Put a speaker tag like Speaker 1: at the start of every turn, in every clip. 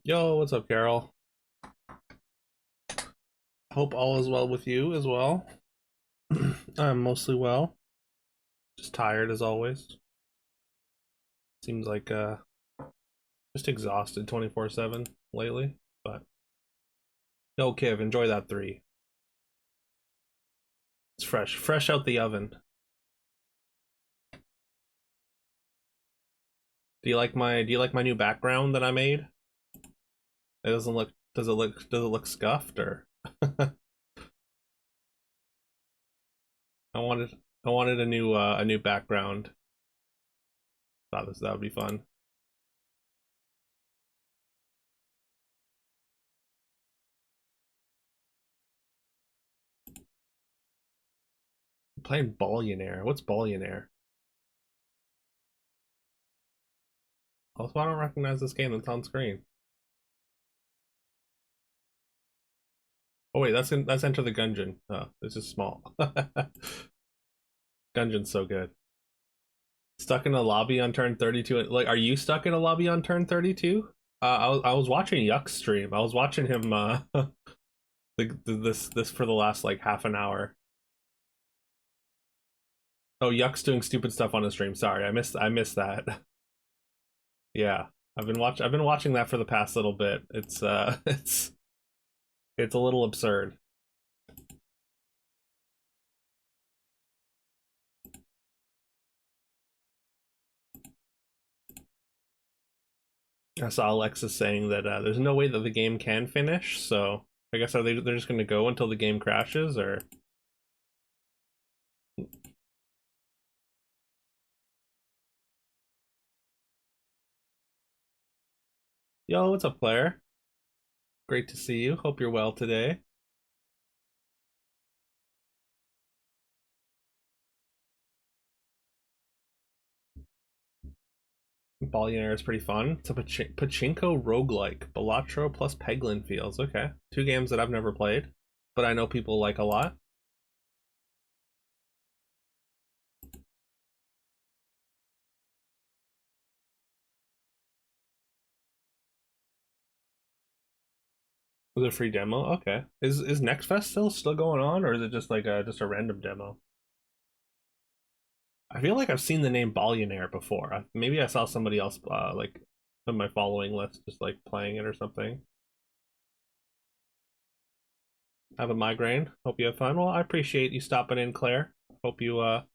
Speaker 1: Yo, what's up, Carol? Hope all is well with you as well. I'm mostly well, just tired as always. Seems like just exhausted 24/7 lately. But yo, Kiv, enjoy that three. It's fresh out the oven. Do you like my new background that I made? It doesn't look does it look scuffed or I wanted I wanted a new background. Thought that would be fun. I'm playing Billionaire. What's Billionaire? Also, I don't recognize this game that's on screen. Oh wait, that's Enter the Gungeon. Oh, this is small. Gungeon's so good. Stuck in a lobby on turn 32. Like, are you stuck in a lobby on turn 32? I was watching Yuck's stream. I was watching him this for the last like half an hour. Oh, Yuck's doing stupid stuff on his stream. Sorry, I missed that. Yeah. I've been watching that for the past little bit. It's it's a little absurd. I saw Alexis saying that there's no way that the game can finish, so I guess they're just gonna go until the game crashes, or yo, what's up, player? Great to see you. Hope you're well today. Billionaire is pretty fun. It's a pachinko roguelike. Balatro plus Peglin Fields. Okay, two games that I've never played, but I know people like a lot. Was it a free demo? Okay. Is Next Fest still going on, or is it just like a random demo? I feel like I've seen the name Billionaire before. Maybe I saw somebody else like on my following list just like playing it or something. I have a migraine. Hope you have fun. Well, I appreciate you stopping in, Claire. Hope you I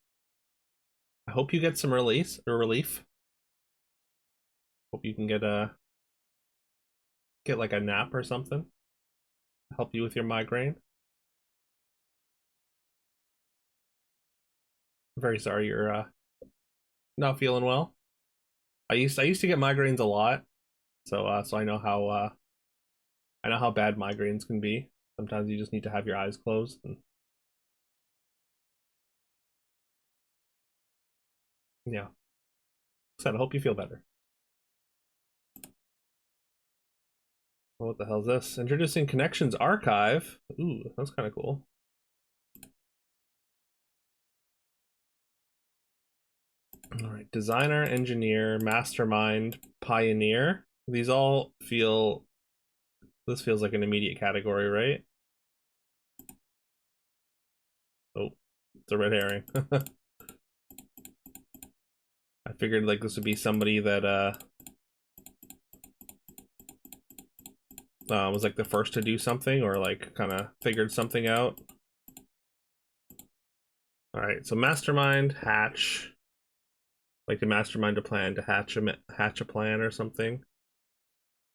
Speaker 1: hope you get some release or relief. Hope you can get like a nap or something. Help you with your migraine. I'm very sorry you're not feeling well. I used to get migraines a lot, so I know how bad migraines can be. Sometimes you just need to have your eyes closed. And yeah, said I hope you feel better. What the hell is this? Introducing Connections Archive. Ooh, that's kind of cool. All right, designer, engineer, mastermind, pioneer. These all feel. This feels like an immediate category, right? Oh, it's a red herring. I figured like this would be somebody that was like the first to do something or like kind of figured something out. All right, so mastermind, hatch, like to mastermind a plan to hatch a plan or something.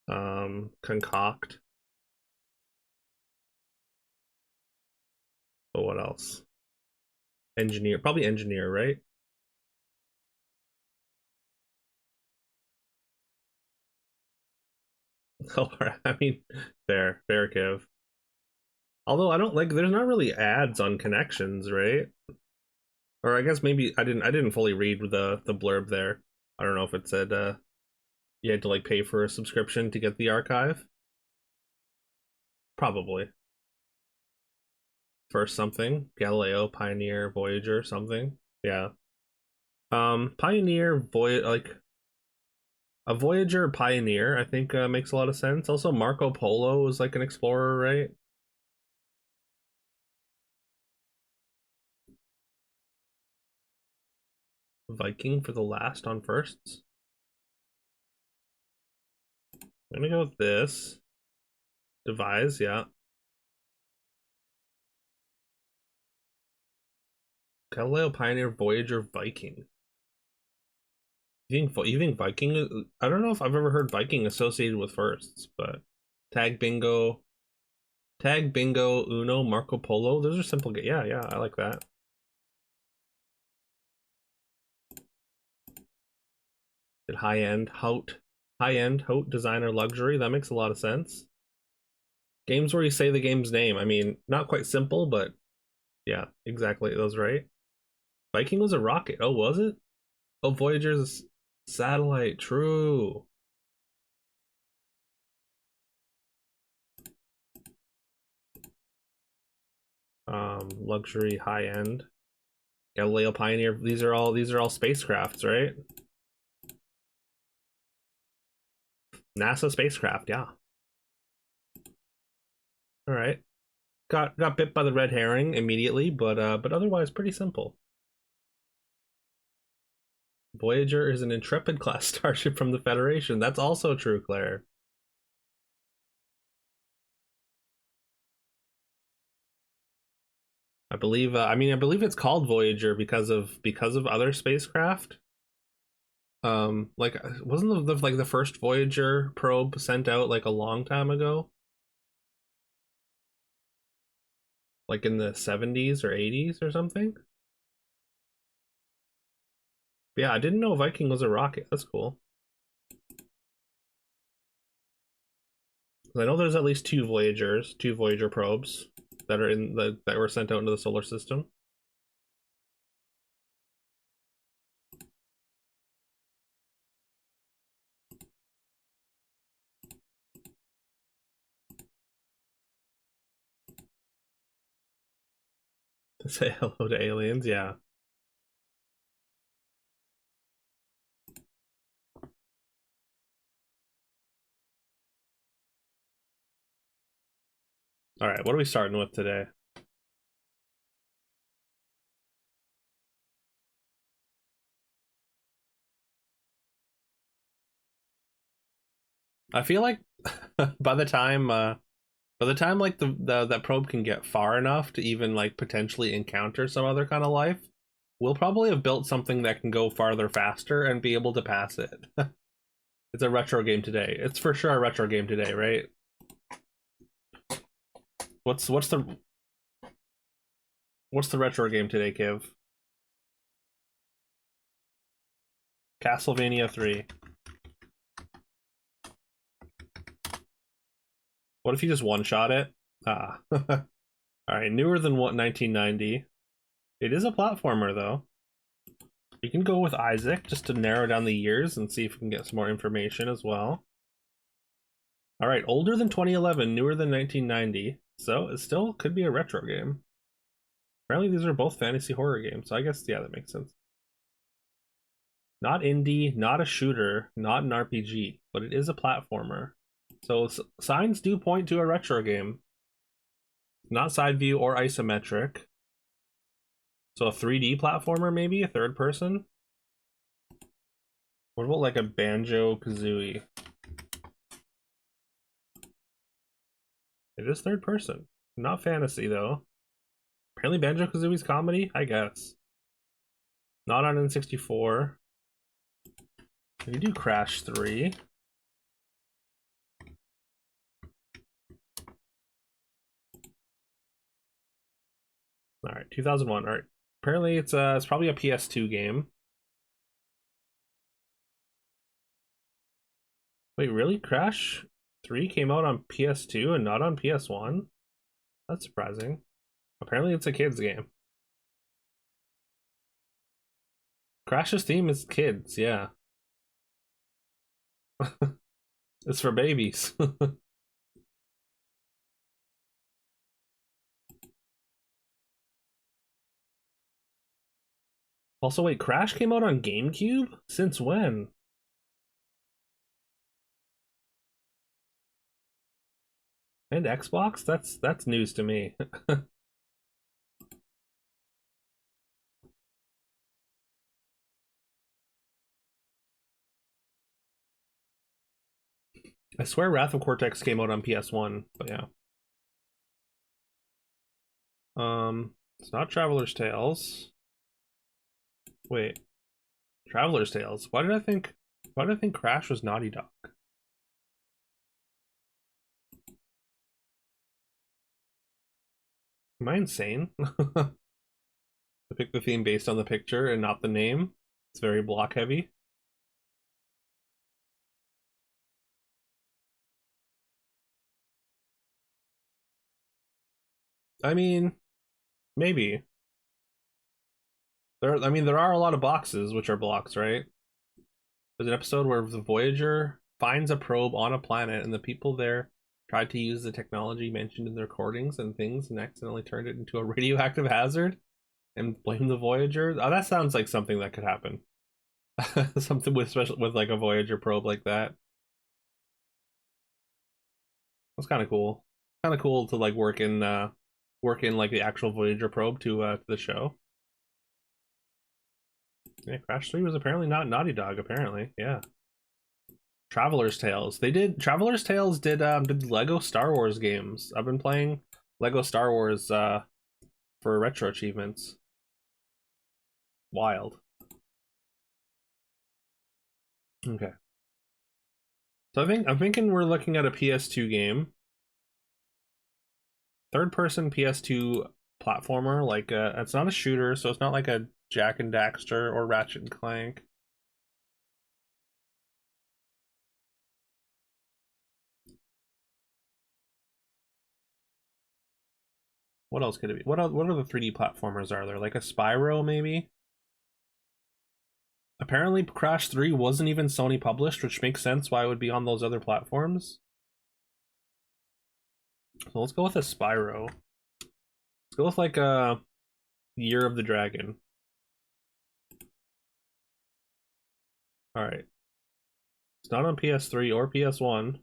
Speaker 1: Concoct. But what else? Engineer, probably engineer, right? Oh, I mean, fair, Kev. Although I don't like, there's not really ads on connections, right? Or I guess maybe I didn't fully read the blurb there. I don't know if it said you had to like pay for a subscription to get the archive. Probably first something Galileo, Pioneer, Voyager, something. Yeah. Pioneer, Voy like A Voyager Pioneer, I think, makes a lot of sense. Also, Marco Polo is like an explorer, right? Viking for the last on firsts. I'm gonna go with this. Devise, yeah. Galileo Pioneer Voyager Viking. You think Viking? I don't know if I've ever heard Viking associated with firsts, but Tag Bingo, Tag Bingo, Uno, Marco Polo. Those are simple. Yeah, yeah, I like that. High end Haute designer luxury. That makes a lot of sense. Games where you say the game's name. I mean, not quite simple, but yeah, exactly. That was right. Viking was a rocket. Oh, was it? Oh, Voyager's satellite. True. Luxury, high end. Galileo Pioneer. These are all spacecrafts, right? NASA spacecraft. Yeah. All right. Got bit by the red herring immediately, but otherwise pretty simple. Voyager is an Intrepid class starship from the Federation. That's also true, Claire. I believe. I believe it's called Voyager because of other spacecraft. Like wasn't like the first Voyager probe sent out like a long time ago, like in the 70s or 80s or something. But yeah, I didn't know Viking was a rocket. That's cool. I know there's at least two Voyager probes that were sent out into the solar system. To say hello to aliens. Yeah. All right, what are we starting with today? I feel like by the time like the that probe can get far enough to even like potentially encounter some other kind of life, we'll probably have built something that can go farther faster and be able to pass it. It's a retro game today. It's for sure a retro game today, right? What's the what's the retro game today, Kiv? Castlevania 3. What if you just one shot it? Ah. All right, newer than what 1990. It is a platformer though. You can go with Isaac just to narrow down the years and see if we can get some more information as well. All right, older than 2011, newer than 1990. So it still could be a retro game. Apparently, these are both fantasy horror games. So I guess, yeah, that makes sense. Not indie, not a shooter, not an RPG, but it is a platformer. So signs do point to a retro game. Not side view or isometric. So a 3D platformer, maybe a third person. What about like a Banjo Kazooie? It is third person. Not fantasy though. Apparently Banjo Kazooie's comedy, I guess. Not on N64. We do Crash 3. Alright, 2001. Alright. Apparently it's probably a PS2 game. Wait, really? Crash 3 came out on PS2 and not on PS1? That's surprising. Apparently it's a kids game. Crash's theme is kids, yeah. It's for babies. Also, wait, Crash came out on GameCube? Since when? And Xbox? That's news to me. I swear Wrath of Cortex came out on PS1, but yeah. It's not Traveler's Tales. Wait, Traveler's Tales. Why did I think Crash was Naughty Dog? Am I insane? I picked the theme based on the picture and not the name. It's very block heavy. I mean, maybe. I mean, there are a lot of boxes which are blocks, right? There's an episode where the Voyager finds a probe on a planet, and the people there tried to use the technology mentioned in the recordings and things, and accidentally turned it into a radioactive hazard, and blamed the Voyager. Oh, that sounds like something that could happen. Something with special with like a Voyager probe like that. That's kind of cool. Kind of cool to like work in like the actual Voyager probe to the show. Yeah, Crash 3 was apparently not Naughty Dog, apparently. Yeah. Traveler's Tales. They did Traveler's Tales did Lego Star Wars games. I've been playing Lego Star Wars for retro achievements. Wild. Okay. So I'm thinking we're looking at a PS2 game. Third person PS2 platformer, like it's not a shooter, so it's not like a Jak and Daxter or Ratchet and Clank. What else could it be? What other 3D platformers are there? Like a Spyro, maybe? Apparently, Crash 3 wasn't even Sony published, which makes sense why it would be on those other platforms. So let's go with a Spyro. Let's go with like a Year of the Dragon. All right. It's not on PS3 or PS1.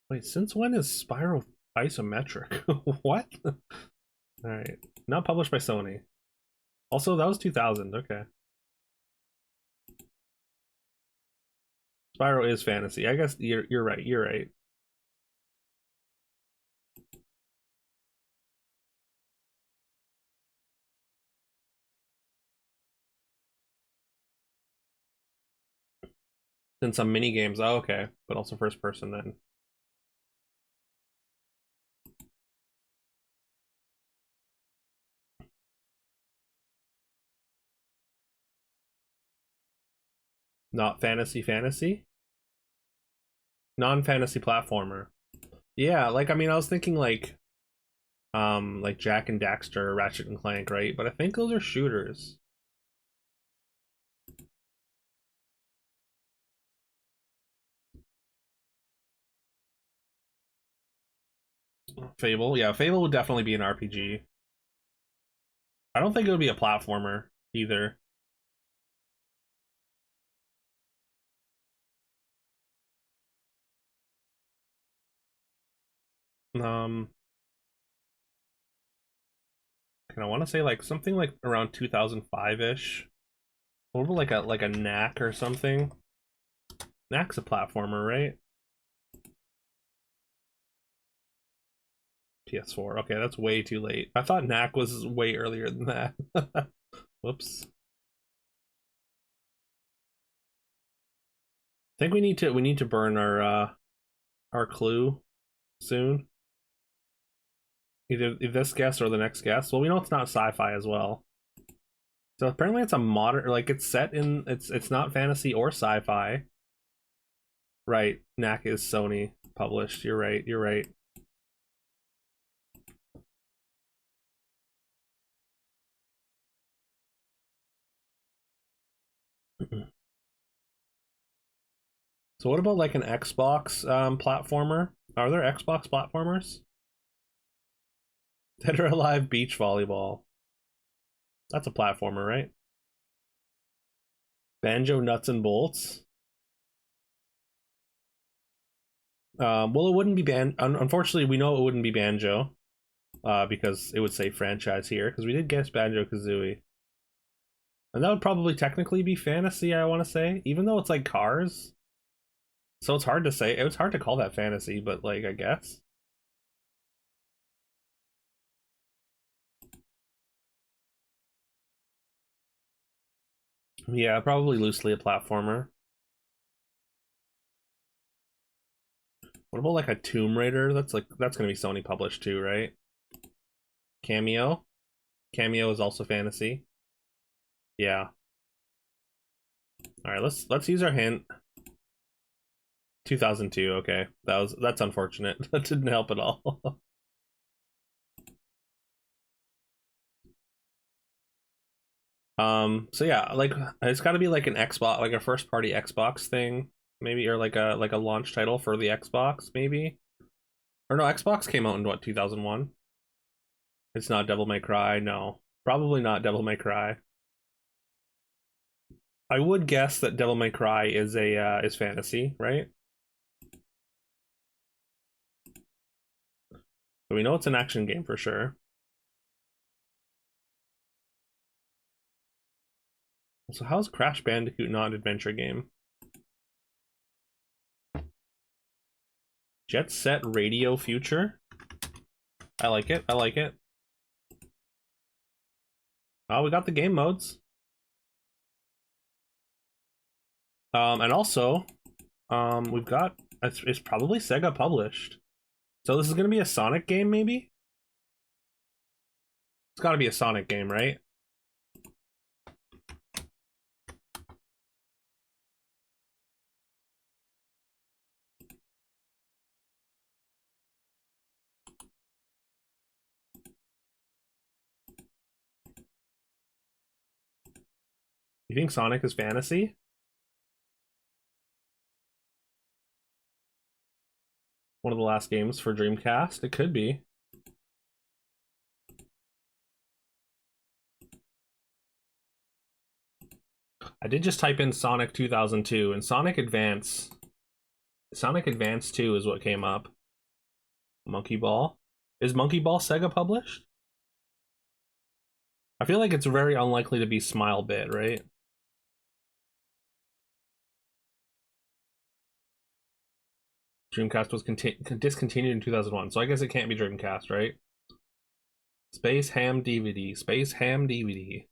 Speaker 1: Wait, since when is Spyro isometric? What? All right. Not published by Sony. Also, that was 2000. Okay. Spyro is fantasy. I guess you're right. You're right. Then some mini games. Oh, okay, but also first person then. Not fantasy. Non-fantasy platformer. Yeah, like I mean, I was thinking like Jak and Daxter, Ratchet and Clank, right? But I think those are shooters. Fable, yeah, Fable would definitely be an RPG. I don't think it would be a platformer either. Um, I want to say like something like around 2005 ish. What about like a Knack or something? Knack's a platformer, right? PS4. Okay, that's way too late. I thought Knack was way earlier than that. Whoops. I think we need to burn our clue soon. Either this guest or the next guest. Well, we know it's not sci-fi as well. So apparently it's a modern, like it's set in, it's not fantasy or sci-fi. Right, Knack is Sony published. You're right. You're right. So what about like an Xbox platformer? Are there Xbox platformers? Dead or Alive Beach Volleyball. That's a platformer, right? Banjo Nuts and Bolts. Well, it wouldn't be unfortunately, we know it wouldn't be Banjo, because it would say franchise here, because we did guess Banjo Kazooie, and that would probably technically be fantasy. I want to say, even though it's like Cars, so it's hard to say. It was hard to call that fantasy, but like I guess. Yeah, probably loosely a platformer. What about like a Tomb Raider? That's gonna be Sony published too, right? Cameo. Cameo is also fantasy. Yeah. All right, let's use our hint. 2002. Okay, that's unfortunate. That didn't help at all. So yeah, like it's got to be like an Xbox, like a first party Xbox thing, maybe, or like a launch title for the Xbox, maybe. Or no, Xbox came out in what, 2001? It's not Devil May Cry. No, probably not Devil May Cry. I would guess that Devil May Cry is fantasy, right? But we know it's an action game for sure. So how's Crash Bandicoot not an adventure game? Jet Set Radio Future? I like it. I like it. Oh, we got the game modes. And also, we've got it's probably Sega published. So this is gonna be a Sonic game, maybe? It's got to be a Sonic game, right? You think Sonic is fantasy? One of the last games for Dreamcast? It could be. I did just type in Sonic 2002 and Sonic Advance 2 is what came up. Monkey Ball. Is Monkey Ball Sega published? I feel like it's very unlikely to be Smilebit, right? Dreamcast was discontinued in 2001, so I guess it can't be Dreamcast, right? Space Ham DVD. Space Ham DVD.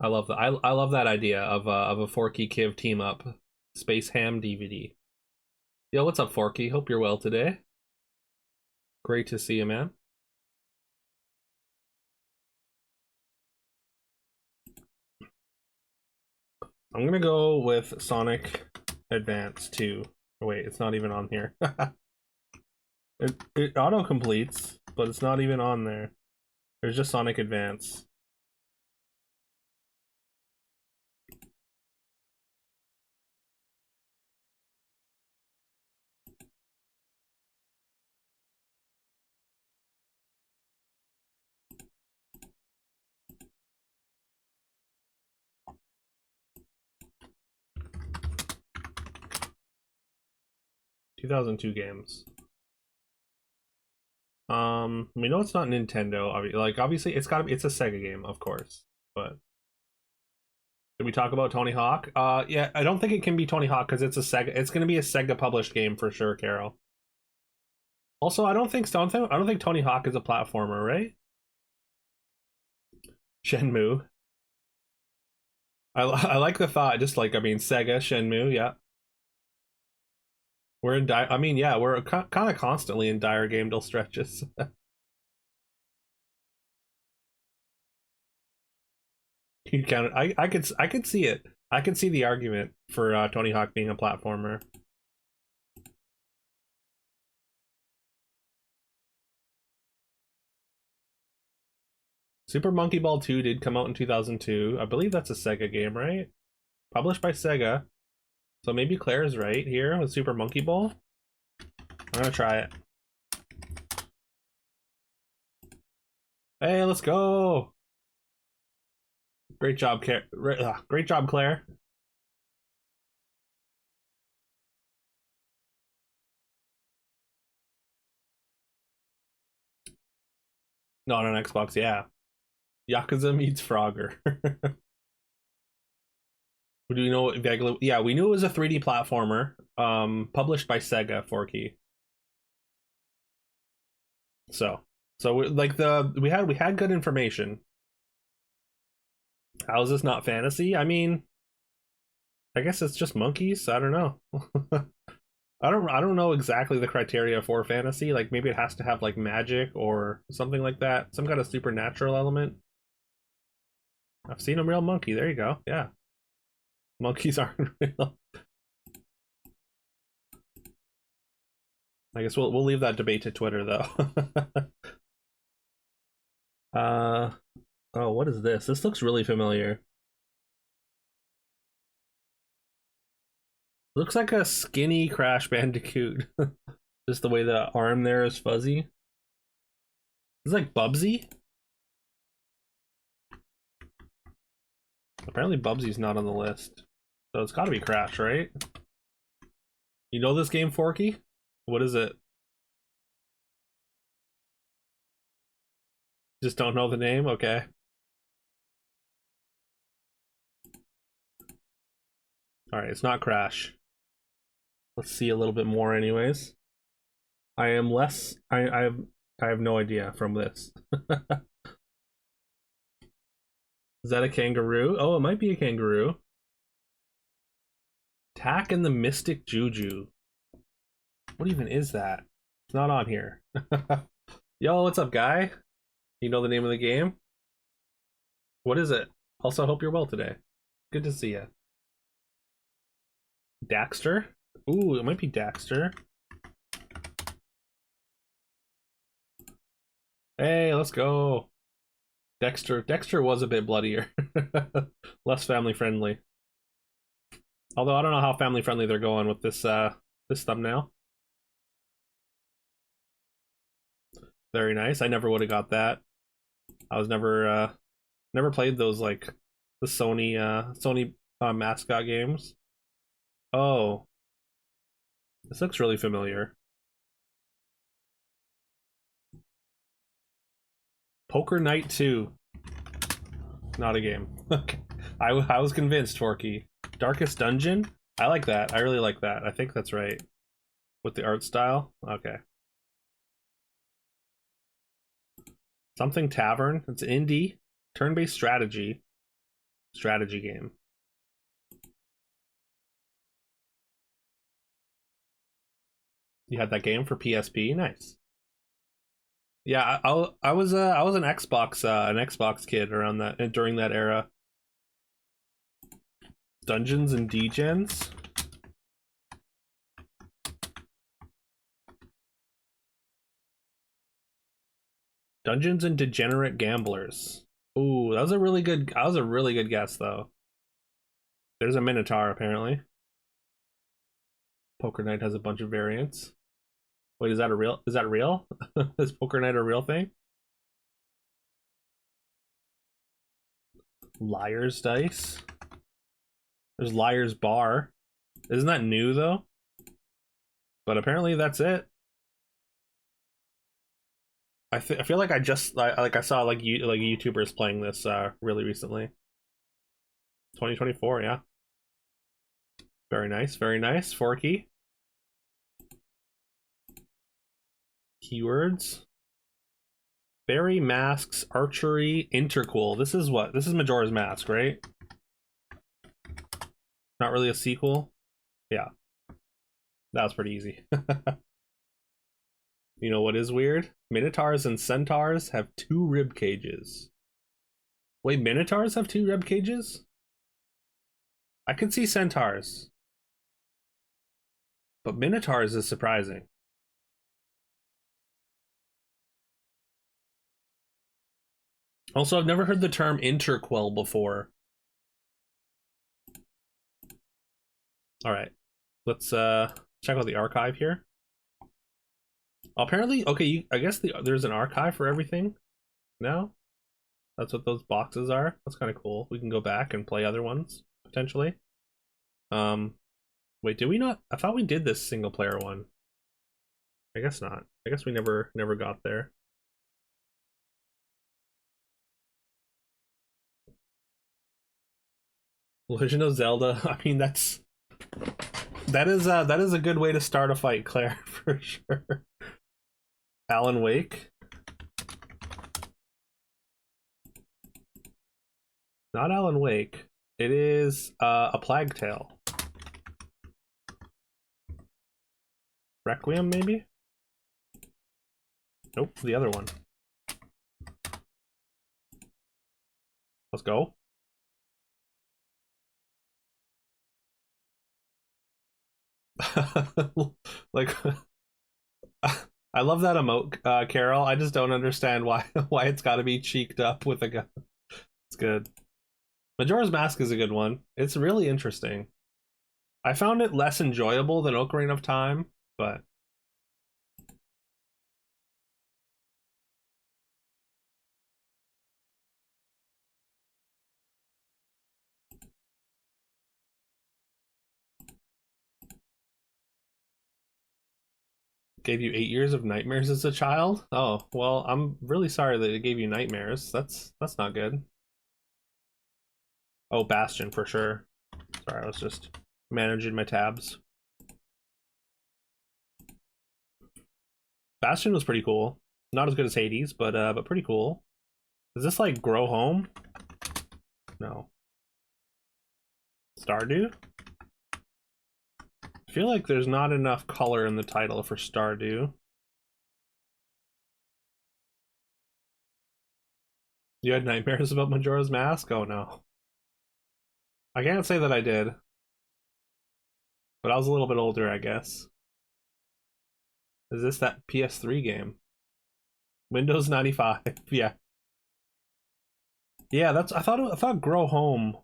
Speaker 1: I love that. I love that idea of a Forky Kiv team up. Space Ham DVD. Yo, what's up, Forky? Hope you're well today. Great to see you, man. I'm gonna go with Sonic Advance 2. Oh, wait, it's not even on here. it auto completes, but it's not even on there. There's just Sonic Advance. Two 2002 games. We know it's not Nintendo. Like obviously, it's gotta be. It's a Sega game, of course. But did we talk about Tony Hawk? Yeah, I don't think it can be Tony Hawk because it's a Sega. It's gonna be a Sega published game for sure, Carol. Also, I don't think Tony Hawk is a platformer, right? Shenmue. I like the thought. Just like, I mean, Sega, Shenmue. Yeah, we're in dire. I mean, yeah, we're kind of constantly in dire game deal stretches. You count it. I could see it. I could see the argument for Tony Hawk being a platformer. Super Monkey Ball 2 did come out in 2002. I believe that's a Sega game, right? Published by Sega. So maybe Claire's right here with Super Monkey Ball. I'm gonna try it. Hey, let's go! Great job, Great job, Claire. Not on Xbox, yeah. Yakuza meets Frogger. Do you know what vaguely? Yeah, we knew it was a 3D platformer, published by Sega, Forky. So, like we had good information. How is this not fantasy? I mean, I guess it's just monkeys. I don't know. I don't know exactly the criteria for fantasy. Like maybe it has to have like magic or something like that, some kind of supernatural element. I've seen a real monkey. There you go. Yeah, monkeys aren't real. I guess we'll leave that debate to Twitter though. uh oh, what is this? This looks really familiar. Looks like a skinny Crash Bandicoot. Just the way the arm there is fuzzy. It's like Bubsy. Apparently Bubsy's not on the list. So it's gotta be Crash, right? You know this game, Forky? What is it? Just don't know the name? Okay. Alright, it's not Crash. Let's see a little bit more anyways. I am less I have no idea from this. Is that a kangaroo? Oh, it might be a kangaroo. Tak and the Mystic Juju. What even is that? It's not on here. Yo, what's up, guy? You know the name of the game? What is it? Also, hope you're well today. Good to see you. Daxter? Ooh, it might be Daxter. Hey, let's go. Dexter was a bit bloodier. Less family friendly. Although I don't know how family friendly they're going with this thumbnail. Very nice. I never would have got that. I was never played those like the Sony mascot games. Oh, this looks really familiar. Poker Night 2. Not a game. Okay. I was convinced, Forky. Darkest Dungeon? I like that. I really like that. I think that's right. With the art style? Okay. Something Tavern. It's indie. Turn-based strategy. Strategy game. You had that game for PSP? Nice. Yeah, I was an Xbox kid around that during that era. Dungeons and Degens. Dungeons and Degenerate Gamblers. Ooh, that was a really good guess though. There's a Minotaur apparently. Poker Night has a bunch of variants. Wait, is that real? Is Poker Night a real thing? Liar's Dice. There's Liar's Bar. Isn't that new though? But apparently that's it. I feel like I saw like YouTubers playing this really recently. 2024, yeah. Very nice, very nice. Forky. Keywords. Fairy masks, archery, intercool. This is what? This is Majora's Mask, right? Not really a sequel. Yeah, that was pretty easy. You know what is weird? Minotaurs and centaurs have two rib cages. Wait, minotaurs have two rib cages? I could see centaurs. But minotaurs is surprising. Also, I've never heard the term interquel before. Alright. Let's check out the archive here. Apparently, okay, I guess there's an archive for everything now. That's what those boxes are. That's kind of cool. We can go back and play other ones, potentially. Wait, did we not? I thought we did this single player one. I guess not. I guess we never got there. Legend of Zelda. I mean, that is a good way to start a fight, Claire, for sure. Alan Wake. Not Alan Wake. It is a Plague Tale. Requiem, maybe? Nope, the other one. Let's go. Like, I love that emote, Carol. I just don't understand why it's got to be cheeked up with a gun. It's good. Majora's Mask is a good one. It's really interesting. I found it less enjoyable than Ocarina of Time, but gave you 8 years of nightmares as a child? Oh, well, I'm really sorry that it gave you nightmares. That's not good. Oh, Bastion for sure. Sorry, I was just managing my tabs. Bastion was pretty cool. Not as good as Hades, but pretty cool. Is this like Grow Home? No. Stardew? I feel like there's not enough color in the title for Stardew. You had nightmares about Majora's Mask? Oh no. I can't say that I did. But I was a little bit older, I guess. Is this that PS3 game? Windows 95. Yeah. Yeah, that's I thought Grow Home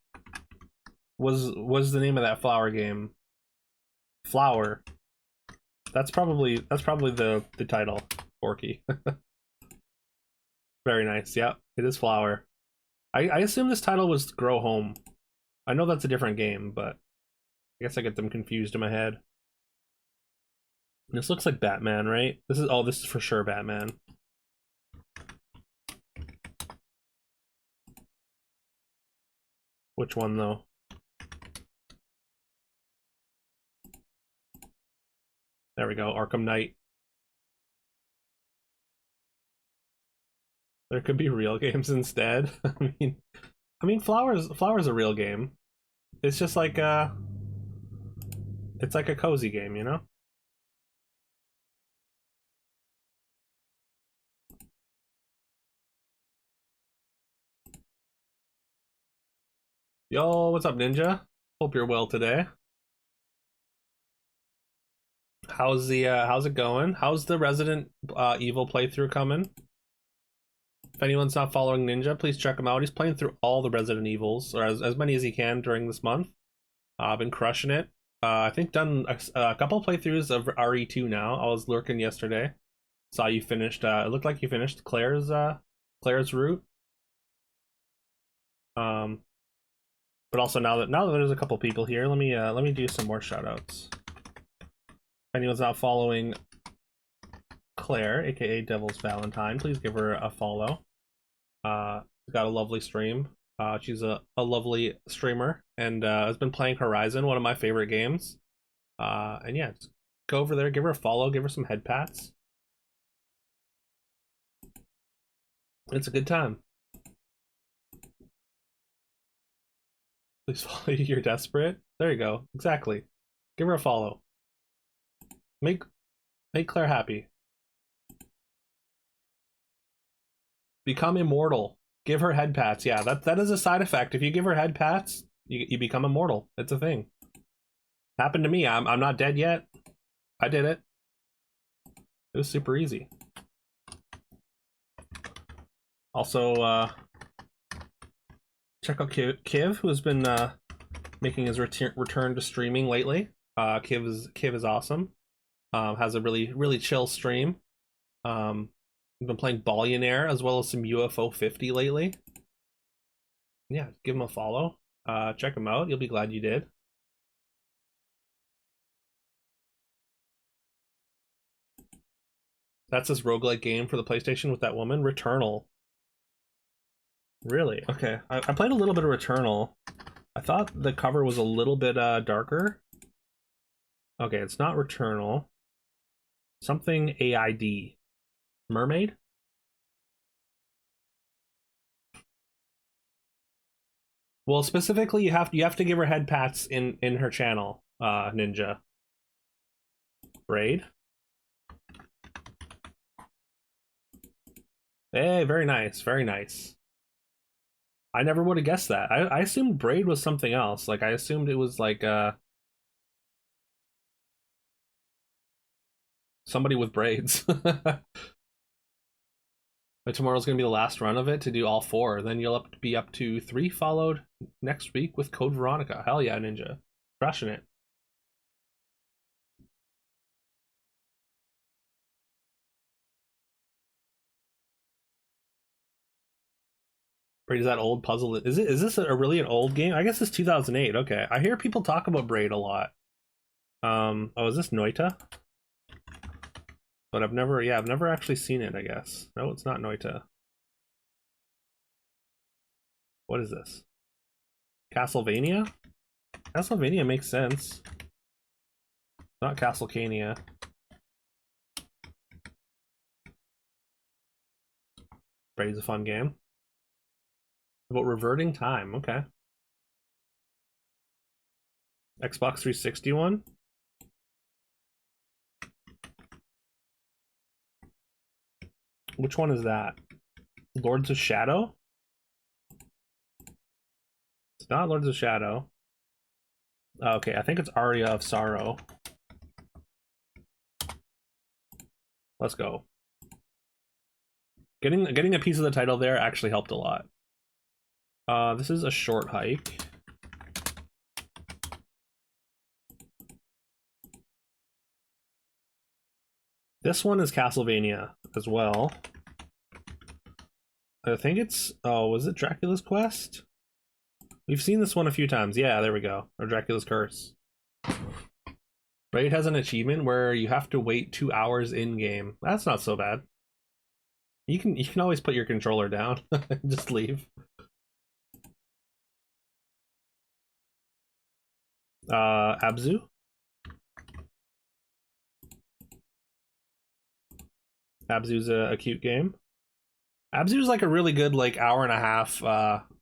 Speaker 1: was the name of that flower game. Flower. That's probably the title, Forky. Very nice. Yep, it is Flower. I assume this title was Grow Home. I know that's a different game, but I guess I get them confused in my head. This looks like Batman, right? This is for sure Batman. Which one though? There we go, Arkham Knight. There could be real games instead. I mean, Flower's a real game. It's just like it's like a cozy game, you know? Yo, what's up, Ninja? Hope you're well today. How's it going? How's the Resident Evil playthrough coming? If anyone's not following Ninja, please check him out. He's playing through all the Resident Evils, or as many as he can during this month. I've been crushing it. I think done a couple playthroughs of RE2 now. I was lurking yesterday. Saw you finished. It looked like you finished Claire's route. Um, but also now that there's a couple people here, let me do some more shout outs. If anyone's not following Claire, aka Devil's Valentine, please give her a follow. Got a lovely stream. She's a lovely streamer and has been playing Horizon, one of my favorite games. And yeah, just go over there, give her a follow, give her some head pats. It's a good time. Please follow you. You're desperate. There you go. Exactly. Give her a follow. Make Claire happy. Become immortal. Give her head pats. Yeah, that is a side effect. If you give her head pats, you become immortal. It's a thing. Happened to me. I'm not dead yet. I did it. It was super easy. Also, check out Kiv, who has been making his return to streaming lately. Kiv is awesome. Has a really chill stream. I've been playing Billionaire as well as some UFO 50 lately. Yeah, give him a follow. Check him out. You'll be glad you did. That's this roguelike game for the PlayStation with that woman, Returnal. Really? Okay. I played a little bit of Returnal. I thought the cover was a little bit darker. Okay, it's not Returnal. Something AID. Mermaid? Well, specifically, you have to give her head pats in her channel, Ninja. Braid. Hey, very nice, very nice. I never would have guessed that. I assumed Braid was something else. Like I assumed it was like somebody with braids. But tomorrow's gonna be the last run of it to do all four. Then you'll be up to 3 followed next week with Code Veronica. Hell yeah, Ninja. Crushing it. Braid is that old puzzle. Is this a really an old game? I guess it's 2008. Okay. I hear people talk about Braid a lot. Oh, is this Noita? But I've never actually seen it, I guess. No, it's not Noita. What is this? Castlevania? Castlevania makes sense. Not Castlevania. Braid's a fun game. About reverting time, okay. Xbox 360 one? Which one is that? Lords of Shadow? It's not Lords of Shadow. Okay, I think it's Aria of Sorrow. Let's go. Getting a piece of the title there actually helped a lot. This is a short hike. This one is Castlevania as well. I think it's... Oh, was it Dracula's Quest? We've seen this one a few times. Yeah, there we go. Or Dracula's Curse. Braid has an achievement where you have to wait 2 hours in-game. That's not so bad. You can always put your controller down and just leave. Abzu? Abzu's a cute game. Abzu's like a really good like hour and a half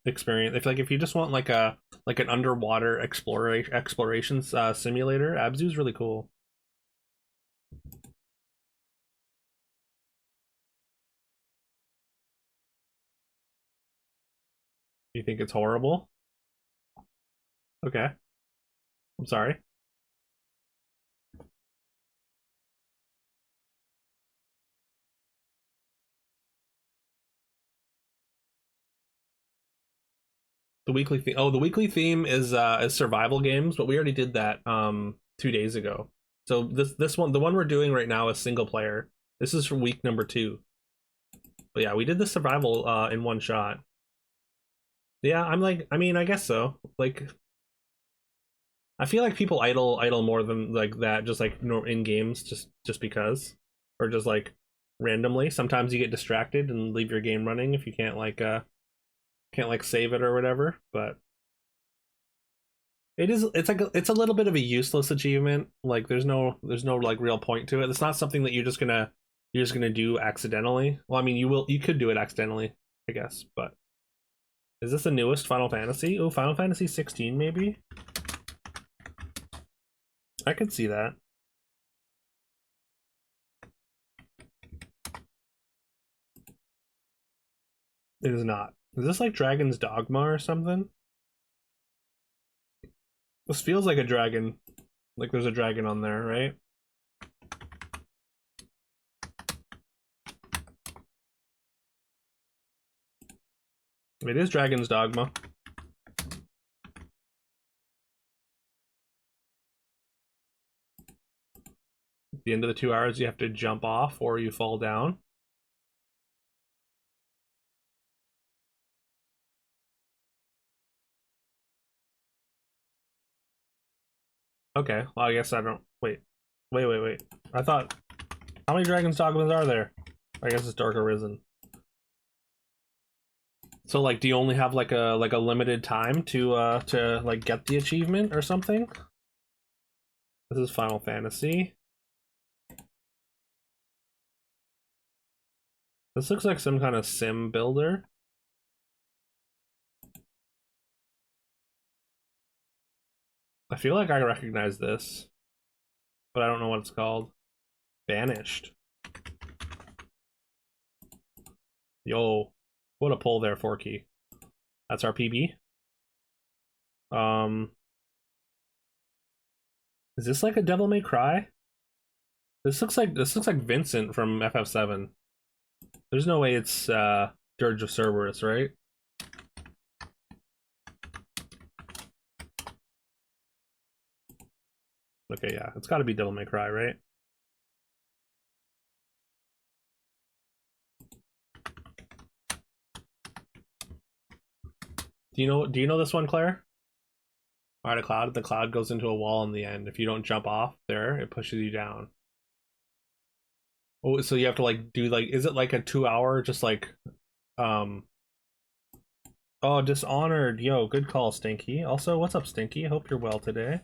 Speaker 1: experience. If you just want like an underwater exploration simulator, Abzu's really cool. You think it's horrible? Okay. I'm sorry. The weekly theme. Oh, the weekly theme is survival games, but we already did that 2 days ago. So this one, the one we're doing right now, is single player. This is for week number 2. But yeah, we did the survival in one shot. Yeah, I mean, I guess so. Like, I feel like people idle more than like that, just like in games, just because, or just like randomly. Sometimes you get distracted and leave your game running if you can't like save it or whatever. But it's a little bit of a useless achievement. Like there's no like real point to it. It's not something that you're just gonna do accidentally. Well, I mean, you could do it accidentally, I guess. But is this the newest Final Fantasy? Oh, Final Fantasy 16 maybe. I could see that. It is not. Is this like Dragon's Dogma or something? This feels like a dragon. Like there's a dragon on there, right? It is Dragon's Dogma. At the end of the 2 hours, you have to jump off or you fall down. Okay, well, I guess I don't... Wait. I thought... How many Dragon's Dogmas are there? I guess it's Dark Arisen. So like, do you only have like a limited time to like get the achievement or something? This is Final Fantasy. This looks like some kind of sim builder. I feel like I recognize this, but I don't know what it's called. Banished. Yo, what a pull there, Forky. That's our PB. Is this like a Devil May Cry? This looks like Vincent from FF7. There's no way it's Dirge of Cerberus, right? Okay, yeah, it's got to be Devil May Cry, right? Do you know this one, Claire? All right, a cloud. The cloud goes into a wall in the end. If you don't jump off there, it pushes you down. Oh, so you have to like do like, is it like a 2 hour just like um oh, Dishonored. Yo, good call, Stinky. Also, what's up, Stinky? Hope you're well today.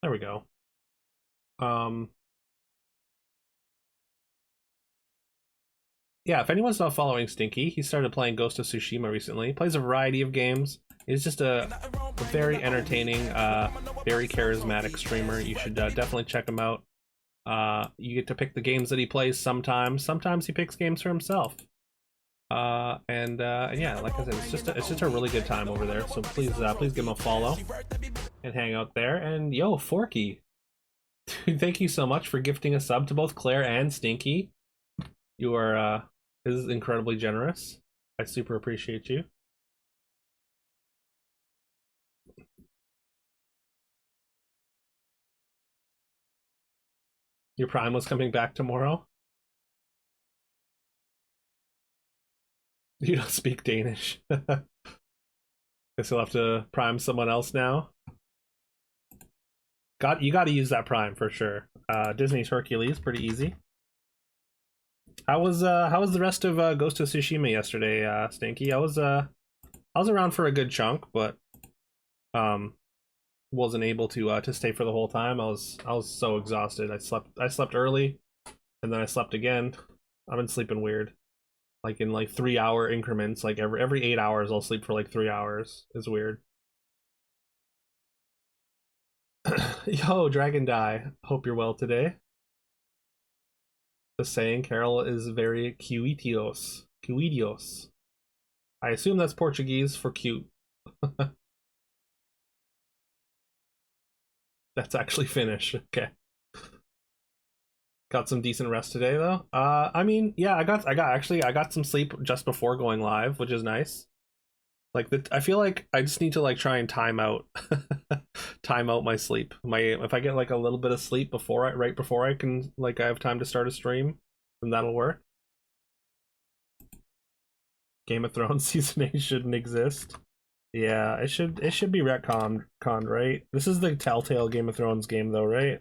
Speaker 1: There we go. Yeah, if anyone's not following Stinky, he started playing Ghost of Tsushima recently. He plays a variety of games. He's just a very entertaining, very charismatic streamer. You should definitely check him out. You get to pick the games that he plays sometimes. Sometimes he picks games for himself. And yeah, like I said, it's just a really good time over there. So please please give him a follow and hang out there. And yo, Forky, thank you so much for gifting a sub to both Claire and Stinky. You are this is incredibly generous. I super appreciate you. Your Prime was coming back tomorrow. You don't speak Danish. Guess you'll have to Prime someone else now. You got to use that Prime for sure. Disney's Hercules, pretty easy. How was the rest of Ghost of Tsushima yesterday, Stinky? I was around for a good chunk, but wasn't able to stay for the whole time. I was so exhausted. I slept early, and then I slept again. I've been sleeping weird, like in like 3 hour increments. Like every 8 hours, I'll sleep for like 3 hours. It's weird. Yo, Dragon Die. Hope you're well today. The saying, Carol is very cuitios. Cuitios. I assume that's Portuguese for cute. That's actually Finnish. Okay. Got some decent rest today though. I mean, yeah, I got some sleep just before going live, which is nice. Like I feel like I just need to like try and time out my sleep. If I get like a little bit of sleep right before I can like I have time to start a stream, then that'll work. Game of Thrones season 8 shouldn't exist. Yeah, it should be retconned, right? This is the Telltale Game of Thrones game though, right?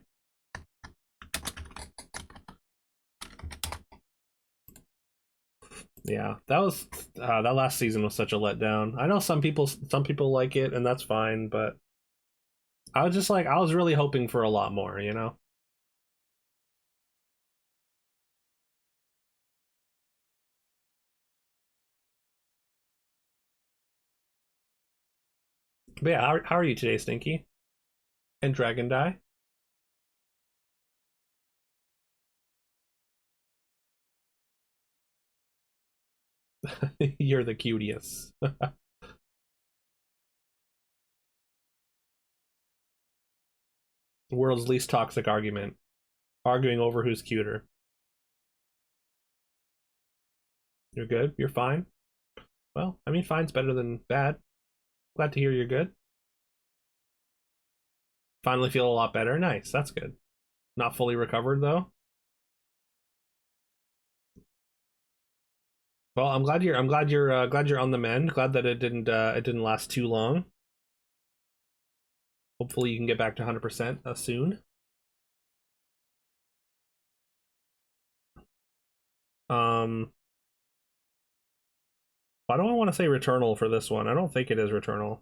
Speaker 1: Yeah, that last season was such a letdown. I know some people like it and that's fine, but I was really hoping for a lot more, you know? But yeah, how are you today, Stinky? And Dragon Die? You're the cutest. World's least toxic argument. Arguing over who's cuter. You're good? You're fine? Well, I mean, fine's better than bad. Glad to hear you're good. Finally feel a lot better. Nice. That's good. Not fully recovered though. Well, glad you're on the mend. Glad that it didn't last too long. Hopefully you can get back to 100% soon. Why do I want to say Returnal for this one? I don't think it is Returnal.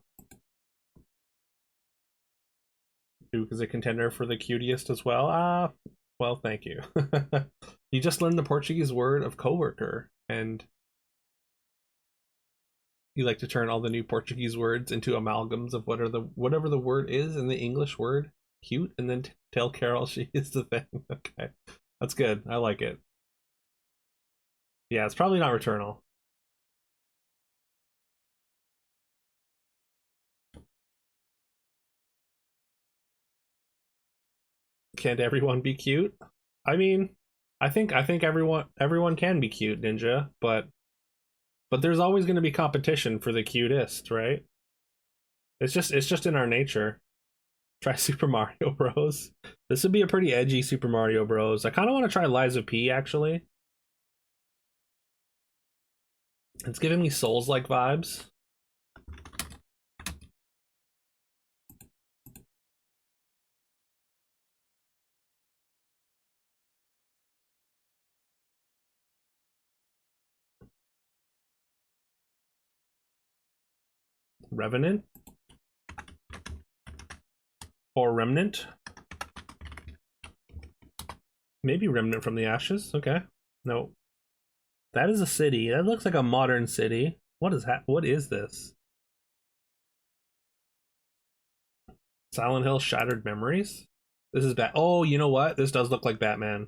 Speaker 1: Duke is a contender for the cutest as well. Well, thank you. You just learned the Portuguese word of coworker, and you like to turn all the new Portuguese words into amalgams of whatever the word is in the English word. Cute, and then tell Carol she is the thing. Okay, that's good. I like it. Yeah, it's probably not Returnal. Can't everyone be cute? I mean, I think everyone can be cute, Ninja, but there's always going to be competition for the cutest, right? It's just in our nature. Try Super Mario Bros. This would be a pretty edgy Super Mario Bros. I kind of want to try Liza P actually. It's giving me Souls-like vibes. Revenant or Remnant. Maybe Remnant from the Ashes. Okay. No. That is a city. That looks like a modern city. What is what is this? Silent Hill Shattered Memories? This is bad. Oh, you know what? This does look like Batman.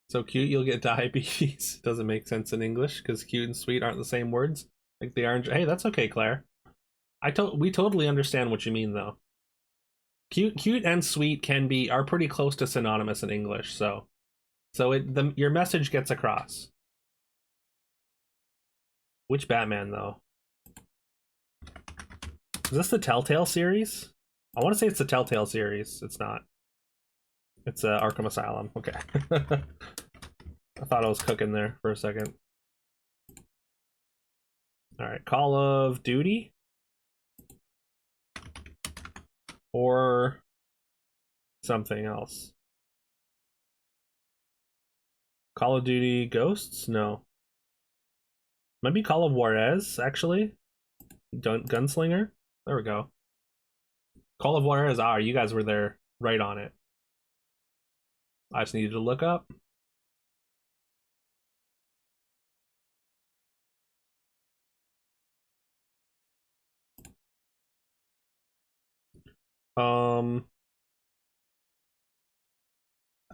Speaker 1: So cute you'll get diabetes. Doesn't make sense in English because cute and sweet aren't the same words. Like they aren't. Hey, that's okay, Claire. We totally understand what you mean though. Cute and sweet are pretty close to synonymous in English, so your message gets across. Which Batman though? Is this the Telltale series? I want to say it's the Telltale series. It's not. It's Arkham Asylum. Okay. I thought I was cooking there for a second. All right, Call of Duty or something else. Call of Duty Ghosts? No. Might be Call of Juarez, actually. Gunslinger? There we go. Call of Juarez. Ah, you guys were there right on it. I just needed to look up.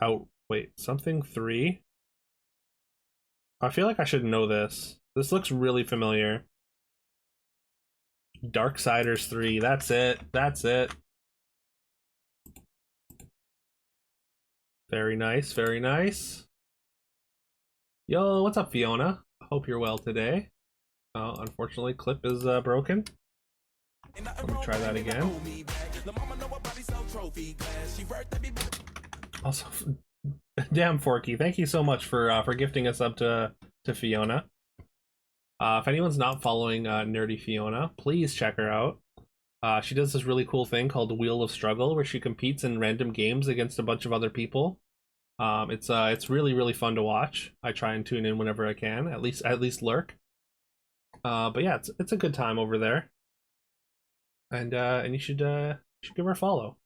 Speaker 1: Oh, wait. Something 3? I feel like I should know this. This looks really familiar. Darksiders 3. That's it. That's it. Very nice. Very nice. Yo, what's up, Fiona? Hope you're well today. Unfortunately, clip is broken. Let me try that again. Also, damn Forky, thank you so much for gifting us up to Fiona. If anyone's not following Nerdy Fiona, please check her out. She does this really cool thing called the Wheel of Struggle, where she competes in random games against a bunch of other people. It's really fun to watch. I try and tune in whenever I can, at least lurk. But yeah, it's a good time over there, and you should give her a follow.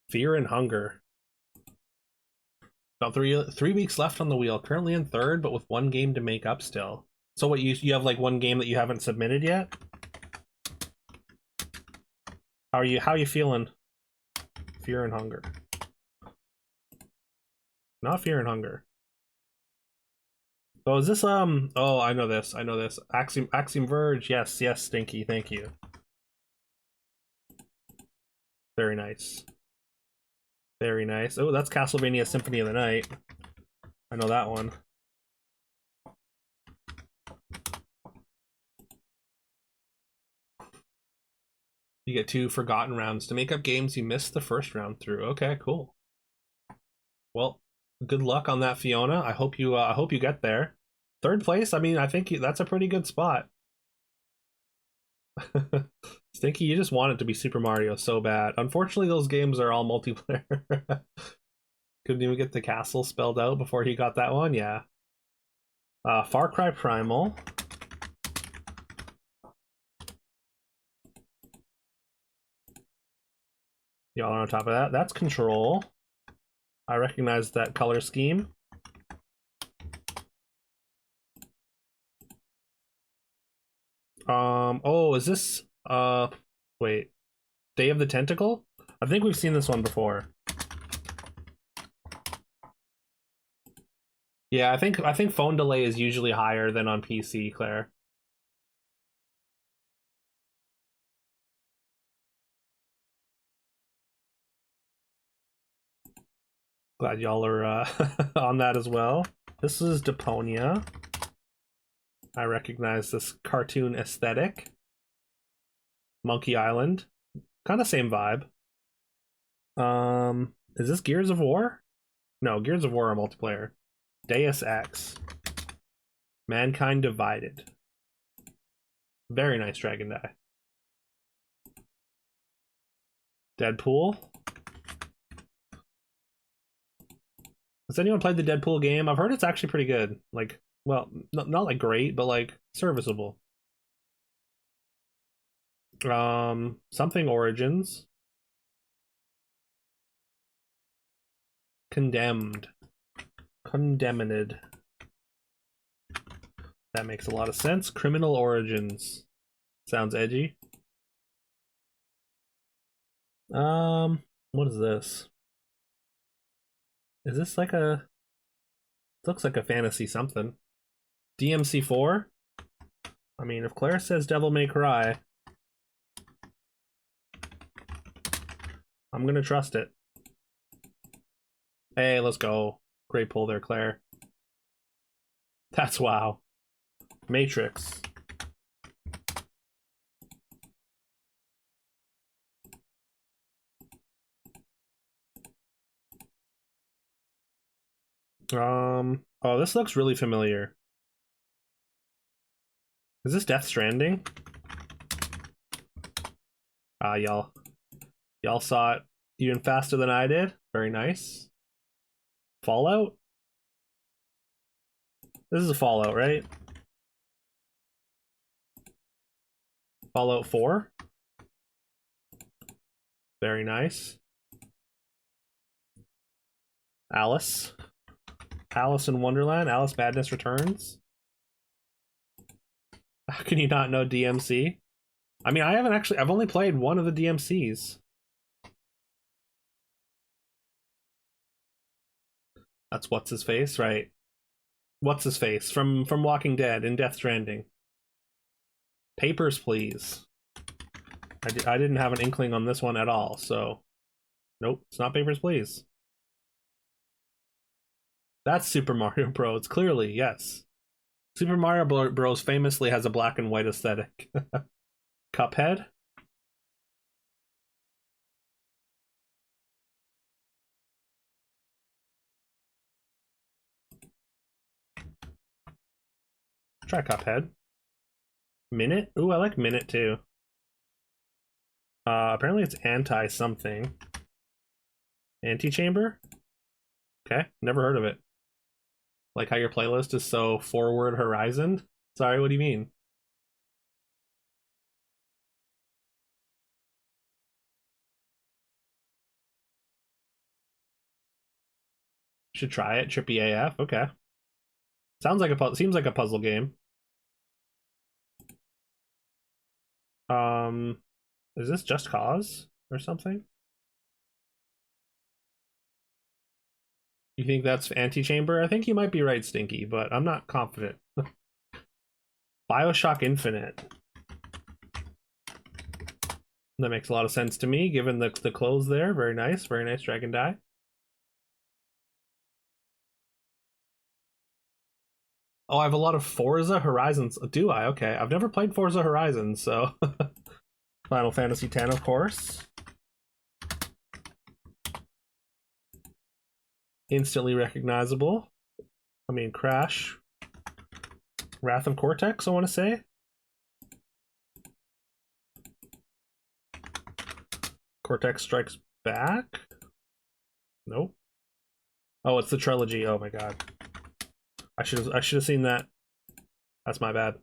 Speaker 1: Fear and Hunger. About 3 weeks left on the wheel. Currently in third, but with one game to make up still. So what, you have like one game that you haven't submitted yet? How are you feeling? Fear and Hunger. Not Fear and Hunger. Oh, is this oh, I know this. Axiom Verge. Yes, Stinky. Thank you. Very nice. Very nice. Oh, that's Castlevania Symphony of the Night. I know that one. You get 2 forgotten rounds to make up games you missed the first round through. Okay, cool. Well, good luck on that, Fiona. I hope you get there. Third place. I mean, I think that's a pretty good spot. Stinky, you just want it to be Super Mario so bad. Unfortunately, those games are all multiplayer. Couldn't even get the castle spelled out before he got that one. Yeah. Far Cry Primal. Y'all are on top of that. That's Control. I recognize that color scheme. Oh, is this wait. Day of the Tentacle? I think we've seen this one before. Yeah, I think phone delay is usually higher than on PC, Claire. Glad y'all are on that as well. This is Deponia. I recognize this cartoon aesthetic. Monkey Island. Kind of same vibe. Is this Gears of War? No, Gears of War are multiplayer. Deus Ex. Mankind Divided. Very nice Dragon Die. Deadpool. Has anyone played the Deadpool game? I've heard it's actually pretty good. Like, well, not like great, but like serviceable. Something Origins. Condemned. Condemned. That makes a lot of sense. Criminal Origins. Sounds edgy. What is this? Is this like a... Looks like a fantasy something. DMC4? I mean, if Claire says Devil May Cry, I'm gonna trust it. Hey, let's go. Great pull there, Claire. That's wow. Matrix. Oh, this looks really familiar. Is this Death Stranding? Ah, y'all saw it even faster than I did. Very nice. Fallout? This is a Fallout, right? Fallout 4? Very nice. Alice. Alice in Wonderland. Alice Madness Returns. How can you not know DMC? I mean, I've only played one of the DMCs. That's what's his face, right? What's his face from Walking Dead and Death Stranding. Papers, Please. I didn't have an inkling on this one at all, so nope, it's not Papers, Please. That's Super Mario Bros. Clearly, yes. Super Mario Bros. Famously has a black and white aesthetic. Cuphead? Try Cuphead. Minute? Ooh, I like Minute too. Apparently it's anti-something. Antichamber? Okay, never heard of it. Like how your playlist is so forward horizon? Sorry, what do you mean? Should try it. Trippy AF. Okay. Seems like a puzzle game. Is this Just Cause or something? You think that's Antichamber? I think you might be right, Stinky, but I'm not confident. BioShock Infinite. That makes a lot of sense to me, given the clothes there. Very nice Dragon Die. Oh, I have a lot of Forza Horizons. Do I? Okay. I've never played Forza Horizon, so Final Fantasy X, of course. Instantly recognizable. I mean, Crash. Wrath of Cortex, I want to say. Cortex Strikes Back? Nope. Oh, it's the trilogy. Oh my god. I should have seen that. That's my bad.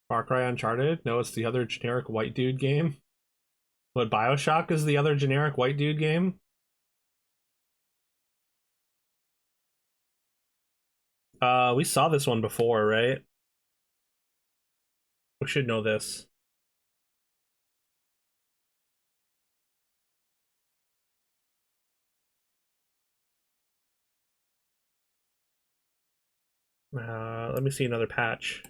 Speaker 1: Far Cry Uncharted? No, it's the other generic white dude game. What, BioShock is the other generic white dude game? We saw this one before, right? We should know this. Let me see another patch.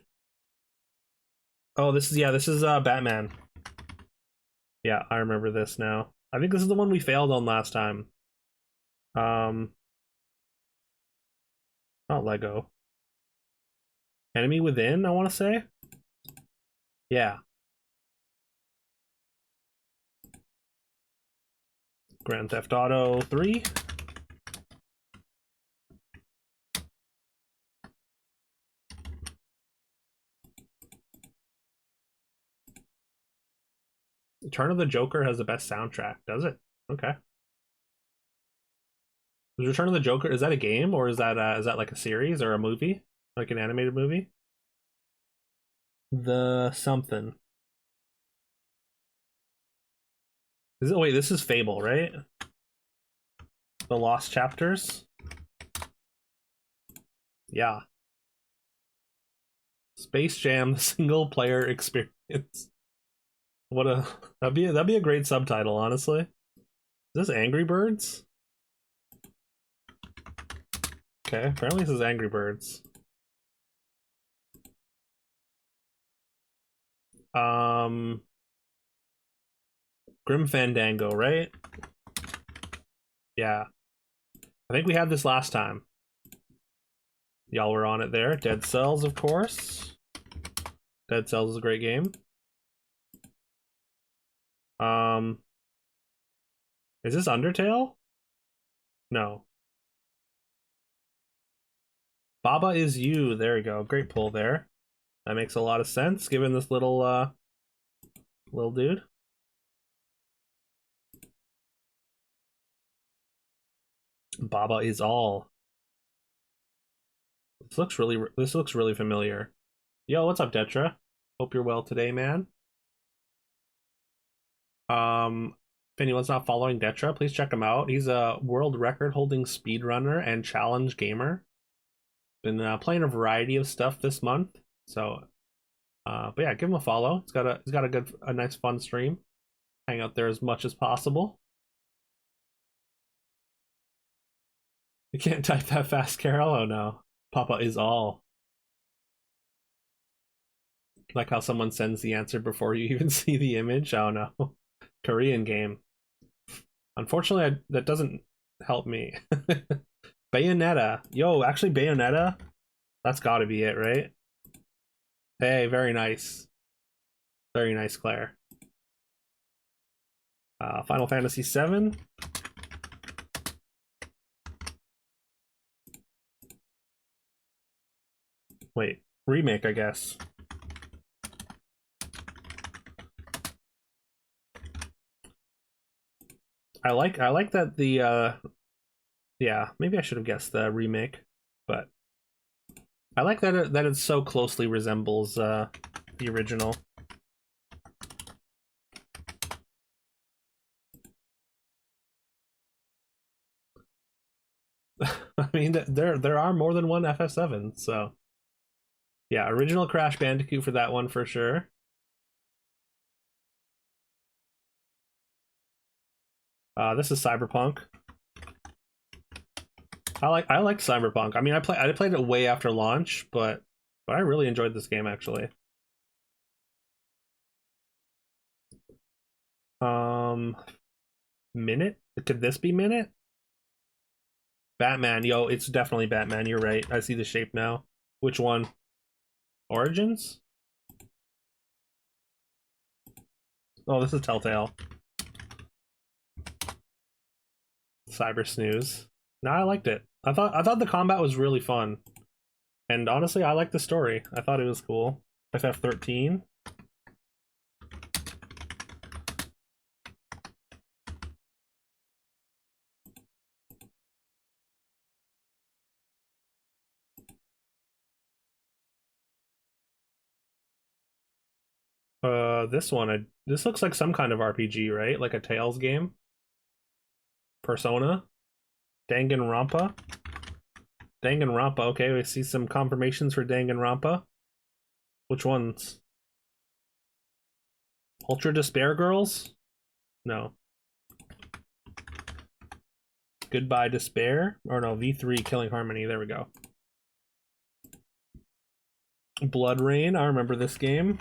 Speaker 1: Oh, this is Batman. Yeah, I remember this now. I think this is the one we failed on last time. Not Lego. Enemy Within, I want to say? Yeah. Grand Theft Auto 3. Return of the Joker has the best soundtrack, does it? Okay. Is Return of the Joker, is that a game or is that like a series or a movie? Like an animated movie? The something. Wait, this is Fable, right? The Lost Chapters? Yeah. Space Jam single player experience. What a that'd be a great subtitle, honestly. Is this Angry Birds? Okay, apparently this is Angry Birds. Grim Fandango, right? Yeah. I think we had this last time. Y'all were on it there. Dead Cells, of course. Dead Cells is a great game. Is this Undertale? No. Baba Is You. There we go. Great pull there. That makes a lot of sense given this little dude. Baba Is All. This looks really familiar. Yo, what's up, Detra? Hope you're well today, man. If anyone's not following Detra, please check him out. He's a world record holding speedrunner and challenge gamer. Been playing a variety of stuff this month. So but yeah, give him a follow. He's got a nice fun stream. Hang out there as much as possible. You can't type that fast, Carol. Oh no. Papa Is All. Like how someone sends the answer before you even see the image. Oh no. Korean game. Unfortunately, that doesn't help me. Bayonetta. Yo, actually Bayonetta? That's gotta be it, right? Hey, very nice. Very nice, Claire. Final Fantasy VII. Wait, remake, I guess. I like that the yeah, maybe I should have guessed the remake, but I like that it so closely resembles the original. I mean, there are more than one FF7, so yeah, original Crash Bandicoot for that one for sure. This is Cyberpunk. I like Cyberpunk. I mean, I played it way after launch, but I really enjoyed this game actually. Minute? Could this be Minute? Batman, yo, it's definitely Batman. You're right. I see the shape now. Which one? Origins? Oh, this is Telltale. Cyber Snooze. No, I liked it. I thought the combat was really fun. And honestly, I liked the story. I thought it was cool. FF13. This one, this looks like some kind of RPG, right? Like a Tales game. Persona. Danganronpa. Danganronpa. Okay, we see some confirmations for Danganronpa. Which ones? Ultra Despair Girls? No. Goodbye Despair? Or no, V3 Killing Harmony. There we go. Blood Rain. I remember this game.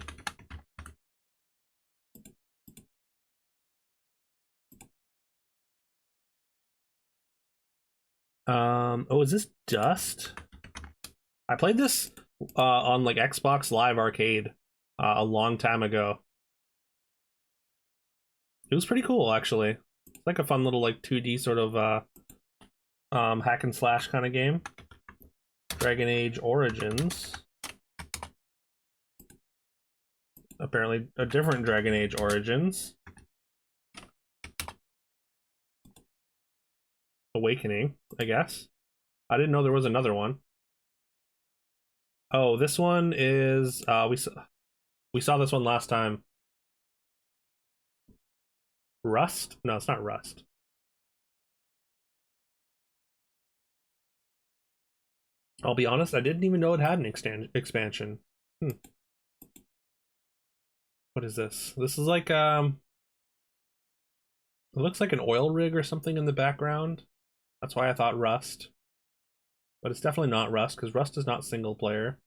Speaker 1: Oh, is this Dust? I played this on like Xbox Live Arcade a long time ago. It was pretty cool, actually. It's like a fun little like 2D sort of hack and slash kind of game. Dragon Age Origins. Apparently a different Dragon Age Origins. Awakening, I guess. I didn't know there was another one. Oh, this one is we saw this one last time. Rust? No, it's not Rust. I'll be honest, I didn't even know it had an expansion. What is this? This is like it looks like an oil rig or something in the background. That's why I thought Rust. But it's definitely not Rust, because Rust is not single player.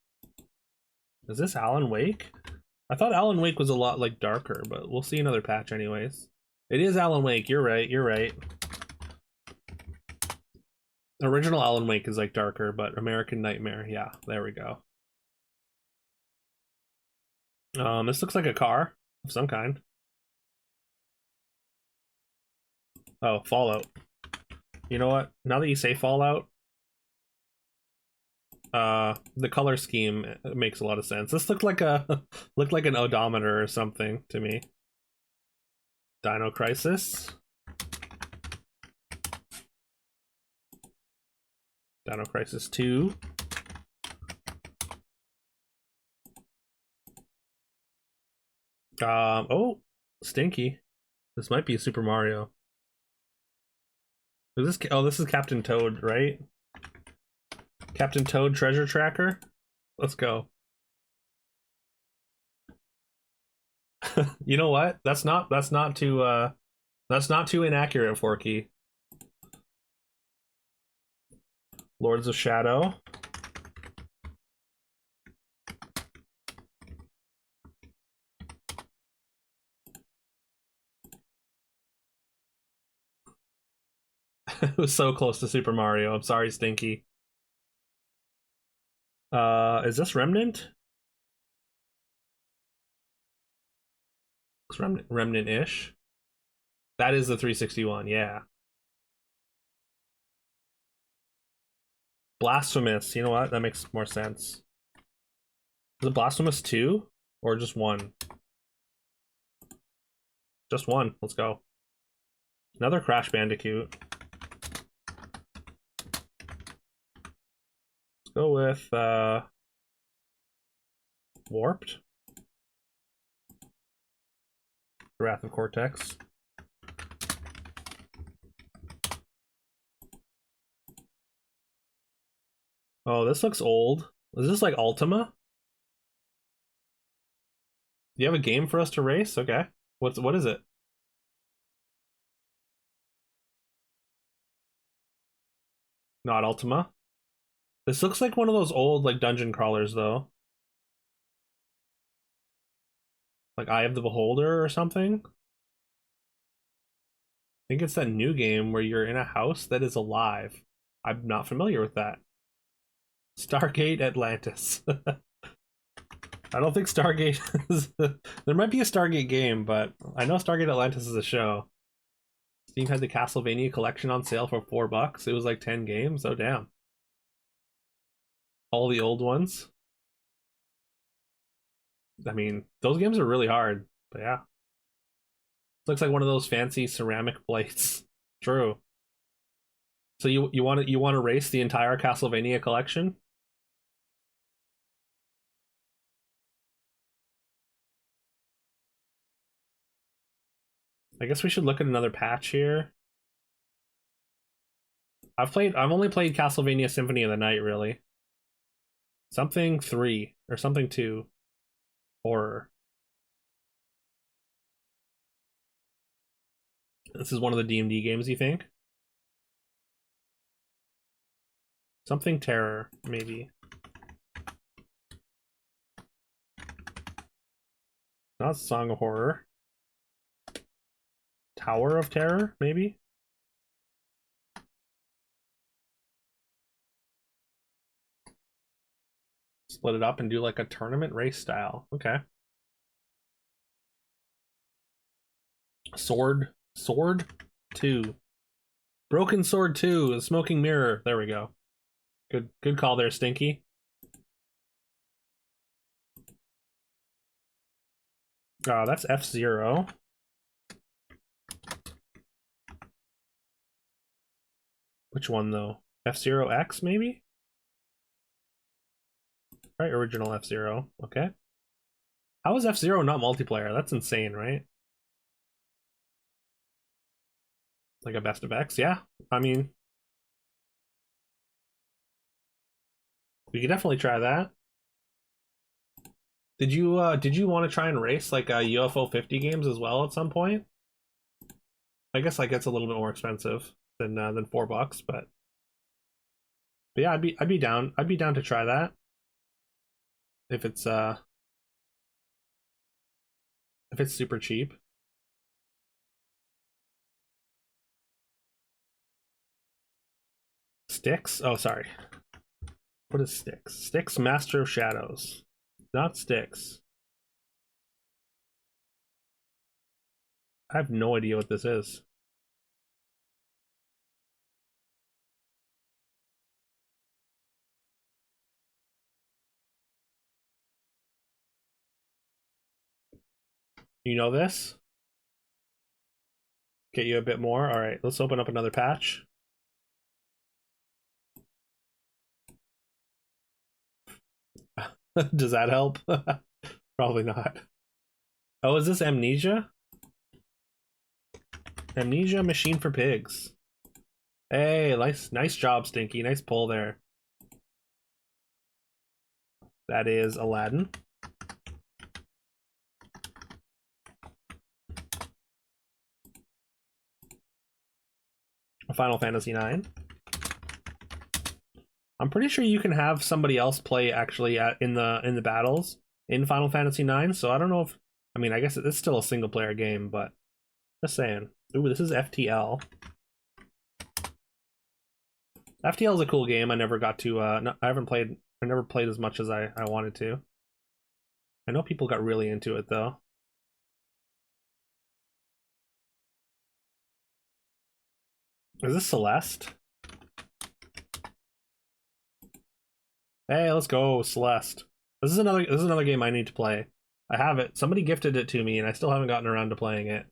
Speaker 1: Is this Alan Wake? I thought Alan Wake was a lot like darker, but we'll see another patch anyways. It is Alan Wake, you're right, you're right. Original Alan Wake is like darker, but American Nightmare, yeah, there we go. This looks like a car of some kind. Oh, Fallout. You know what? Now that you say Fallout, the color scheme makes a lot of sense. This looked like looked like an odometer or something to me. Dino Crisis. Dino Crisis 2. Oh, Stinky. This might be a Super Mario. Is this? Oh, this is Captain Toad, right? Captain Toad Treasure Tracker. Let's go. You know what? That's not too inaccurate, Forky. Lords of Shadow. It was so close to Super Mario. I'm sorry, Stinky. Is this Remnant? Looks Remnant-ish. That is the 361, yeah. Blasphemous. You know what? That makes more sense. Is it Blasphemous 2? Or just 1? Just 1. Let's go. Another Crash Bandicoot. Let's go with Warped. Wrath of Cortex. Oh, this looks old. Is this like Ultima? Do you have a game for us to race? Okay. What is it? Not Ultima. This looks like one of those old like dungeon crawlers though. Like Eye of the Beholder or something. I think it's that new game where you're in a house that is alive. I'm not familiar with that. Stargate Atlantis. I don't think Stargate is... There might be a Stargate game, but I know Stargate Atlantis is a show. Steam had the Castlevania collection on sale for $4. It was like 10 games. Oh, damn. All the old ones. I mean, those games are really hard, but yeah. Looks like one of those fancy ceramic plates. True. So you want to race the entire Castlevania collection? I guess we should look at another patch here. I've only played Castlevania Symphony of the Night, really. Something 3 or something 2. Horror. This is one of the DMD games, you think? Something Terror, maybe. Not Song of Horror. Tower of Terror, maybe? Split it up and do like a tournament race style. Okay. Sword 2. Broken Sword 2, the Smoking Mirror. There we go. Good call there, Stinky. Oh, that's F-Zero. Which one, though? F-Zero X, maybe? Right, original F-Zero. Okay. How is F-Zero not multiplayer? That's insane, right? Like a best of X? Yeah. I mean, we could definitely try that. Did you want to try and race like UFO 50 games as well at some point? I guess like it's a little bit more expensive than $4, but yeah, I'd be down to try that if it's super cheap. Styx? Oh, sorry. What is Styx? Styx, Master of Shadows. Not Styx. I have no idea what this is. You know this? Get you a bit more? Alright, let's open up another patch. Does that help? Probably not. Oh, is this Amnesia? Amnesia Machine for Pigs. Hey, nice job, Stinky. Nice pull there. That is Aladdin. Final Fantasy IX. I'm pretty sure you can have somebody else play actually in the battles in Final Fantasy IX. So I don't know if, I mean, I guess it's still a single player game, but just saying. Ooh, this is FTL. FTL is a cool game. I never got to. I never played as much as I wanted to. I know people got really into it though. Is this Celeste? Hey, let's go, Celeste. This is another game I need to play. I have it. Somebody gifted it to me, and I still haven't gotten around to playing it.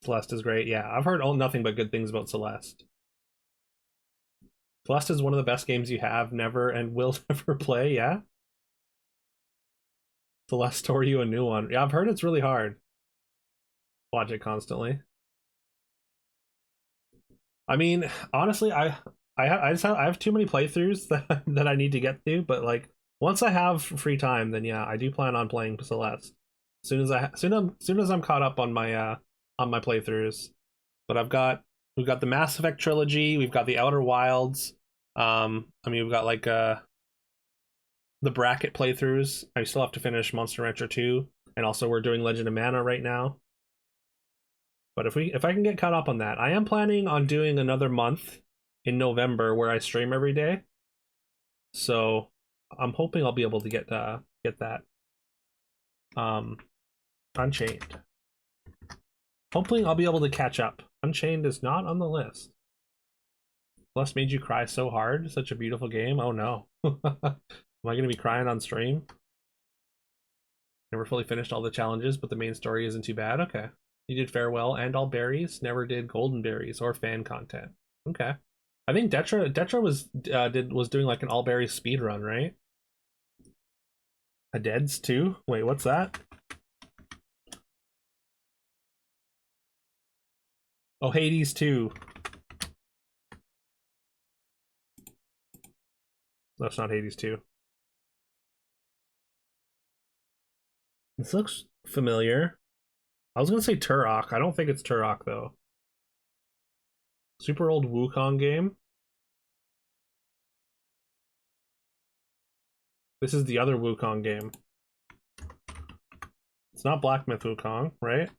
Speaker 1: Celeste is great. Yeah, I've heard nothing but good things about Celeste. Celeste is one of the best games you have never and will never play. Yeah. Celeste tore you a new one. Yeah, I've heard it's really hard. Watch it constantly. I mean, honestly, I have too many playthroughs that I need to get to, but like once I have free time, then yeah, I do plan on playing Celeste. Soon as I'm caught up on my playthroughs. But we've got the Mass Effect trilogy, we've got the Outer Wilds. I mean, we've got like the bracket playthroughs. I still have to finish Monster Rancher 2, and also we're doing Legend of Mana right now. But if I can get caught up on that, I am planning on doing another month in November where I stream every day. So I'm hoping I'll be able to get that. Unchained. Hopefully I'll be able to catch up. Unchained is not on the list. Bless made you cry so hard. Such a beautiful game. Oh no. Am I gonna be crying on stream? Never fully finished all the challenges, but the main story isn't too bad. Okay. You did farewell and all berries. Never did golden berries or fan content. Okay. I think Detra was doing like an all berries speed run, right? A Deads too? Wait, what's that? Oh, Hades 2. That's not Hades 2. This looks familiar. I was gonna say Turok. I don't think it's Turok though. Super old Wukong game. This is the other Wukong game. It's not Black Myth Wukong, right?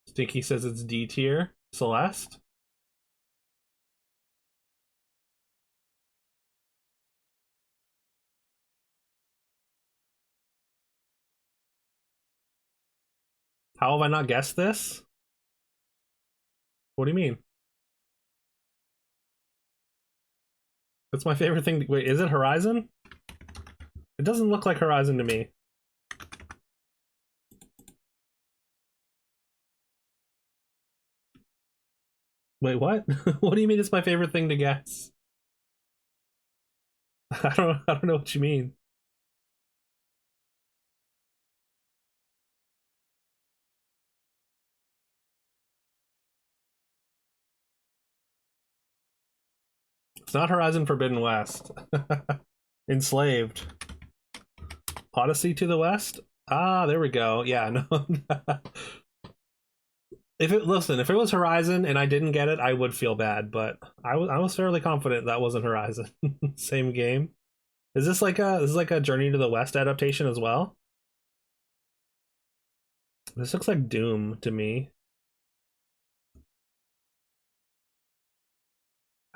Speaker 1: Stinky says it's D tier. Celeste? How have I not guessed this? What do you mean? That's my favorite thing. Wait, is it Horizon? It doesn't look like Horizon to me. Wait, what? What do you mean it's my favorite thing to guess? I don't know what you mean. It's not Horizon Forbidden West. Enslaved. Odyssey to the West? Ah, there we go. Yeah, no. If it was Horizon and I didn't get it, I would feel bad, but I was fairly confident that wasn't Horizon. Same game. Is this like a Journey to the West adaptation as well? This looks like Doom to me.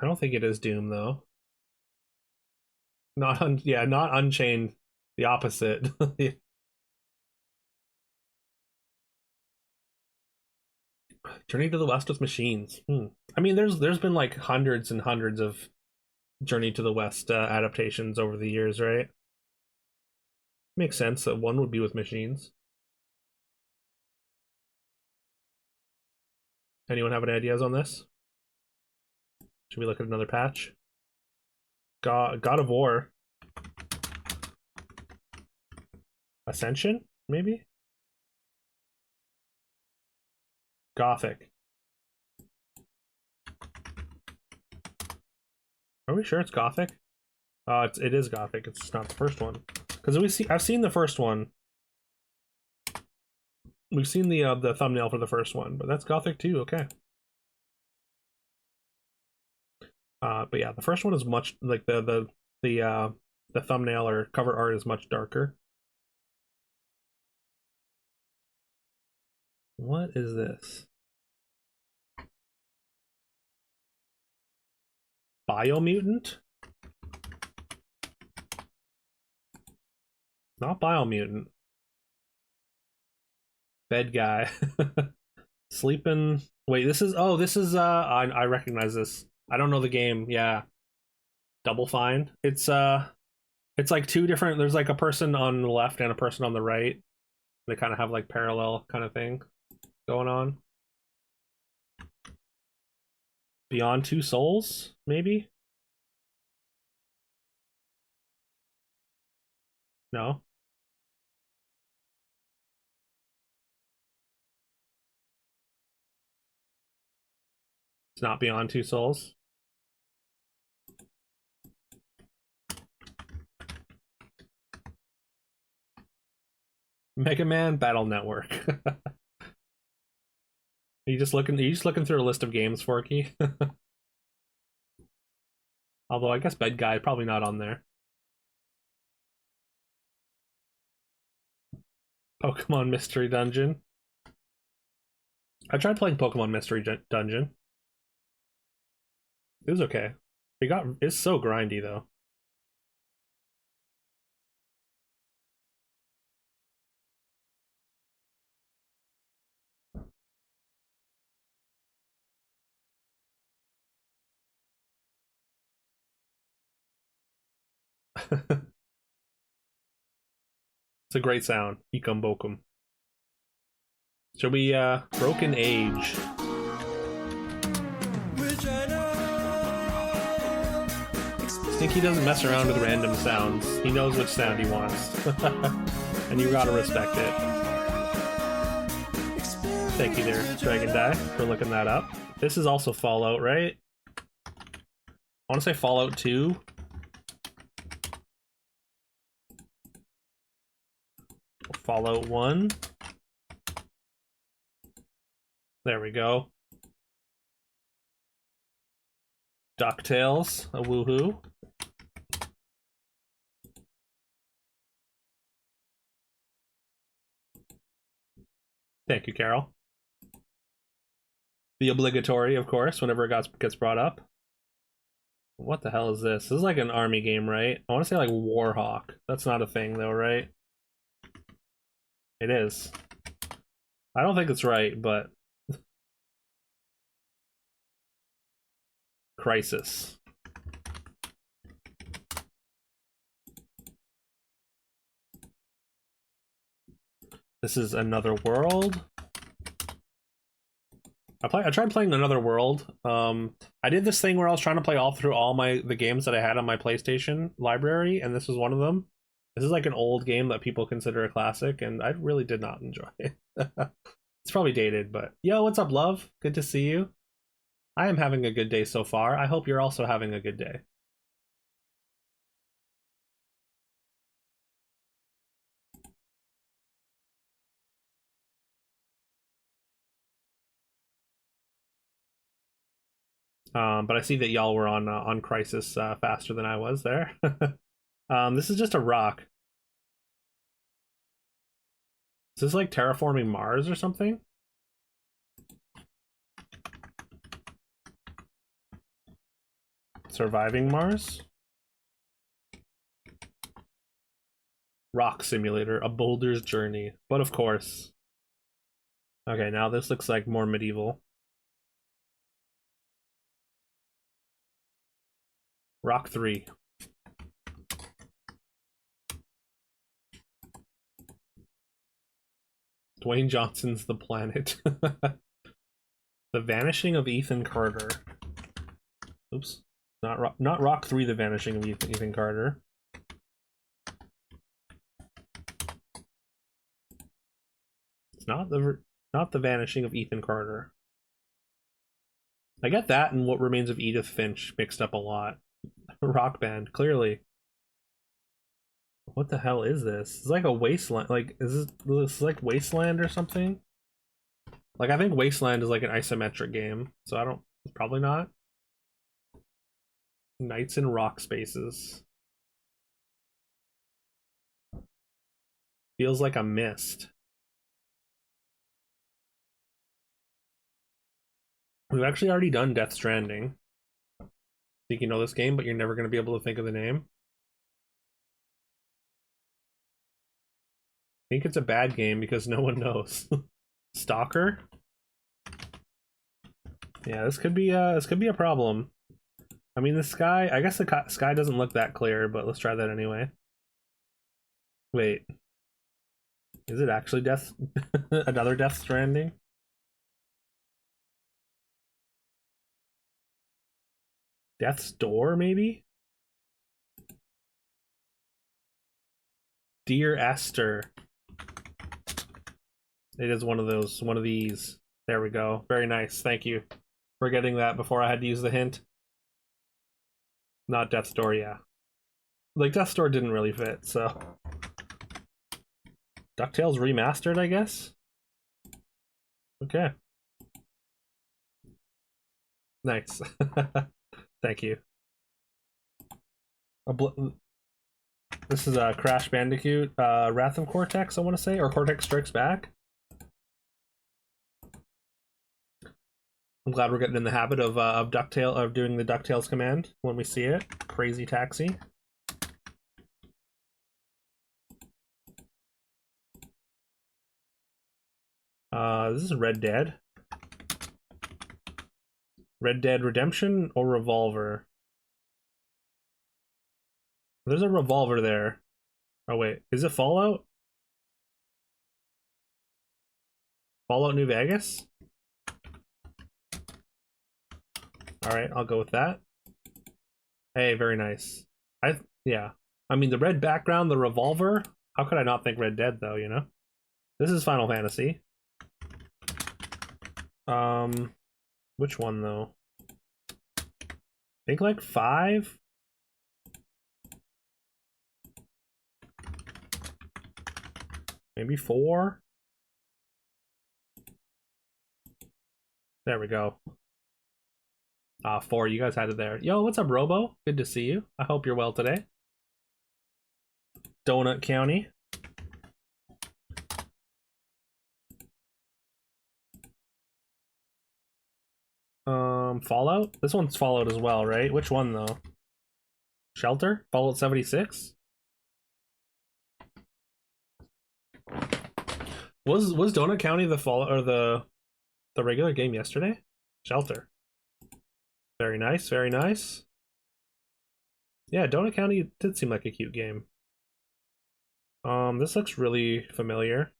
Speaker 1: I don't think it is Doom though. Not Unchained. The opposite. Journey to the West with machines. I mean, there's been like hundreds and hundreds of Journey to the West adaptations over the years, right? Makes sense that one would be with machines. Anyone have any ideas on this? Should we look at another patch? God of War. Ascension, maybe? Gothic. Are we sure it's Gothic? It is Gothic. It's just not the first one. Because I've seen the first one. We've seen the thumbnail for the first one, but that's Gothic too. Okay. But yeah, the first one is much like the thumbnail or cover art is much darker. What is this? Biomutant? Not Biomutant. Bed guy. Sleeping. Wait, this is I recognize this. I don't know the game. Yeah. Double Fine. It's like two different, there's like a person on the left and a person on the right. They kind of have like parallel kind of thing going on. Beyond Two Souls, maybe? No. It's not Beyond Two Souls. Mega Man Battle Network. You just looking through a list of games, Forky? Although I guess Bed Guy probably not on there. Pokemon Mystery Dungeon. I tried playing Pokemon Mystery Dungeon. It was okay. It's so grindy though. It's a great sound. Ikum Bokum. Shall we Broken Age? Stinky doesn't mess around with random sounds. He knows which sound he wants. And you gotta respect it. Thank you there, Dragon Die, for looking that up. This is also Fallout, right? I want to say Fallout 2. Fallout 1. There we go. DuckTales, a woohoo. Thank you, Carol. The obligatory, of course, whenever it gets brought up. What the hell is this? This is like an army game, right? I want to say like Warhawk. That's not a thing though, right? It is. I don't think it's right, but... Crisis. This is Another World. I tried playing Another World. I did this thing where I was trying to play all through all the games that I had on my PlayStation library, and this was one of them. This is like an old game that people consider a classic, and I really did not enjoy it. It's probably dated, but yo, what's up, love? Good to see you. I am having a good day so far. I hope you're also having a good day. But I see that y'all were on Crisis faster than I was there. This is just a rock. Is this like terraforming Mars or something? Surviving Mars? Rock Simulator, a boulder's journey. But of course. Okay, now this looks like more medieval. Rock 3. Dwayne Johnson's The Planet. The Vanishing of Ethan Carter. Oops. Not Rock 3, The Vanishing of Ethan Carter. It's not the Vanishing of Ethan Carter. I get that and What Remains of Edith Finch mixed up a lot. Rock Band, clearly. What the hell is this? It's like a wasteland. Like, is this like Wasteland or something? Like, I think Wasteland is like an isometric game, so I don't. Probably not. Nights in Rock Spaces. Feels like a mist. We've actually already done Death Stranding. I think you know this game, but you're never going to be able to think of the name. I think it's a bad game because no one knows. Stalker? Yeah, this could be a problem. I mean, the sky, I guess the sky doesn't look that clear, but let's try that anyway. Wait. Is it actually another Death Stranding? Death's Door, maybe? Dear Esther. It is one of these. There we go. Very nice. Thank you for getting that before I had to use the hint. Not Death's Door, yeah. Like, Death's Door didn't really fit, so. DuckTales Remastered, I guess? Okay. Nice. Thank you. This is a Crash Bandicoot, Wrath of Cortex, I want to say, or Cortex Strikes Back. I'm glad we're getting in the habit of doing the DuckTales command when we see it. Crazy Taxi. This is Red Dead. Red Dead Redemption or Revolver? There's a Revolver there. Oh wait, is it Fallout? Fallout New Vegas? Alright, I'll go with that. Hey, very nice. Yeah. I mean, the red background, the Revolver. How could I not think Red Dead, though, you know? This is Final Fantasy. Which one, though? I think, like, 5? Maybe 4? There we go. 4, you guys had it there. Yo, what's up, Robo? Good to see you. I hope you're well today. Donut County. Fallout? This one's Fallout as well, right? Which one, though? Shelter? Fallout 76? Was Donut County the Fallout or the regular game yesterday? Shelter. Very nice, very nice. Yeah, Donut County did seem like a cute game. This looks really familiar.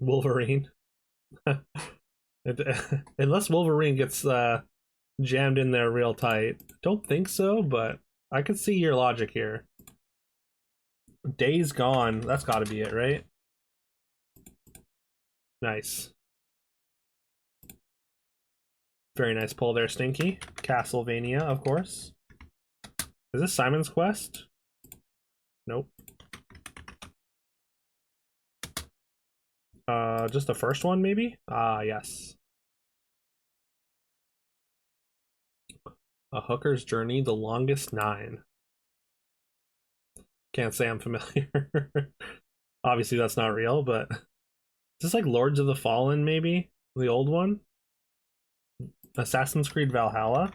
Speaker 1: Wolverine. Unless Wolverine gets jammed in there real tight. Don't think so, but I could see your logic here. Days Gone, that's gotta be it, right? Nice. Very nice pull there, Stinky. Castlevania, of course. Is this Simon's Quest? Nope. Just the first one, maybe? Ah, yes. A Hooker's Journey, The Longest 9. Can't say I'm familiar. Obviously, that's not real, but is this like Lords of the Fallen, maybe? The old one? Assassin's Creed Valhalla?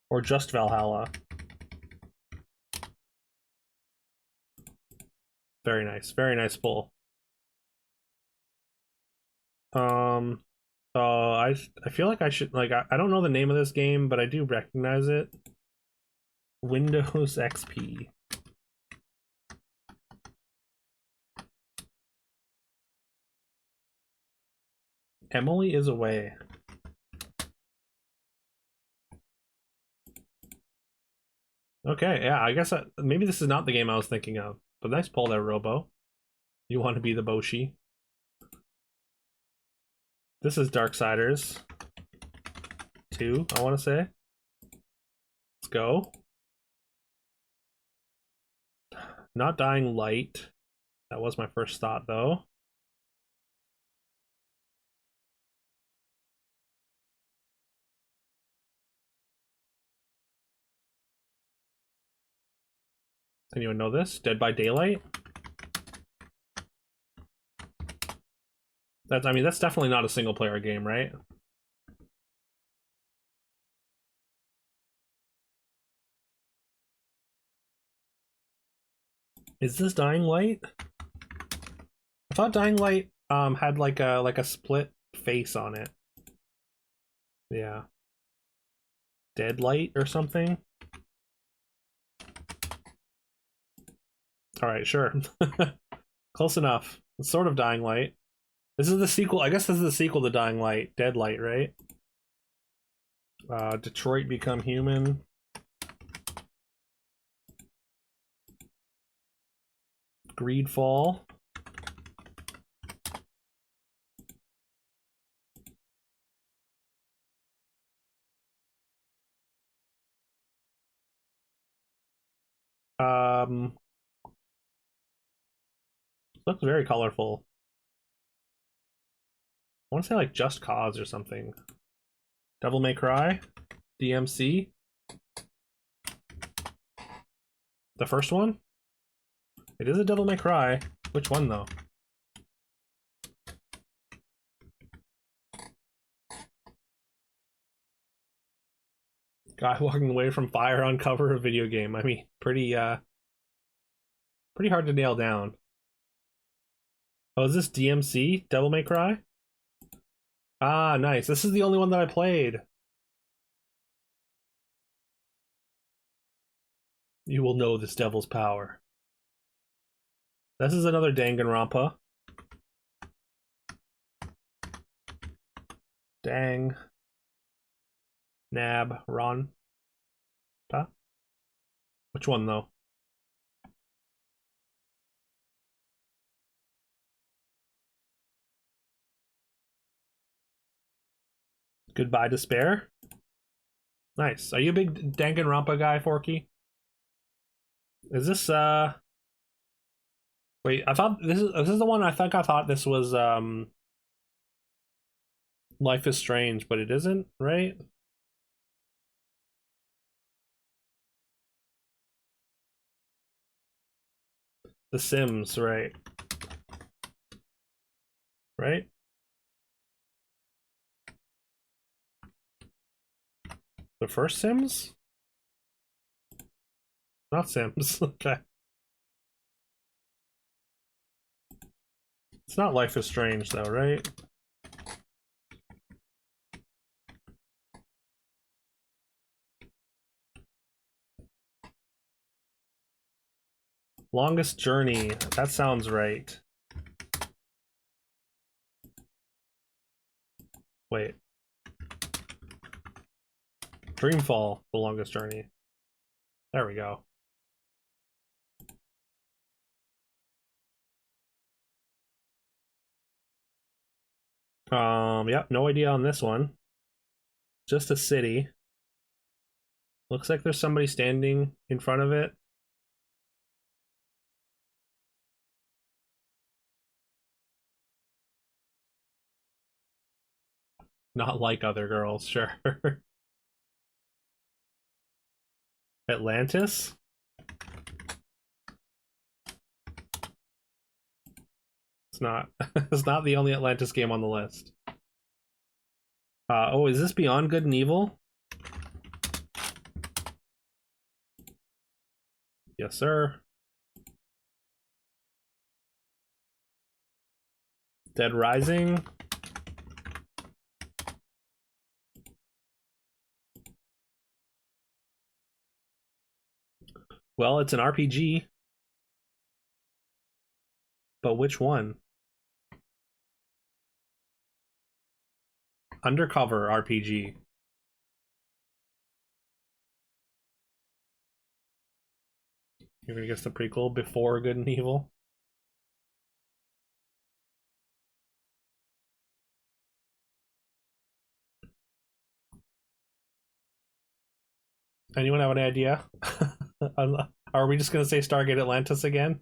Speaker 1: Or just Valhalla? Very nice. Very nice pull. I feel like I should like I don't know the name of this game, but I do recognize it. Windows XP. Emily is Away. Okay, yeah, I guess maybe this is not the game I was thinking of. But nice pull there, Robo. You want to be the Boshi. This is Darksiders 2, I want to say. Let's go. Not Dying Light. That was my first thought, though. Anyone know this? Dead by Daylight? I mean, that's definitely not a single player game, right? Is this Dying Light? I thought Dying Light had like a split face on it. Yeah. Deadlight or something? Alright, sure. Close enough. It's sort of Dying Light. This is the sequel. I guess this is the sequel to Dying Light. Deadlight, right? Detroit Become Human. Greedfall. Um, Looks very colorful. I want to say like Just Cause or something. Devil May Cry, DMC. The first one? It is a Devil May Cry. Which one though? Guy walking away from fire on cover of video game. I mean, pretty hard to nail down. Oh, is this DMC? Devil May Cry? Ah, nice. This is the only one that I played. You will know this devil's power. This is another Danganronpa. Dang. Nab. Ron. Ta? Which one, though? Goodbye Despair? Nice. Are you a big Danganronpa guy, Forky? Is this, Wait, I thought this is the one I thought this was, Life is Strange, but it isn't, right? The Sims, right? Right? The first Sims? Not Sims. Okay. It's not Life is Strange, though, right? Longest Journey. That sounds right. Wait. Dreamfall, The Longest Journey. There we go. Yeah, no idea on this one. Just a city. Looks like there's somebody standing in front of it. Not like other girls, sure. Atlantis? It's not. It's not the only Atlantis game on the list. Oh, is this Beyond Good and Evil? Yes, sir. Dead Rising. Well, it's an RPG. But which one? Undercover RPG. You're gonna guess the prequel before Good and Evil? Anyone have any idea? Are we just gonna say Stargate Atlantis again?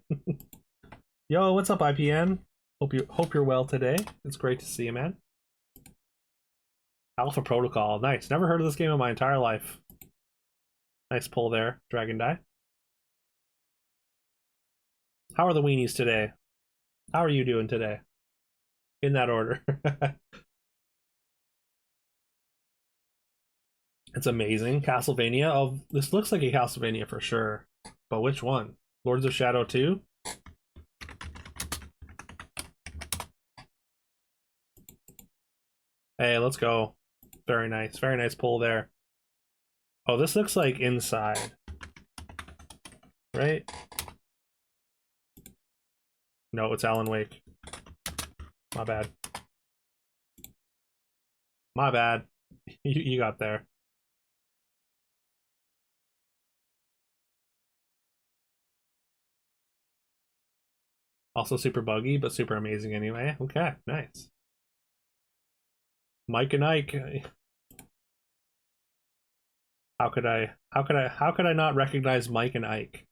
Speaker 1: Yo, what's up, IPN? Hope you're well today. It's great to see you, man. Alpha Protocol, nice. Never heard of this game in my entire life. Nice pull there, Dragon Die. How are the weenies today? How are you doing today? In that order. It's amazing. Castlevania. Oh, this looks like a Castlevania for sure. But which one? Lords of Shadow 2? Hey, let's go. Very nice. Very nice pull there. Oh, this looks like Inside. Right? No, it's Alan Wake. My bad. My bad. You got there. Also super buggy, but super amazing anyway. Okay, nice. Mike and Ike. How could I not recognize Mike and Ike?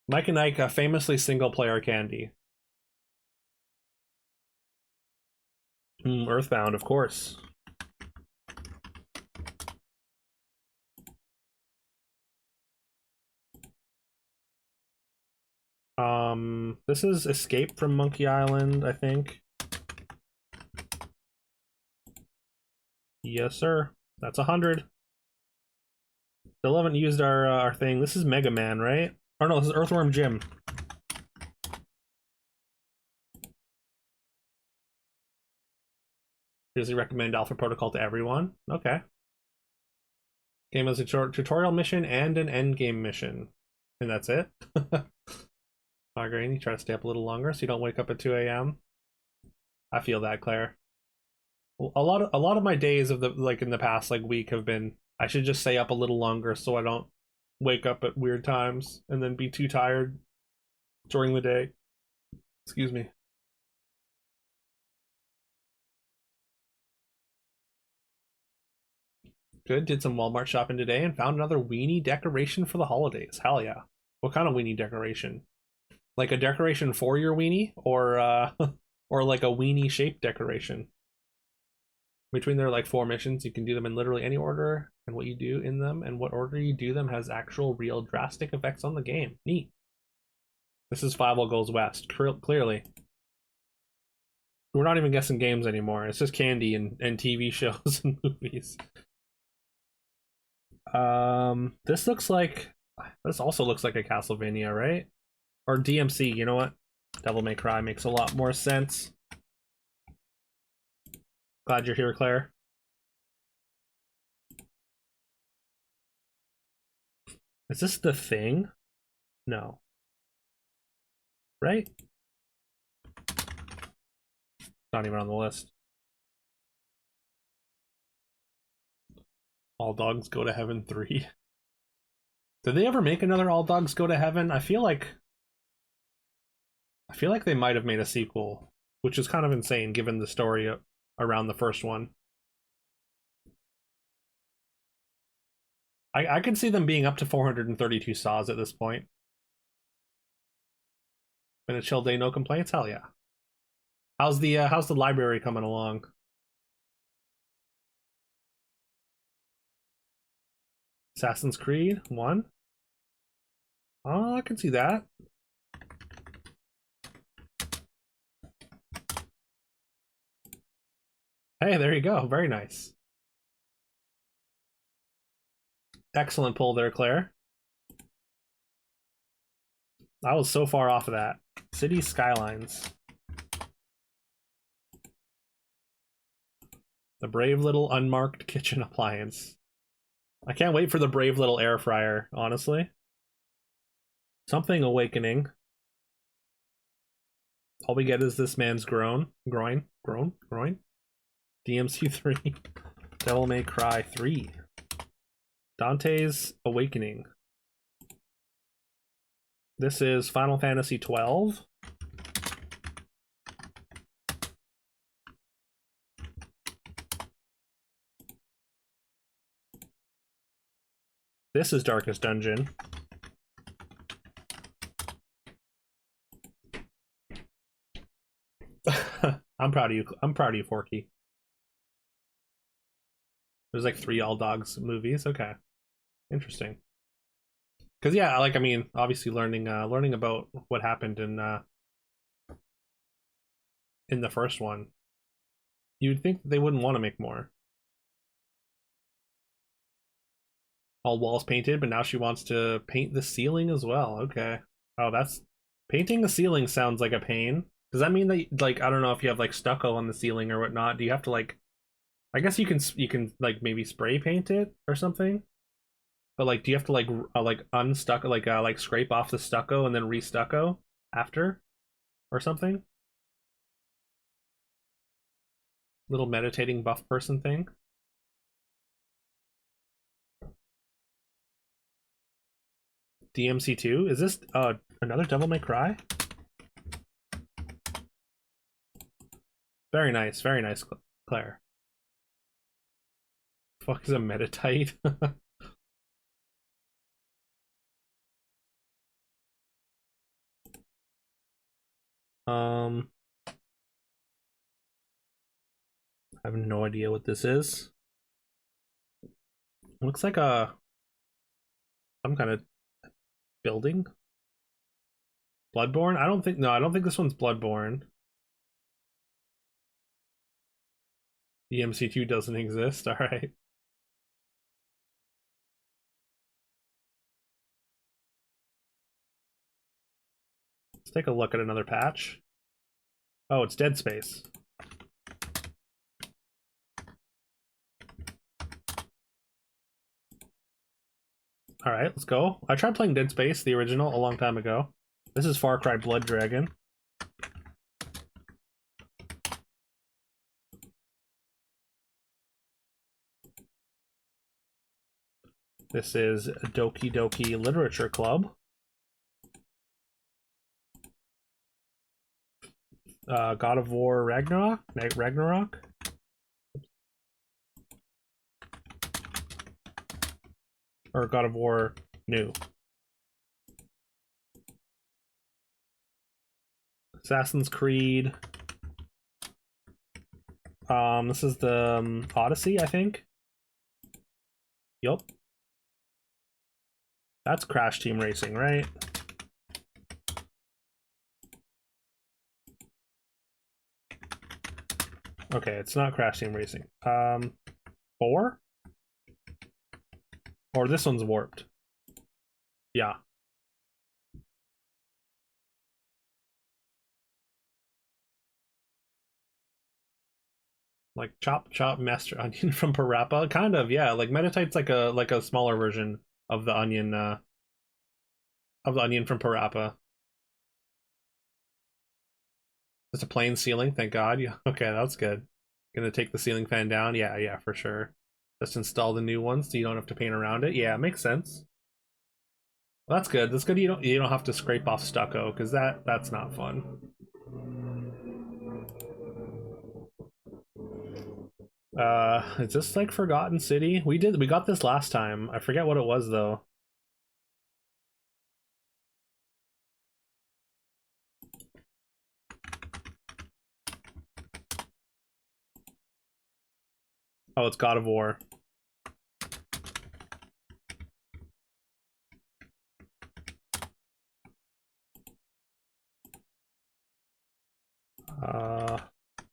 Speaker 1: Mike and Ike, a famously single-player candy. Earthbound, of course. This is Escape from Monkey Island, I think. Yes, sir. That's 100. Still haven't used our thing. This is Mega Man, right? Oh no, this is Earthworm Jim. Does he recommend Alpha Protocol to everyone? Okay. Game has a tutorial mission and an end game mission. And that's it? Migraine, you try to stay up a little longer so you don't wake up at 2 a.m. I feel that, Claire. A lot of my days of the in the past week have been I should just stay up a little longer so I don't wake up at weird times and then be too tired during the day. Excuse me. Good, did some Walmart shopping today and found another weenie decoration for the holidays. Hell yeah. What kind of weenie decoration? Like a decoration for your weenie or or like a weenie shaped decoration? Between their 4 missions, you can do them in literally any order, and what you do in them and what order you do them has actual real drastic effects on the game. Neat. This is Five Goes West, clearly. We're not even guessing games anymore. It's just candy and TV shows and movies. This also looks like a Castlevania, right? Or DMC, you know what? Devil May Cry makes a lot more sense. Glad you're here, Claire. Is this The Thing? No. Right? Not even on the list. All Dogs Go to Heaven 3. Did they ever make another All Dogs Go to Heaven? I feel like they might have made a sequel, which is kind of insane given the story around the first one. I can see them being up to 432 saws at this point. Been a chill day, no complaints? Hell yeah. How's the library coming along? Assassin's Creed 1? Oh, I can see that. Hey, there you go. Very nice. Excellent pull there, Claire. I was so far off of that. City Skylines. The brave little unmarked kitchen appliance. I can't wait for the brave little air fryer, honestly. Something Awakening. All we get is this man's groin. DMC 3. Devil May Cry 3. Dante's Awakening. This is Final Fantasy 12. This is Darkest Dungeon. I'm proud of you. I'm proud of you, Forky. There's 3 All Dogs movies. Okay, interesting. Because yeah, I mean, obviously learning about what happened in the first one, you'd think they wouldn't want to make more. All walls painted, but now she wants to paint the ceiling as well. Okay. Oh, that's painting the ceiling sounds like a pain. Does that mean that I don't know if you have stucco on the ceiling or whatnot? Do you have to I guess you can maybe spray paint it or something? But do you have to unstuck scrape off the stucco and then re-stucco after or something? Little meditating buff person thing. DMC2? Is this another Devil May Cry? Very nice, Claire. Fuck is a Metatite? I have no idea what this is. Looks like some kind of building. Bloodborne? I don't think, no, I don't think this one's Bloodborne. EMC2 doesn't exist. All right. Let's take a look at another patch. Oh, it's Dead Space. All right, let's go. I tried playing Dead Space, the original, a long time ago. This is Far Cry Blood Dragon. This is Doki Doki Literature Club. God of War Ragnarok? Ragnarok? Or God of War New. Assassin's Creed. This is the Odyssey, I think. Yup. That's Crash Team Racing, right? Okay, it's not Crash Team Racing. 4? Or this one's Warped. Yeah. Like Chop Chop Master Onion from Parappa? Kind of, yeah. Like Meditite's like a smaller version of the onion from Parappa. Just a plain ceiling, thank God. Yeah, okay, that's good. Gonna take the ceiling fan down? Yeah, yeah, for sure. Just install the new one so you don't have to paint around it. Yeah, makes sense. Well, that's good. That's good. You don't have to scrape off stucco because that's not fun. Is this like Forgotten City? We got this last time. I forget what it was though. Oh, it's God of War.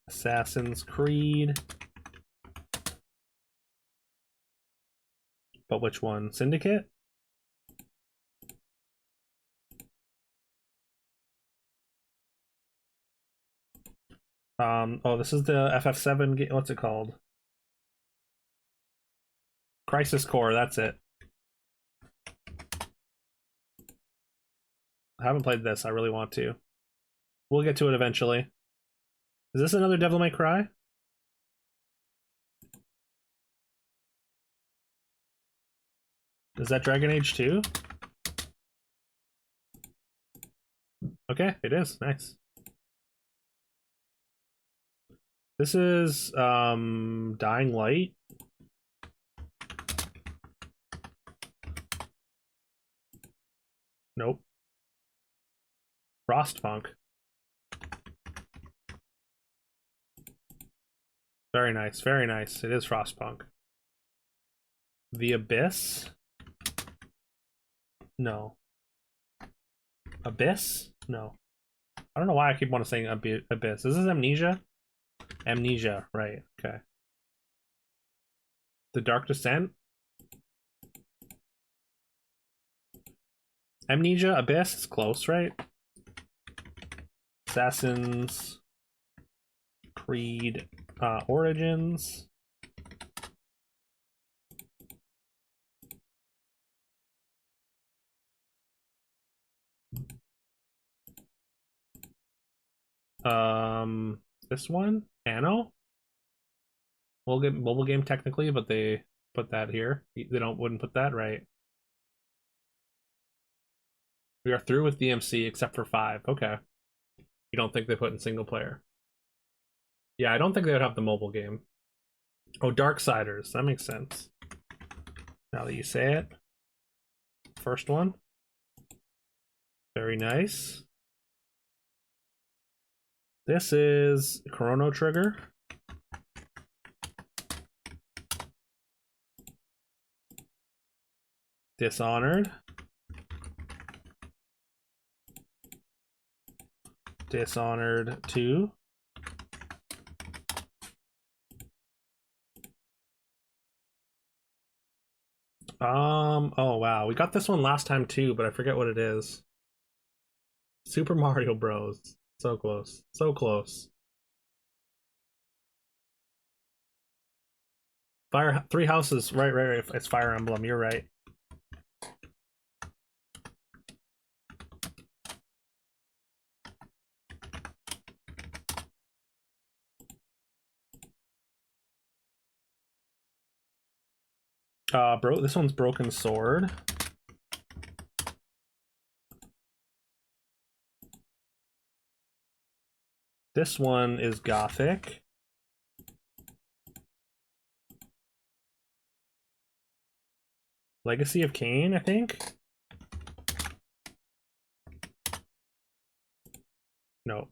Speaker 1: Assassin's Creed. But which one? Syndicate? Oh, this is the FF7 game. What's it called? Crisis Core, that's it. I haven't played this. I really want to. We'll get to it eventually. Is this another Devil May Cry? Is that Dragon Age 2? Okay, it is. Nice. This is Dying Light. Nope. Frostpunk. Very nice, very nice. It is Frostpunk. The Abyss? No. Abyss? No. I don't know why I keep wanting to say Abyss. This is Amnesia? Amnesia, right. Okay. The Dark Descent? Amnesia, Abyss? It's close, right? Assassin's Creed Origins. This one? Anno? Mobile game technically, but they put that here. They wouldn't put that, right? We are through with DMC except for 5. Okay. You don't think they put in single player? Yeah, I don't think they would have the mobile game. Oh, Darksiders. That makes sense. Now that you say it. First one. Very nice. This is Chrono Trigger. Dishonored. Dishonored 2. Oh wow, we got this one last time too, but I forget what it is. Super Mario Bros. So close. So close. Fire Three Houses, right. It's Fire Emblem, you're right. Bro, this one's Broken Sword. This one is Gothic. Legacy of Kain, I think. No.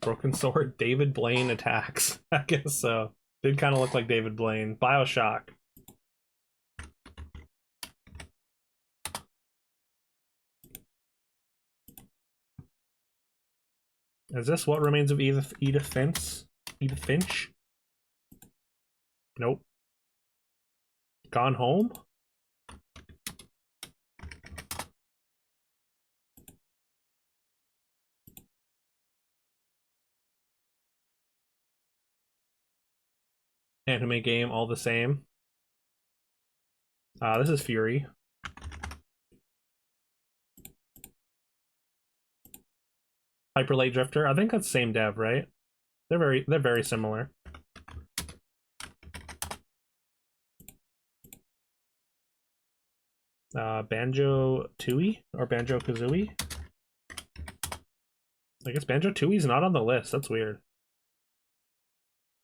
Speaker 1: Broken Sword, David Blaine Attacks. I guess so. Did kind of look like David Blaine. Bioshock. Is this What Remains of Edith Finch? Edith Finch? Nope. Gone Home? Anime game, all the same. This is Fury. Hyper Light Drifter. I think that's the same dev, right? They're very similar. Banjo Tooie or Banjo Kazooie. I guess Banjo Tooie's not on the list. That's weird.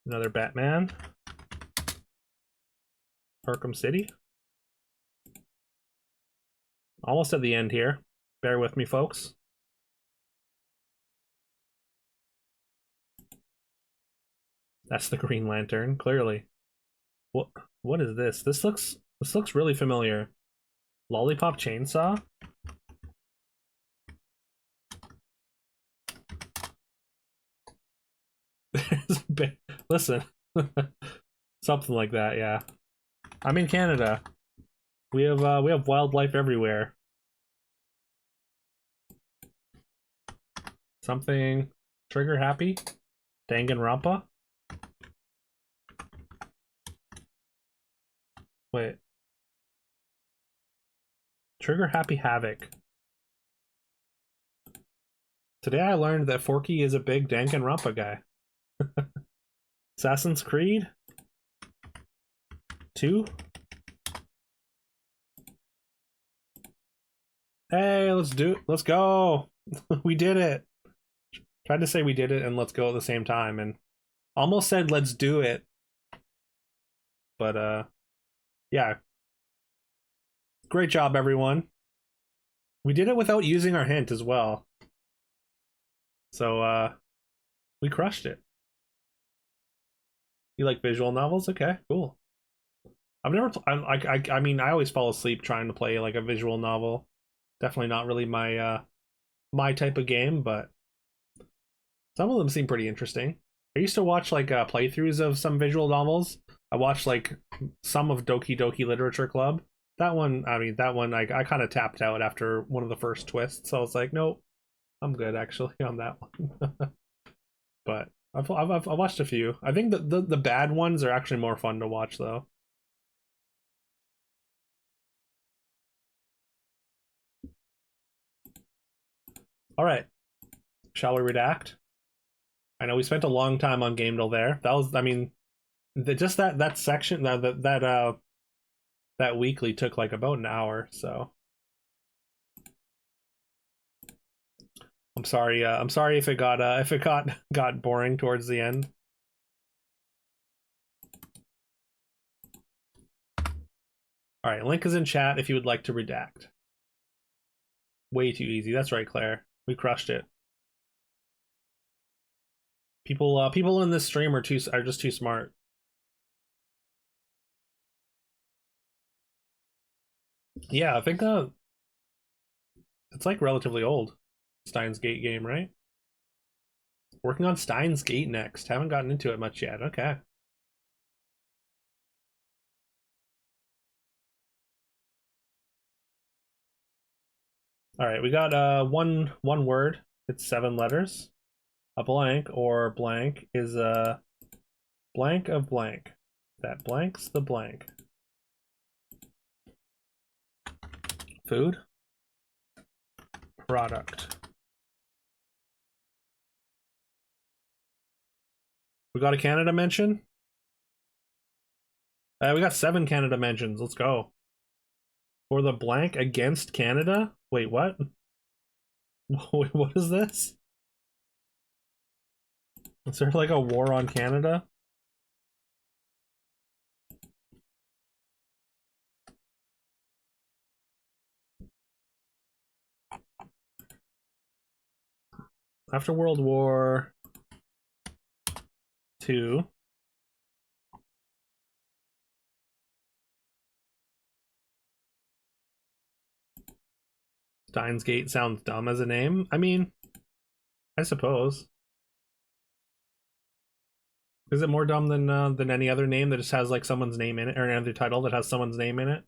Speaker 1: Another Batman. Arkham City. Almost at the end here. Bear with me, folks. That's the Green Lantern, clearly. What is this? This looks really familiar. Lollipop Chainsaw? Listen. Something like that, yeah. I'm in Canada. We have wildlife everywhere. Something trigger happy? Danganronpa? Wait. Trigger Happy Havoc. Today I learned that Forky is a big Danganronpa guy. Assassin's Creed 2. Hey, let's go. We did it. Tried to say we did it and let's go at the same time and almost said let's do it. But yeah. Great job, everyone. We did it without using our hint as well. So we crushed it. You like visual novels? Okay, cool. I've never I mean I always fall asleep trying to play like a visual novel. Definitely not really my my type of game, but some of them seem pretty interesting. I used to watch like playthroughs of some visual novels. I watched like some of Doki Doki Literature Club. That one, I mean, I kind of tapped out after one of the first twists. So I was like, nope, I'm good actually on that one. But I've watched a few. I think the bad ones are actually more fun to watch though. All right, shall we redact? I know we spent a long time on Gamedel there. That was, I mean, just that section that weekly took like about an hour. So I'm sorry. I'm sorry if it got boring towards the end. All right, link is in chat if you would like to redact. Way too easy. That's right, Claire. We crushed it. People in this stream are just too smart. Yeah, I think it's like relatively old. Steins Gate game, right? Working on Steins Gate next. Haven't gotten into it much yet. Okay. All right, we got one word. It's 7 letters. A blank or blank is a blank of blank. That blanks the blank. Food. Product. We got a Canada mention? We got 7 Canada mentions. Let's go. For the blank against Canada? Wait, what? Wait, what is this? Is there like a war on Canada? After World War II, Steins Gate sounds dumb as a name. I mean, I suppose. Is it more dumb than any other name that just has like someone's name in it, or any other title that has someone's name in it?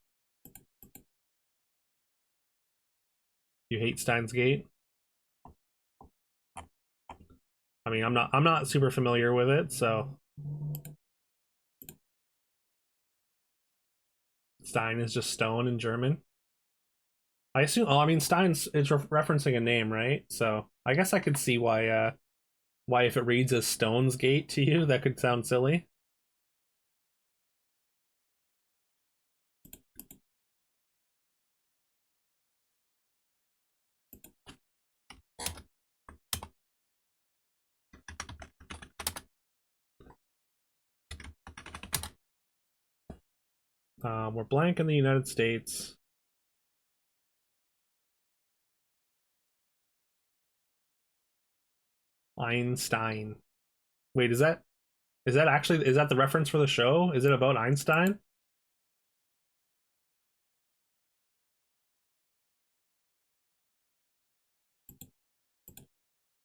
Speaker 1: You hate Steins Gate? I mean, I'm not super familiar with it, so Stein is just stone in German. I assume. Oh, I mean, Stein's is referencing a name, right? So I guess I could see why if it reads as Stone's Gate to you, that could sound silly. We're blank in the United States. Einstein. Wait, is that actually is that the reference for the show? Is it about Einstein?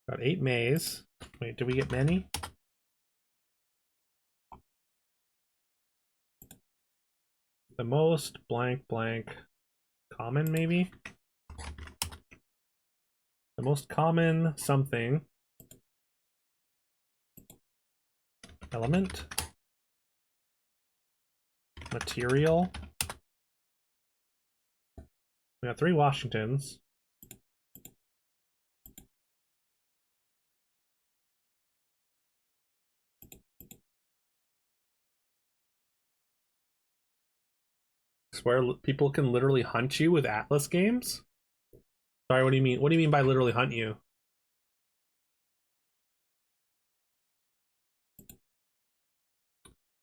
Speaker 1: Got 8 Mays. Wait, did we get many? The most blank blank common, maybe? The most common something. Element. Material. We got 3 Washingtons. Swear people can literally hunt you with Atlas games? Sorry, what do you mean? What do you mean by literally hunt you?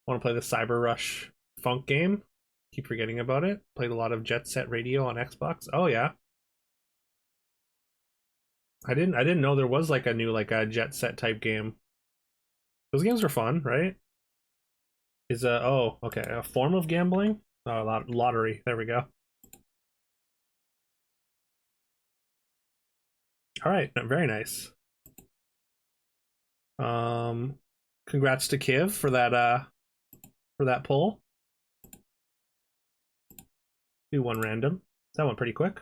Speaker 1: Want to play the Cyber Rush Funk game? Keep forgetting about it. Played a lot of Jet Set Radio on Xbox. Oh yeah. I didn't know there was like a new like a Jet Set type game. Those games are fun, right? Is oh, okay, a form of gambling? Oh, lottery. There we go. All right, very nice. Congrats to Kiv for that pull. Do one random. That went pretty quick.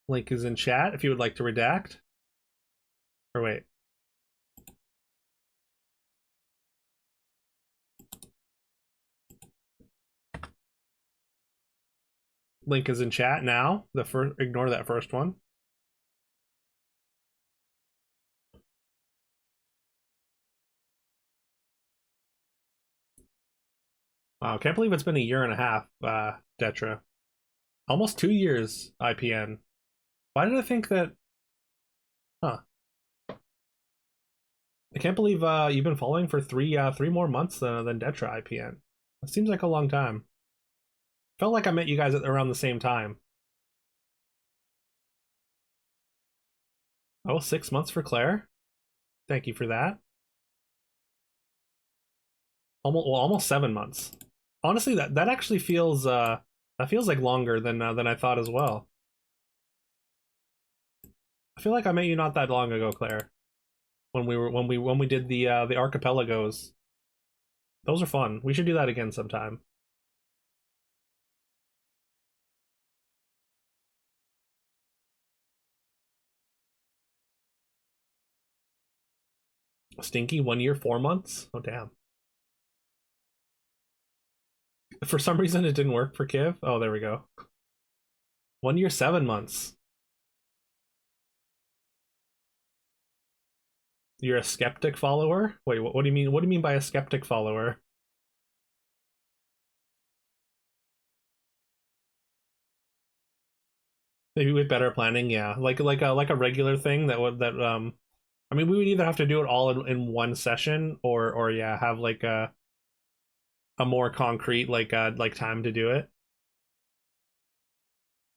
Speaker 1: Link is in chat if you would like to redact. Or wait. Link is in chat now. Ignore that first one. Wow, can't believe it's been a year and a half, Detra. Almost 2 years, IPN. Why did I think that? Huh. I can't believe you've been following for three more months than Detra IPN. It seems like a long time. Felt like I met you guys at around the same time. Oh, 6 months for Claire. Thank you for that. Almost 7 months. Honestly, that actually feels that feels like longer than I thought as well. I feel like I met you not that long ago, Claire. When we did the archipelagos. Those are fun. We should do that again sometime. Stinky 1 year 4 months. Oh damn. For some reason, it didn't work for Kiv. Oh, there we go. 1 year 7 months. You're a skeptic follower? Wait, what do you mean? What do you mean by a skeptic follower? Maybe with better planning, yeah. Like a regular thing that would that I mean we would either have to do it all in one session or yeah, have like a more concrete like time to do it.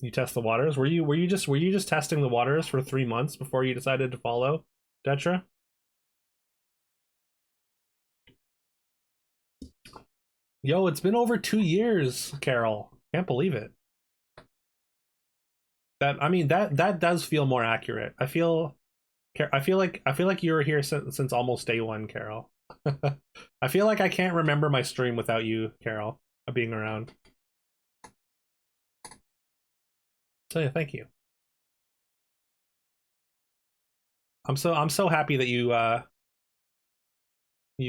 Speaker 1: You test the waters. Were you just testing the waters for 3 months before you decided to follow Detra? Yo, it's been over 2 years, Carol. Can't believe it. That I mean that does feel more accurate. I feel like you were here since almost day one, Carol. I feel like I can't remember my stream without you, Carol, being around. So yeah, thank you. I'm so happy that you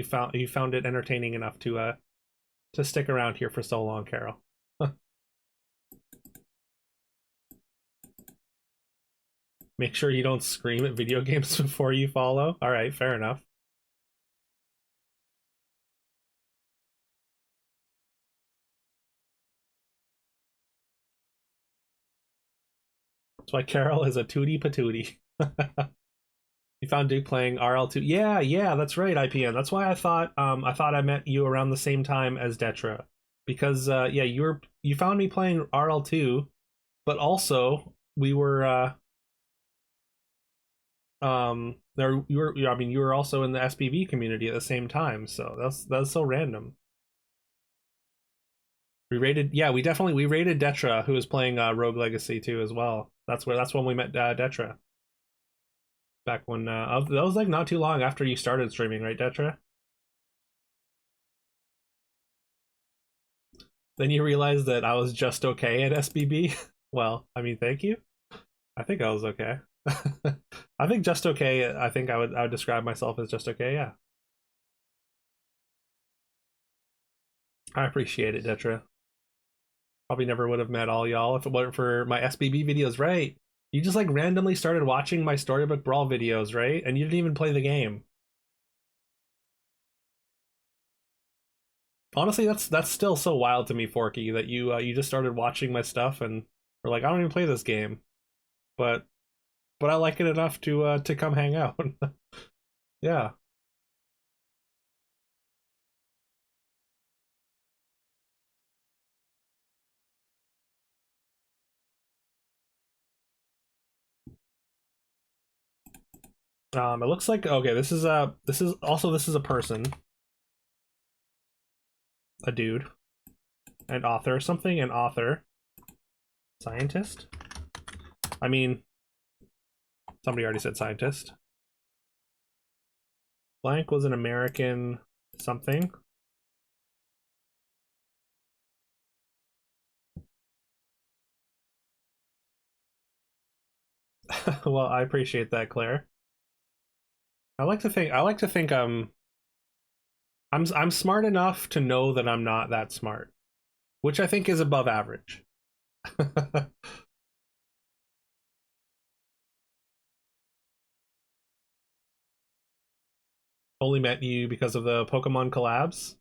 Speaker 1: found it entertaining enough to stick around here for so long, Carol. Make sure you don't scream at video games before you follow. All right, fair enough. That's why Carol is a tootie patootie. You found Duke playing RL2. Yeah, yeah, that's right, IPN. That's why I thought I met you around the same time as Detra. Because yeah, you found me playing RL2, but also we were there you were I mean you were also in the SPV community at the same time, so that's so random. We rated Detra, who was playing Rogue Legacy too as well. That's when we met Detra. Back when that was like not too long after you started streaming, right, Detra? Then you realized that I was just okay at SBB. Well, I mean, thank you. I think I was okay. I think just okay. I think I would describe myself as just okay. Yeah, I appreciate it, Detra. Probably never would have met all y'all if it wasn't for my SBB videos, right? You just like randomly started watching my Storybook Brawl videos, right? And you didn't even play the game. Honestly, that's still so wild to me, Forky, that you just started watching my stuff and were like, I don't even play this game, but I like it enough to come hang out. Yeah. It looks like okay. This is a person, a dude, an author, something, an author, scientist. I mean, somebody already said scientist. Blank was an American something. Well, I appreciate that, Claire. I like to think I'm smart enough to know that I'm not that smart, which I think is above average. Only met you because of the Pokemon collabs.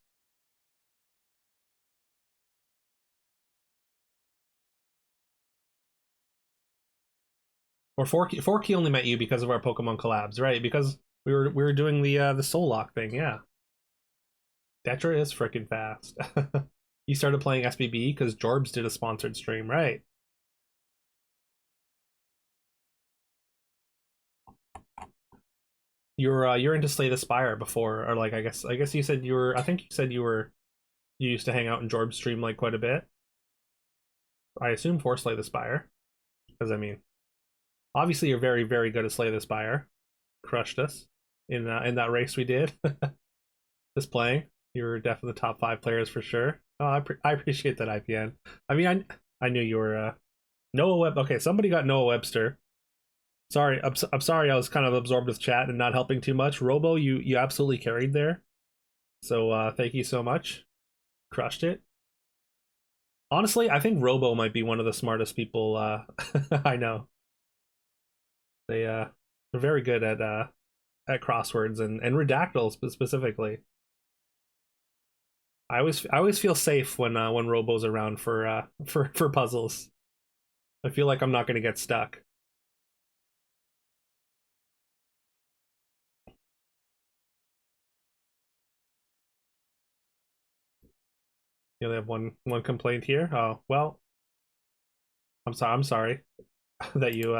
Speaker 1: Or Forky only met you because of our Pokemon collabs, right? Because we were doing the Soul Lock thing, yeah. Detra is freaking fast. You started playing SBB because Jorbs did a sponsored stream, right? You're into Slay the Spire before, or like I guess you said you were. I think you said you used to hang out in Jorb's stream like quite a bit. I assume for Slay the Spire, because I mean, obviously you're very good at Slay the Spire. Crushed us in that race we did. Just playing, you're definitely the top 5 players for sure. Oh, I appreciate that, IPN. I mean, I knew you were Noah Web. Okay, somebody got Noah Webster. Sorry, I'm sorry. I was kind of absorbed with chat and not helping too much. Robo, you absolutely carried there. So thank you so much. Crushed it. Honestly, I think Robo might be one of the smartest people I know. They're very good at crosswords and redactyls specifically. I always feel safe when Robo's around for puzzles. I feel like I'm not going to get stuck. You only have one complaint here. Oh well, I'm sorry that you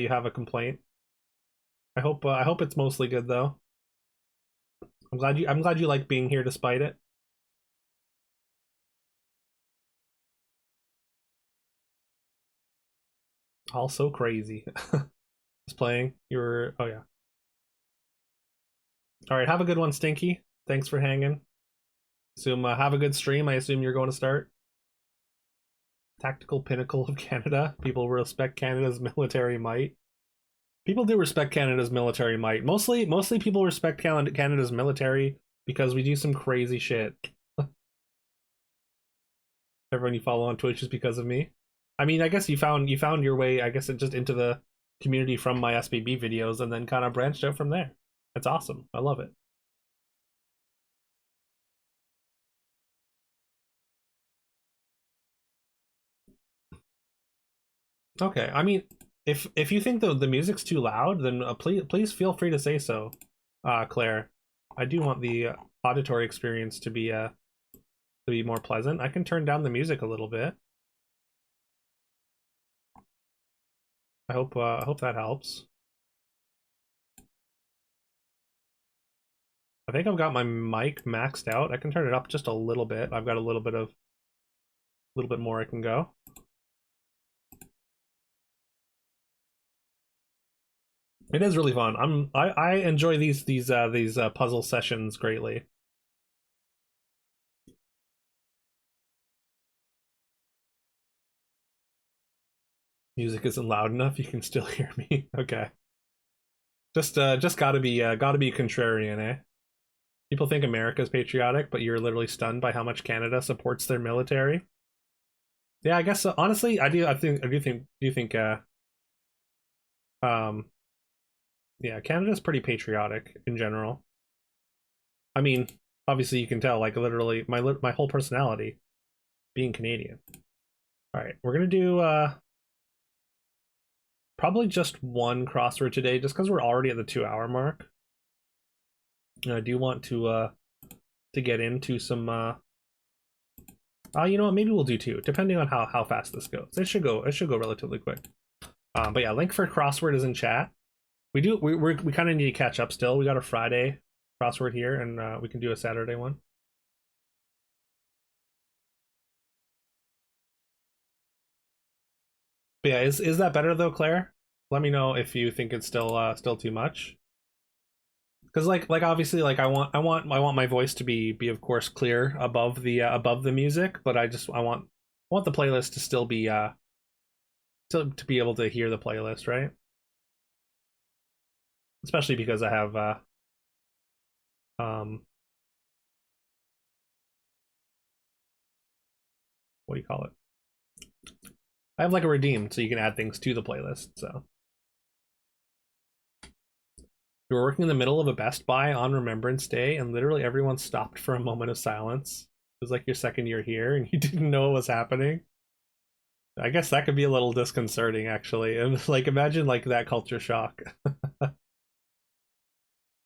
Speaker 1: have a complaint. I hope it's mostly good though. I'm glad you like being here despite it. Also crazy. Just playing. You're oh yeah. All right, have a good one, Stinky. Thanks for hanging. Assume have a good stream. I assume you're going to start. Tactical pinnacle of Canada. People respect Canada's military might. People do respect Canada's military might. Mostly people respect Canada's military because we do some crazy shit. Everyone you follow on Twitch is because of me. I mean, I guess you found your way, I guess, just into the community from my SBB videos and then kind of branched out from there. That's awesome. I love it. Okay, I mean, if you think the music's too loud, then please feel free to say so, Claire. I do want the auditory experience to be more pleasant. I can turn down the music a little bit. I hope that helps. I think I've got my mic maxed out. I can turn it up just a little bit. I've got a little bit more I can go. It is really fun. I enjoy these puzzle sessions greatly. Music isn't loud enough. You can still hear me. Okay. Just gotta be contrarian, eh? People think America's patriotic, but you're literally stunned by how much Canada supports their military. Yeah, I guess honestly, I do think um yeah, Canada's pretty patriotic in general. I mean, obviously you can tell like literally my whole personality being Canadian. All right, we're going to do probably just one crossword today just cuz we're already at the 2-hour mark. And I do want to get into some you know what, maybe we'll do 2 depending on how fast this goes. It should go relatively quick. But yeah, link for crossword is in chat. We kind of need to catch up still. We got a Friday crossword here, and we can do a Saturday one. But yeah, is that better though, Claire? Let me know if you think it's still too much. Because like obviously like I want my voice to be of course clear above the music, but I want the playlist to still be to be able to hear the playlist, right? Especially because I have um what do you call it? I have like a redeem, so you can add things to the playlist. So you were working in the middle of a Best Buy on Remembrance Day, and literally everyone stopped for a moment of silence. It was like your second year here, and you didn't know what was happening. I guess that could be a little disconcerting, actually. And like, imagine like that culture shock.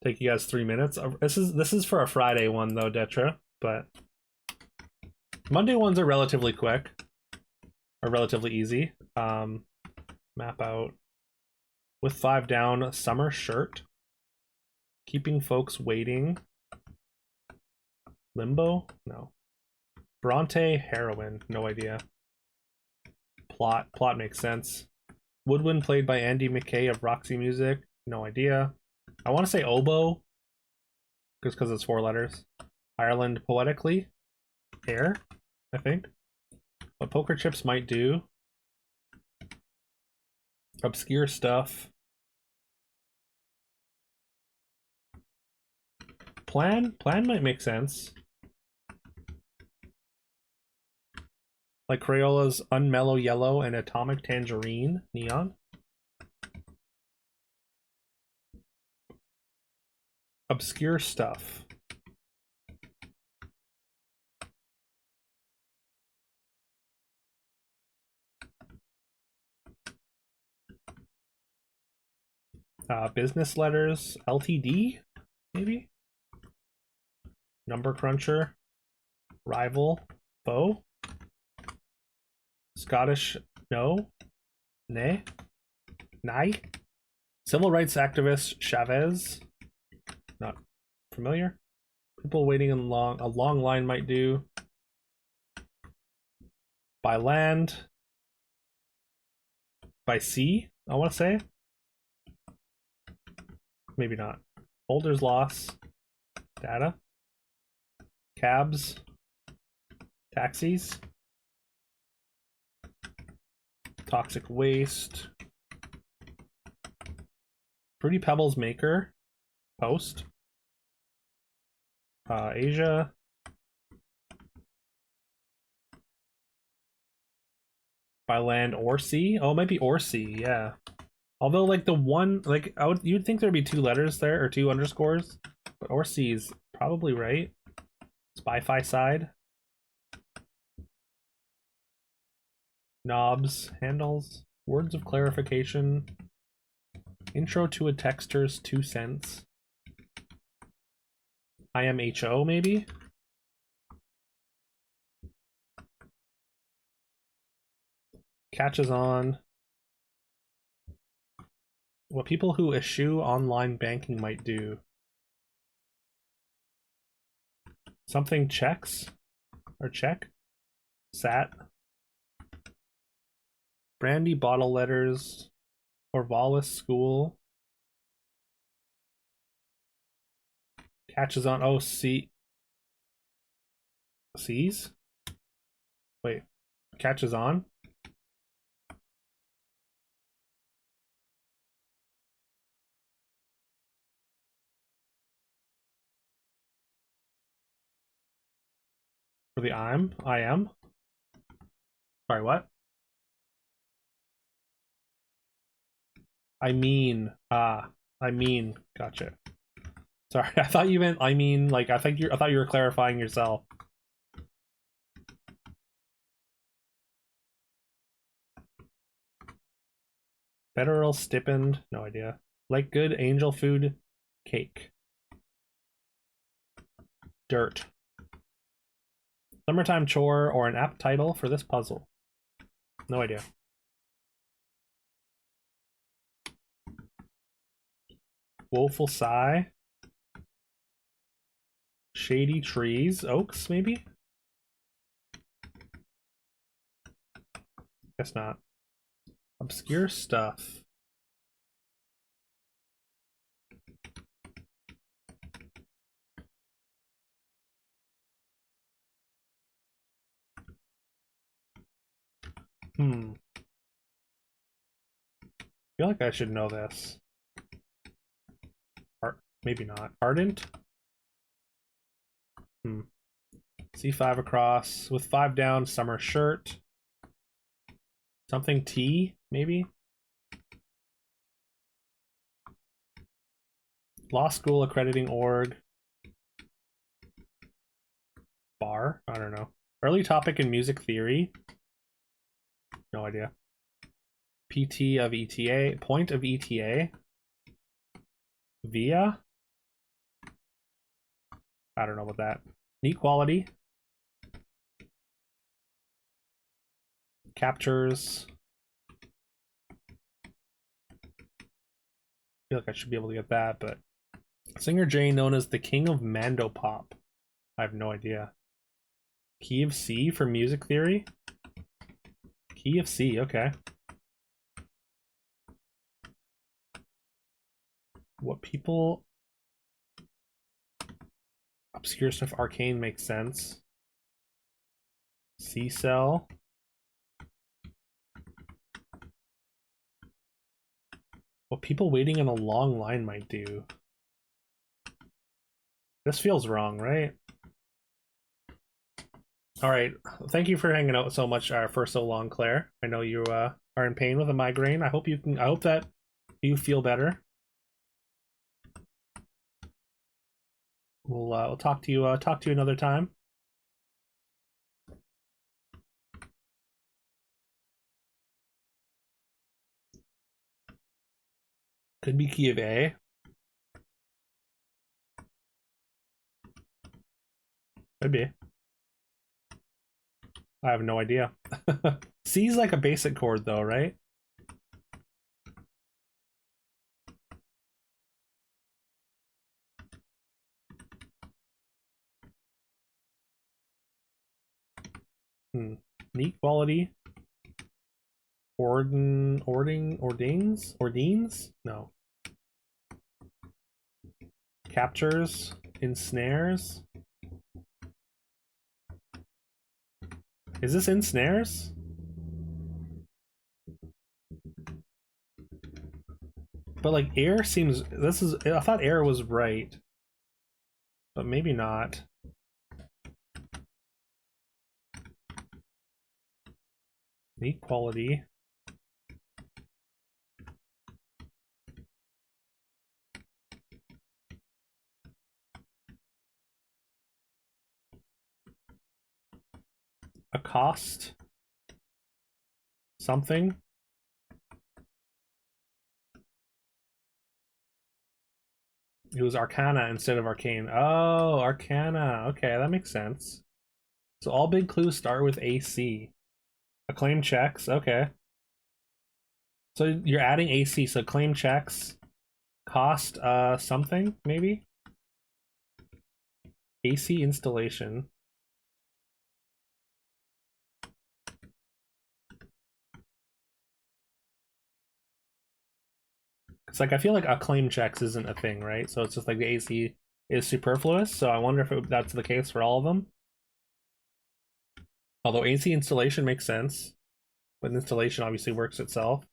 Speaker 1: Take you guys 3 minutes. This is for a Friday one though, Detra, but Monday ones are relatively quick. Or relatively easy. Map out. With 5 down, summer shirt. Keeping folks waiting. Limbo? No. Bronte heroin. No idea. Plot makes sense. Woodwind played by Andy McKay of Roxy Music. No idea. I want to say oboe. Just because it's 4 letters. Ireland poetically. Air, I think. What poker chips might do. Obscure stuff. Plan might make sense. Like Crayola's Unmellow Yellow and Atomic Tangerine Neon. Obscure stuff. Business letters, LTD, maybe? Number cruncher, rival, foe, Scottish, no, nay, nay, civil rights activist, Chavez, not familiar. People waiting in a long line might do. By land, by sea, I want to say. Maybe not. Holders loss, data. Cabs, taxis, toxic waste, Fruity Pebbles maker, post, Asia, by land or sea. Oh, it might be or sea, yeah. Although, like the one, like you'd think there'd be 2 letters there or 2 underscores, but or sea is probably right. Spy-fi side. Knobs, handles, words of clarification. Intro to a texter's 2 cents. IMHO, maybe? Catches on. What people who eschew online banking might do. Something checks? Or check? Sat? Brandy bottle letters. Orvalis school. Catches on. Oh, see. Sees? Wait. Catches on? For the I am? Sorry, what? I mean, gotcha. Sorry, I thought you meant like I thought you were clarifying yourself. Federal stipend, no idea. Like good angel food, cake. Dirt. Summertime chore or an apt title for this puzzle. No idea. Woeful sigh. Shady trees. Oaks, maybe? Guess not. Obscure stuff. I feel like I should know this. Maybe not. Ardent? C5 across. With 5 down, summer shirt. Something T, maybe? Law school accrediting org. Bar? I don't know. Early topic in music theory. No idea. PT of ETA. Point of ETA. Via? I don't know about that. Neat quality. Captures. I feel like I should be able to get that, but Singer J, known as the King of Mandopop. I have no idea. Key of C for music theory? Key of C, okay. What people... Obscure stuff, Arcane makes sense. C-Cell. What people waiting in a long line might do. This feels wrong, right? All right. Thank you for hanging out so much for so long, Claire. I know you are in pain with a migraine. I hope that you feel better. We'll talk to you another time. Could be key of A. Could be. I have no idea. C is like a basic chord though, right? Neat quality. Ordines? No. Captures, ensnares. Is this ensnares? But like air seems, I thought air was right. But maybe not. Neat quality. Accost. Something. It was Arcana instead of Arcane. Oh, Arcana. Okay, that makes sense. So all big clues start with AC. Acclaim checks. Okay. So you're adding AC. So claim checks cost something maybe. AC installation. It's like I feel like acclaim checks isn't a thing, right? So it's just like the AC is superfluous. So I wonder if that's the case for all of them. Although AC installation makes sense, but installation obviously works itself.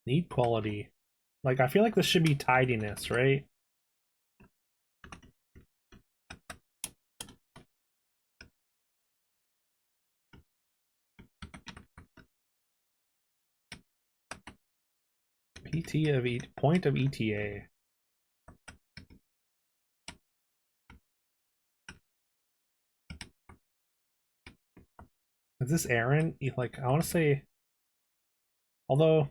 Speaker 1: Neat quality. Like I feel like this should be tidiness, right? PT of point of ETA. Is this Aaron? Like I want to say, although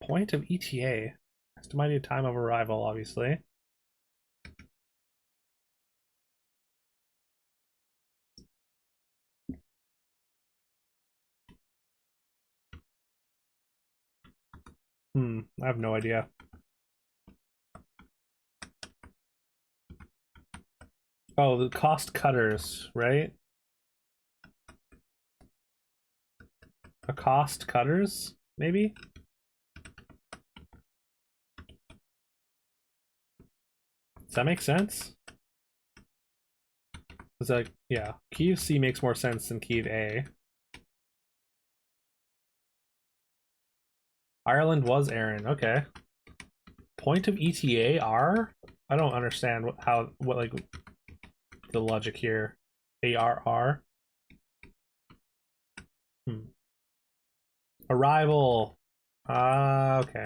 Speaker 1: point of ETA, estimated time of arrival, obviously. I have no idea. Oh, the cost cutters, right? A cost cutters, maybe? Does that make sense? It's like, yeah, key of C makes more sense than key of A. Ireland was Aaron, okay. Point of ETA R? I don't understand what like the logic here. ARR. Arrival. Okay.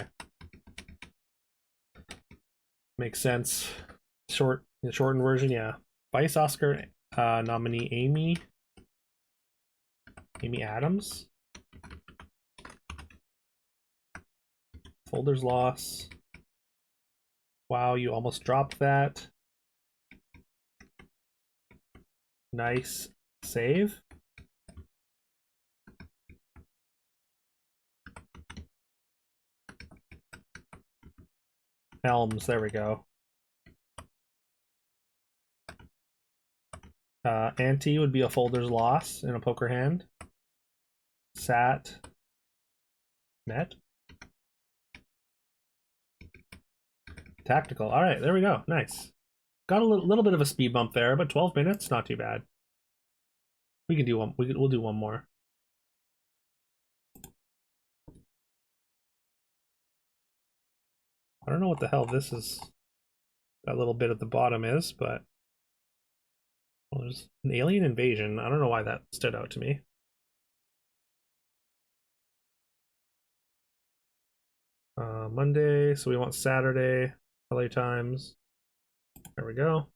Speaker 1: Makes sense. The shortened version, yeah. Vice Oscar nominee Amy Adams. Folders loss. Wow, you almost dropped that. Nice save. Helms, there we go. Ante would be a folder's loss in a poker hand. Sat. Net. Tactical. All right, there we go. Nice. Got a little bit of a speed bump there, but 12 minutes, not too bad. We can do one. We'll do one more. I don't know what the hell this is. That little bit at the bottom is, but well, there's an alien invasion. I don't know why that stood out to me. Monday, so we want Saturday, LA times. There we go.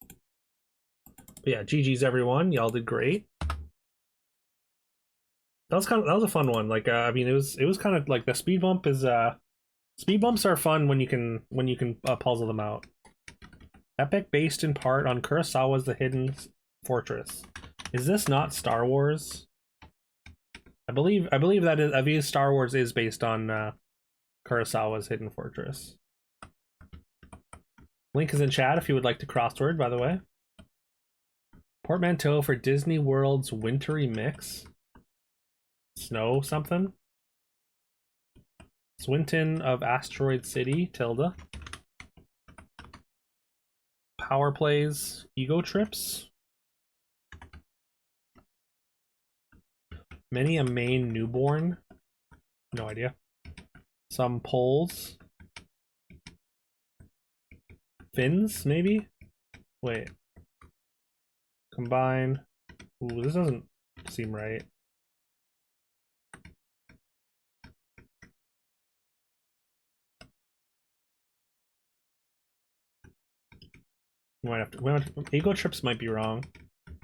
Speaker 1: But yeah, GG's everyone. Y'all did great. That was a fun one. Like I mean, it was kind of like the speed bump is speed bumps are fun when you can puzzle them out. Epic based in part on Kurosawa's The Hidden Fortress. Is this not Star Wars? I believe that is. I believe Star Wars is based on Kurosawa's Hidden Fortress. Link is in chat if you would like to crossword, by the way. Portmanteau for Disney World's wintry mix. Snow something. Swinton of Asteroid City, tilde. Power plays, ego trips. Many a Maine newborn. No idea. Some polls. Fins, maybe? Wait. Combine. Ooh, this doesn't seem right. We might have to. Ego trips might be wrong,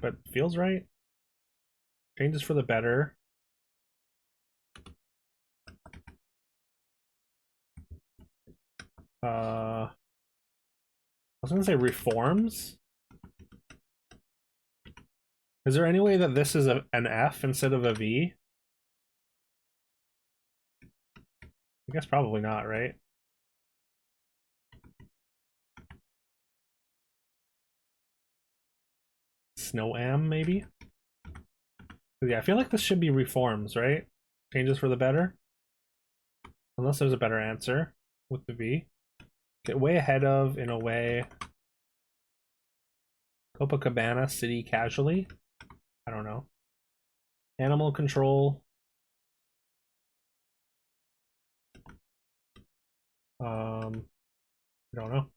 Speaker 1: but feels right. Changes for the better. I was gonna say reforms. Is there any way that this is an F instead of a V? I guess probably not, right? Snow-Am, maybe? Yeah, I feel like this should be reforms, right? Changes for the better? Unless there's a better answer with the V. Get way ahead of, in a way. Copacabana City casually? I don't know. Animal control. I don't know.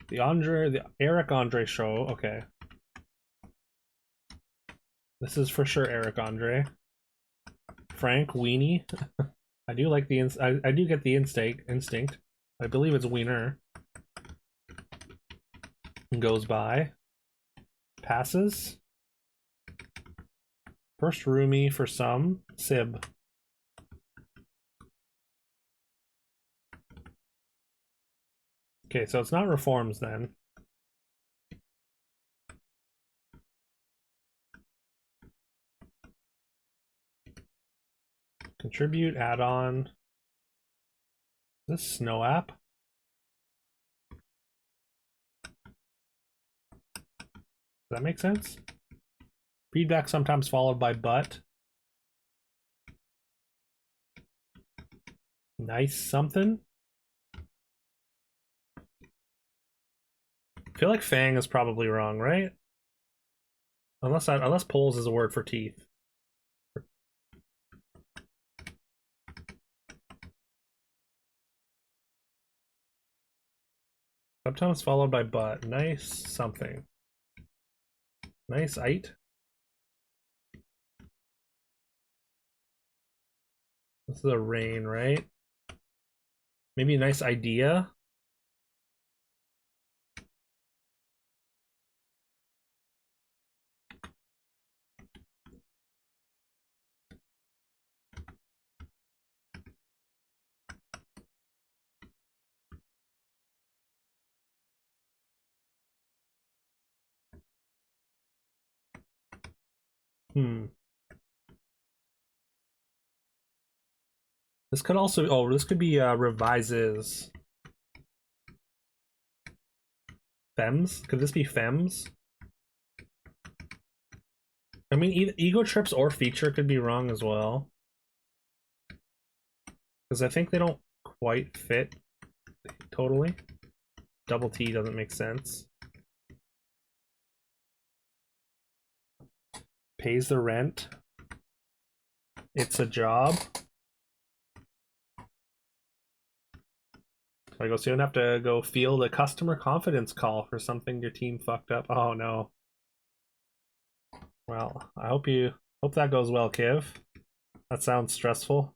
Speaker 1: The Eric Andre show. Okay. This is for sure Eric Andre. Frank Weenie. I do like the I do get the instinct. I believe it's Wiener. Goes by. Passes. First roomie for some. Sib. Okay, so it's not reforms then. Contribute, add-on. Is this Snow app? Does that make sense? Feedback sometimes followed by but. Nice something. I feel like Fang is probably wrong, right? Unless poles is a word for teeth. Sometimes followed by but. Nice something. Nice ite. This is a rain, right? Maybe a nice idea. This could also, oh, this could be revises. Fems? Could this be Fems? I mean, ego trips or feature could be wrong as well. Because I think they don't quite fit totally. Double T doesn't make sense. Pays the rent. It's a job. I go, so you don't have to go field a customer confidence call for something your team fucked up. Oh no. Well, I hope that goes well, Kiv. That sounds stressful.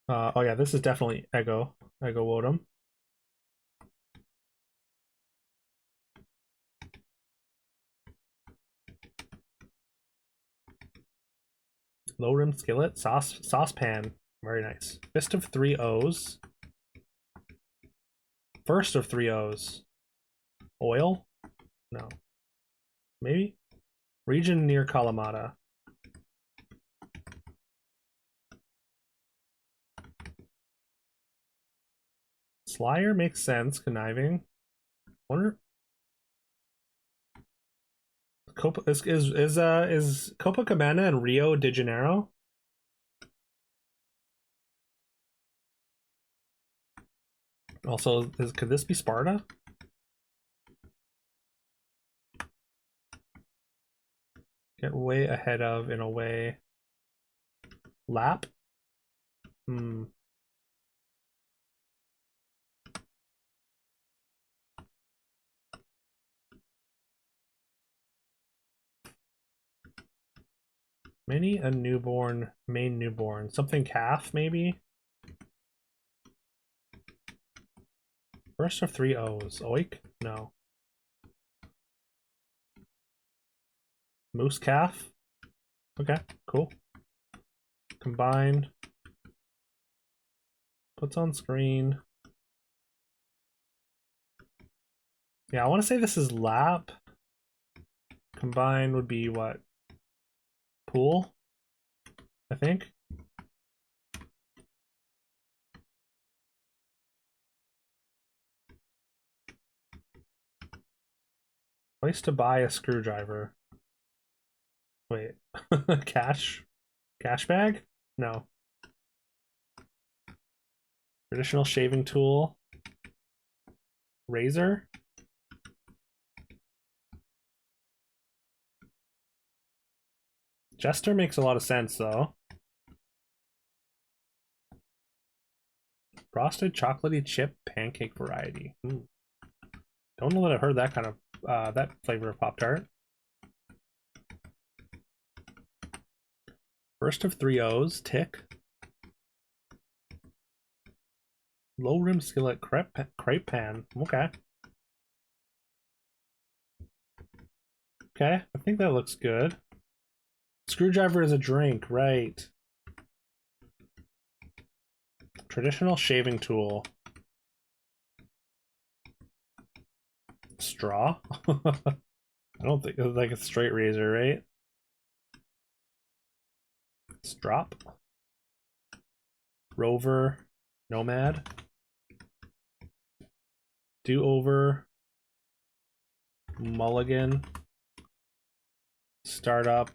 Speaker 1: Oh yeah, this is definitely Ego Wodum. Low rim skillet, saucepan. Very nice. Fist of 3 O's. First of 3 O's. Oil? No. Maybe? Region near Kalamata. Slyer makes sense. Conniving. Wonder. Copa is Copacabana and Rio de Janeiro? Also, could this be Sparta? Get way ahead of, in a way. Lap? Many a newborn, main newborn. Something calf, maybe? First of 3 O's. Oik? No. Moose calf? Okay, cool. Combined. Puts on screen. Yeah, I want to say this is lap. Combined would be what? Pool? I think. Place to buy a screwdriver. Wait. Cash? Cash bag? No. Traditional shaving tool. Razor? Jester makes a lot of sense, though. Frosted chocolatey chip pancake variety. Don't know that I've heard that kind of that flavor of Pop-Tart. First of 3 O's, tick. Low rim skillet crepe pan. Okay. Okay, I think that looks good. Screwdriver is a drink, right. Traditional shaving tool. Straw? I don't think it's like a straight razor, right? Strop. Rover. Nomad. Do-over. Mulligan. Startup.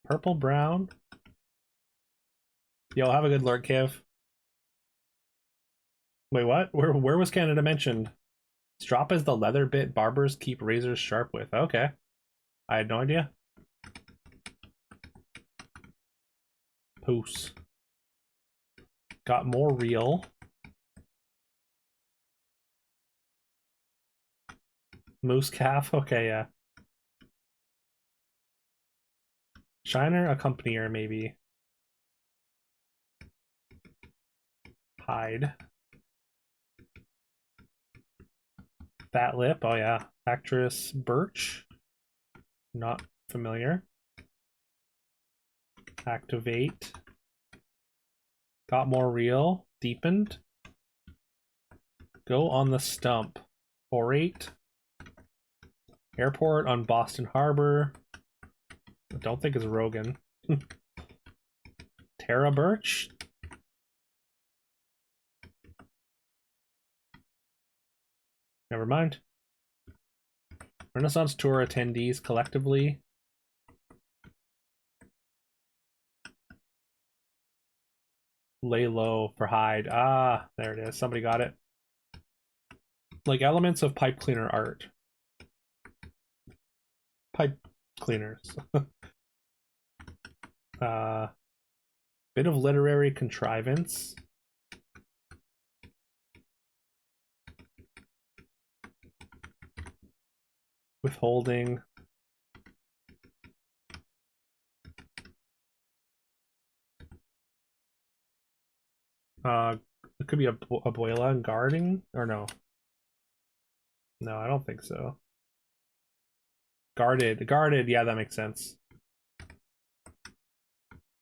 Speaker 1: Purple brown. Yo, have a good lurk, Kev. Wait, what? Where was Canada mentioned? Strop is the leather bit barbers keep razors sharp with. Okay. I had no idea. Poos. Got more real.
Speaker 2: Moose calf. Okay, yeah. Shiner, accompanier, maybe. Hide. Fat lip. Oh yeah. Actress Birch. Not familiar. Activate. Got more real. Deepened. Go on the stump. Orate. Airport on Boston Harbor. I don't think it's Rogan. Tara Birch. Never mind. Renaissance Tour attendees collectively. Lay low for hide. Ah, there it is. Somebody got it. Like elements of pipe cleaner art. Pipe cleaners. Bit of literary contrivance. Withholding. It could be a abuela and guarding, or no? No, I don't think so. Guarded. Yeah, that makes sense.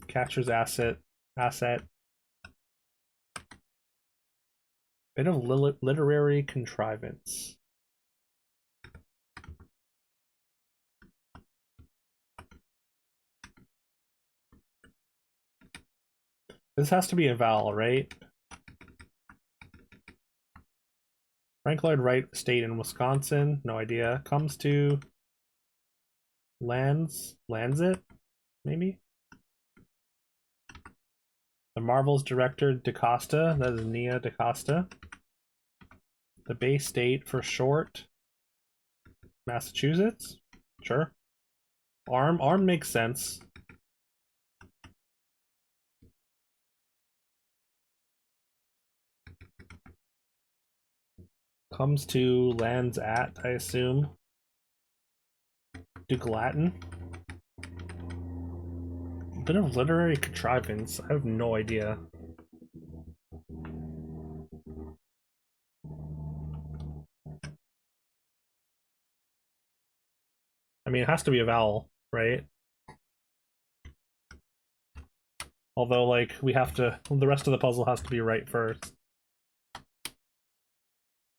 Speaker 2: Catcher's asset. Bit of literary contrivance. This has to be a vowel, right? Frank Lloyd Wright State in Wisconsin. No idea. Comes to lands it, maybe? The Marvels director DaCosta. That is Nia DaCosta. The Bay State for short. Massachusetts? Sure. Arm makes sense. Comes to lands at, I assume. Duke Latin. Bit of literary contrivance. I have no idea. I mean, it has to be a vowel, right? Although, like, we have to... The rest of the puzzle has to be right first.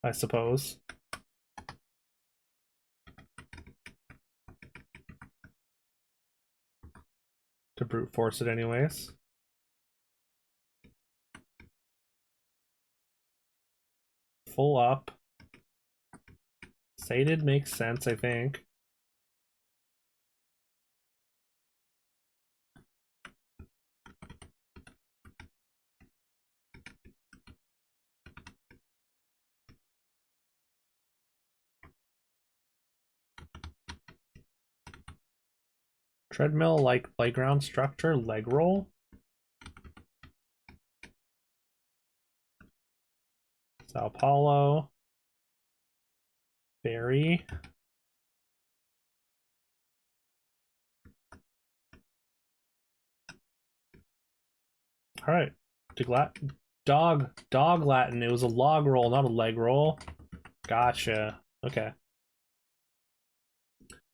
Speaker 2: I suppose. To brute force it anyways. Full up. Sated makes sense, I think. Treadmill like playground structure, leg roll. Sao Paulo. Berry. All right. Dog Latin. It was a log roll, not a leg roll. Gotcha. Okay.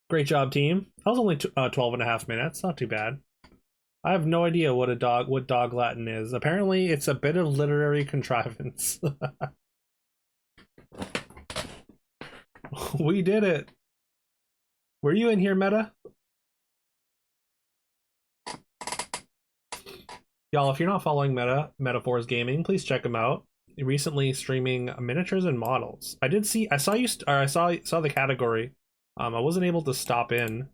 Speaker 2: Great job, team. That was only 12 and a half minutes. Not too bad. I have no idea what dog Latin is. Apparently, it's a bit of literary contrivance. We did it. Were you in here, Meta? Y'all, if you're not following Metaphors Gaming, please check him out. Recently streaming miniatures and models. I saw the category. I wasn't able to stop in,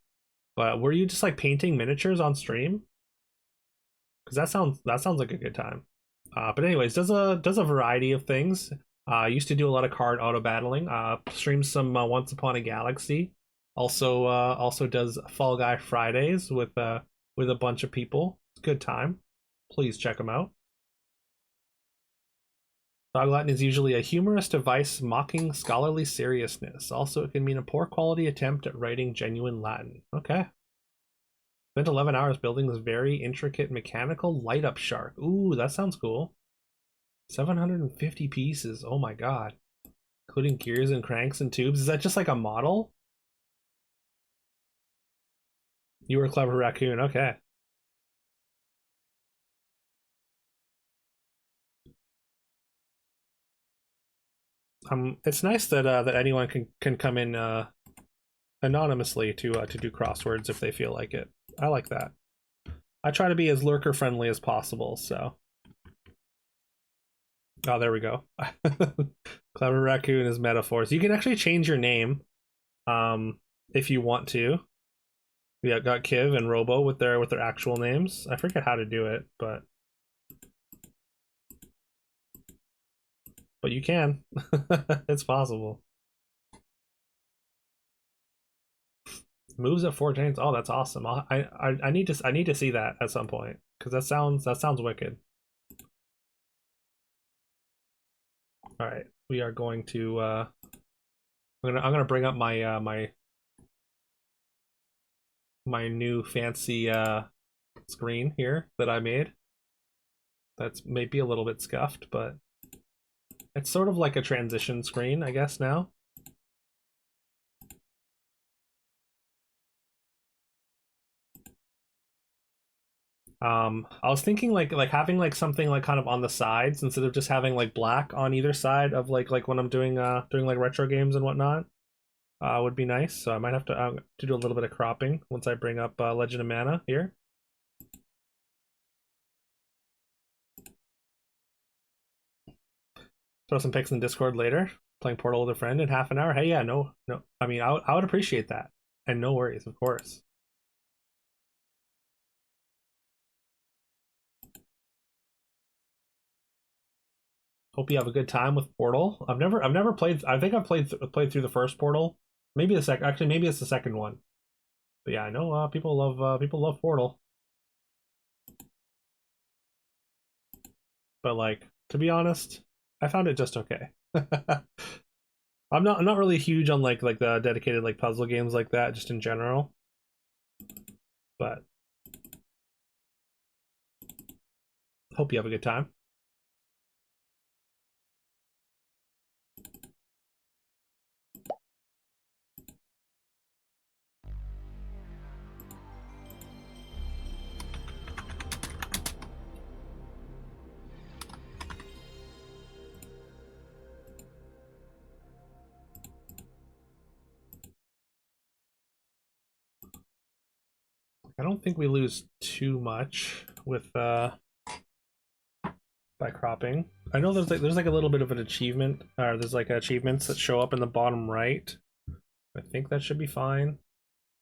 Speaker 2: but were you just like painting miniatures on stream? Because that sounds like a good time. But anyways, does a variety of things. Used to do a lot of card auto battling. Streams some Once Upon a Galaxy. Also does Fall Guy Fridays with a bunch of people. It's a good time. Please check them out. Dog Latin is usually a humorous device mocking scholarly seriousness. Also, it can mean a poor quality attempt at writing genuine Latin. Okay. Spent 11 hours building this very intricate mechanical light up shark. Ooh, that sounds cool. 750 pieces. Oh my god. Including gears and cranks and tubes. Is that just like a model? You were a clever raccoon. Okay. It's nice that that anyone can come in anonymously to do crosswords if they feel like it. I like that. I try to be as lurker friendly as possible, so. Oh, there we go. Clever raccoon is metaphors. You can actually change your name, if you want to. Yeah, got Kiv and Robo with their actual names. I forget how to do it, but you can. It's possible. Moves at 4 chains. Oh, that's awesome. I need to see that at some point because that sounds wicked. All right, we are going to. I'm gonna bring up my my new fancy screen here that I made. That's maybe a little bit scuffed, but it's sort of like a transition screen, I guess now. I was thinking like having like something like kind of on the sides instead of just having like black on either side of like when I'm doing like retro games and whatnot. Would be nice. So I might have to do a little bit of cropping once I bring up Legend of Mana here. Throw some pics in Discord later. Playing Portal with a friend in half an hour. Hey, yeah, no. I mean, I would appreciate that, and no worries, of course. Hope you have a good time with Portal. I've never played. I think I've played through the first Portal. Maybe the second. Actually, maybe it's the second one. But yeah, I know people love Portal. But like to be honest, I found it just okay. I'm not really huge on like the dedicated like puzzle games like that just in general. But hope you have a good time. I don't think we lose too much with by cropping. I know there's like a little bit of an achievement, or there's like achievements that show up in the bottom right. I think that should be fine.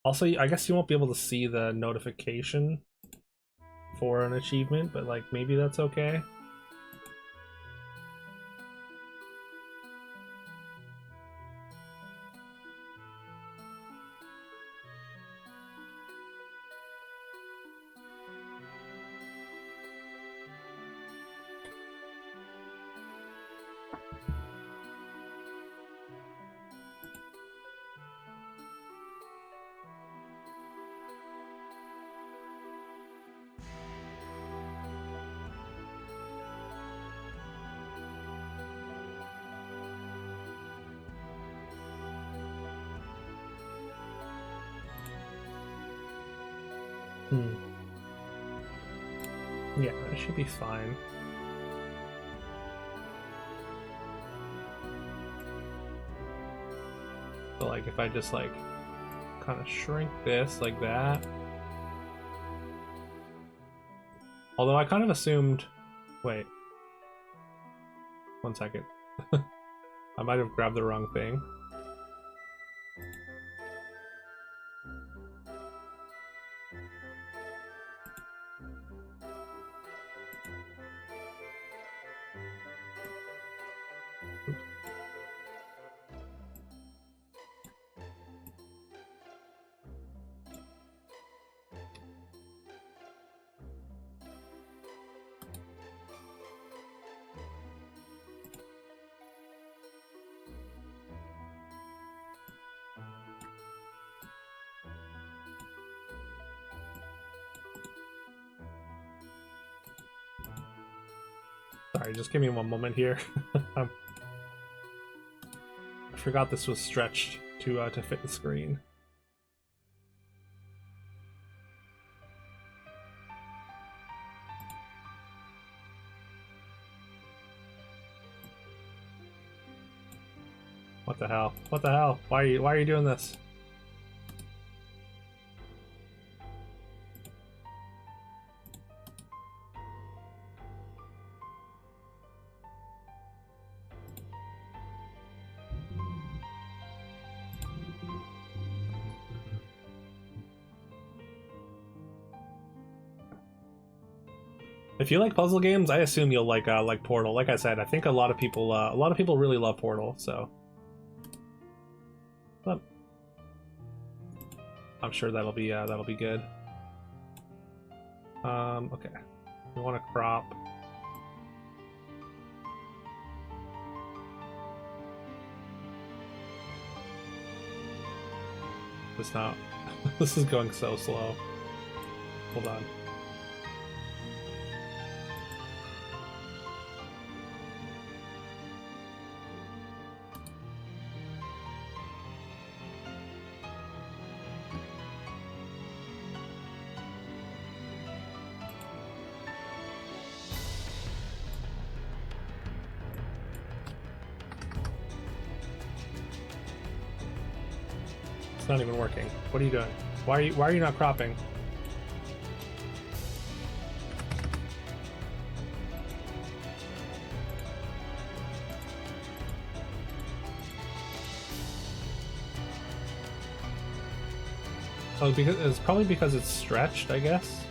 Speaker 2: Also, I guess you won't be able to see the notification for an achievement, but like maybe that's okay. Yeah, it should be fine. So like if I just like kind of shrink this like that. Although I kind of assumed, wait, 1 second. I might have grabbed the wrong thing. Sorry, just give me one moment here. I forgot this was stretched to fit the screen. What the hell? What the hell? Why are you doing this? If you like puzzle games, I assume you'll like Portal. Like I said, I think a lot of people really love Portal, so but I'm sure that'll be good. Okay, we want to crop. It's not. This is going so slow. Hold on. Not even working. What are you doing? Why are you not cropping? Oh, because it's probably because it's stretched, I guess.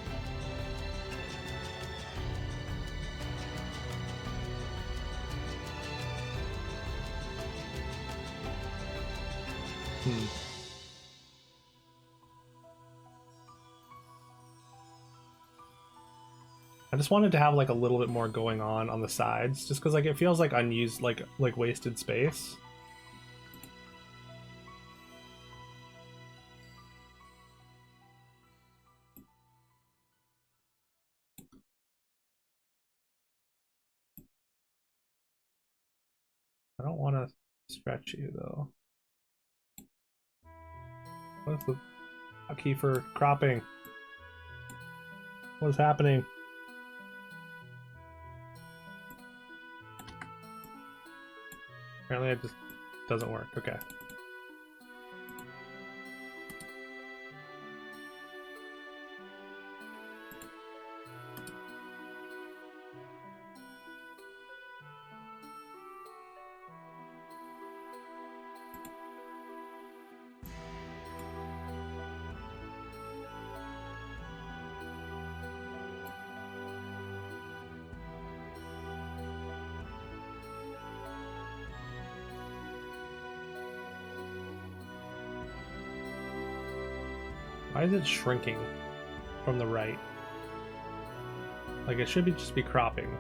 Speaker 2: I just wanted to have like a little bit more going on the sides, just because like it feels like unused, like wasted space. I don't want to stretch you though. What's the key for cropping? What's happening? Apparently it just doesn't work. Okay. Why is it shrinking from the right? Like it should just be cropping.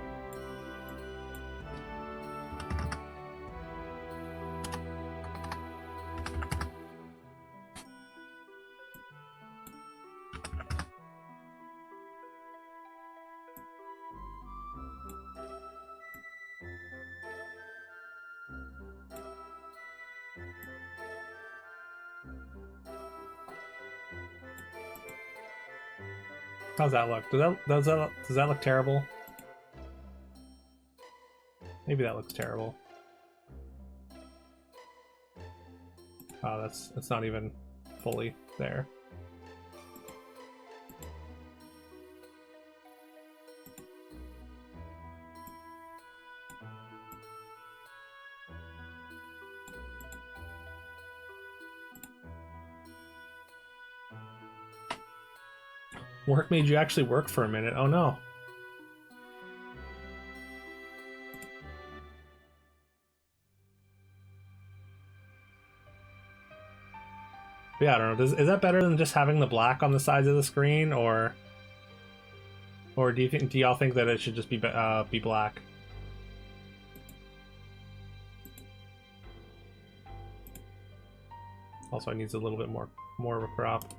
Speaker 2: How's that look? Does that look terrible? Maybe that looks terrible. Oh, that's not even fully there. Work made you actually work for a minute. Oh no. Yeah, I don't know. Is that better than just having the black on the sides of the screen, or do y'all think that it should just be black? Also, it needs a little bit more of a crop.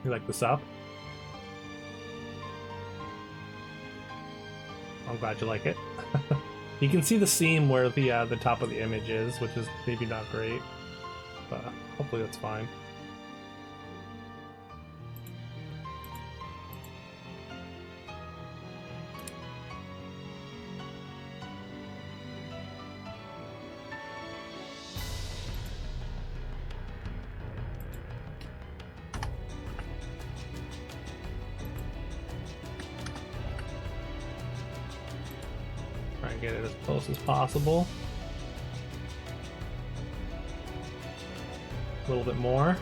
Speaker 2: You like this up? I'm glad you like it. You can see the seam where the top of the image is, which is maybe not great, but hopefully that's fine. Try and get it as close as possible. A little bit more.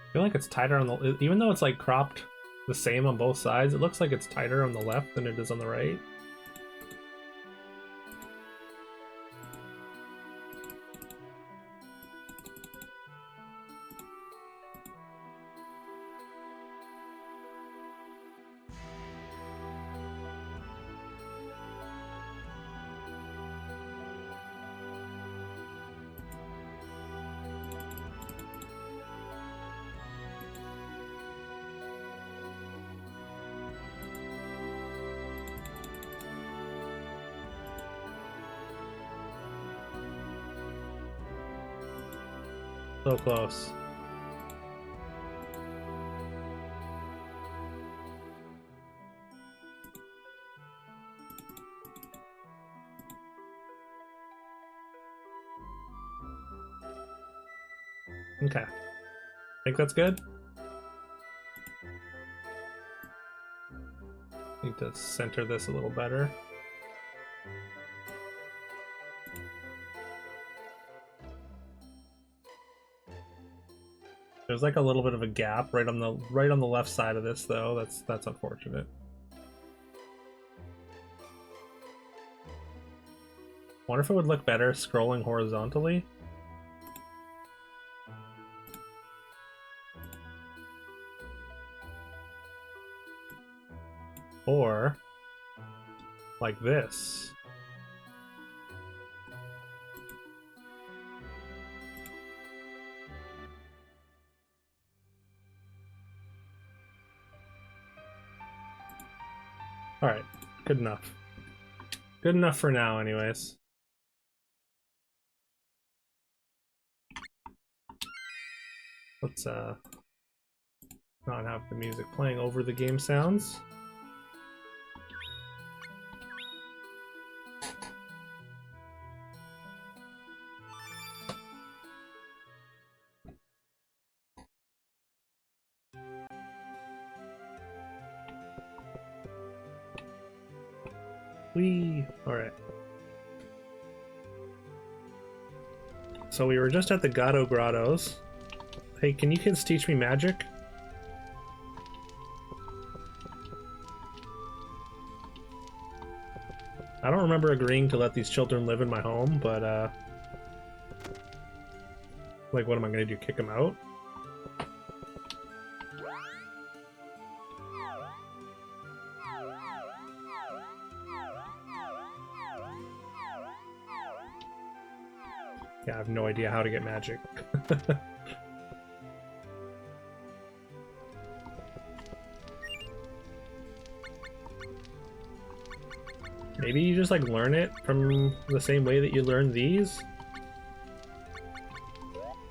Speaker 2: I feel like it's tighter on the, even though it's like cropped the same on both sides, it looks like it's tighter on the left than it is on the right. So close. Okay. Think that's good? Need to center this a little better. There's like a little bit of a gap right on the left side of this though. That's unfortunate. Wonder if it would look better scrolling horizontally. Or like this. Alright, good enough. Good enough for now, anyways. Let's not have the music playing over the game sounds. Alright. So we were just at the Gato Grottos. Hey, can you kids teach me magic? I don't remember agreeing to let these children live in my home, but like, what am I gonna do, kick them out? Yeah, I have no idea how to get magic. Maybe you just like learn it from the same way that you learn these?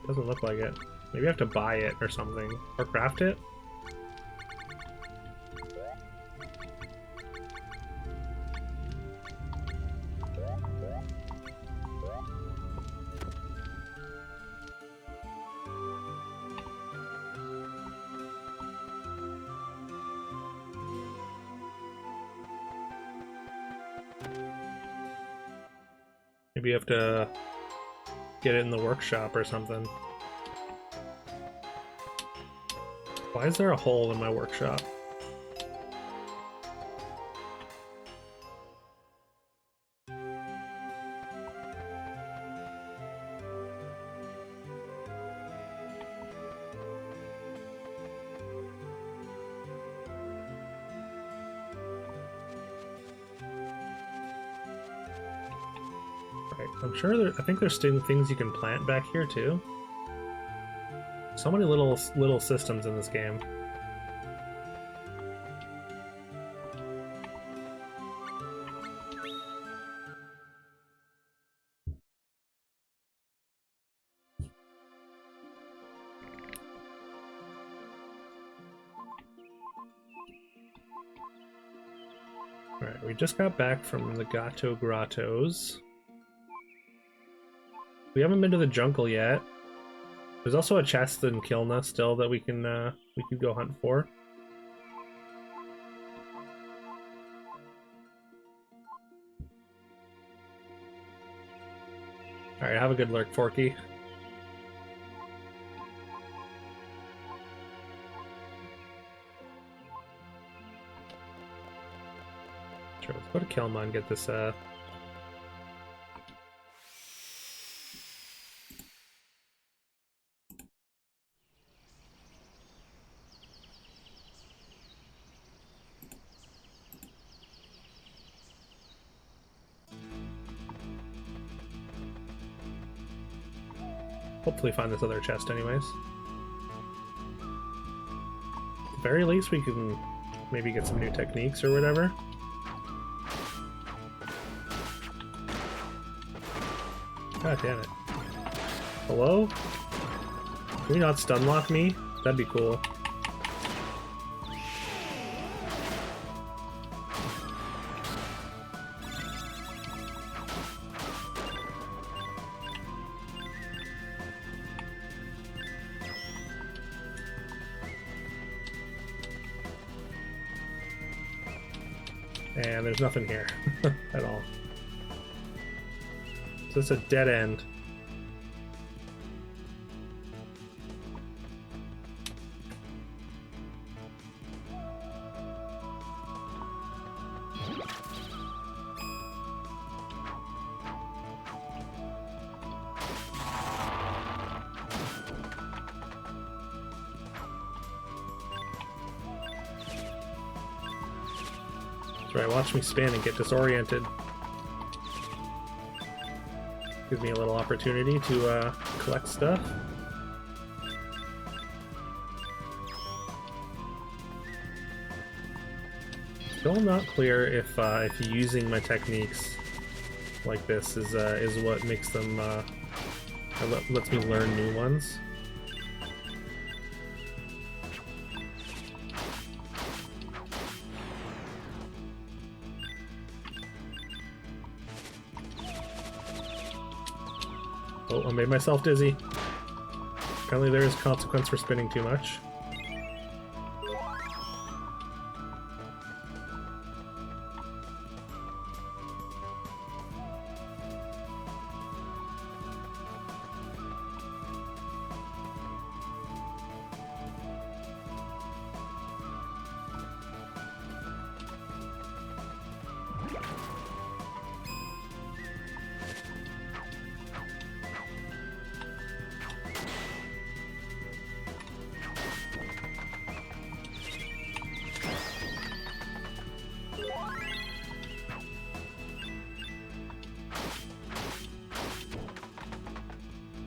Speaker 2: Doesn't look like it. Maybe I have to buy it or something. Or craft it? Maybe you have to get it in the workshop or something. Why is there a hole in my workshop? I'm sure I think there's still things you can plant back here too. So many little systems in this game. Alright, we just got back from the Gato Grottos. We haven't been to the jungle yet. There's also a chest in Kilna still that we could go hunt for. Alright, have a good lurk, Forky. Sure, let's go to Kilma and get this hopefully find this other chest anyways. At the very least we can maybe get some new techniques or whatever. God damn it. Hello? Can you not stun lock me? That'd be cool. And there's nothing here at all. So it's a dead end. That's right, watch me spin and get disoriented. Gives me a little opportunity to collect stuff. Still not clear if using my techniques like this is what makes them lets me learn new ones. Oh, I made myself dizzy. Apparently there is consequence for spinning too much.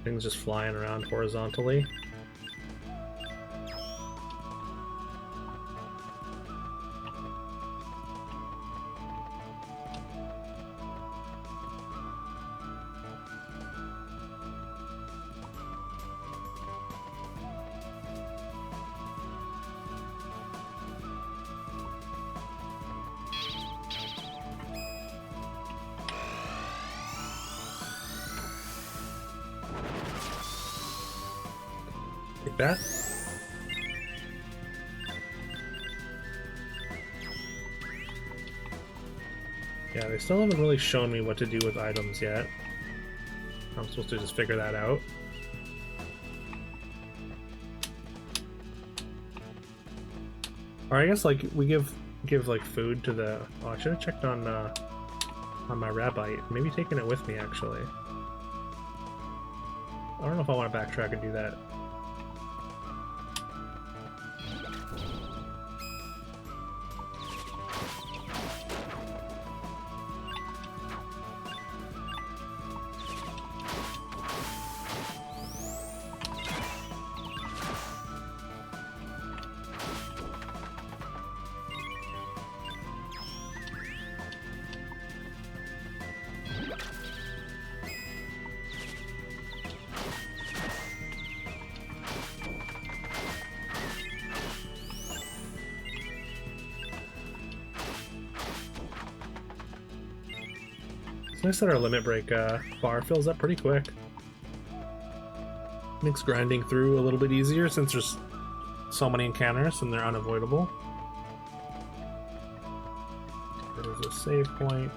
Speaker 2: Things just flying around horizontally. Like that. Yeah, they still haven't really shown me what to do with items yet. I'm supposed to just figure that out. Or I guess like we give like food to the. Oh, I should have checked on my Rabite. Maybe taking it with me actually. I don't know if I want to backtrack and do that. Nice that our limit break bar fills up pretty quick. Makes grinding through a little bit easier since there's so many encounters and they're unavoidable. There's a save point.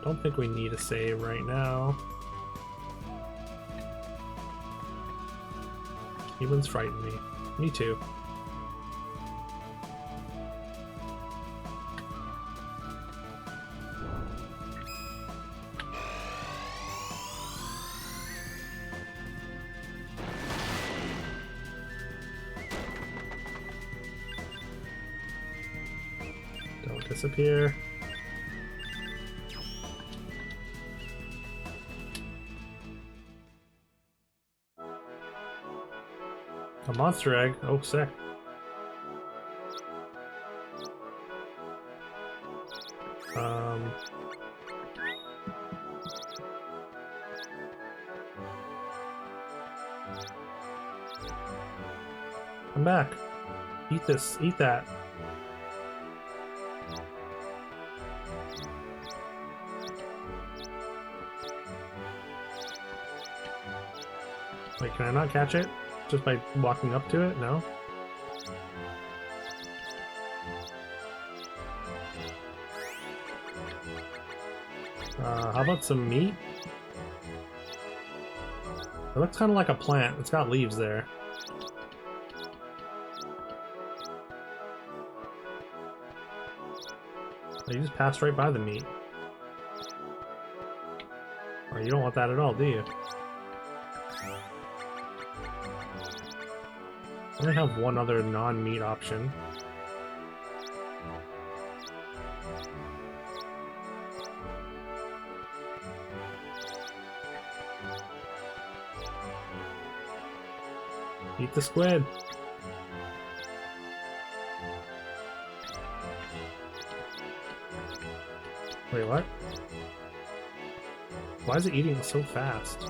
Speaker 2: Don't think we need a save right now. Humans frighten me. Me too. Disappear. A monster egg. Oh, sick. Come back. Eat this. Eat that. Wait, can I not catch it? Just by walking up to it? No? How about some meat? It looks kind of like a plant. It's got leaves there. Oh, you just passed right by the meat. Oh, you don't want that at all, do you? I only have one other non-meat option. Eat the squid. Wait, what? Why is it eating so fast?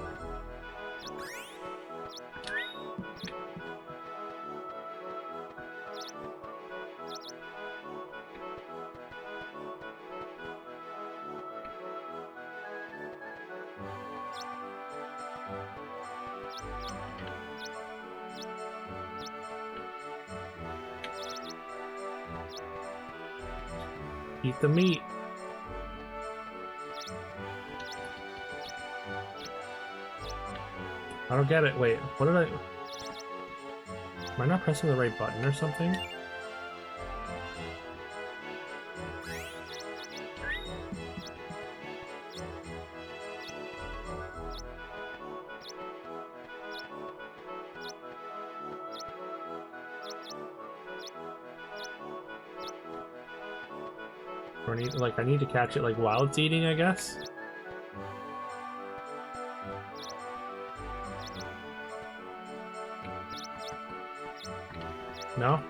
Speaker 2: Eat the meat. I don't get it. Wait, what did I... Am I not pressing the right button or something? Or I need to catch it like while it's eating, I guess? No?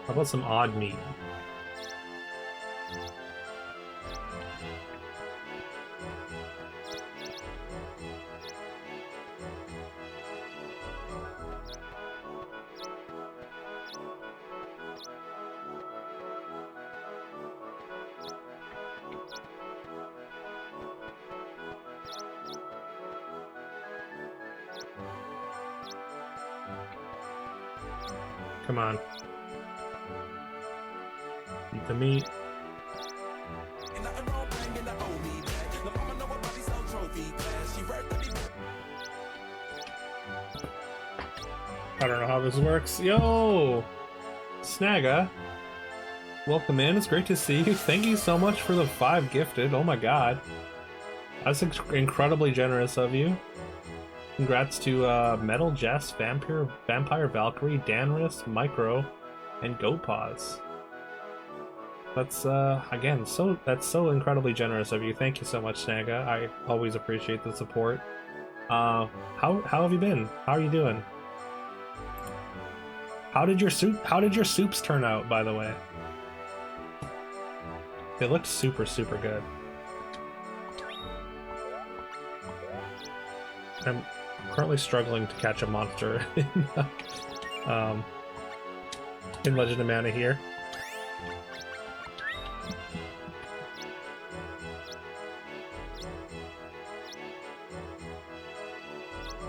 Speaker 2: How about some odd meat? Come on. Eat the meat. I don't know how this works. Yo! Snagga. Welcome in. It's great to see you. Thank you so much for the 5 gifted. Oh my god. That's incredibly generous of you. Congrats to Metal Jess, Vampire Valkyrie, Danris, Micro, and Goatpaws. That's again that's so incredibly generous of you. Thank you so much, Snagga. I always appreciate the support. How have you been? How are you doing? How did your soups turn out, by the way? They looked super good. I'm currently struggling to catch a monster in Legend of Mana here.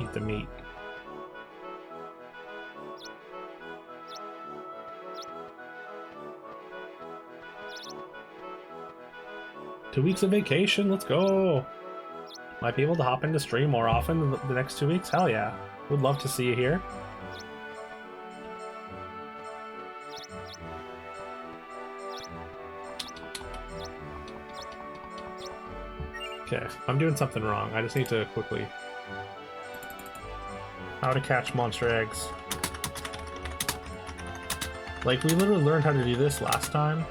Speaker 2: Eat the meat. Two weeks of vacation, let's go! Might be able to hop into stream more often the next 2 weeks? Hell yeah. Would love to see you here. Okay, I'm doing something wrong. I just need to quickly... How to catch monster eggs. Like, we literally learned how to do this last time.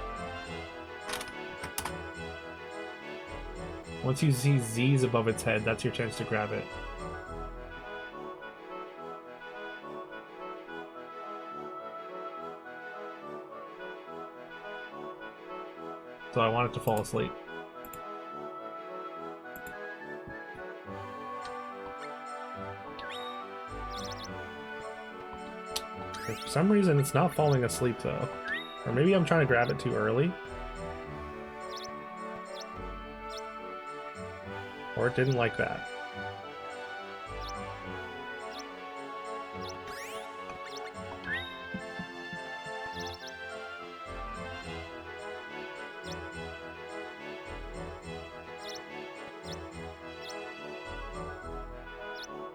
Speaker 2: Once you see Z's above its head, that's your chance to grab it. So I want it to fall asleep. For some reason, it's not falling asleep though. Or maybe I'm trying to grab it too early. Or it didn't like that.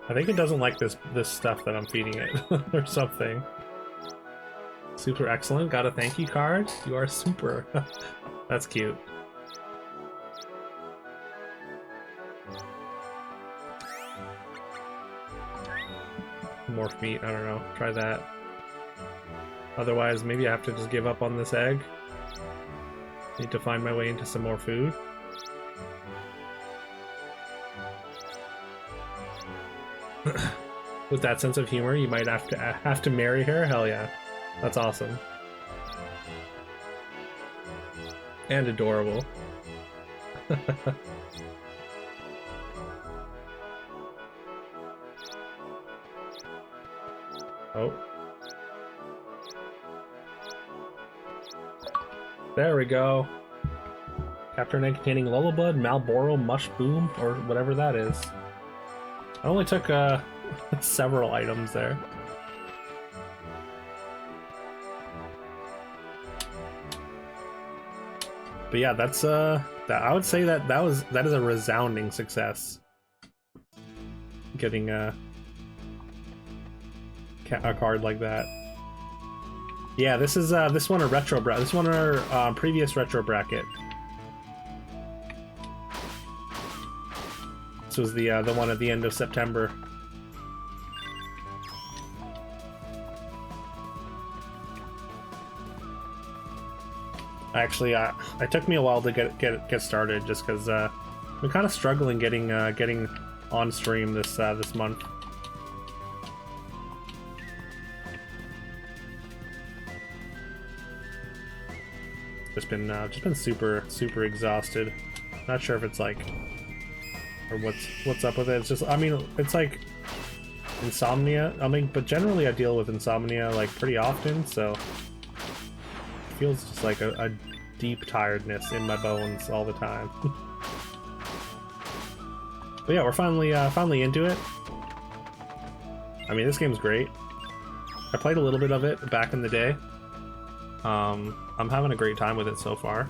Speaker 2: I think it doesn't like this stuff that I'm feeding it or something. Super excellent. Got a thank you card. You are super. That's cute. Morph meat, I don't know. Try that. Otherwise, maybe I have to just give up on this egg. Need to find my way into some more food. With that sense of humor, you might have to marry her. Hell yeah, that's awesome and adorable. Oh, there we go. Capture an egg containing Lullabud, Malboro, Mush Boom, or whatever that is. I only took several items there. But yeah, that's I would say that is a resounding success. Getting a card like that. Yeah, this one a retro bracket. This one our previous retro bracket. This was the one at the end of September. Actually, it took me a while to get started, just because we're kind of struggling getting on stream this month. Just been super exhausted. Not sure if it's like, or what's up with it. It's just, I mean, it's like insomnia. I mean, but generally I deal with insomnia like pretty often, so it feels just like a deep tiredness in my bones all the time. But yeah, we're finally into it. I mean, this game's great. I played a little bit of it back in the day. I'm having a great time with it so far.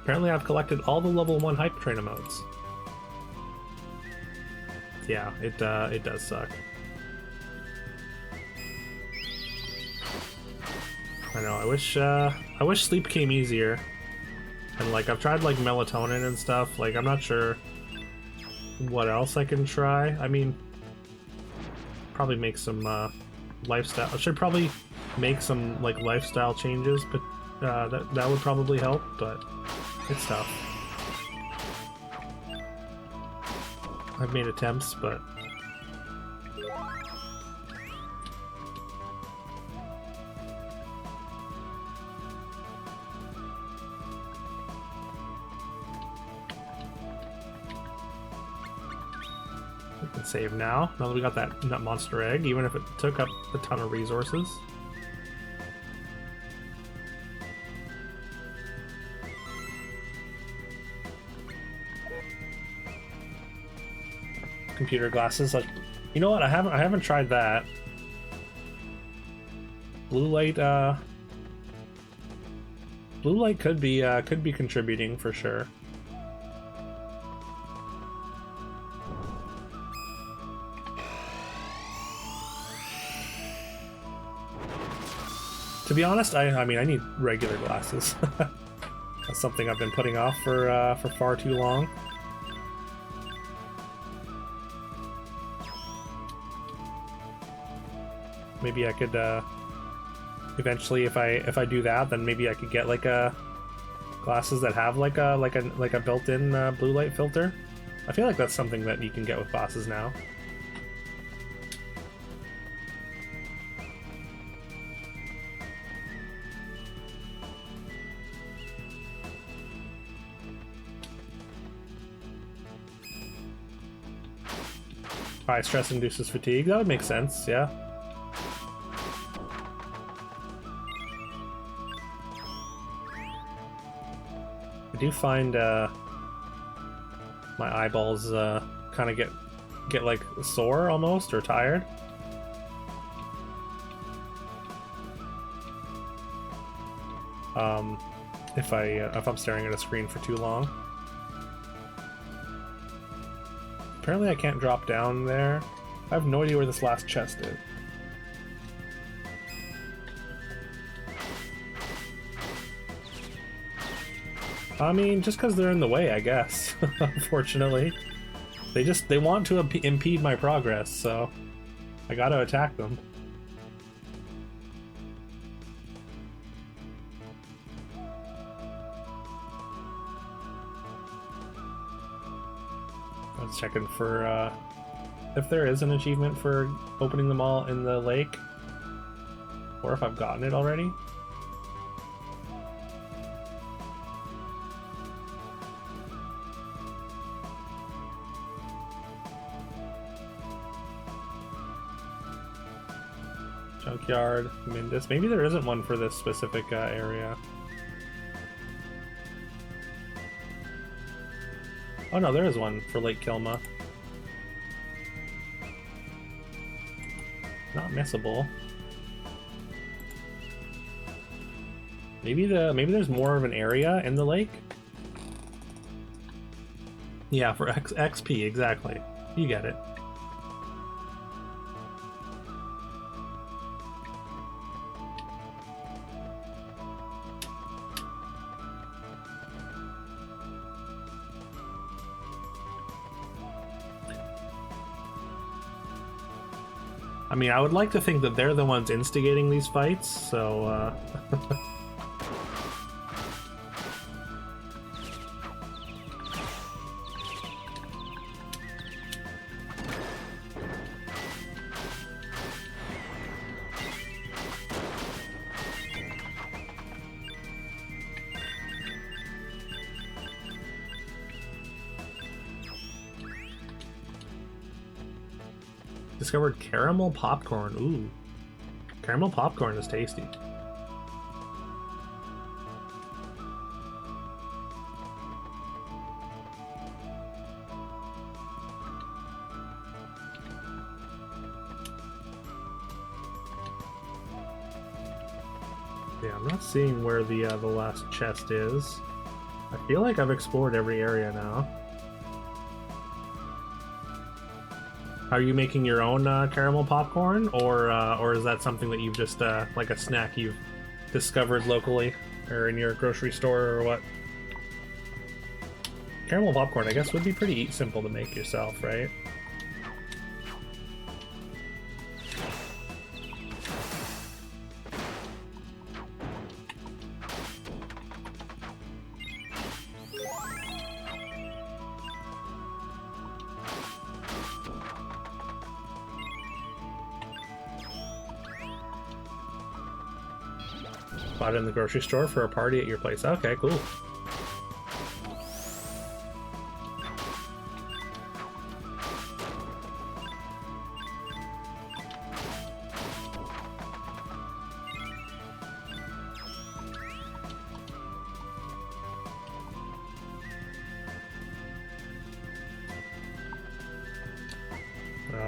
Speaker 2: Apparently I've collected all the level 1 Hyper Trainer modes. Yeah, it does suck. I know, I wish sleep came easier. And like, I've tried like melatonin and stuff, like I'm not sure what else I can try. I mean, probably make some lifestyle, I should probably make some like lifestyle changes, but that would probably help, but it's tough. I've made attempts, but we can save now that we got that monster egg, even if it took up a ton of resources. Computer glasses, like, you know what? I haven't tried that. Blue light could be contributing for sure. To be honest, I mean I need regular glasses. That's something I've been putting off for far too long. Maybe I could eventually, if I do that, then maybe I could get like glasses that have like a built-in blue light filter. I feel like that's something that you can get with glasses now. High stress induces fatigue. That would make sense, yeah. I do find my eyeballs kind of get like sore almost, or tired. If I'm staring at a screen for too long. Apparently I can't drop down there. I have no idea where this last chest is. I mean, just because they're in the way, I guess. Unfortunately. They want to impede my progress, so I gotta attack them. I was checking for if there is an achievement for opening them all in the lake, or if I've gotten it already. Junkyard, Mindus. Maybe there isn't one for this specific area. Oh no, there is one for Lake Kilma. Not missable. Maybe there's more of an area in the lake? Yeah, for XP, exactly. You get it. I mean, I would like to think that they're the ones instigating these fights, so, discovered caramel popcorn. Ooh. Caramel popcorn is tasty. Yeah, I'm not seeing where the last chest is. I feel like I've explored every area now. Are you making your own caramel popcorn, or is that something that you've just like a snack you've discovered locally or in your grocery store or what? Caramel popcorn, I guess, would be pretty simple to make yourself, right? Bought it in the grocery store for a party at your place. Okay, cool.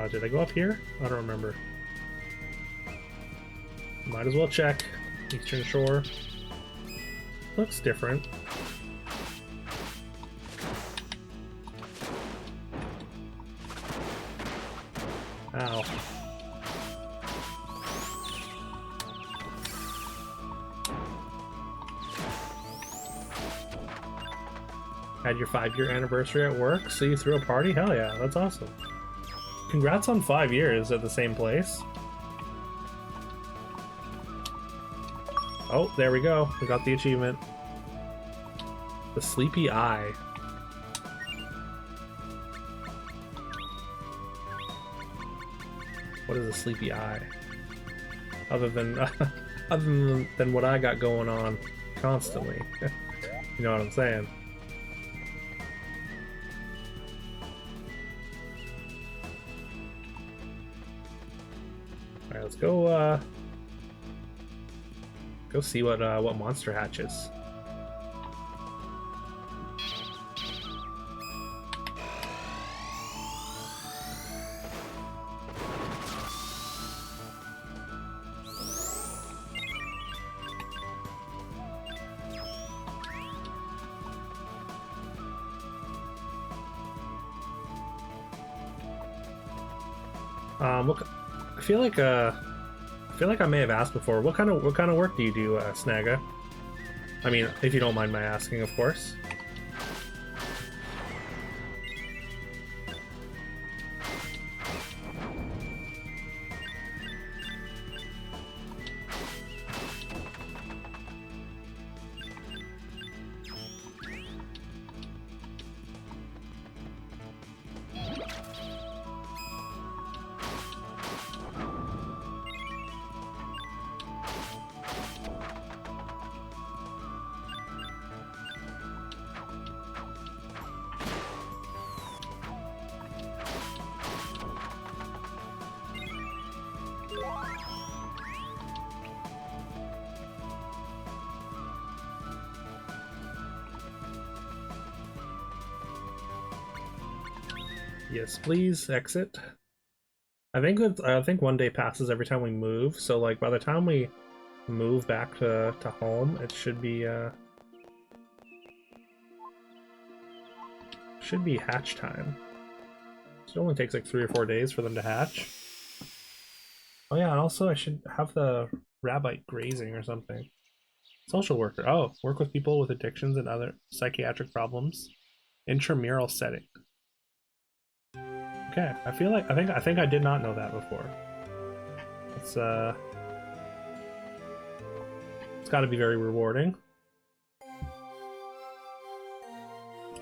Speaker 2: Did I go up here? I don't remember. Might as well check. Eastern Shore. Looks different. Ow. Had your 5-year anniversary at work, so you threw a party? Hell yeah, that's awesome. Congrats on 5 years at the same place. Oh, there we go. We got the achievement. The Sleepy Eye. What is a Sleepy Eye? Other than what I got going on constantly. You know what I'm saying? Alright, let's go go see what monster hatches. Look, I feel like I may have asked before. What kind of work do you do, Snaga? I mean, if you don't mind my asking, of course. Yes, please exit. I think 1 day passes every time we move, so like by the time we move back to home, it should be hatch time. It only takes like 3 or 4 days for them to hatch. Oh yeah, and also I should have the rabbite grazing or something. Social worker. Oh, work with people with addictions and other psychiatric problems. Intramural setting. Okay, I think I did not know that before. It's got to be very rewarding.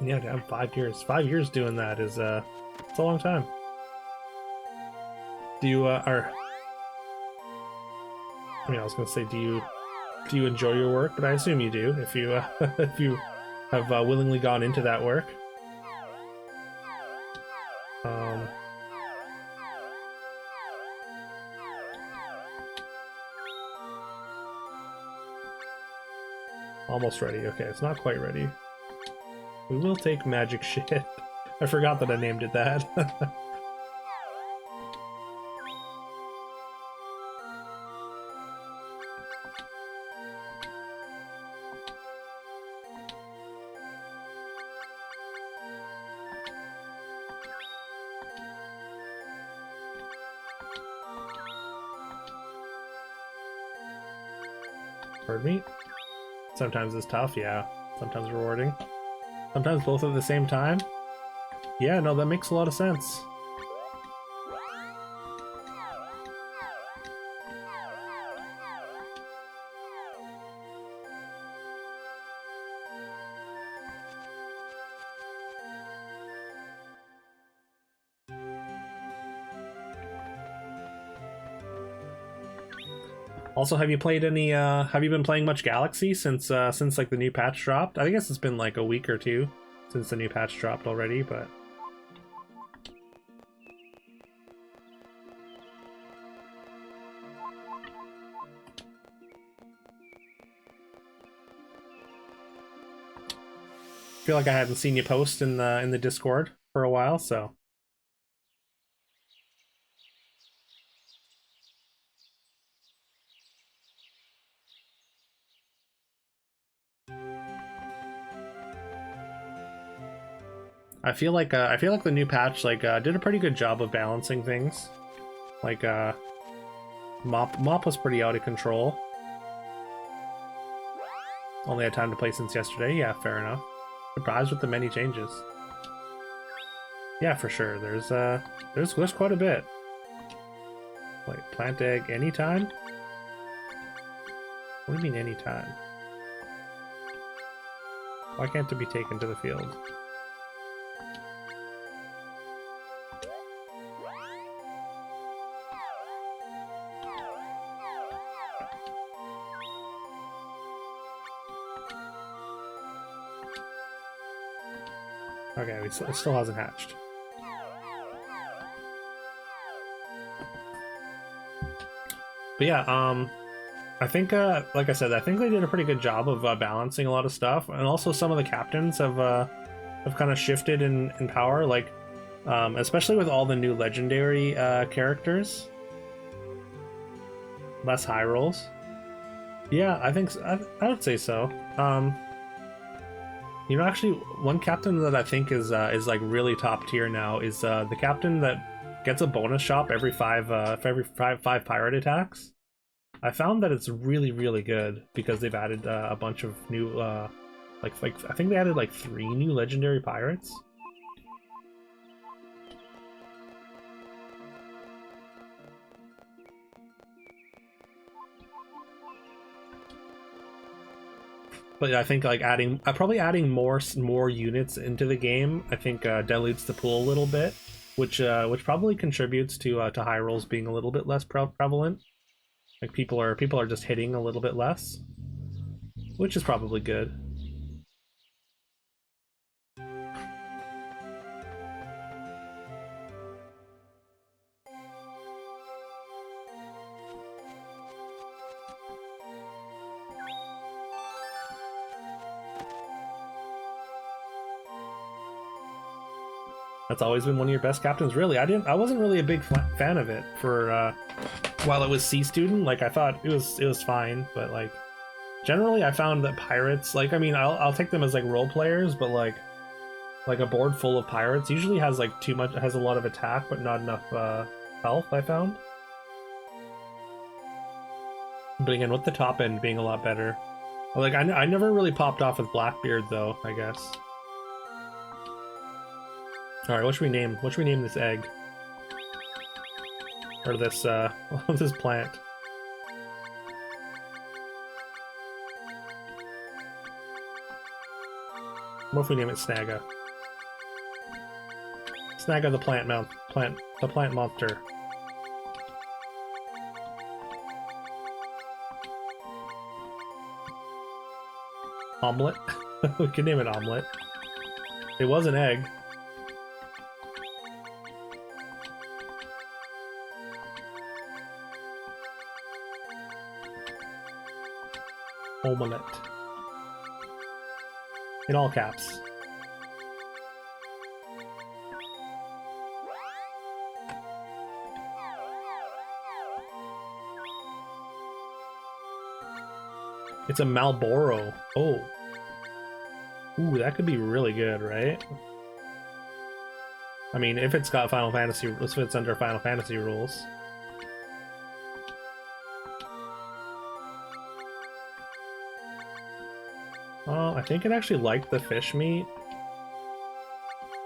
Speaker 2: Yeah, damn, 5 years. 5 years doing that is it's a long time. Do you I was gonna say, do you enjoy your work? But I assume you do if you if you have willingly gone into that work. Almost ready. Okay, it's not quite ready. We will take magic shit. I forgot that I named it that. Bird meat? Sometimes it's tough, yeah. Sometimes rewarding. Sometimes both at the same time. Yeah, no, that makes a lot of sense. Also, have you played any? Have you been playing much Galaxy since like the new patch dropped? I guess it's been like a week or two since the new patch dropped already, but I feel like I hadn't seen you post in the Discord for a while, so. I feel like the new patch did a pretty good job of balancing things. Like Mop was pretty out of control. Only had time to play since yesterday. Yeah, fair enough. Surprised with the many changes. Yeah, for sure. There's quite a bit. Wait, plant egg anytime? What do you mean anytime? Why can't it be taken to the field? Okay, it still hasn't hatched. But yeah, I think, like I said, I think they did a pretty good job of balancing a lot of stuff, and also some of the captains have kind of shifted in power, like especially with all the new legendary characters. Less high rolls. Yeah, I think so. I would say so. You know, actually, one captain that I think is like really top tier now is the captain that gets a bonus shop every five pirate attacks. I found that it's really really good because they've added a bunch of new like I think they added like 3 new legendary pirates. But I think like probably adding more units into the game, I think dilutes the pool a little bit, which probably contributes to high rolls being a little bit less prevalent. Like people are just hitting a little bit less, which is probably good. That's always been one of your best captains, really. I wasn't really a big fan of it for while it was Sea Student. Like I thought it was fine, but like generally I found that pirates, like I mean I'll take them as like role players, but like a board full of pirates usually has like has a lot of attack but not enough health, I found. But again, with the top end being a lot better. Like I never really popped off with Blackbeard though, I guess. Alright, what should we name this egg? Or this this plant? What if we name it Snagga? Snagga the plant monster. Omelet? We could name it Omelet. It was an egg. Omelet. In all caps. It's a Malboro. Oh. Ooh, that could be really good, right? I mean, if it's got Final Fantasy, if it's under Final Fantasy rules. Oh, I think it actually liked the fish meat.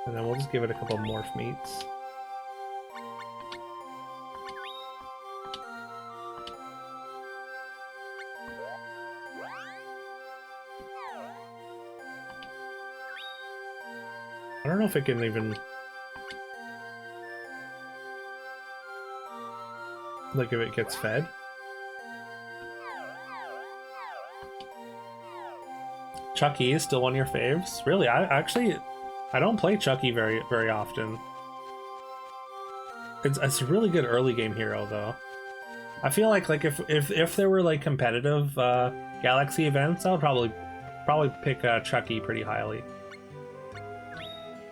Speaker 2: And then we'll just give it a couple morph meats. I don't know if it can even... like if it gets fed. Chucky is still one of your faves? Really? I don't play Chucky very often. It's a really good early game hero though. I feel like if there were like competitive Galaxy events, I would probably pick Chucky pretty highly.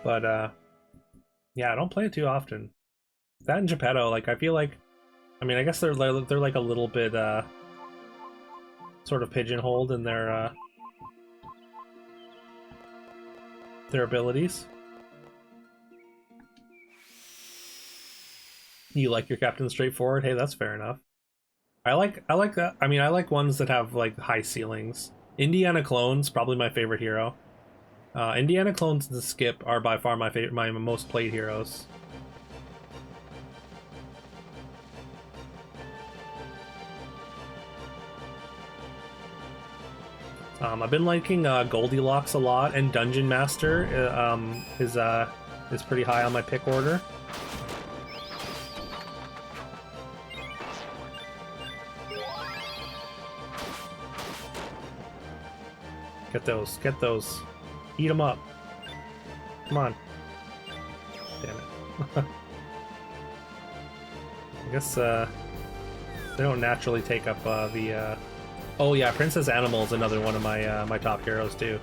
Speaker 2: But yeah, I don't play it too often. That and Geppetto, like I feel like, I mean, I guess they're like a little bit sort of pigeonholed in their abilities. You like your Captain Straightforward? Hey, that's fair enough. I like that. I mean, I like ones that have like high ceilings. Indiana Clone's probably my favorite hero. Indiana Clones and Skip are by far my most played heroes. I've been liking Goldilocks a lot, and Dungeon Master is pretty high on my pick order. Get those. Eat them up. Come on. Damn it. I guess they don't naturally take up the... Oh yeah, Princess Animal is another one of my my top heroes too.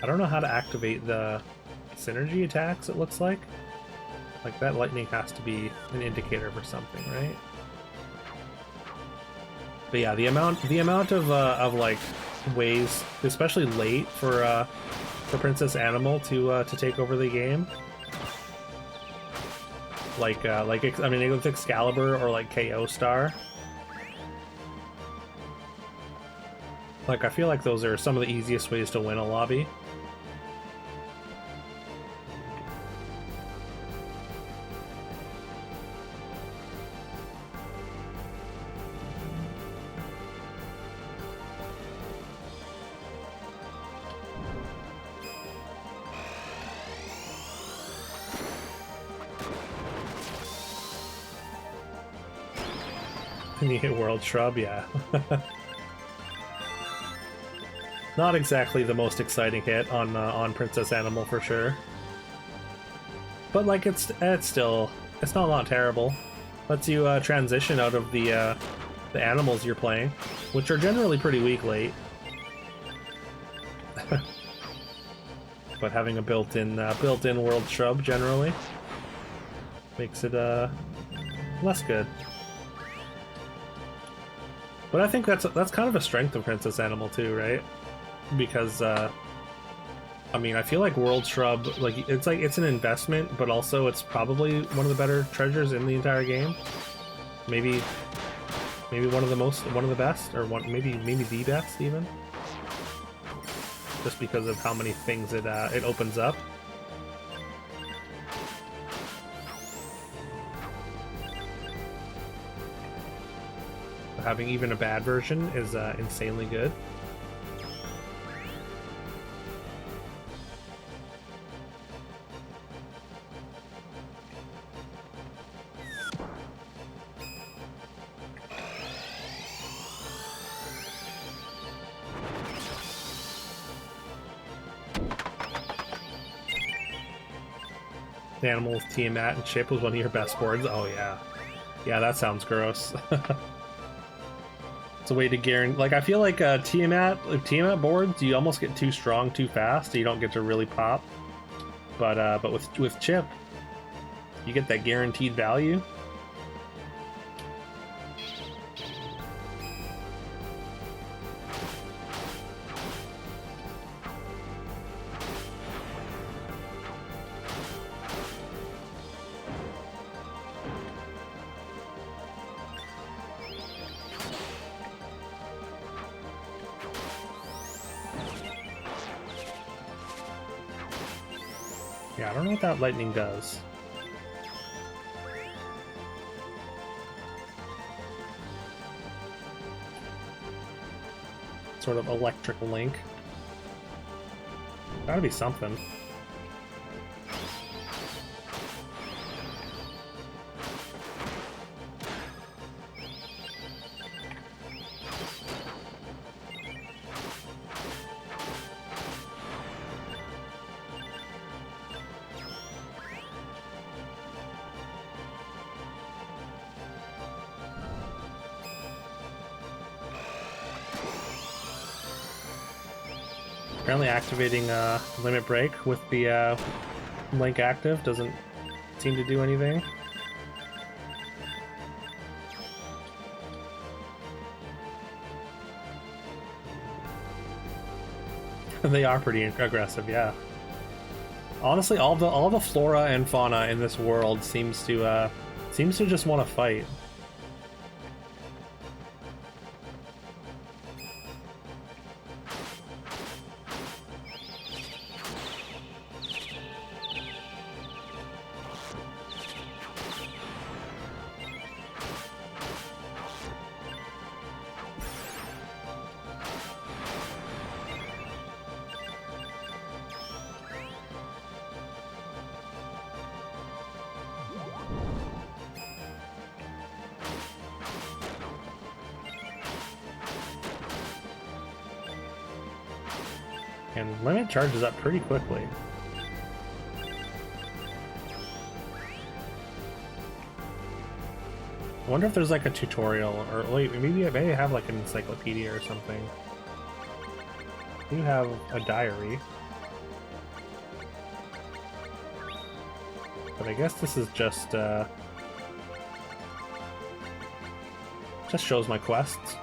Speaker 2: I don't know how to activate the synergy attacks, it looks like. Like that lightning has to be an indicator for something, right? But yeah, the amount of like ways, especially late for Princess Animal to take over the game. Like I mean, with Excalibur or like KO Star. Like I feel like those are some of the easiest ways to win a lobby. New World Shrub, yeah. Not exactly the most exciting hit on Princess Animal for sure. But like it's not terrible. Lets you transition out of the animals you're playing, which are generally pretty weak late. But having a built-in World Shrub generally makes it less good. But I think that's kind of a strength of Princess Animal too, right? Because I mean, I feel like World Shrub, it's an investment, but also it's probably one of the better treasures in the entire game. Maybe one of the best, or maybe the best even. Just because of how many things it opens up. Having even a bad version is insanely good. Animals, Tiamat, and Chip was one of your best boards. Oh yeah. Yeah, that sounds gross. It's a way to guarantee. Like, I feel like Tiamat boards, you almost get too strong too fast, so you don't get to really pop. But with Chip, you get that guaranteed value. Yeah, I don't know what that lightning does. Sort of electric link. Gotta be something. Apparently activating Limit Break with the link active doesn't seem to do anything. They are pretty aggressive, yeah. Honestly, all the flora and fauna in this world seems to just want to fight. And Limit charges up pretty quickly. I wonder if there's like a tutorial, or wait, maybe I have like an encyclopedia or something. You have a diary. But I guess this is just shows my quests.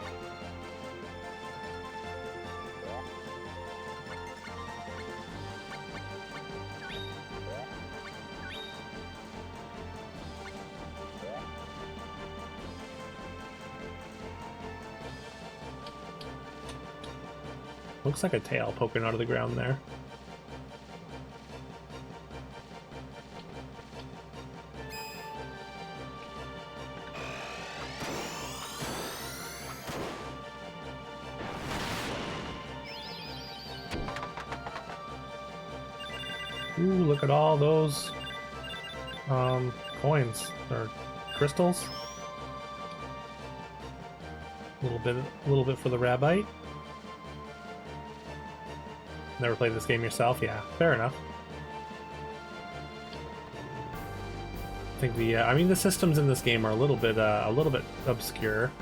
Speaker 2: Looks like a tail poking out of the ground there. Ooh, look at all those coins or crystals. A little bit for the Rabite. Never played this game yourself? Yeah, fair enough. I think the systems in this game are a little bit obscure.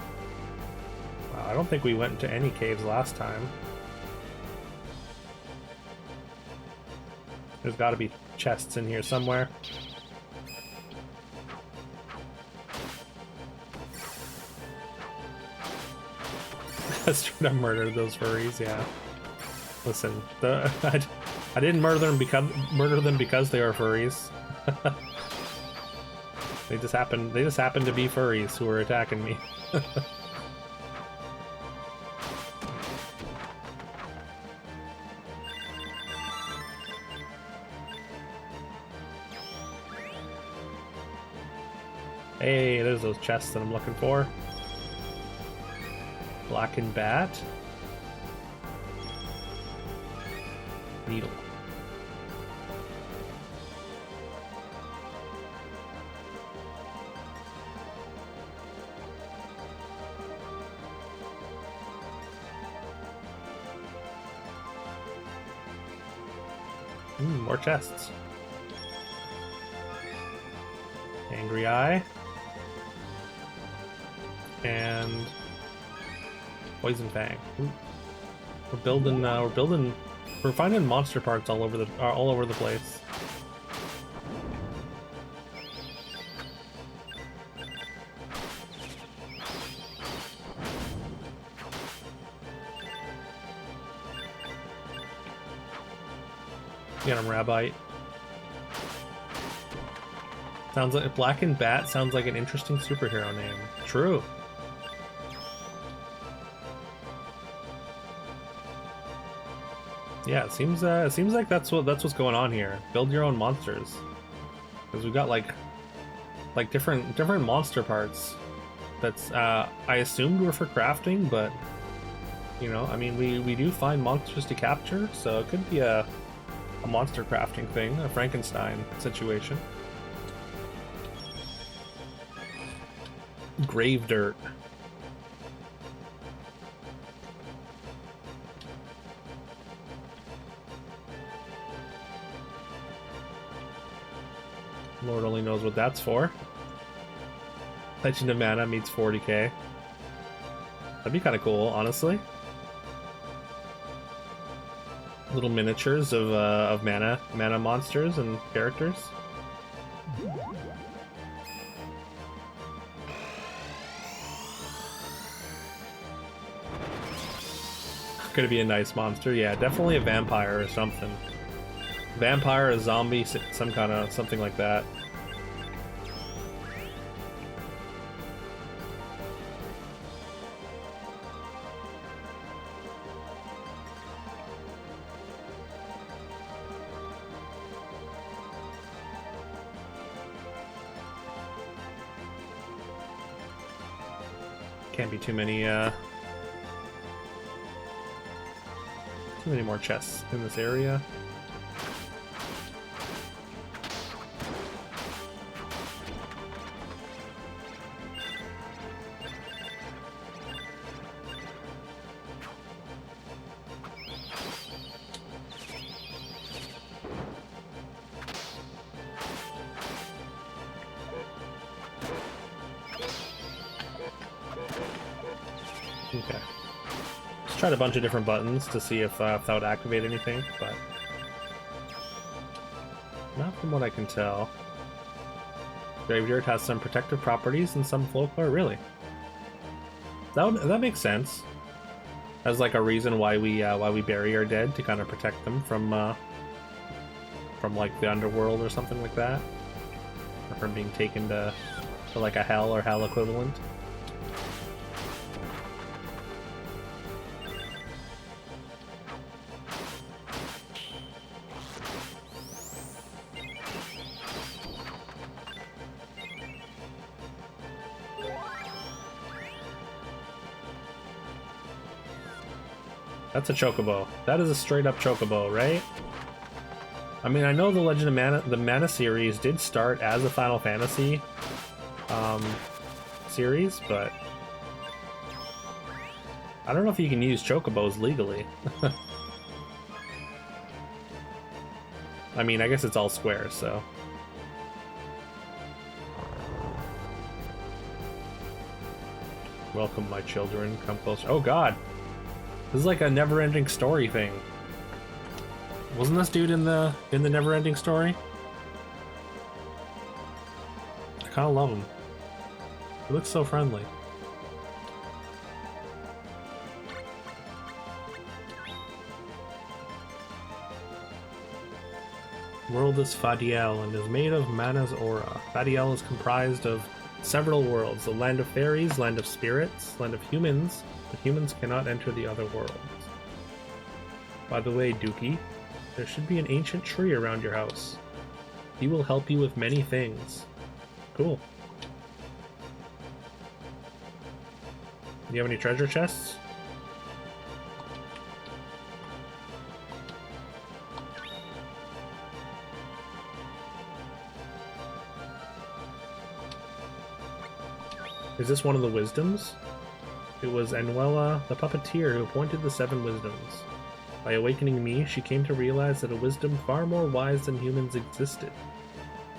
Speaker 2: I don't think we went into any caves last time. There's got to be chests in here somewhere. Let's try to murder those furries, yeah. Listen, I didn't murder them because they are furries. They just happen to be furries who are attacking me. Hey, there's those chests that I'm looking for. Blackened bat. Needle. More chests. Angry Eye. And Poison Fang. Ooh. We're finding monster parts all over the place. Get him, Rabite. Sounds like Blackened Bat sounds like an interesting superhero name. True. Yeah, it seems like that's what's going on here. Build your own monsters, because we've got like different monster parts. That's I assumed were for crafting, but you know, I mean, we do find monsters to capture, so it could be a monster crafting thing, a Frankenstein situation. Grave dirt. Lord only knows what that's for. Legend of Mana meets 40k. That'd be kind of cool, honestly. Little miniatures of mana monsters and characters. Could be a nice monster. Yeah, definitely a vampire or something. Vampire, a zombie, some kind of something like that. Can't be too many more chests in this area. Okay. Just tried a bunch of different buttons to see if that would activate anything, but not from what I can tell. Graveyard has some protective properties and some folklore. Really? That makes sense. As like a reason why we bury our dead, to kind of protect them from like the underworld or something like that, or from being taken to like a hell or hell equivalent. That's a chocobo. That is a straight up chocobo, right? I mean, I know the Legend of Mana, the Mana series did start as a Final Fantasy series, but I don't know if you can use chocobos legally. I mean, I guess it's all square, so. Welcome, my children. Come closer. Oh god! This is like a never-ending story thing. Wasn't this dude in the never-ending story? I kind of love him. He looks so friendly. World is Fadiel and is made of Mana's aura. Fadiel is comprised of several worlds: the land of fairies, land of spirits, land of humans, but humans cannot enter the other worlds. By the way, Dookie, there should be an ancient tree around your house. He will help you with many things. Cool. Do you have any treasure chests? Is this one of the wisdoms? It was Anuela, the puppeteer, who appointed the 7 wisdoms. By awakening me, she came to realize that a wisdom far more wise than humans existed.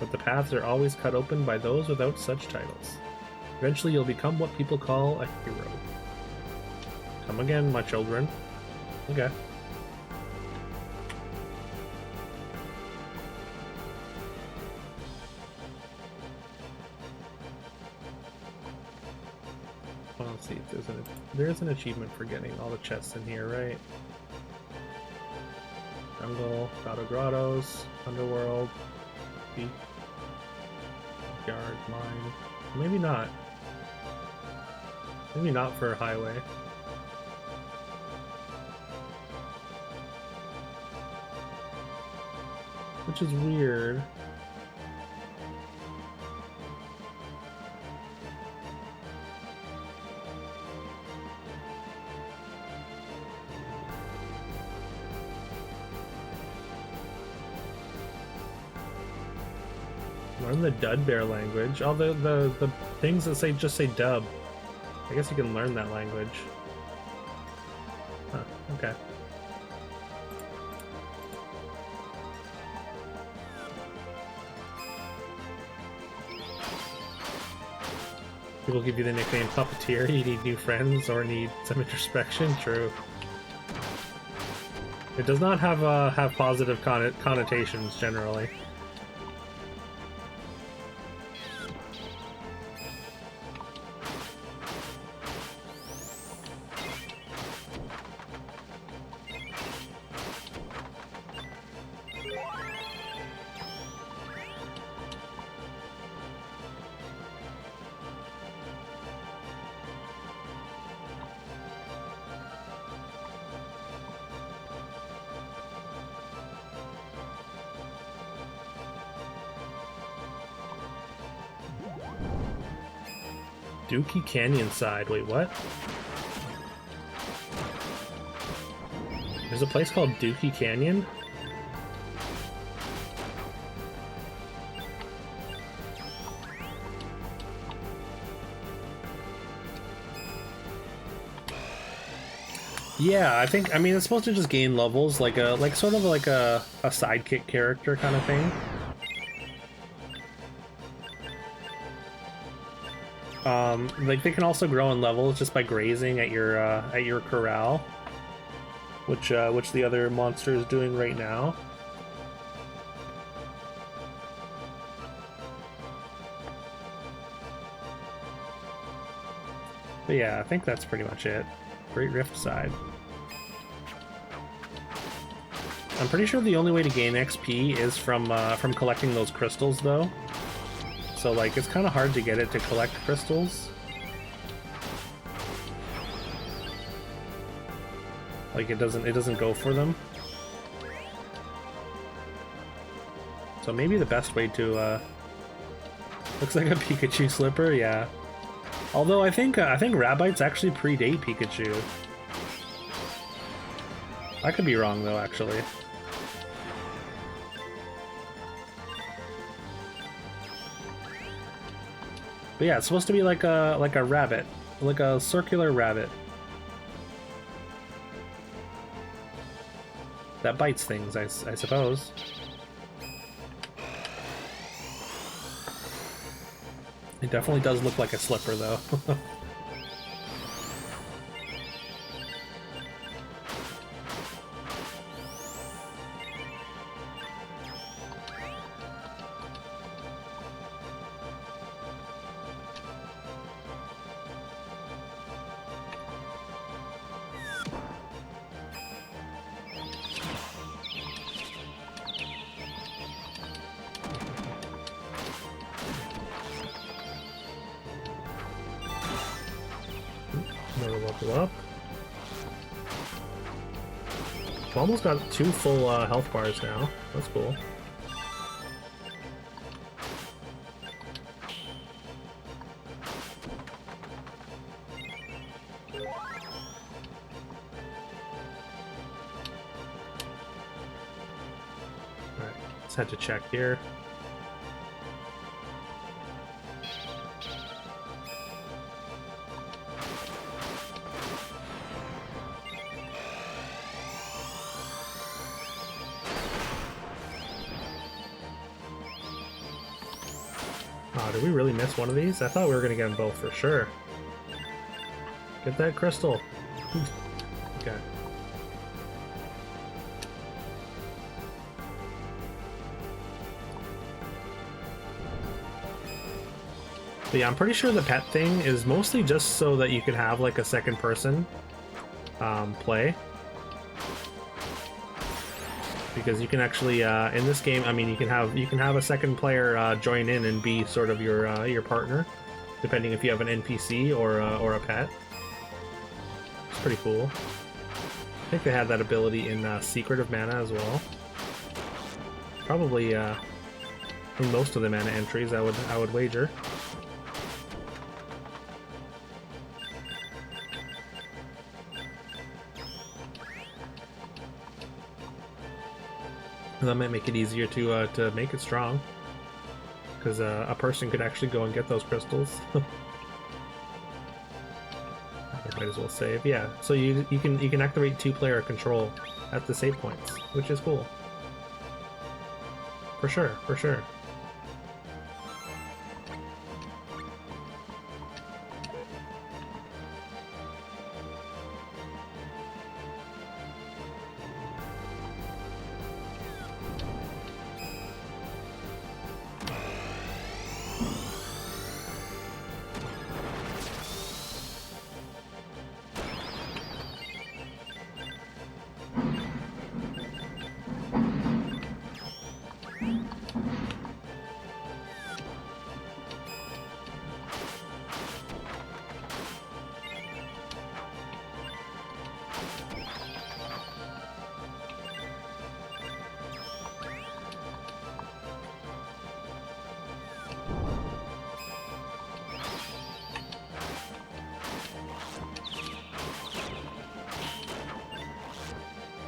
Speaker 2: But the paths are always cut open by those without such titles. Eventually you'll become what people call a hero. Come again, my children. Okay. Well, let's see if there's an achievement for getting all the chests in here, right? Jungle, Grotto Grottos, Underworld, Peak, Yard, Mine. Maybe not. Maybe not for a highway. which is weird. Learn the Dudbear language. All the things that say just say dub. I guess you can learn that language. Huh, okay. People give you the nickname Puppeteer. You need new friends or need some introspection. True. It does not have positive connotations generally. Dookie Canyon side. Wait, what? There's a place called Dookie Canyon? Yeah, I mean, it's supposed to just gain levels, like sort of like a sidekick character kind of thing. Like they can also grow in levels just by grazing at your corral, which the other monster is doing right now. But yeah, I think that's pretty much it. Great Rift side. I'm pretty sure the only way to gain XP is from collecting those crystals, though. So like, it's kind of hard to get it to collect crystals. Like it doesn't go for them. So maybe the best way to looks like a Pikachu slipper, yeah. Although I think Rabites actually predate Pikachu. I could be wrong though, actually. But yeah, it's supposed to be like a rabbit, like a circular rabbit that bites things, I suppose. It definitely does look like a slipper, though. Another level up. I've almost got 2 full health bars now. That's cool. Alright, let's head to check here. Oh, did we really miss one of these? I thought we were going to get them both for sure. Get that crystal. Okay. But yeah, I'm pretty sure the pet thing is mostly just so that you can have like a second person play. Because you can actually in this game, I mean, you can have a second player join in and be sort of your partner, depending if you have an NPC or a pet. It's pretty cool. I think they had that ability in Secret of Mana as well. Probably in most of the mana entries, I would wager. That might make it easier to make it strong, because a person could actually go and get those crystals. I might as well save. Yeah, so you can activate 2-player control at the save points, which is cool. For sure, for sure.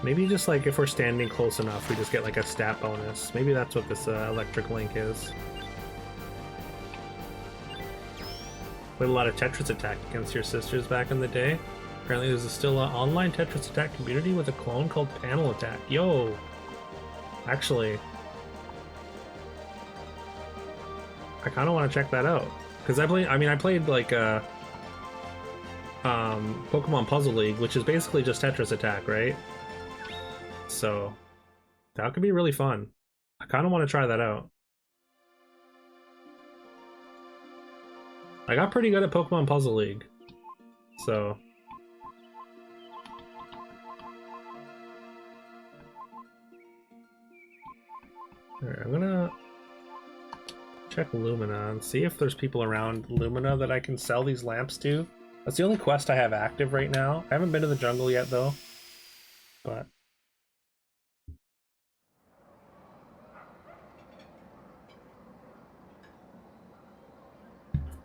Speaker 2: Maybe just like if we're standing close enough, we just get like a stat bonus. Maybe that's what this electric link is. Played a lot of Tetris Attack against your sisters back in the day. Apparently there's still an online Tetris Attack community with a clone called Panel Attack. Yo! Actually, I kind of want to check that out. Because I played like Pokemon Puzzle League, which is basically just Tetris Attack, right? So that could be really fun. I kind of want to try that out. I got pretty good at Pokemon Puzzle League, so alright, I'm gonna check Lumina and see if there's people around Lumina that I can sell these lamps to. That's the only quest I have active right now. I haven't been to the jungle yet though, but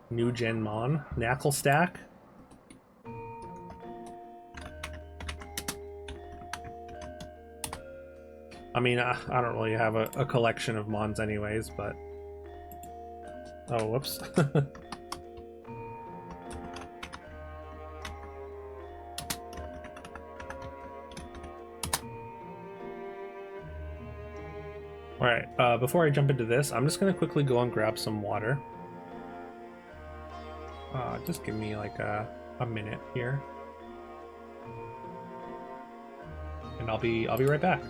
Speaker 2: New Gen Mon, Knuckle Stack. I mean, I don't really have a collection of Mons anyways, but... Oh, whoops. Alright, before I jump into this, I'm just gonna quickly go and grab some water. Just give me like a minute here. And I'll be right back.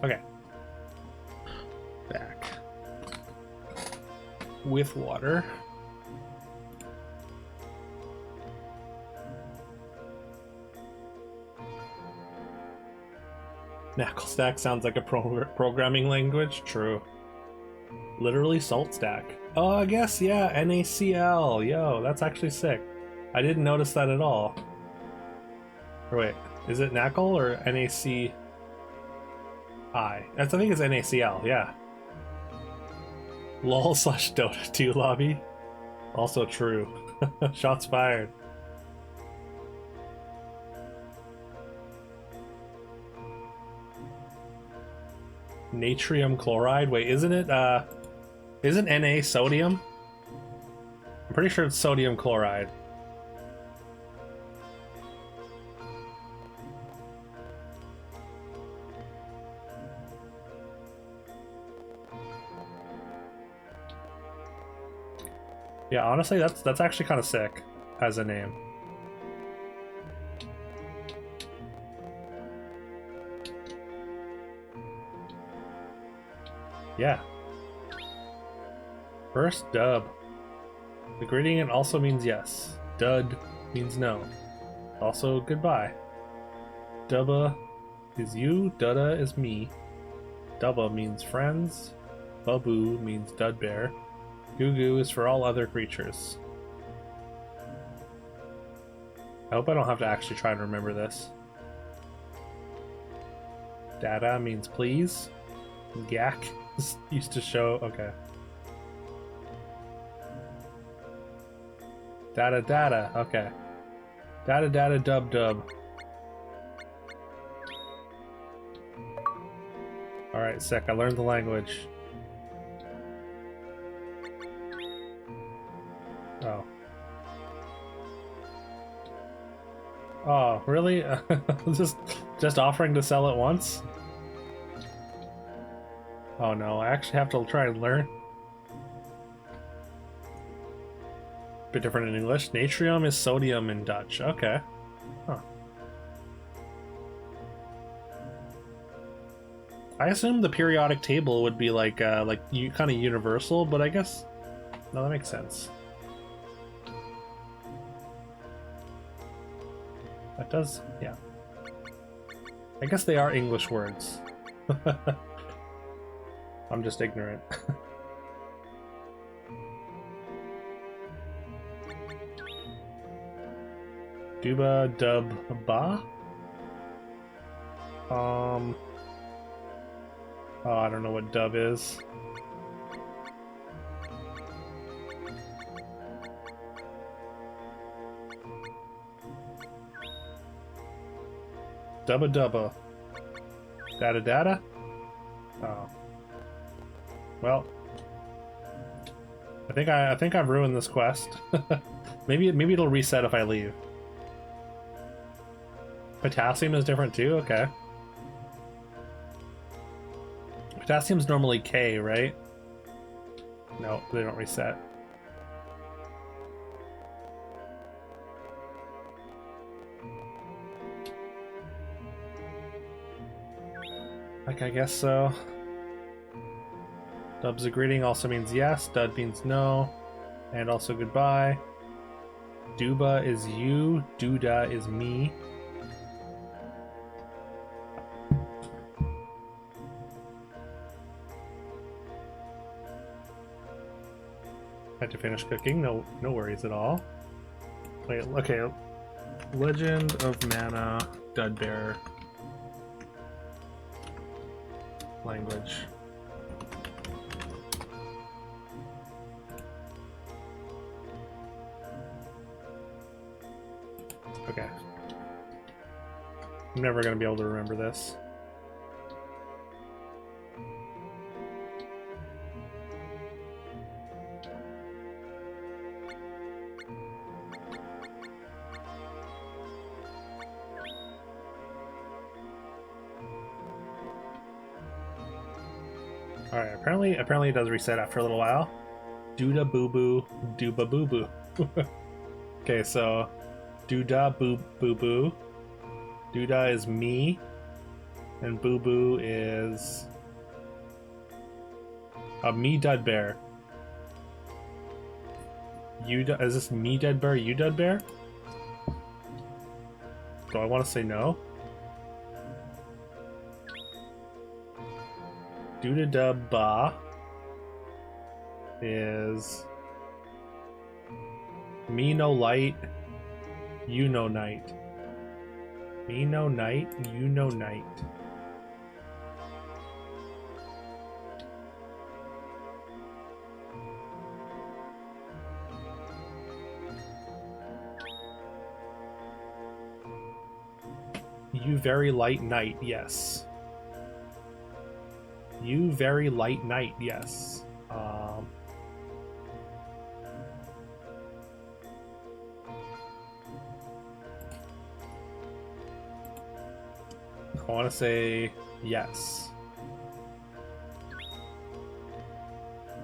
Speaker 2: Okay. Back. With water. Knuckle stack sounds like a programming language. True. Literally salt stack. Oh, I guess, yeah, NaCl. Yo, that's actually sick. I didn't notice that at all. Or wait, is it Knuckle or NaCl? I think it's NaCl, yeah. LOL slash Dota 2 lobby. Also true. Shots fired. Natrium chloride? Wait, isn't it, isn't Na sodium? I'm pretty sure it's sodium chloride. Yeah, honestly, that's actually kind of sick as a name. Yeah. First dub. The gradient also means yes. Dud means no. Also goodbye. Dubba is you, Dudda is me. Dubba means friends. Babu means dud bear. Goo is for all other creatures. I hope I don't have to actually try and remember this. Dada means please. Gak used to show. Okay. Dada. Okay. Dada dub. Alright, sick. I learned the language. Oh. Oh, really? just offering to sell it once? Oh no, I actually have to try and learn. Bit different in English. Natrium is sodium in Dutch. Okay. Huh. I assume the periodic table would be like kind of universal, but I guess no, that makes sense. That does, yeah. I guess they are English words. I'm just ignorant. Duba dub ba? Oh, I don't know what dub is. Dubba. Dada? Oh. Well. I think I've ruined this quest. maybe it'll reset if I leave. Potassium is different too? Okay. Potassium's normally K, right? No, they don't reset. Like, I guess so. Dub's a greeting also means yes, dud means no, and also goodbye. Duba is you, Duda is me. Had to finish cooking, no worries at all. Wait, okay. Legend of Mana, Dudbear. Language. Okay. I'm never gonna be able to remember this. Alright, apparently it does reset after a little while. Duda boo boo, duba boo boo. Okay, so Duda boo boo boo. Duda is me. And Boo Boo is a Me Dud Bear. Is this Me Dead Bear, You Dud Bear? Do I want to say no? Duda Dub Ba is Me No Light, You No Night. Me No Night, You No Night. You Very Light Night, yes. You Very Light Night, yes. I want to say yes.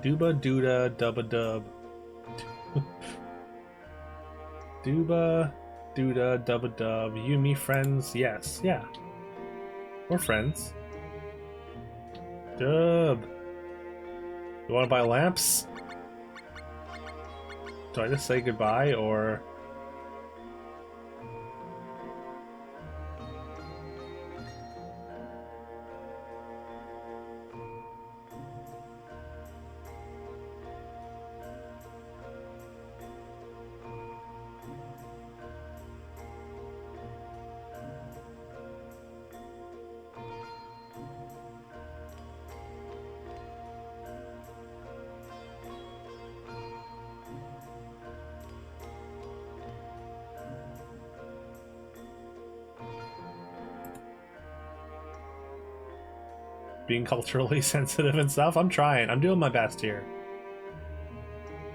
Speaker 2: Duba Duda Dubba Dub. Duba Duda Dubba Dub. You, me, friends? Yes. Yeah. We're friends. Dub. You want to buy lamps? Do I just say goodbye or... being culturally sensitive and stuff? I'm trying. I'm doing my best here.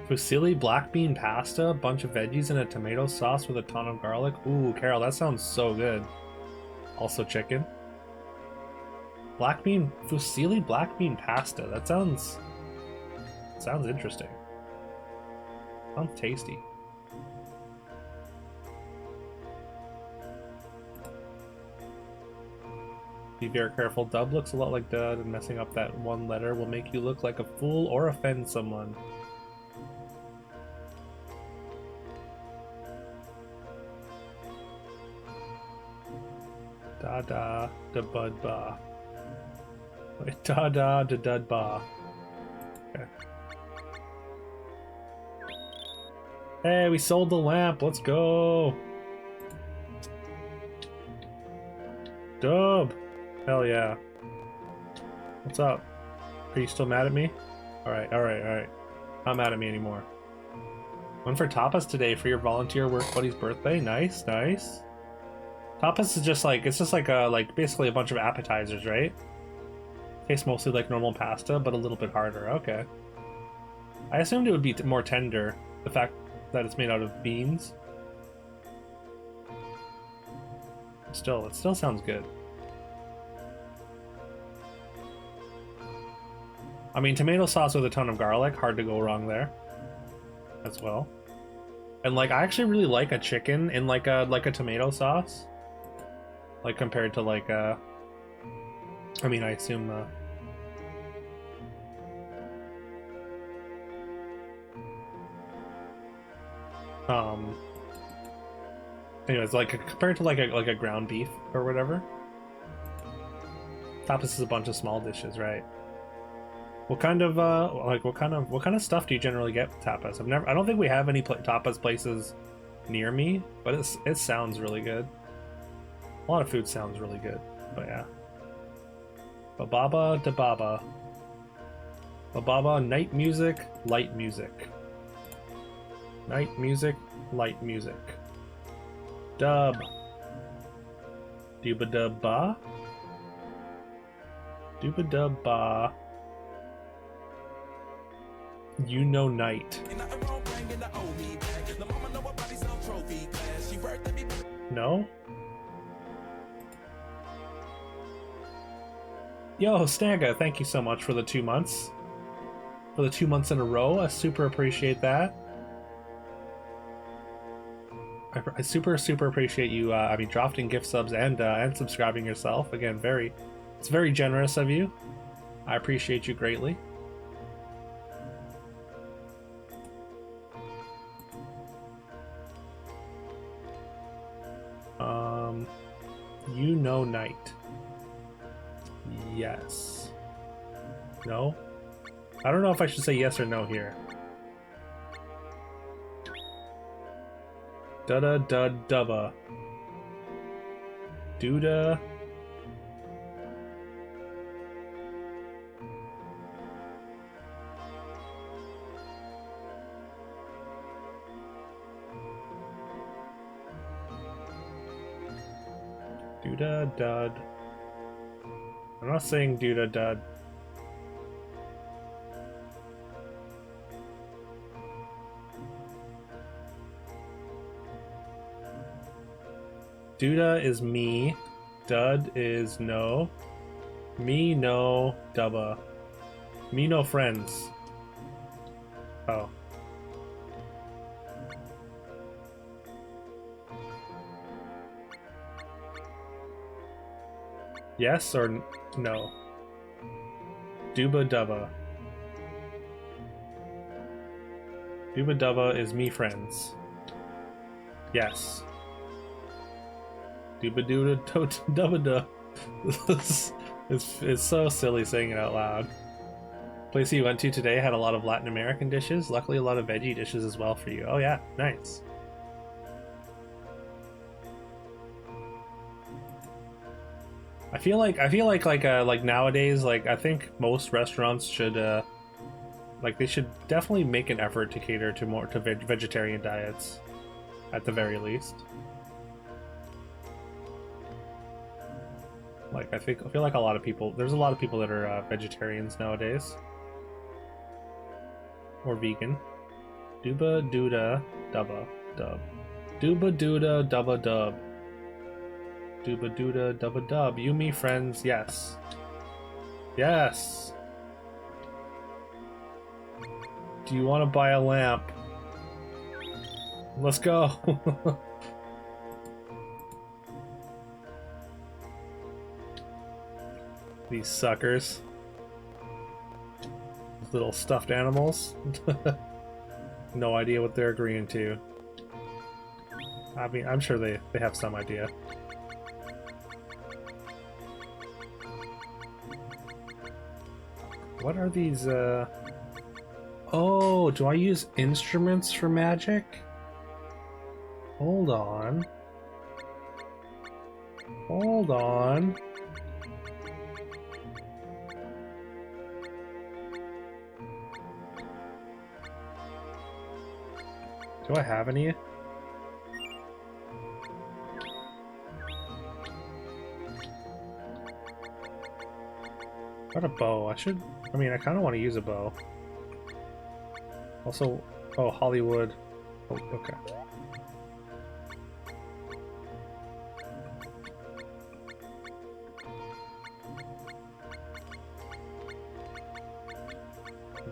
Speaker 2: Fusilli black bean pasta, a bunch of veggies and a tomato sauce with a ton of garlic. Ooh, Carol, that sounds so good. Also chicken. Fusilli black bean pasta. That sounds interesting. Sounds tasty. Be very careful. Dub looks a lot like Dud, and messing up that one letter will make you look like a fool or offend someone. Da da da bud ba. Wait, da da da dud ba. Okay. Hey, we sold the lamp. Let's go. Dub. Hell yeah. What's up? Are you still mad at me? Alright. Not mad at me anymore. Went for tapas today for your volunteer work buddy's birthday. Nice. Tapas is just like, it's just like basically a bunch of appetizers, right? Tastes mostly like normal pasta, but a little bit harder. Okay. I assumed it would be more tender, the fact that it's made out of beans. Still, it still sounds good. I mean, tomato sauce with a ton of garlic, hard to go wrong there as well. And like, I actually really like a chicken in like a tomato sauce, like compared to like I mean, I assume anyways, like compared to like a ground beef or whatever. Tapas is a bunch of small dishes, right? What kind of what kind of stuff do you generally get with tapas? I don't think we have any tapas places near me, but it sounds really good. A lot of food sounds really good, but yeah. Bababa da baba. Bababa, night music, light music. Night music, light music. Dub. Dooba dub ba. Dooba dub ba. You know night. No? Yo, Snaga, thank you so much for the 2 months. For the 2 months in a row. I super appreciate that. I super appreciate you drafting gift subs and subscribing yourself. Again, very It's very generous of you. I appreciate you greatly. You know Knight. Yes. No? I don't know if I should say yes or no here. Dudda dud dubba. Duda. Duda dud. I'm not saying duda dud. Duda is me. Dud is no. Me no dubba. Me no friends. Oh. Yes or no? Duba dubba. Duba dubba is me friends. Yes. Duba dooda dubba dub. It's so silly saying it out loud. Place you went to today had a lot of Latin American dishes. Luckily, a lot of veggie dishes as well for you. Oh yeah, nice. I feel like nowadays, like I think most restaurants should like they should definitely make an effort to cater to more vegetarian diets, at the very least. Like I feel like there's a lot of people that are vegetarians nowadays. Or vegan. Duba dooda dubba dub. Duba dooda dubba dub. Duba dooda dubba dub. You me friends, yes. Yes. Do you want to buy a lamp? Let's go. These suckers. Little stuffed animals. No idea what they're agreeing to. I mean, I'm sure they have some idea. What are these, Oh, do I use instruments for magic? Hold on. Hold on. Do I have any? Got a bow. I mean, I kind of want to use a bow. Also, oh, Hollywood. Oh, okay.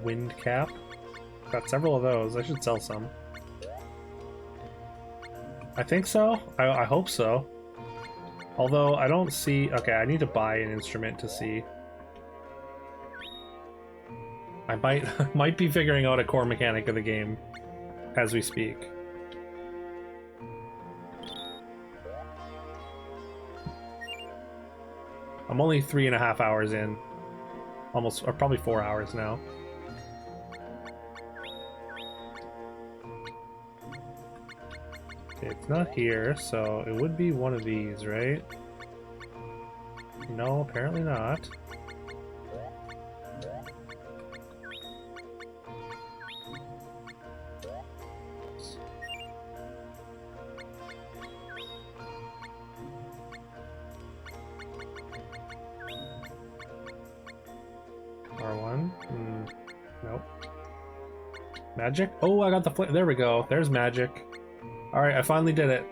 Speaker 2: Wind cap. Got several of those. I should sell some. I think so. I hope so. Although I don't see... Okay, I need to buy an instrument to see. I might be figuring out a core mechanic of the game as we speak. I'm only 3.5 hours in. Almost, or probably 4 hours now. Okay, it's not here, so it would be one of these, right? No, apparently not. R1? Nope. Magic? Oh, I got the flame. There we go. There's magic. Alright, I finally did it.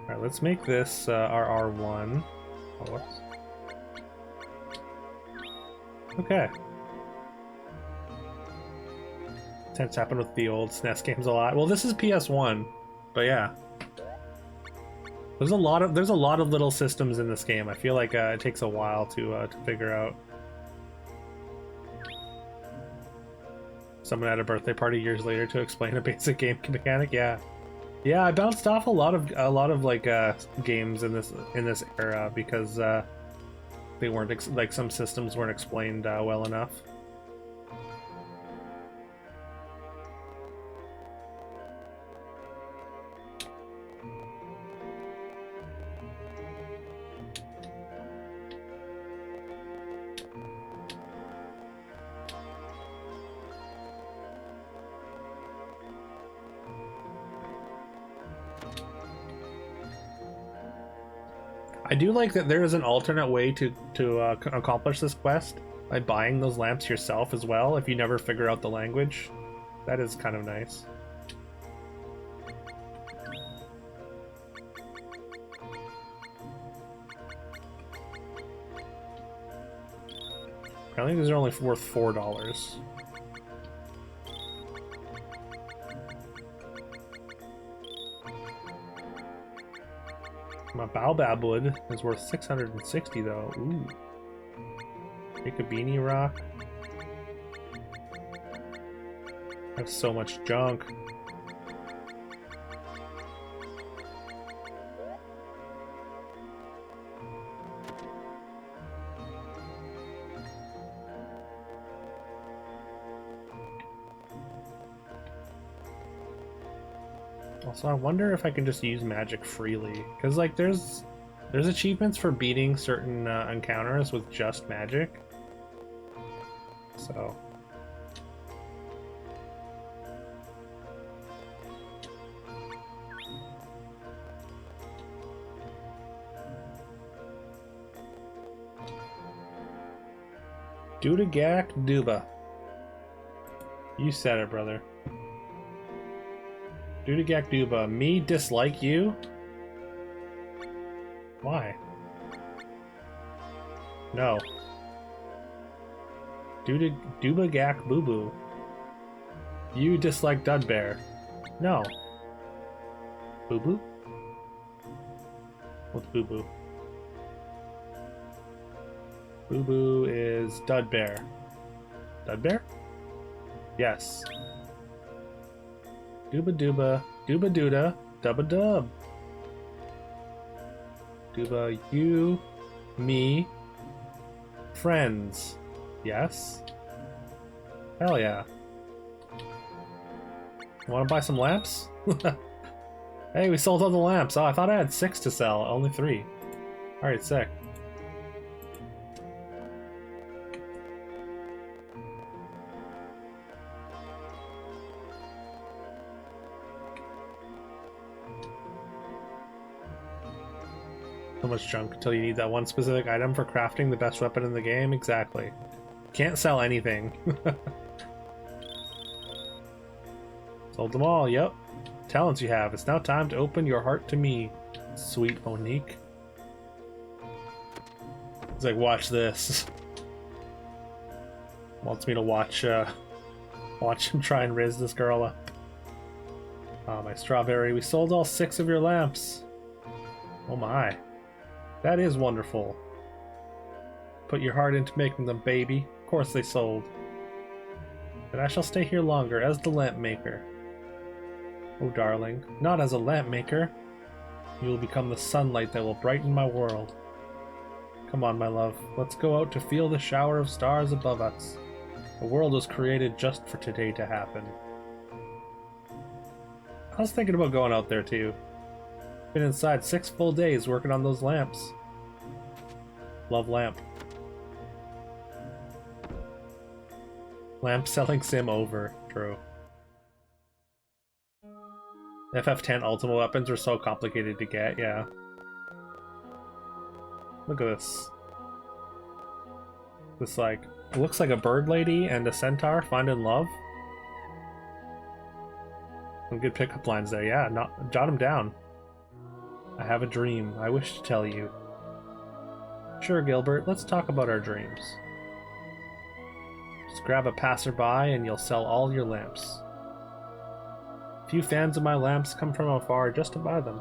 Speaker 2: Alright, let's make this our R1. Oh, whoops. Okay. Tends to happen with the old SNES games a lot. Well, this is PS1, but yeah. there's a lot of little systems in this game. I feel like it takes a while to figure out. Someone at a birthday party years later to explain a basic game mechanic. Yeah, yeah. I bounced off a lot of like games in this era because they weren't like some systems weren't explained well enough. I do like that there is an alternate way to accomplish this quest by buying those lamps yourself as well if you never figure out the language. That is kind of nice. I think these are only worth $4. My Baobab wood is worth 660 though. Ooh. Take a beanie rock. I have so much junk. Also, I wonder if I can just use magic freely, because like there's achievements for beating certain encounters with just magic. So Dudagak Duba. You said it, brother. Dudagak Duba, me dislike you? Why? No. Dubagak Boo Boo. You dislike Dudbear. No. Boo Boo? What's Boo Boo? Boo Boo is Dudbear. Dudbear? Yes. Dooba dooba, dooba dooda, dubba dub. Dooba, you, me, friends. Yes? Hell yeah. Wanna buy some lamps? Hey, we sold all the lamps. Oh, I thought I had 6 to sell, only 3. Alright, sick. So much junk until you need that one specific item for crafting the best weapon in the game. Exactly. Can't sell anything. Sold them all. Yep. Talents you have. It's now time to open your heart to me, sweet Monique. He's like, watch this. Wants me to watch him try and raise this girl up. Oh, my strawberry. We sold all 6 of your lamps. Oh my. That is wonderful. Put your heart into making them, baby. Of course they sold. But I shall stay here longer as the lamp maker. Oh, darling, not as a lamp maker. You will become the sunlight that will brighten my world. Come on, my love. Let's go out to feel the shower of stars above us. The world was created just for today to happen. I was thinking about going out there too. Been inside 6 full days working on those lamps. Love lamp. Lamp selling sim over. True. FF10 Ultimate weapons are so complicated to get, yeah. Look at this. This, like, it looks like a bird lady and a centaur finding love. Some good pickup lines there, yeah. Jot them down. I have a dream. I wish to tell you. Sure, Gilbert. Let's talk about our dreams. Just grab a passerby and you'll sell all your lamps. Few fans of my lamps come from afar just to buy them.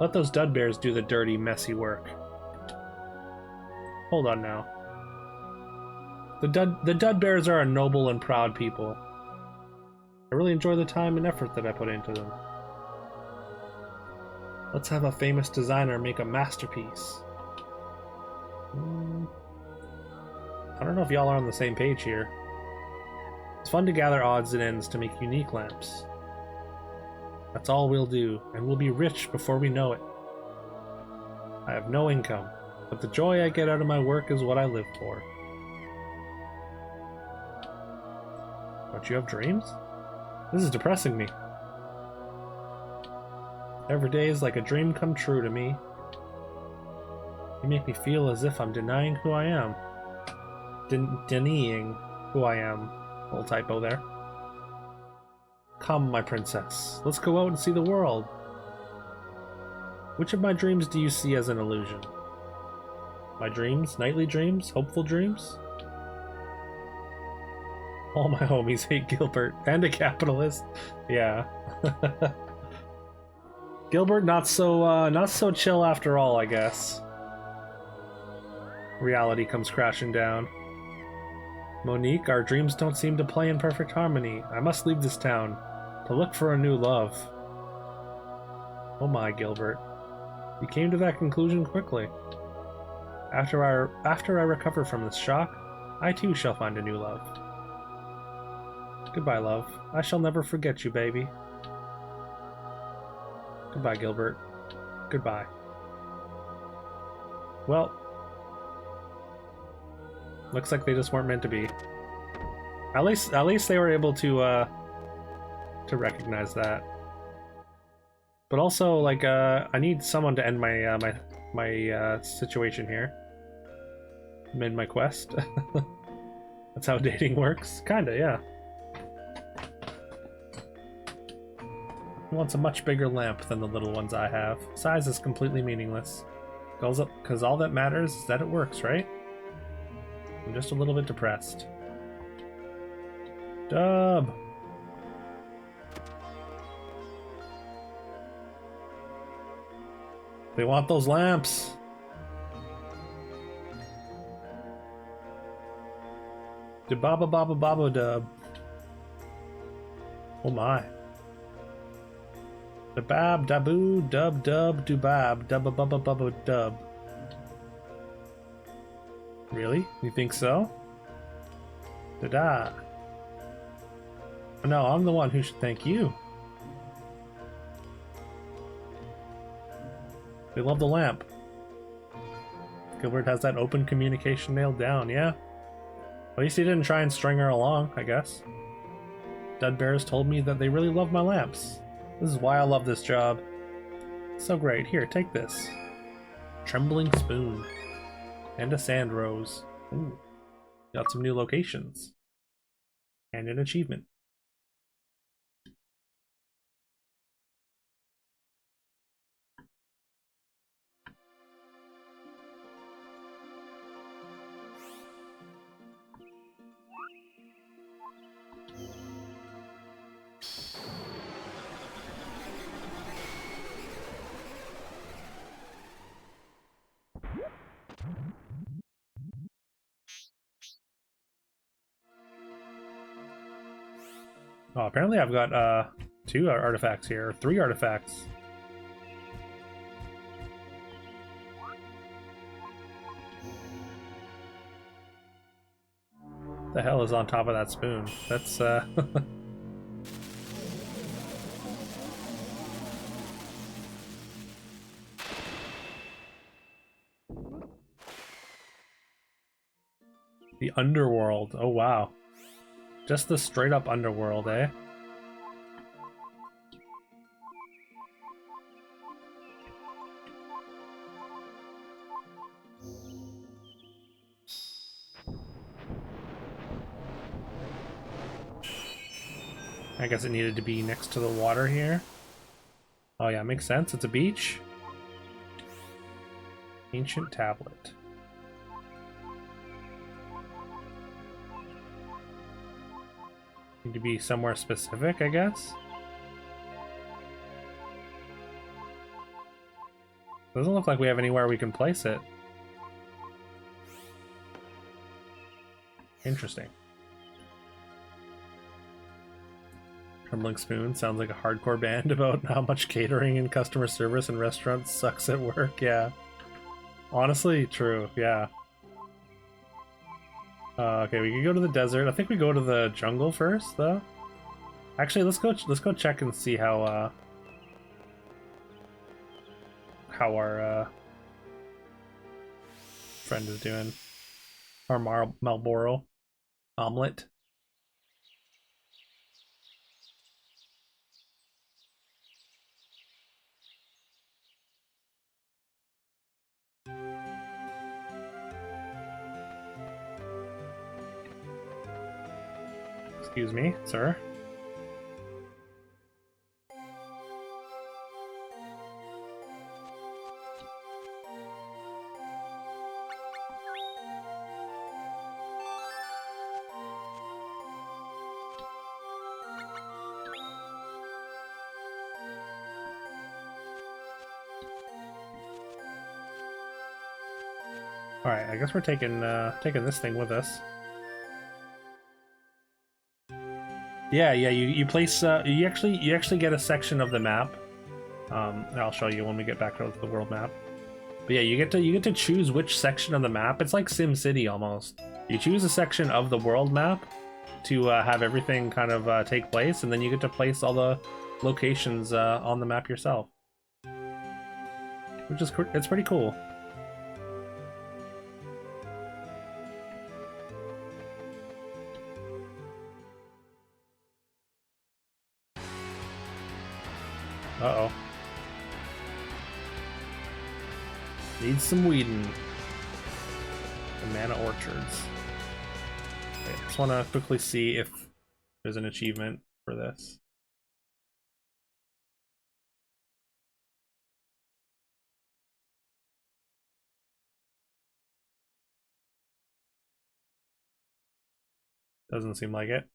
Speaker 2: Let those dud bears do the dirty, messy work. Hold on now. The dud bears are a noble and proud people. I really enjoy the time and effort that I put into them. Let's have a famous designer make a masterpiece. I don't know if y'all are on the same page here. It's fun to gather odds and ends to make unique lamps. That's all we'll do, and we'll be rich before we know it. I have no income, but the joy I get out of my work is what I live for. Don't you have dreams? This is depressing me. Every day is like a dream come true to me. You make me feel as if I'm denying who I am. Denying who I am. Little typo there. Come, my princess. Let's go out and see the world. Which of my dreams do you see as an illusion? My dreams? Nightly dreams? Hopeful dreams? All my homies hate Gilbert. And a capitalist. Yeah. Gilbert, not so chill after all, I guess. Reality comes crashing down. Monique, our dreams don't seem to play in perfect harmony. I must leave this town to look for a new love. Oh my, Gilbert. You came to that conclusion quickly. After I recover from this shock, I too shall find a new love. Goodbye, love. I shall never forget you, baby. Goodbye, Gilbert. Goodbye. Well, looks like they just weren't meant to be. At least they were able to recognize that. But also, like, I need someone to end my my situation here. End my quest. That's how dating works. Kinda, yeah. He wants a much bigger lamp than the little ones I have. Size is completely meaningless. Because all that matters is that it works, right? I'm just a little bit depressed. Dub! They want those lamps! Dubaba baba baba dub. Oh my. Dabab dabu dub dub dubab dubba bubba bubba dub. Really? You think so? Da-da. No, I'm the one who should thank you. They love the lamp. Gilbert has that open communication nailed down, yeah? At least he didn't try and string her along, I guess. Dud Bears told me that they really love my lamps. This is why I love this job. So great. Here, take this. Trembling spoon. And a sand rose. Ooh. Got some new locations. And an achievement. Oh, apparently I've got 2 artifacts here, 3 artifacts. The hell is on top of that spoon? That's the underworld. Oh wow. Just the straight up underworld, eh? I guess it needed to be next to the water here. Oh yeah, makes sense. It's a beach. Ancient tablet. Need to be somewhere specific, I guess. Doesn't look like we have anywhere we can place it. Interesting. Trembling Spoon sounds like a hardcore band about how much catering and customer service and restaurants sucks at work. Yeah. Honestly, true. Yeah. Okay, we can go to the desert. I think we go to the jungle first, though. Actually, let's go check and see how our friend is doing. Our Marlboro omelet. Excuse me, sir. All right, I guess we're taking this thing with us. Yeah, you place you actually get a section of the map. I'll show you when we get back to the world map. But yeah, you get to choose which section of the map. It's like Sim City almost. You choose a section of the world map to have everything kind of take place, and then you get to place all the locations on the map yourself, which is it's pretty cool. Uh-oh. Needs some weeding. The Mana Orchards. Okay, I just want to quickly see if there's an achievement for this. Doesn't seem like it.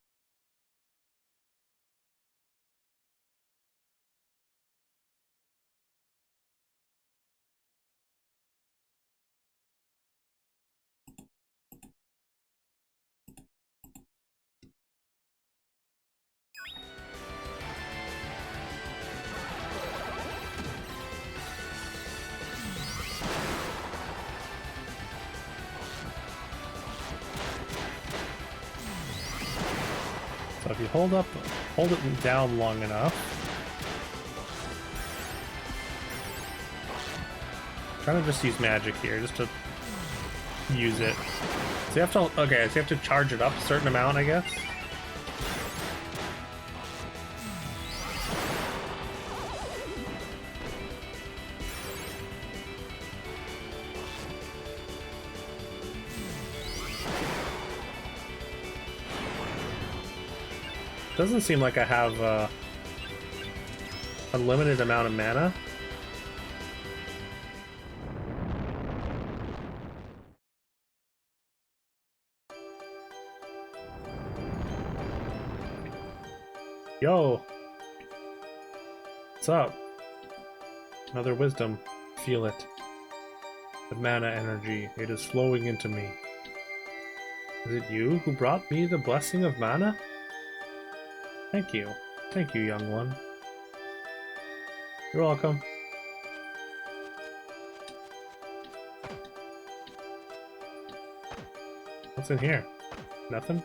Speaker 2: So if you hold it down long enough. I'm trying to just use magic here, just to use it. So you have to, okay, so you have to charge it up a certain amount, I guess. Doesn't seem like I have a limited amount of mana. Yo! What's up? Another wisdom. Feel it. The mana energy. It is flowing into me. Is it you who brought me the blessing of mana? Thank you. Thank you, young one. You're welcome. What's in here? Nothing?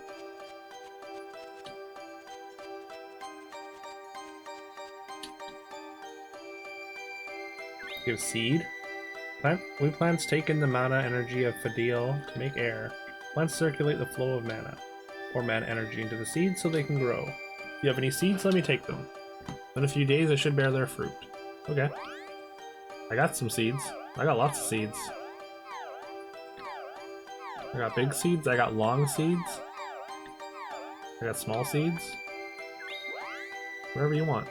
Speaker 2: Give seed. Plants take in the mana energy of Fadil to make air. Plants circulate the flow of mana. Pour mana energy into the seeds so they can grow. If you have any seeds, let me take them. In a few days, they should bear their fruit. Okay. I got some seeds. I got lots of seeds. I got big seeds. I got long seeds. I got small seeds. Whatever you want.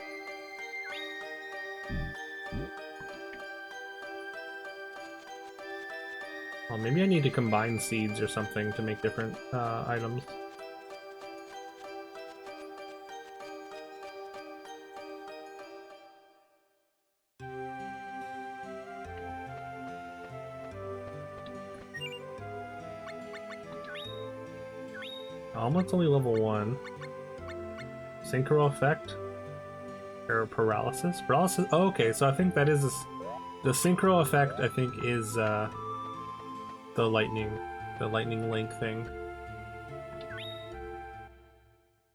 Speaker 2: Well, maybe I need to combine seeds or something to make different items. Omelet's only level 1. Synchro effect? Or paralysis? Paralysis? Oh, okay, so I think that is... The synchro effect, I think, is the lightning link thing.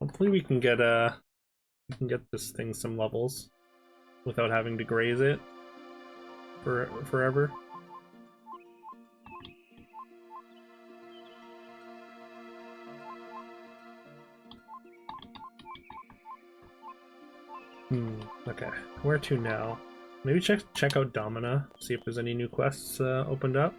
Speaker 2: Hopefully we can get this thing some levels without having to graze it forever. Okay. Where to now? Maybe check out Domina, see if there's any new quests opened up.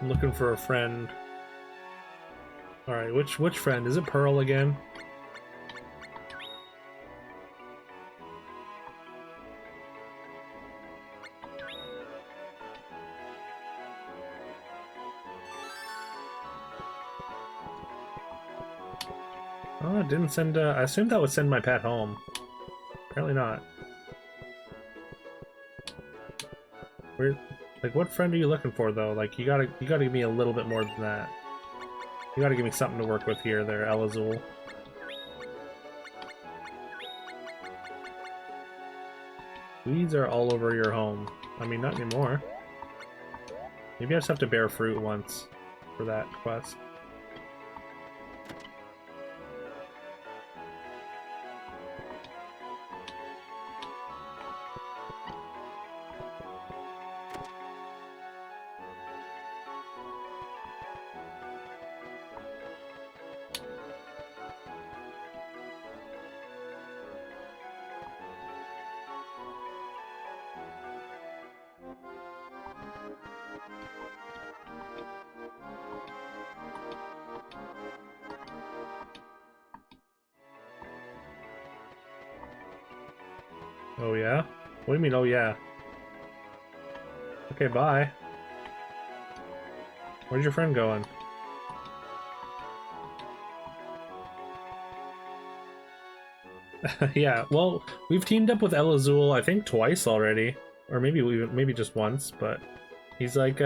Speaker 2: I'm looking for a friend. Alright, which friend? Is it Pearl again? Oh, it didn't send I assumed that would send my pet home. Apparently not. Where, like, what friend are you looking for though? Like, you gotta give me a little bit more than that. You gotta give me something to work with here, there, Elazul. Weeds are all over your home. I mean, not anymore. Maybe I just have to bear fruit once for that quest. Oh yeah? What do you mean, oh yeah? Okay, bye. Where's your friend going? Yeah, well, we've teamed up with Elazul, I think twice already. Or maybe just once, but he's like,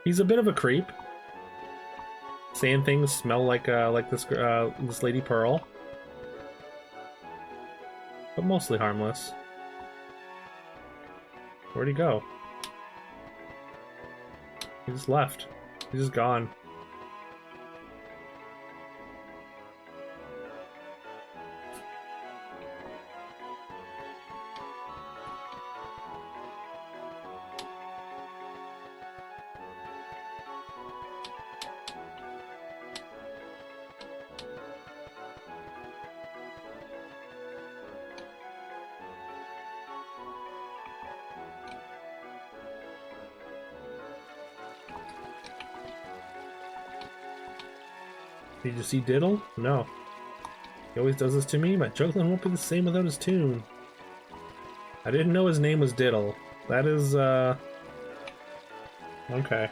Speaker 2: he's a bit of a creep. Saying things smell like this Lady Pearl. But mostly harmless. Where'd he go? He just left. He's just gone. Did you see Diddle? No. He always does this to me. My juggling won't be the same without his tune. I didn't know his name was Diddle. That is, okay.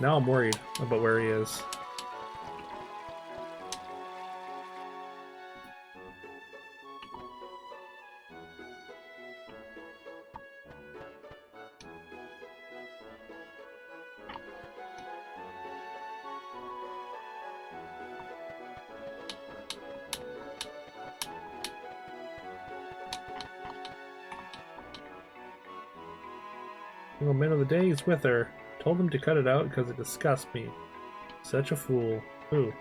Speaker 2: Now I'm worried about where he is. Single man of the day is with her. Told him to cut it out because it disgusts me. Such a fool. Ooh.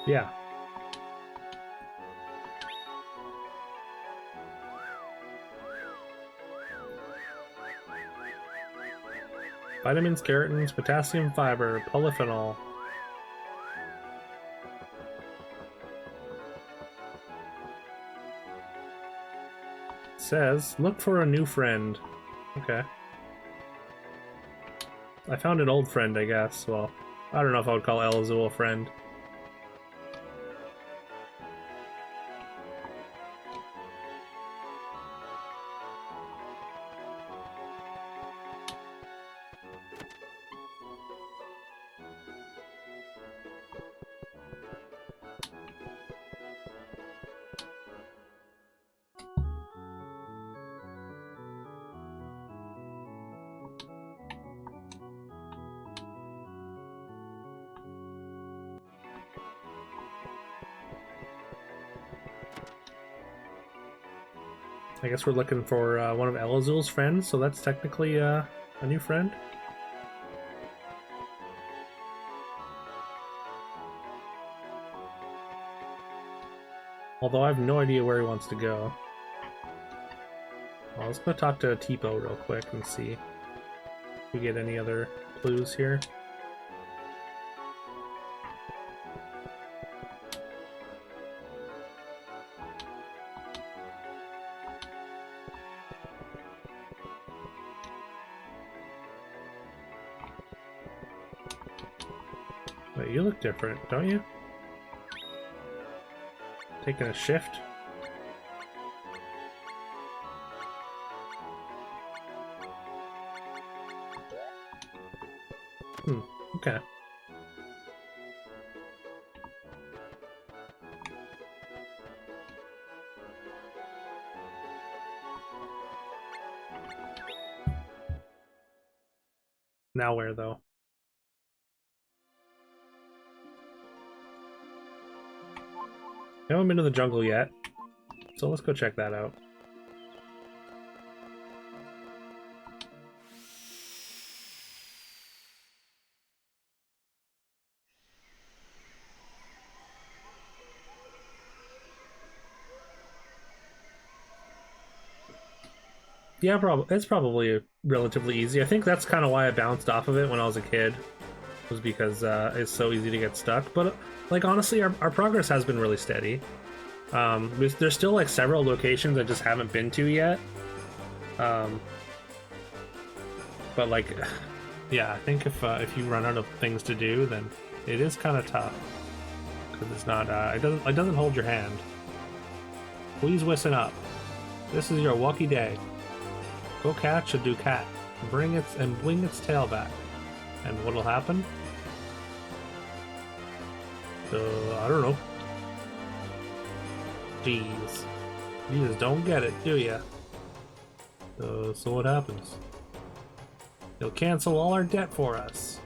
Speaker 2: Yeah. Vitamins, keratins, potassium fiber, polyphenol. says, look for a new friend. Okay. I found an old friend, I guess. Well, I don't know if I would call El Azul a friend. I guess we're looking for one of El Azul's friends, so that's technically a new friend. Although I have no idea where he wants to go. Well, let's go talk to Tipo real quick and see if we get any other clues here. Wait, you look different, don't you? Taking a shift? Okay. Now where, though? I haven't been to the jungle yet, so let's go check that out. Yeah, it's probably relatively easy. I think that's kind of why I bounced off of it when I was a kid, was because it's so easy to get stuck. But like honestly, our progress has been really steady. There's still like several locations I just haven't been to yet. But like, yeah, I think if you run out of things to do, then it is kind of tough because it's not. It doesn't hold your hand. Please listen up. This is your lucky day. Go catch a Ducat. Bring its tail back. And what'll happen? I don't know. Jeez. You just don't get it, do ya? So what happens? You'll cancel all our debt for us.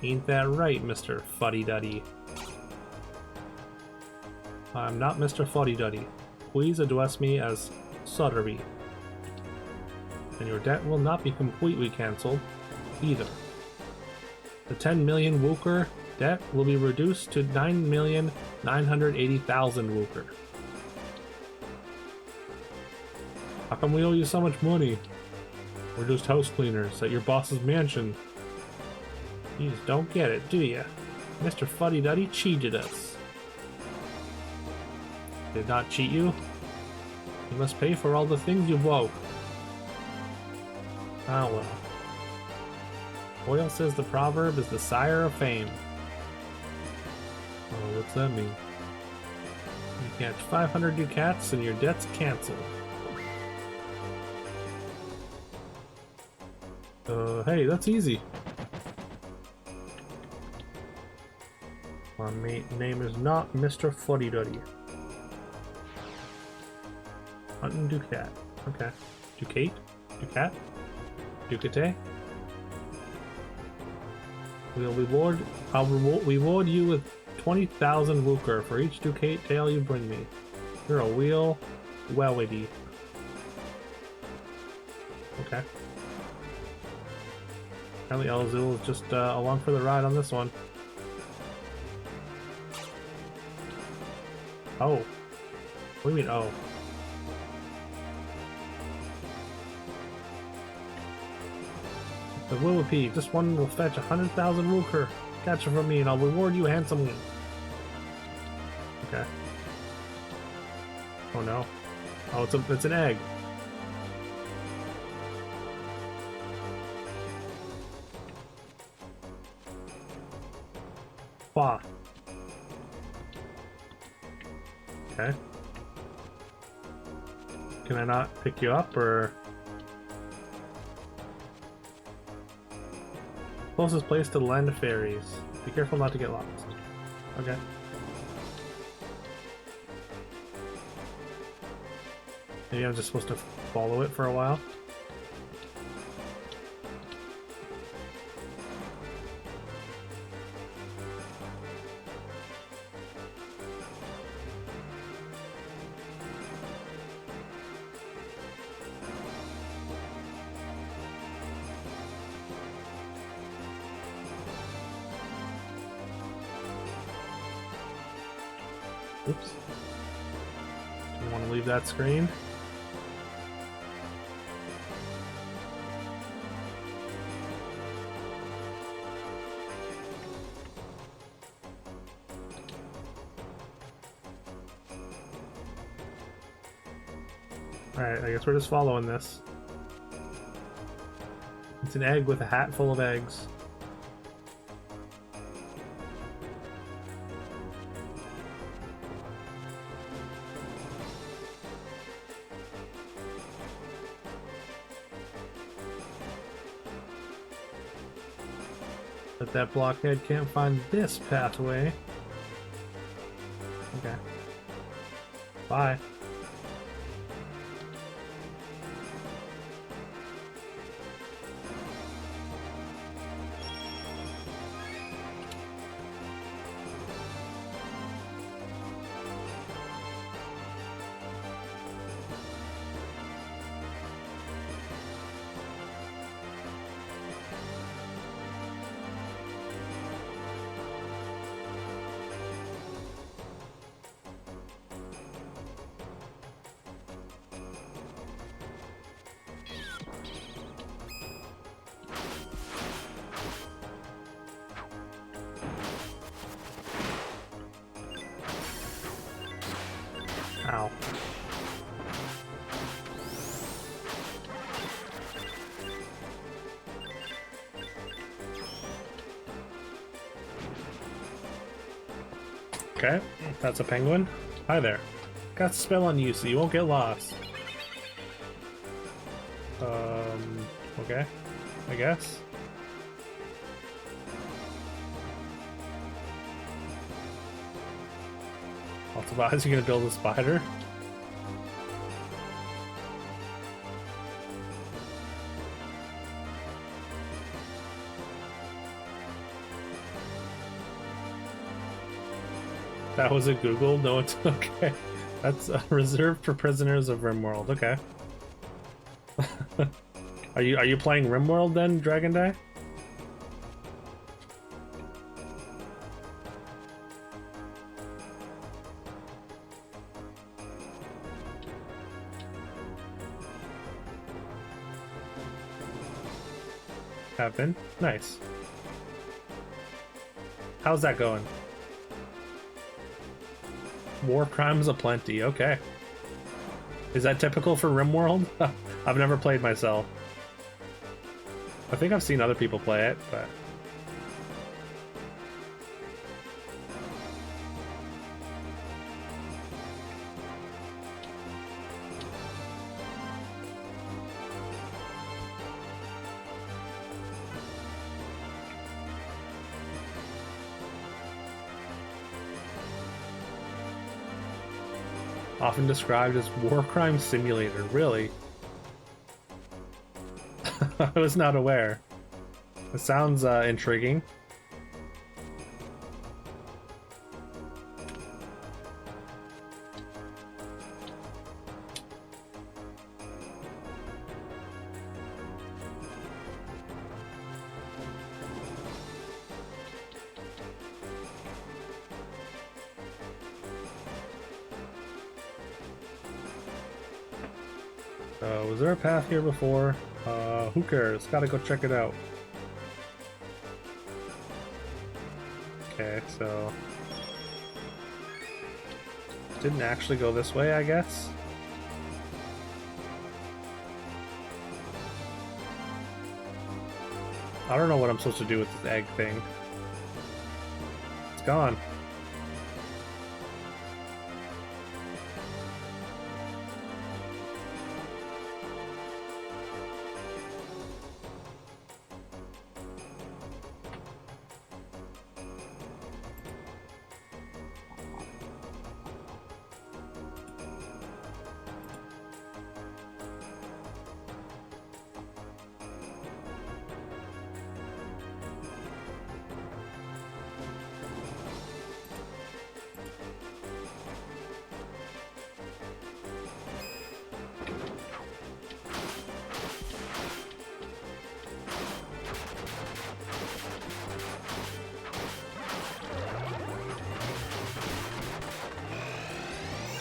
Speaker 2: Ain't that right, Mr. Fuddy-Duddy? I'm not Mr. Fuddy-Duddy. Please address me as Sutterby. And your debt will not be completely cancelled, either. The 10 million Wooker debt will be reduced to 9,980,000 Wooker. How come we owe you so much money? We're just house cleaners at your boss's mansion. You just don't get it, do ya? Mr. Fuddy-Duddy cheated us. Did not cheat you? You must pay for all the things you broke. Ah well. Hoyle says the proverb is the sire of fame. Oh, what's that mean? You catch 500 ducats and your debt's cancelled. Hey, that's easy. My name is not Mr. Fuddy-Duddy. Hunting Ducat. Okay. Ducate? Ducat? Ducate? I'll reward you with 20,000 Wooker for each Ducate tail you bring me. You're a real wellity. Okay. Apparently El Azul is just along for the ride on this one. Oh. What do you mean, oh? The Willipede, this one will fetch 100,000 Wooker. Catch it from me and I'll reward you handsomely. Okay. Oh no. Oh, it's an egg. Wow. Okay. Can I not pick you up, or... Closest place to the land of fairies. Be careful not to get lost. Okay. Maybe I'm just supposed to follow it for a while. Oops. Don't want to leave that screen. Alright, I guess we're just following this. It's an egg with a hat full of eggs. But that blockhead can't find this pathway. Okay. Bye. Ow. Okay, that's a penguin. Hi there. Got a spell on you so you won't get lost. Okay. I guess. Lots of eyes. You're gonna build a spider? That was a Google? No, it's okay. That's reserved for prisoners of RimWorld. Okay. Are you playing RimWorld then, Dragon Dye? Have been? Nice. How's that going? War crimes aplenty, okay. Is that typical for RimWorld? I've never played myself. I think I've seen other people play it, but... Often described as war crime simulator, really? I was not aware. It sounds intriguing. Was there a path here before? Who cares? Gotta go check it out. Okay, so... Didn't actually go this way, I guess? I don't know what I'm supposed to do with this egg thing. It's gone.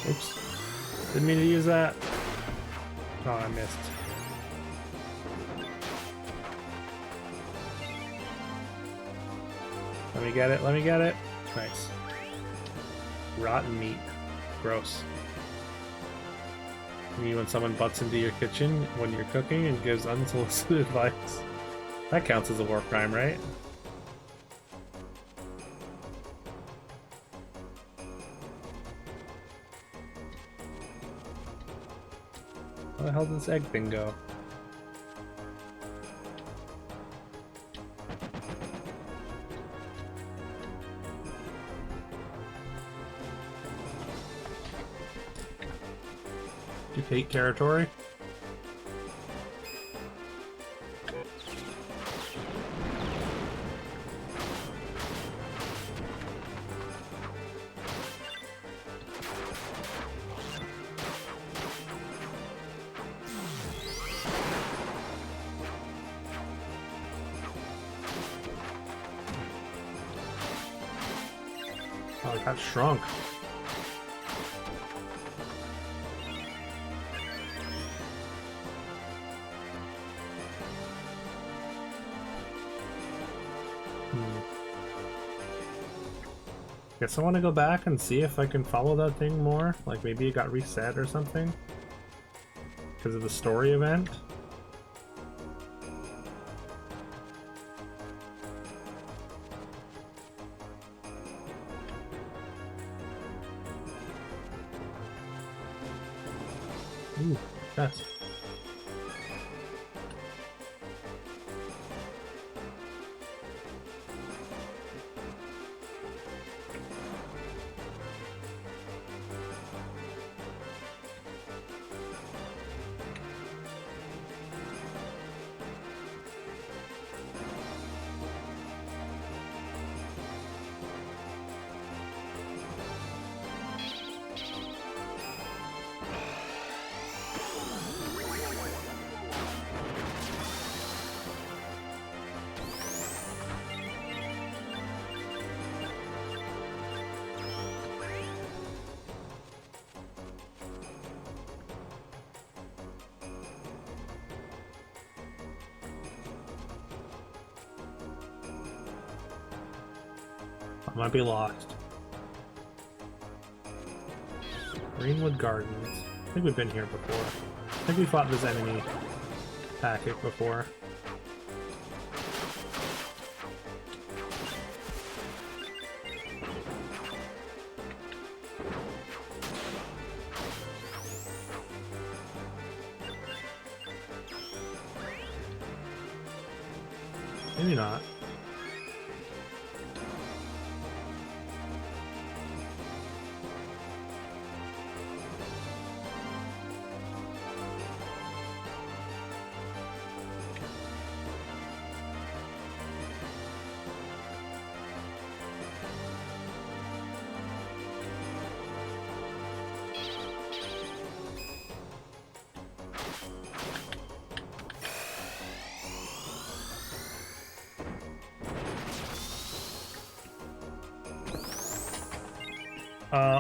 Speaker 2: Oops. Didn't mean to use that. Oh, I missed. Let me get it, let me get it. Nice. Rotten meat. Gross. You mean when someone butts into your kitchen when you're cooking and gives unsolicited advice? That counts as a war crime, right? Where the hell did this egg thing go? You hate territory? Oh, it got shrunk. Guess I want to go back and see if I can follow that thing more. Like maybe it got reset or something because of the story event. Ooh, chest. I might be lost. Greenwood Gardens. I think we've been here before. I think we fought this enemy packet before. Maybe not.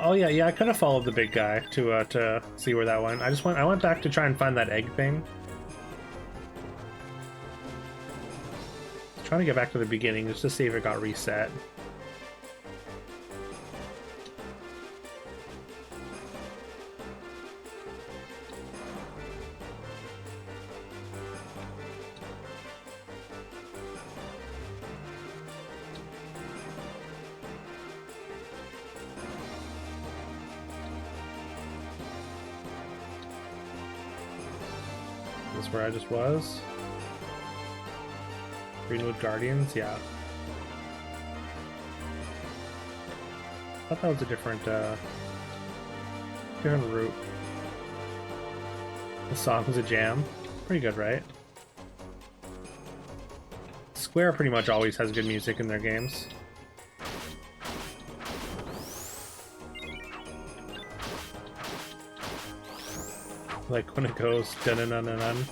Speaker 2: Oh yeah, I could have followed the big guy to see where that went. I went back to try and find that egg thing. Trying to get back to the beginning just to see if it got reset. this where I just was? Greenwood Guardians? Yeah. I thought that was a different route. The song was a jam. Pretty good, right? Square pretty much always has good music in their games. Like when it goes dun-dun-dun-dun-dun.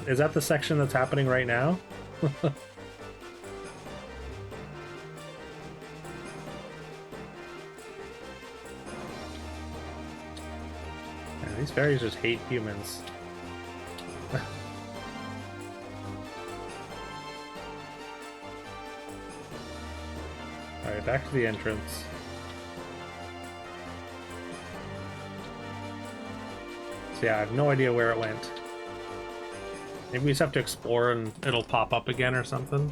Speaker 2: Is that the section that's happening right now? Yeah, these fairies just hate humans. Alright, back to the entrance. So yeah, I have no idea where it went. Maybe we just have to explore and it'll pop up again or something.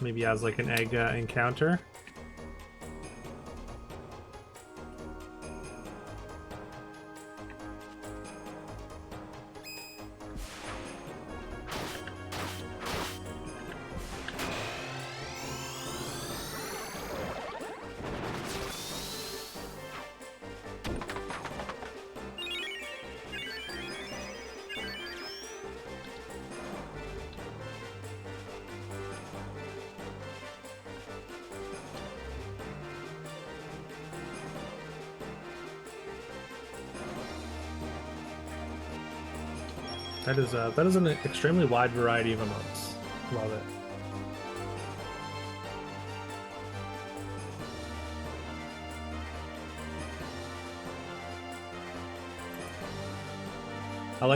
Speaker 2: Maybe as like an egg encounter. That is an extremely wide variety of emotes. Love it. I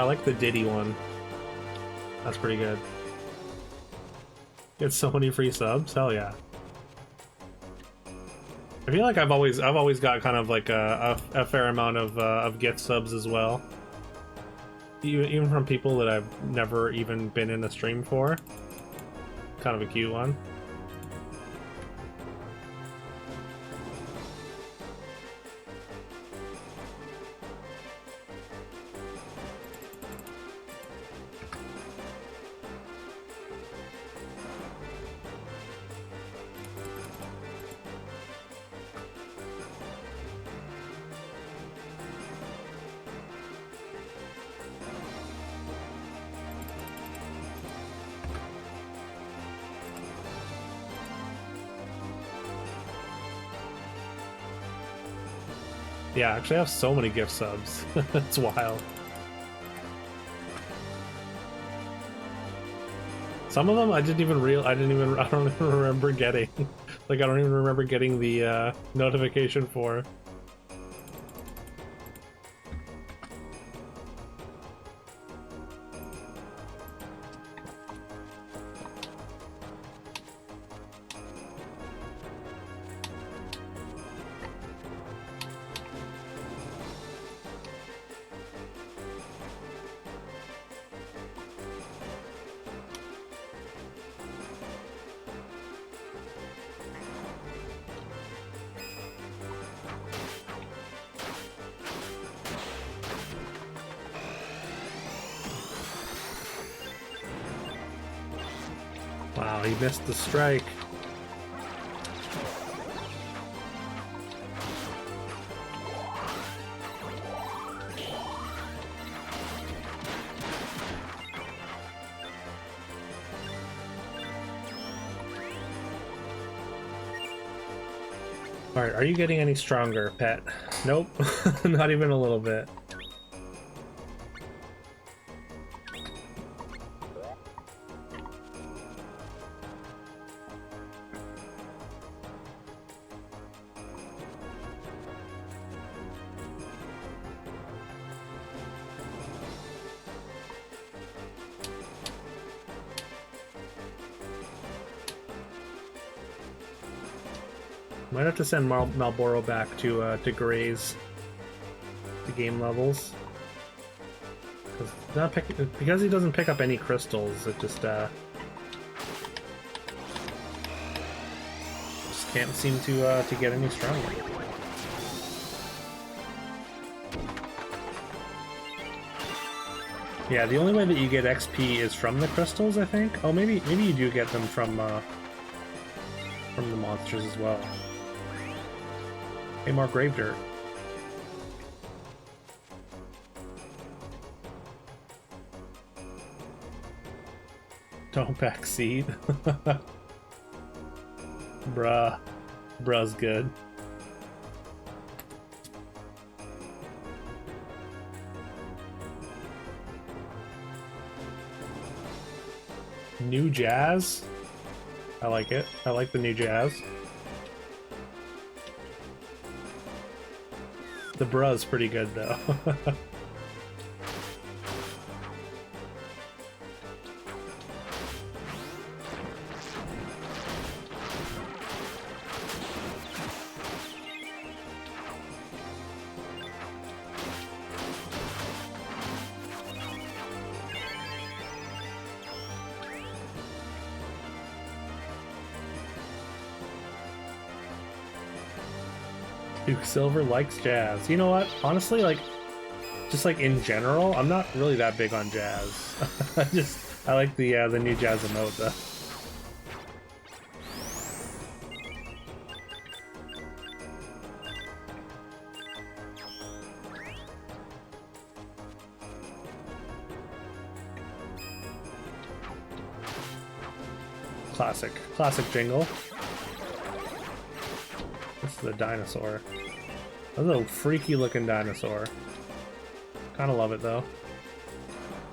Speaker 2: like the Diddy one. That's pretty good. Get so many free subs. Hell yeah. I feel like I've always got kind of like a fair amount of gift subs as well. Even from people that I've never even been in a stream for. Kind of a cute one. Yeah, actually I have so many gift subs. It's wild. Some of them I don't even remember getting. Like I don't even remember getting the notification for. Wow, he missed the strike. Alright, are you getting any stronger, pet? Nope, not even a little bit. Might have to send Malboro back to graze the game levels. Because he doesn't pick up any crystals, it just can't seem to get any stronger. Yeah, the only way that you get XP is from the crystals, I think. Oh, maybe you do get them from the monsters as well. Hey, more grave dirt. Don't backseat. Bruh's good. New jazz? I like it. I like the new jazz. The bruh's pretty good though. Duke Silver likes jazz. You know what? Honestly, like, just like in general, I'm not really that big on jazz. I like the new jazz emote though. Classic jingle. This is a dinosaur. That's a freaky looking dinosaur. Kind of love it though.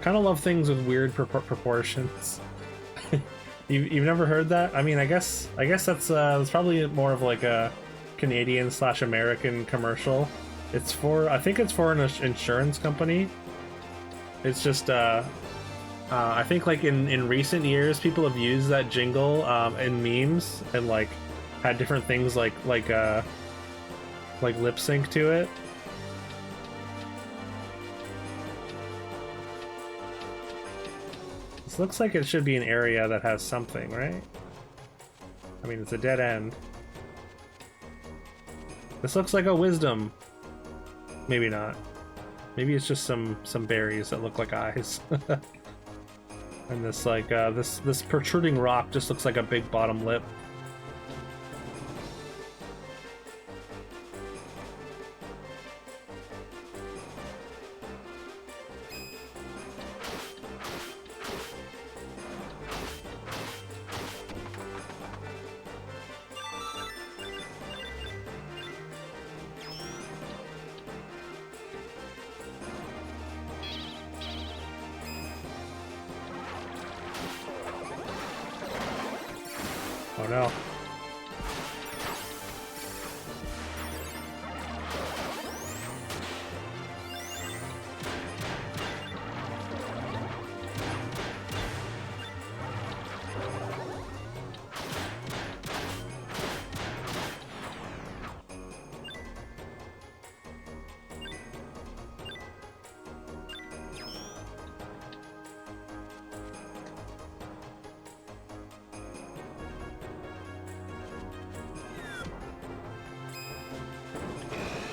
Speaker 2: Kind of love things with weird proportions. You've never heard that? I mean, I guess that's probably more of like a Canadian/American commercial. It's for, I think it's for an insurance company. It's just I think like in recent years people have used that jingle in memes and like had different things like lip sync to it. This looks like it should be an area that has something, right? I mean, it's a dead end. This looks like a wisdom. Maybe not. Maybe it's just some berries that look like eyes. And this like this protruding rock just looks like a big bottom lip. Oh no.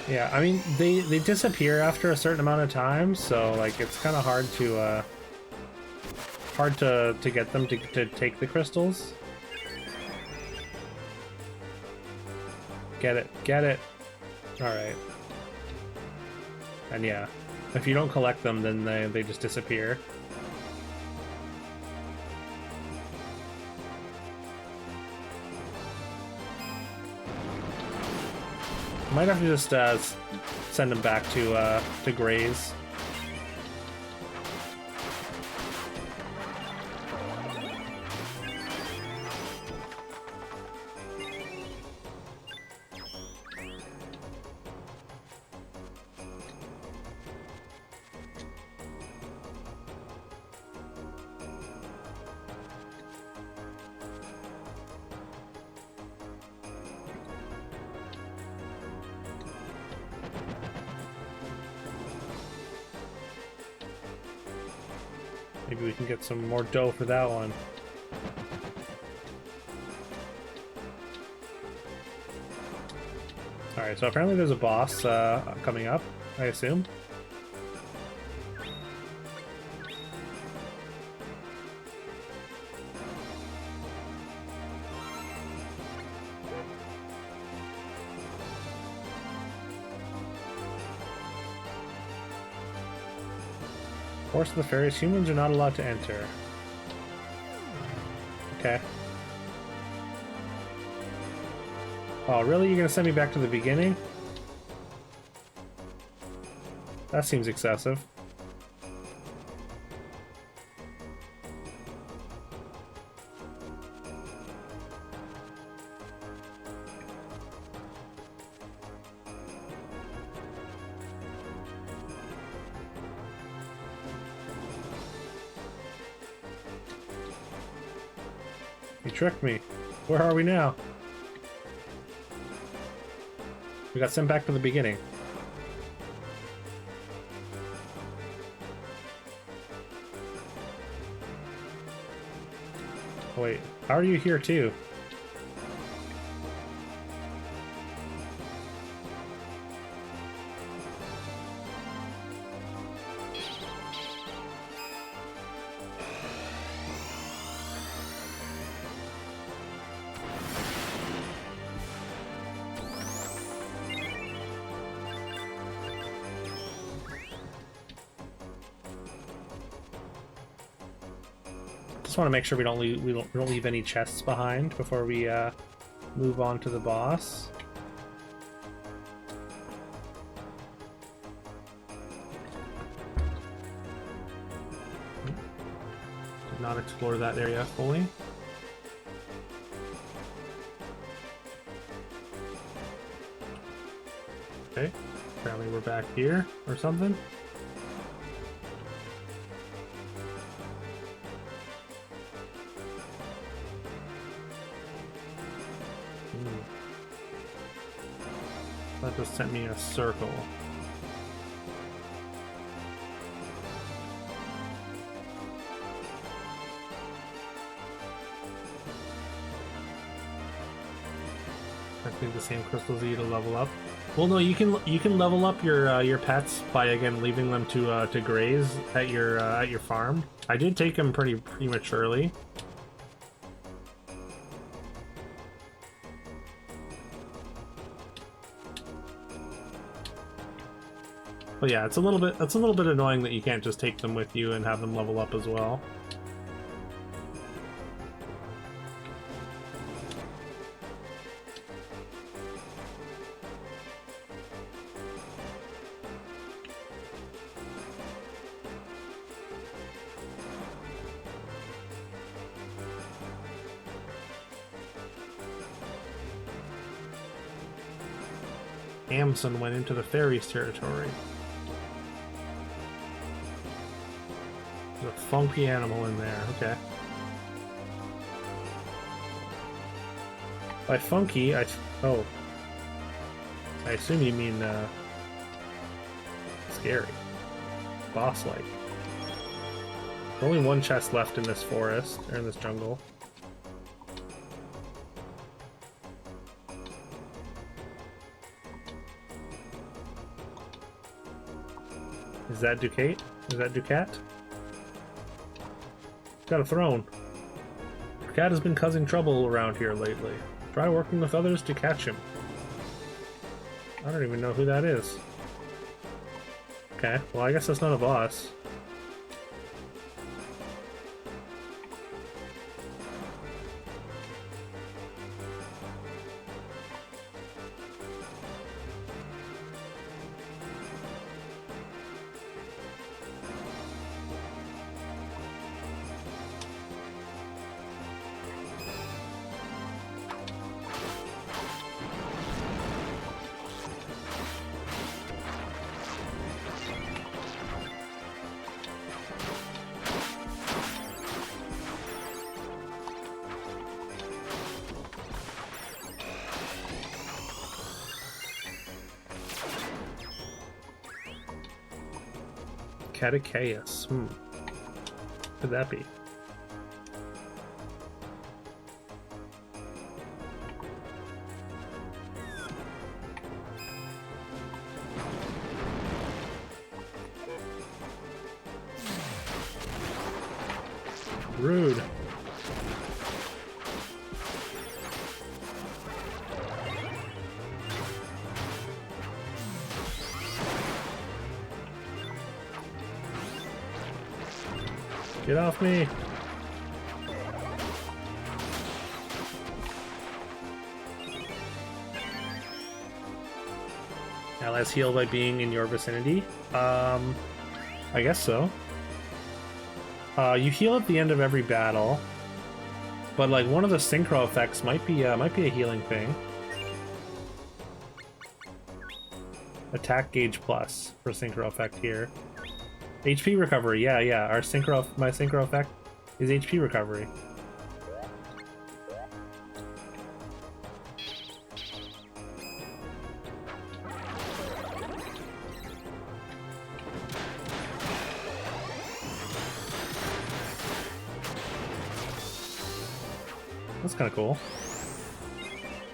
Speaker 2: Yeah, I mean, they disappear after a certain amount of time, so like it's kind of hard to get them to take the crystals. Get it. All right. And yeah, if you don't collect them, then they just disappear. Might have to just send them back to graze. Maybe we can get some more dough for that one. Alright, so apparently there's a boss coming up, I assume. Force of the Fairies, humans are not allowed to enter. Okay. Oh, really? You're gonna send me back to the beginning? That seems excessive. You tricked me. Where are we now? We got sent back to the beginning. Oh, wait, how are you here too? Just want to make sure we don't leave any chests behind before we move on to the boss. Did not explore that area fully. Okay, apparently we're back here or something. That just sent me a circle. I think the same crystals you to level up. Well, no, you can level up your pets by again leaving them to graze at your farm. I did take them pretty prematurely. But yeah, it's a little bit annoying that you can't just take them with you and have them level up as well. Amson went into the fairies' territory. There's a funky animal in there, okay. By funky, I assume you mean, scary. Boss-like. There's only one chest left in this forest, or in this jungle. Is that Ducat? Is that Ducat? Got a throne. Ducat has been causing trouble around here lately. Try working with others to catch him. I don't even know who that is. Okay, well I guess that's not a boss. Cataceus. Could that be? Rude. Get off me. Allies heal by being in your vicinity? I guess so. You heal at the end of every battle, but like one of the synchro effects might be a healing thing. Attack gauge plus for synchro effect here. HP recovery, yeah. My synchro effect is HP recovery. That's kind of cool.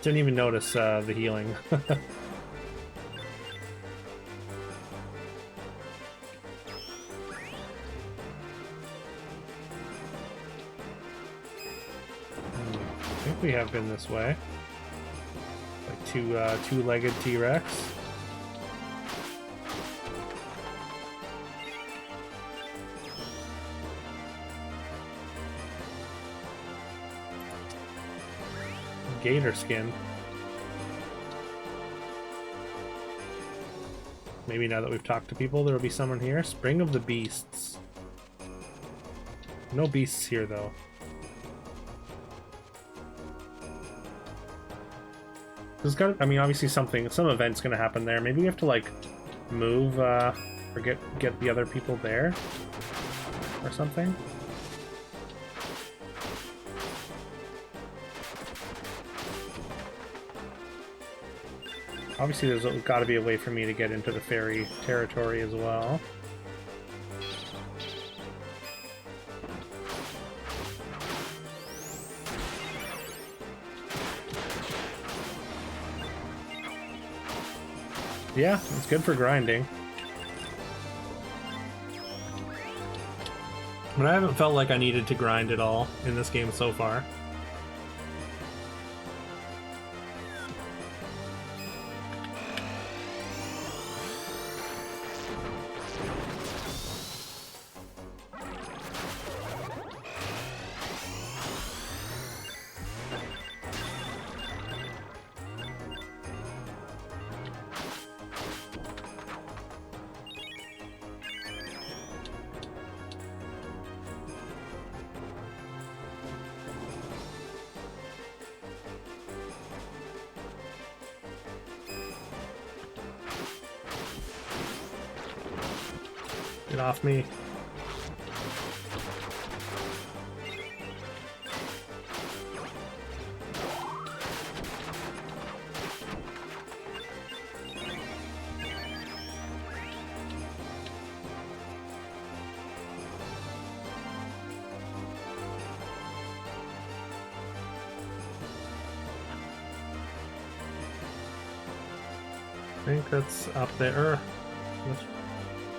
Speaker 2: Didn't even notice the healing. I think we have been this way. Like two-legged T-Rex. Gator skin. Maybe now that we've talked to people, there will be someone here. Spring of the Beasts. No beasts here, though. There's got, I mean, obviously some event's gonna happen there. Maybe we have to like move or get the other people there or something. Obviously, there's got to be a way for me to get into the fairy territory as well. Yeah, it's good for grinding. But I haven't felt like I needed to grind at all in this game so far. Get off me. I think that's up there.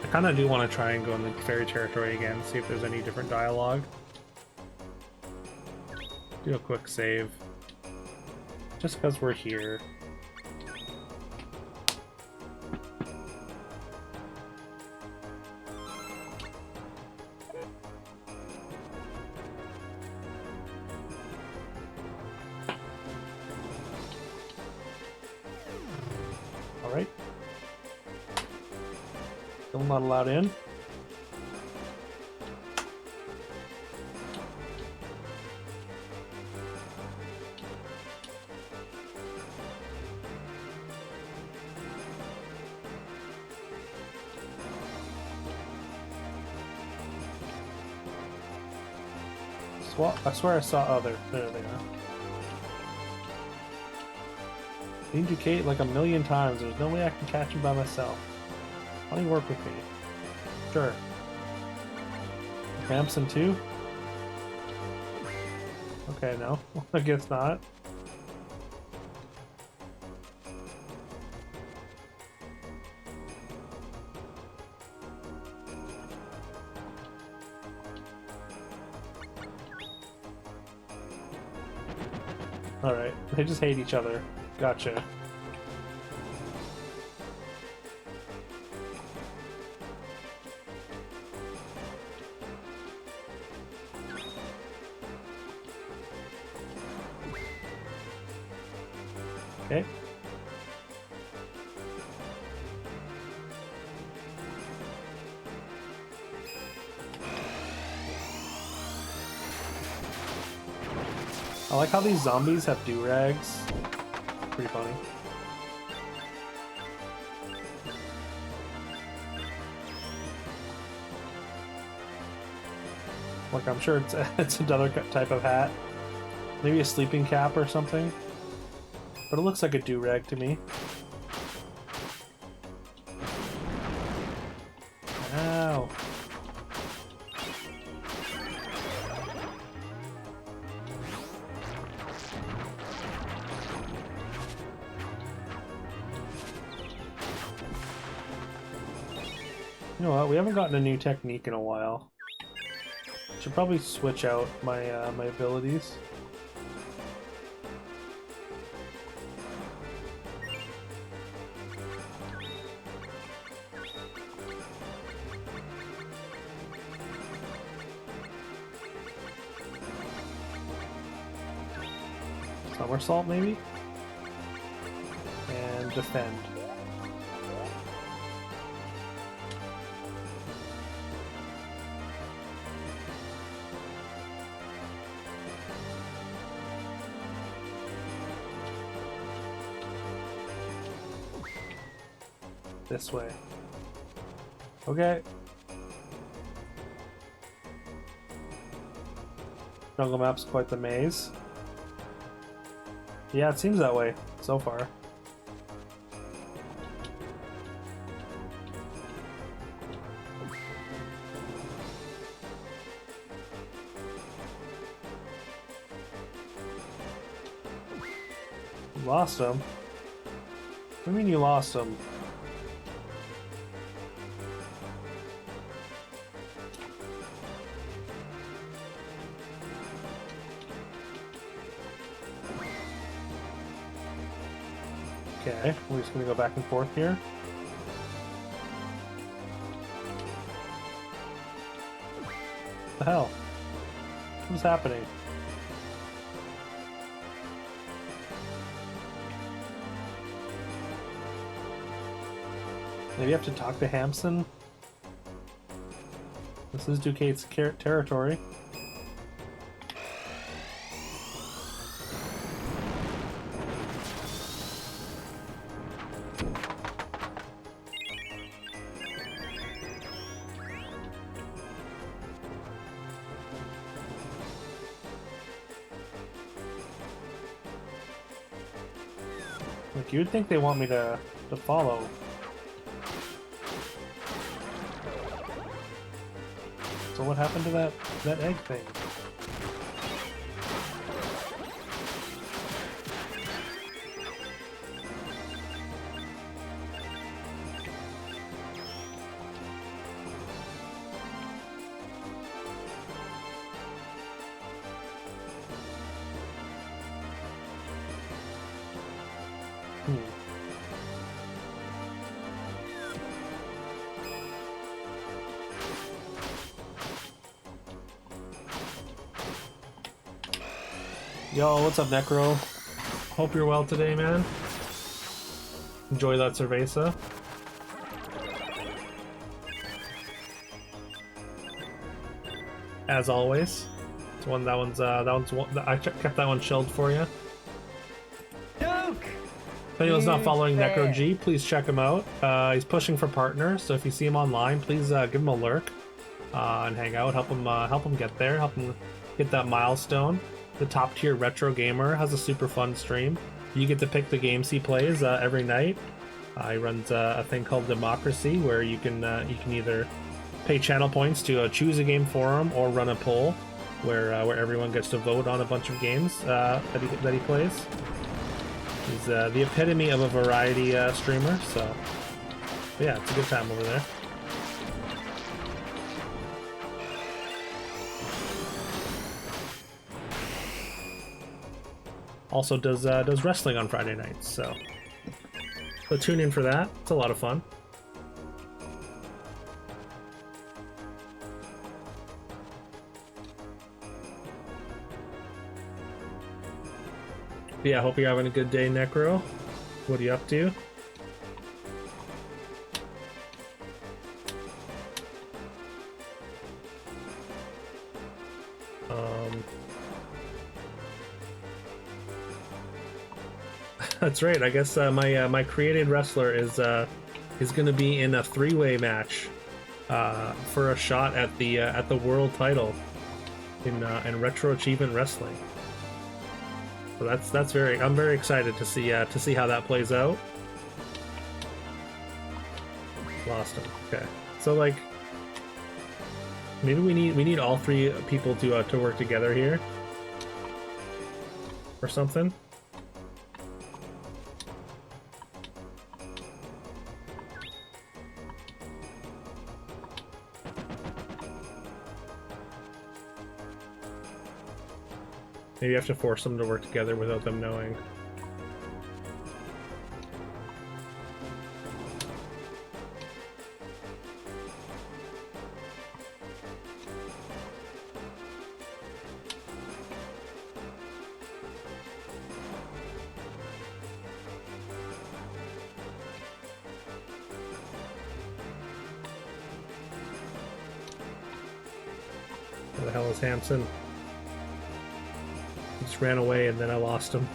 Speaker 2: I kind of do want to try and go in the fairy territory again, see if there's any different dialogue. Do a quick save. Just because we're here. Alright. Still not allowed in. I swear I saw other. There they are. Need you, Kate, like a million times. There's no way I can catch him by myself. Why don't you work with me? Sure. Ramson too? Okay, no. I guess not. Alright, they just hate each other. Gotcha. Okay. I like how these zombies have do-rags. Pretty funny. Like, I'm sure it's another type of hat. Maybe a sleeping cap or something. But it looks like a do-rag to me. Ow. You know what? We haven't gotten a new technique in a while. Should probably switch out my my abilities. Somersault maybe? And defend. This way. Okay. Jungle map's quite the maze. Yeah, it seems that way so far. You lost him? What do you mean you lost him? Okay, we're just gonna go back and forth here. What the hell? What's happening? Maybe you have to talk to Hamson? This is Ducate's territory. Like, you'd think they want me to follow. So what happened to that egg thing? Yo, what's up, Necro?
Speaker 1: Hope you're well today, man. Enjoy that cerveza. As always, it's one that one's one, I kept that one chilled for you.
Speaker 3: Duke!
Speaker 1: If anyone's not following Necro G, please check him out. He's pushing for partners, so if you see him online, please give him a lurk and hang out. Help him get there. Help him hit that milestone. The top tier retro gamer has a super fun stream. You get to pick the games he plays every night. He runs a thing called Democracy, where you can either
Speaker 2: pay channel points to choose a game for him or run a poll where everyone gets to vote on a bunch of games that he plays. He's the epitome of a variety streamer, so yeah, it's a good time over there. Also does wrestling on Friday nights, so tune in for that. It's a lot of fun. Yeah, hope you're having a good day, Necro. What are you up to? That's right. I guess my created wrestler is going to be in a 3-way match for a shot at the world title in Retro Achievement Wrestling. So I'm very excited to see how that plays out. Lost him. Okay. So like maybe we need all 3 people to work together here or something. Maybe you have to force them to work together without them knowing. Where the hell is Hanson? Just ran away and then I lost him.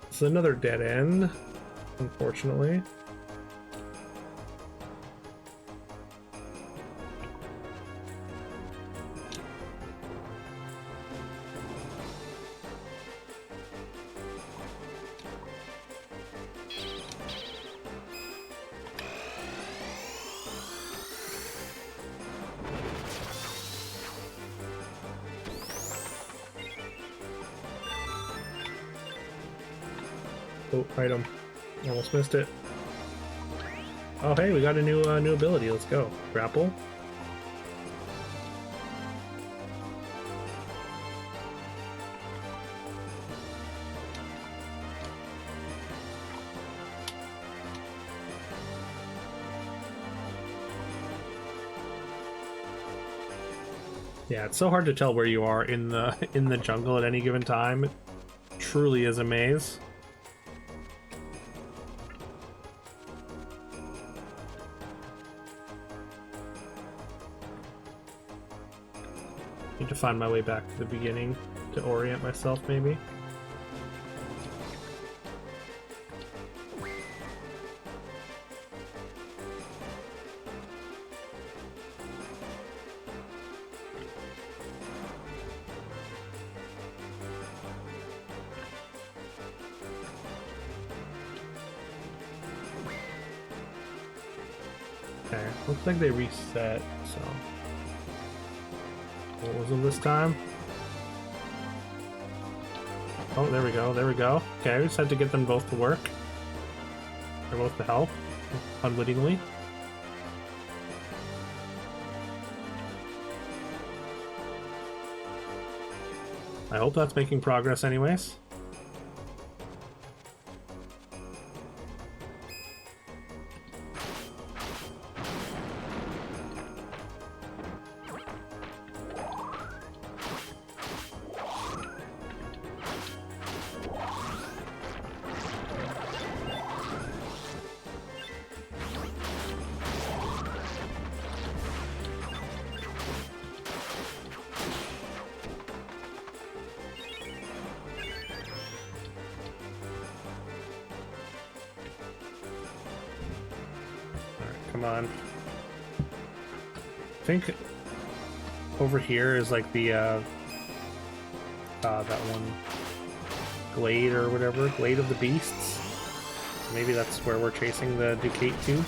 Speaker 2: It's another dead end, unfortunately. Oh, item. Almost missed it. Oh, hey, we got a new ability. Let's go. Grapple. Yeah, it's so hard to tell where you are in the jungle at any given time. It truly is a maze. Need to find my way back to the beginning to orient myself, maybe. Okay, looks like they reset, so... What was it this time? Oh, there we go, there we go. Okay, we just had to get them both to work. They're both to help, unwittingly. I hope that's making progress anyways. come on. I think over here is like the that one Glade or whatever, Glade of the Beasts. So maybe that's where we're chasing the Ducate to.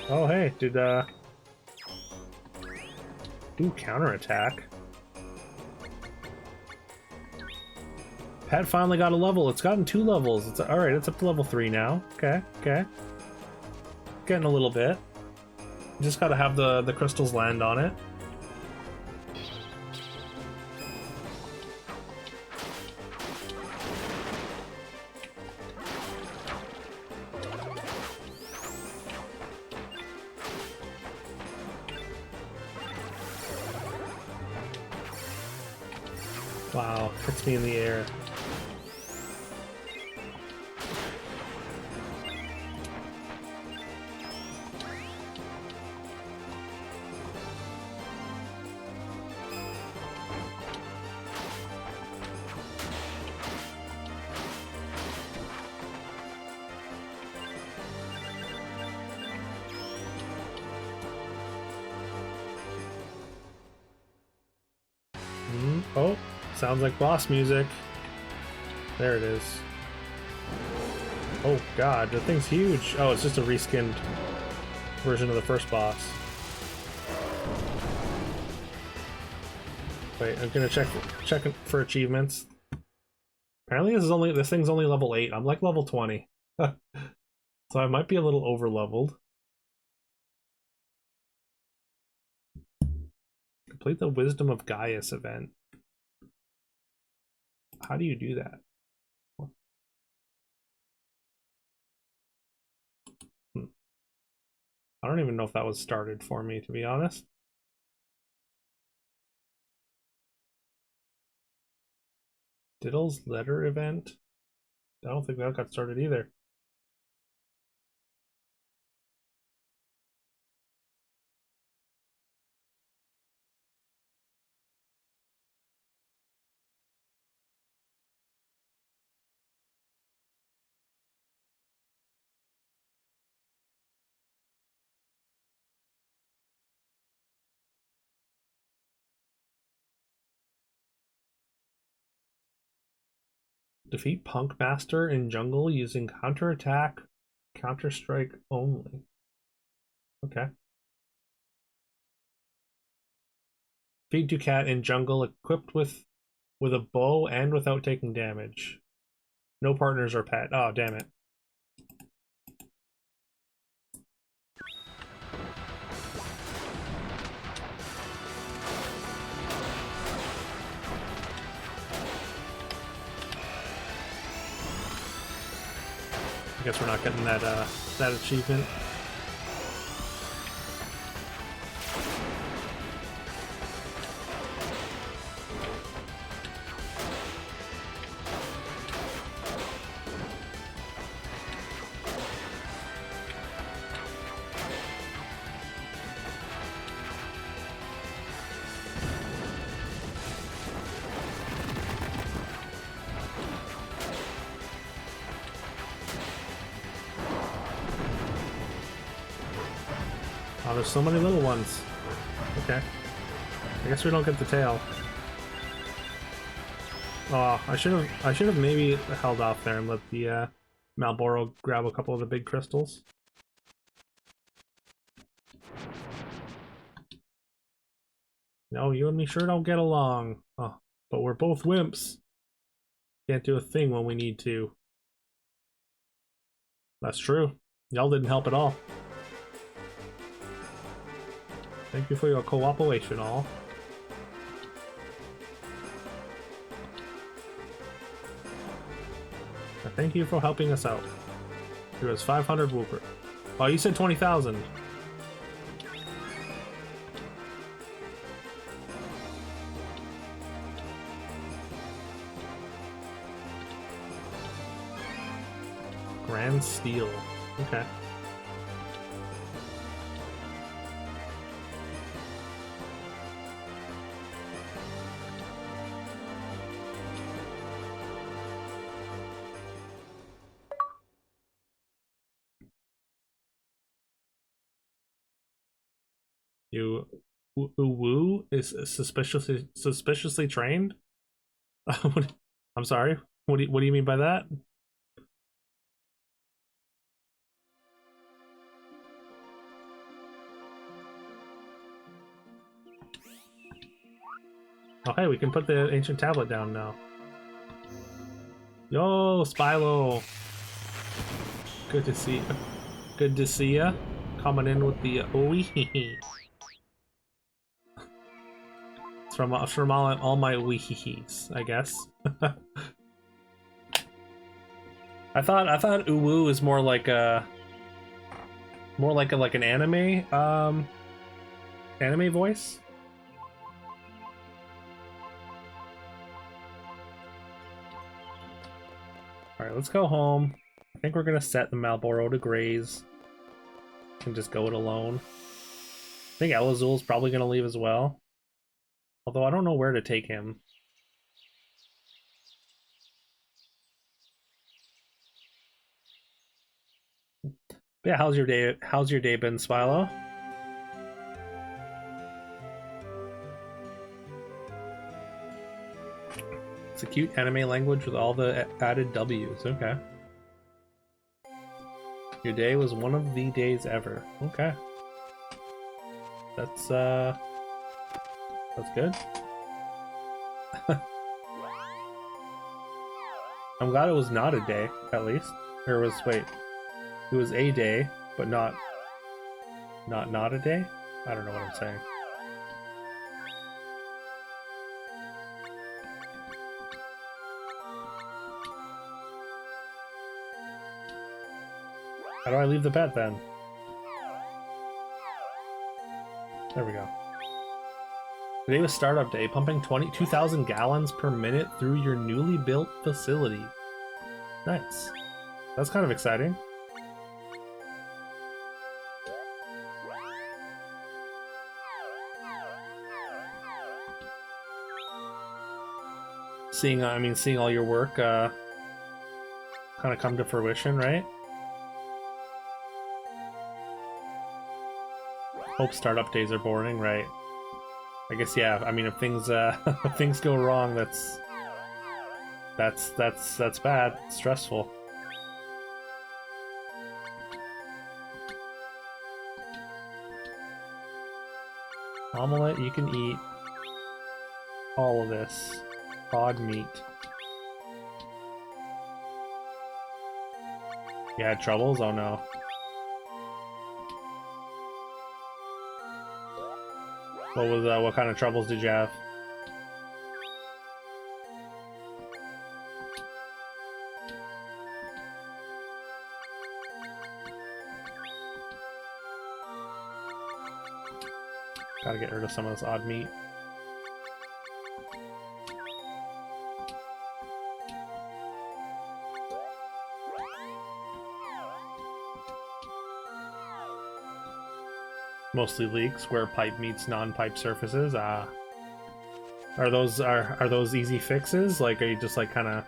Speaker 2: Oh hey, did do counterattack. Pet finally got a level. It's gotten 2 levels. It's all right. It's up to level 3 now. Okay, okay. Getting a little bit. Just gotta have the crystals land on it. Wow, hits me in the air. Oh, sounds like boss music. There it is. Oh god, the thing's huge. Oh, it's just a reskinned version of the first boss. Wait, I'm gonna check for achievements. Apparently this thing's only level 8. I'm like level 20. So I might be a little over leveled. Complete the Wisdom of Gaius event. How do you do that? I don't even know if that was started for me, to be honest. Diddle's letter event? I don't think that got started either. Defeat Punk Master in jungle using counterattack, counter-strike only. Okay. Defeat Ducat in jungle equipped with a bow and without taking damage. No partners or pet. Oh, damn it. I guess we're not getting that that achievement. Oh, there's so many little ones. Okay. I guess we don't get the tail. Oh, I should have maybe held off there and let the Malboro grab a couple of the big crystals. No, you and me sure don't get along. Oh, but we're both wimps. Can't do a thing when we need to. That's true. Y'all didn't help at all. Thank you for your cooperation, all. Thank you for helping us out. Here was 500 Wooper. Oh, you said 20,000. Grand Steel. Okay. Uwu is suspiciously trained. I'm sorry. What do you mean by that? Oh, hey, we can put the ancient tablet down now. Yo, Spylo. Good to see you. Good to see ya. Coming in with the wee. It's from all my wee-hee-hees, I guess. I thought Uwu is more like an anime voice. All right, let's go home. I think we're gonna set the Malboro to graze and just go it alone. I think Elazul's probably gonna leave as well, although I don't know where to take him. But yeah, how's your day? How's your day been, Spylo? It's a cute anime language with all the added W's. Okay. Your day was one of the days ever. Okay. That's good. I'm glad it was not a day, at least. Or was, wait. It was a day, but not a day? I don't know what I'm saying. How do I leave the pet then? There we go. Today was startup day, pumping 22,000 gallons per minute through your newly built facility. Nice. That's kind of exciting. Seeing all your work kind of come to fruition, right? Hope startup days are boring, right? I guess, yeah. I mean, if things if things go wrong, that's bad. It's stressful. Omelette, you can eat all of this. Odd meat. You had troubles? Oh no. What kind of troubles did you have? Gotta get rid of some of this odd meat. Mostly leaks where pipe meets non-pipe surfaces. Are those easy fixes? Like, are you just like kind of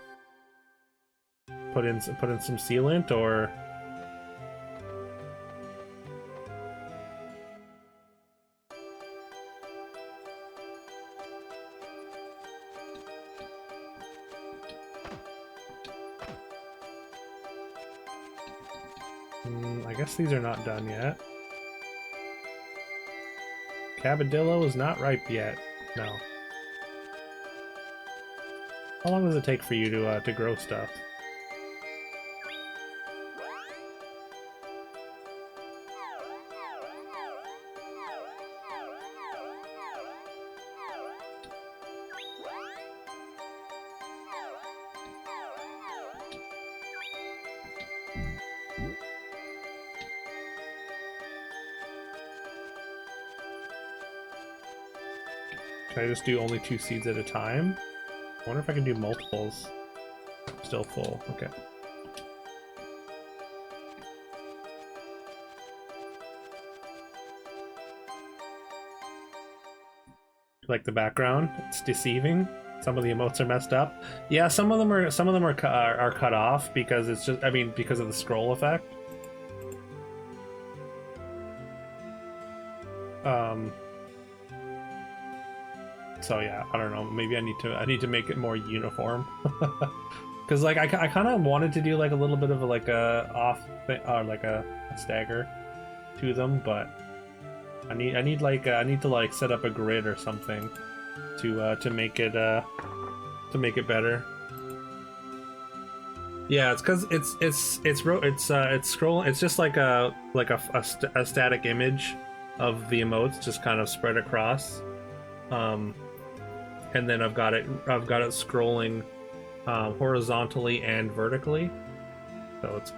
Speaker 2: put in some sealant, or? I guess these are not done yet. Cabadillo is not ripe yet. No. How long does it take for you to grow stuff? Can I just do only 2 seeds at a time? I wonder if I can do multiples. Still full. Okay. Like the background, it's deceiving. Some of the emotes are messed up. Yeah, some of them are cut off because it's just, I mean, because of the scroll effect. Um, so yeah, I don't know. Maybe I need to make it more uniform. Because like I kind of wanted to do like a little bit of like a off or like a stagger to them, but I need to like set up a grid or something to make it better. Yeah, it's because it's scrolling. It's just like a static image of the emotes just kind of spread across, and then I've got it scrolling horizontally and vertically. So it's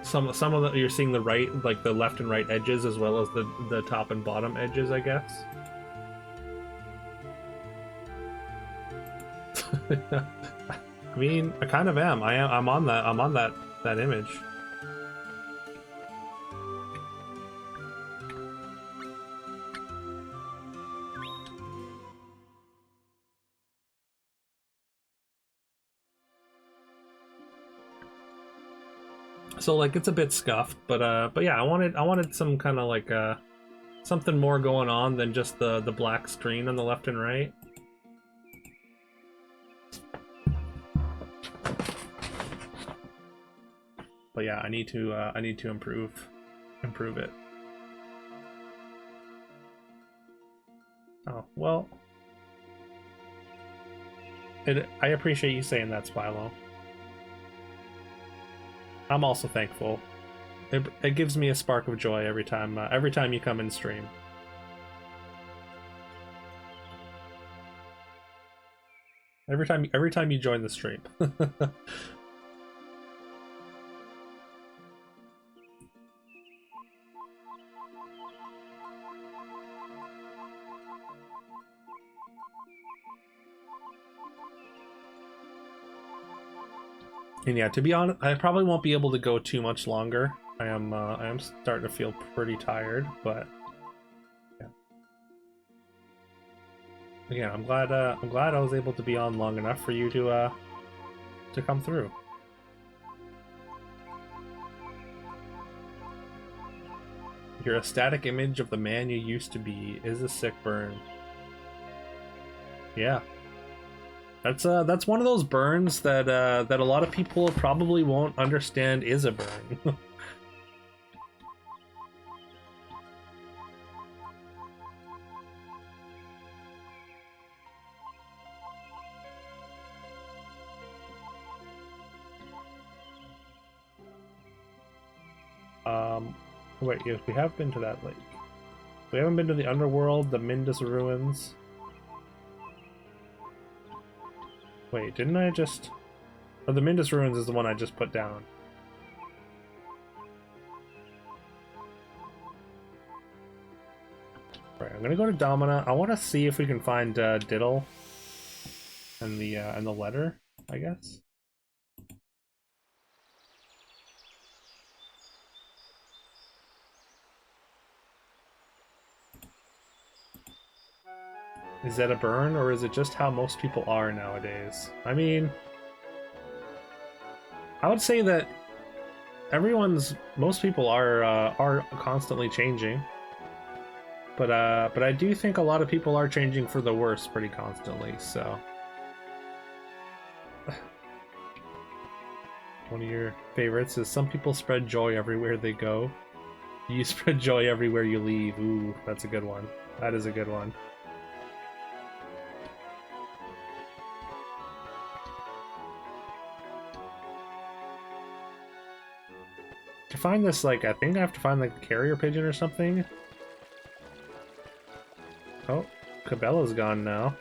Speaker 2: some of the, you're seeing the right, like the left and right edges as well as the top and bottom edges, I guess. I mean, I kind of am. I'm on that image. So like it's a bit scuffed, but yeah, I wanted some kind of like something more going on than just the black screen on the left and right. But yeah, I need to improve it. Oh, well. I appreciate you saying that, Spilo. I'm also thankful. It gives me a spark of joy every time you come in stream. Every time you join the stream. And yeah, to be honest, I probably won't be able to go too much longer. I am starting to feel pretty tired, but yeah. Again, I'm glad I was able to be on long enough for you to come through. You're a static image of the man you used to be is a sick burn. Yeah. That's one of those burns that that a lot of people probably won't understand is a burn. Wait, yes, we have been to that lake. We haven't been to the underworld, the Mindus ruins. Wait, didn't I just... Oh, the Mindus ruins is the one I just put down. Right, I'm gonna go to Domina. I want to see if we can find Diddle and the letter, I guess. Is that a burn, or is it just how most people are nowadays? I mean, I would say that most people are constantly changing, but I do think a lot of people are changing for the worse pretty constantly. So, one of your favorites is some people spread joy everywhere they go. You spread joy everywhere you leave. Ooh, that's a good one. That is a good one. To find this, like, I think I have to find, like, the carrier pigeon or something. Oh, Cabela's gone now.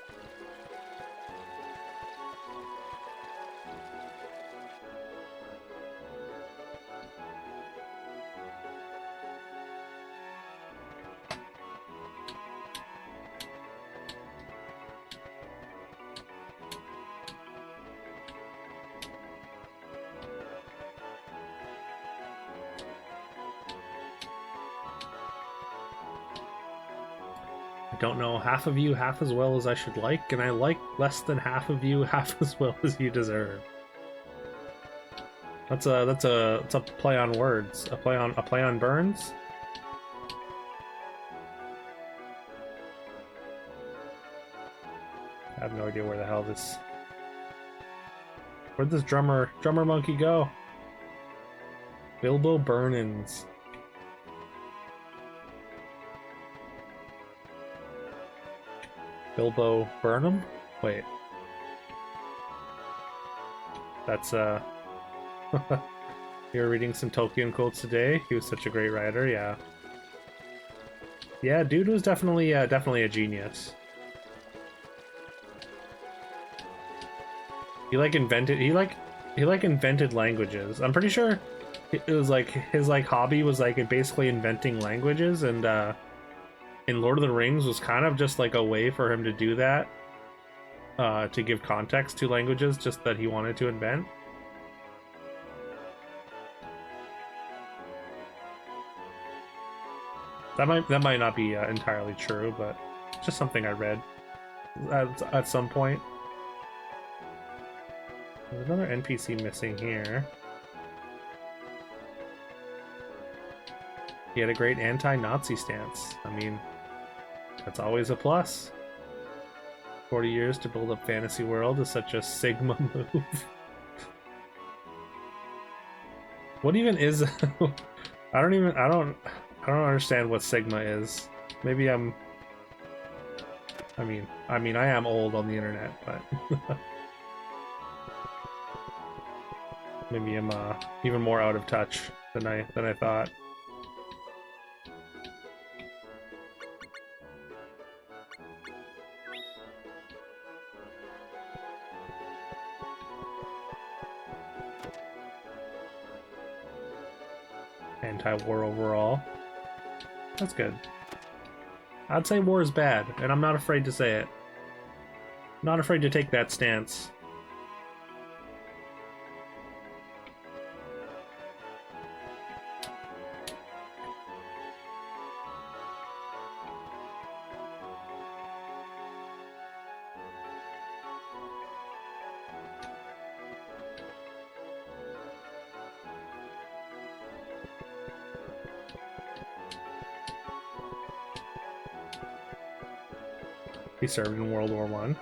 Speaker 2: I don't know half of you half as well as I should like, and I like less than half of you half as well as you deserve. That's a play on words. A play on Burns. I have no idea where the hell this. Where'd this drummer monkey go? Bilbo Burnins. Bilbo Burnham? Wait. That's you were reading some Tolkien quotes today. He was such a great writer, yeah. Yeah, dude was definitely a genius. He invented languages. I'm pretty sure it was like his hobby was basically inventing languages, and in Lord of the Rings was kind of just like a way for him to do that, to give context to languages just that he wanted to invent. That might not be entirely true, but just something I read at some point. There's another NPC missing here. He had a great anti-Nazi stance. I mean, that's always a plus. 40 years to build up fantasy world is such a Sigma move. What even is? I don't understand what Sigma is. Maybe I am old on the internet, but maybe I'm even more out of touch than I thought. Anti-war overall. That's good. I'd say war is bad, and I'm not afraid to say it. Not afraid to take that stance. He served in World War I.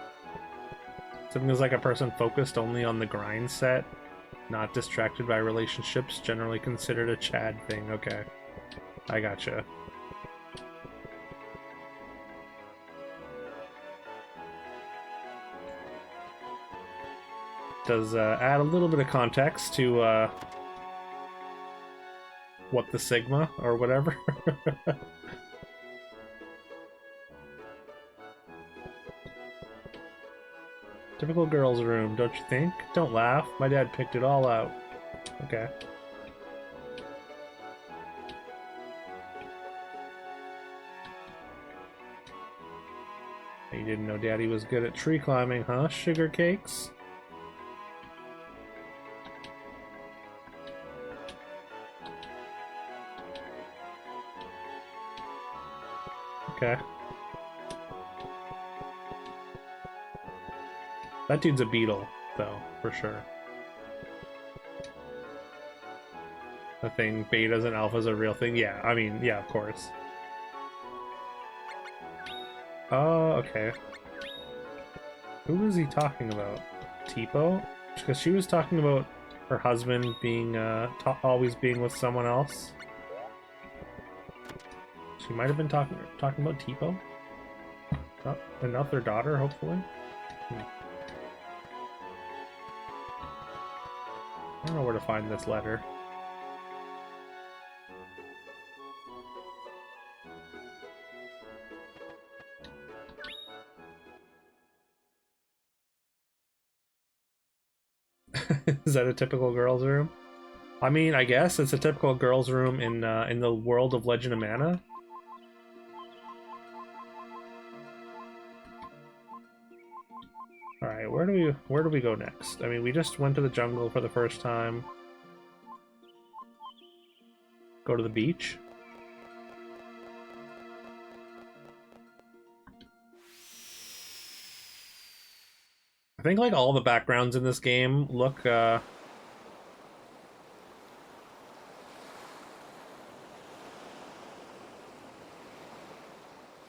Speaker 2: Something is like a person focused only on the grind set, not distracted by relationships, generally considered a Chad thing. Okay, I gotcha. Does add a little bit of context to what the Sigma or whatever. Typical girl's room, don't you think? Don't laugh. My dad picked it all out. Okay. You didn't know Daddy was good at tree climbing, huh? Sugar cakes? Okay. That dude's a beetle, though, for sure. The thing, betas and alphas are a real thing? Yeah, I mean, yeah, of course. Oh, okay. Who was he talking about? Tipo? Because she was talking about her husband being, always being with someone else. She might have been talking about Tipo? And not their daughter, hopefully? I don't know where to find this letter. Is that a typical girl's room? I mean, I guess it's a typical girl's room in the world of Legend of Mana. All right, where do we go next? I mean, we just went to the jungle for the first time. Go to the beach. I think like all the backgrounds in this game look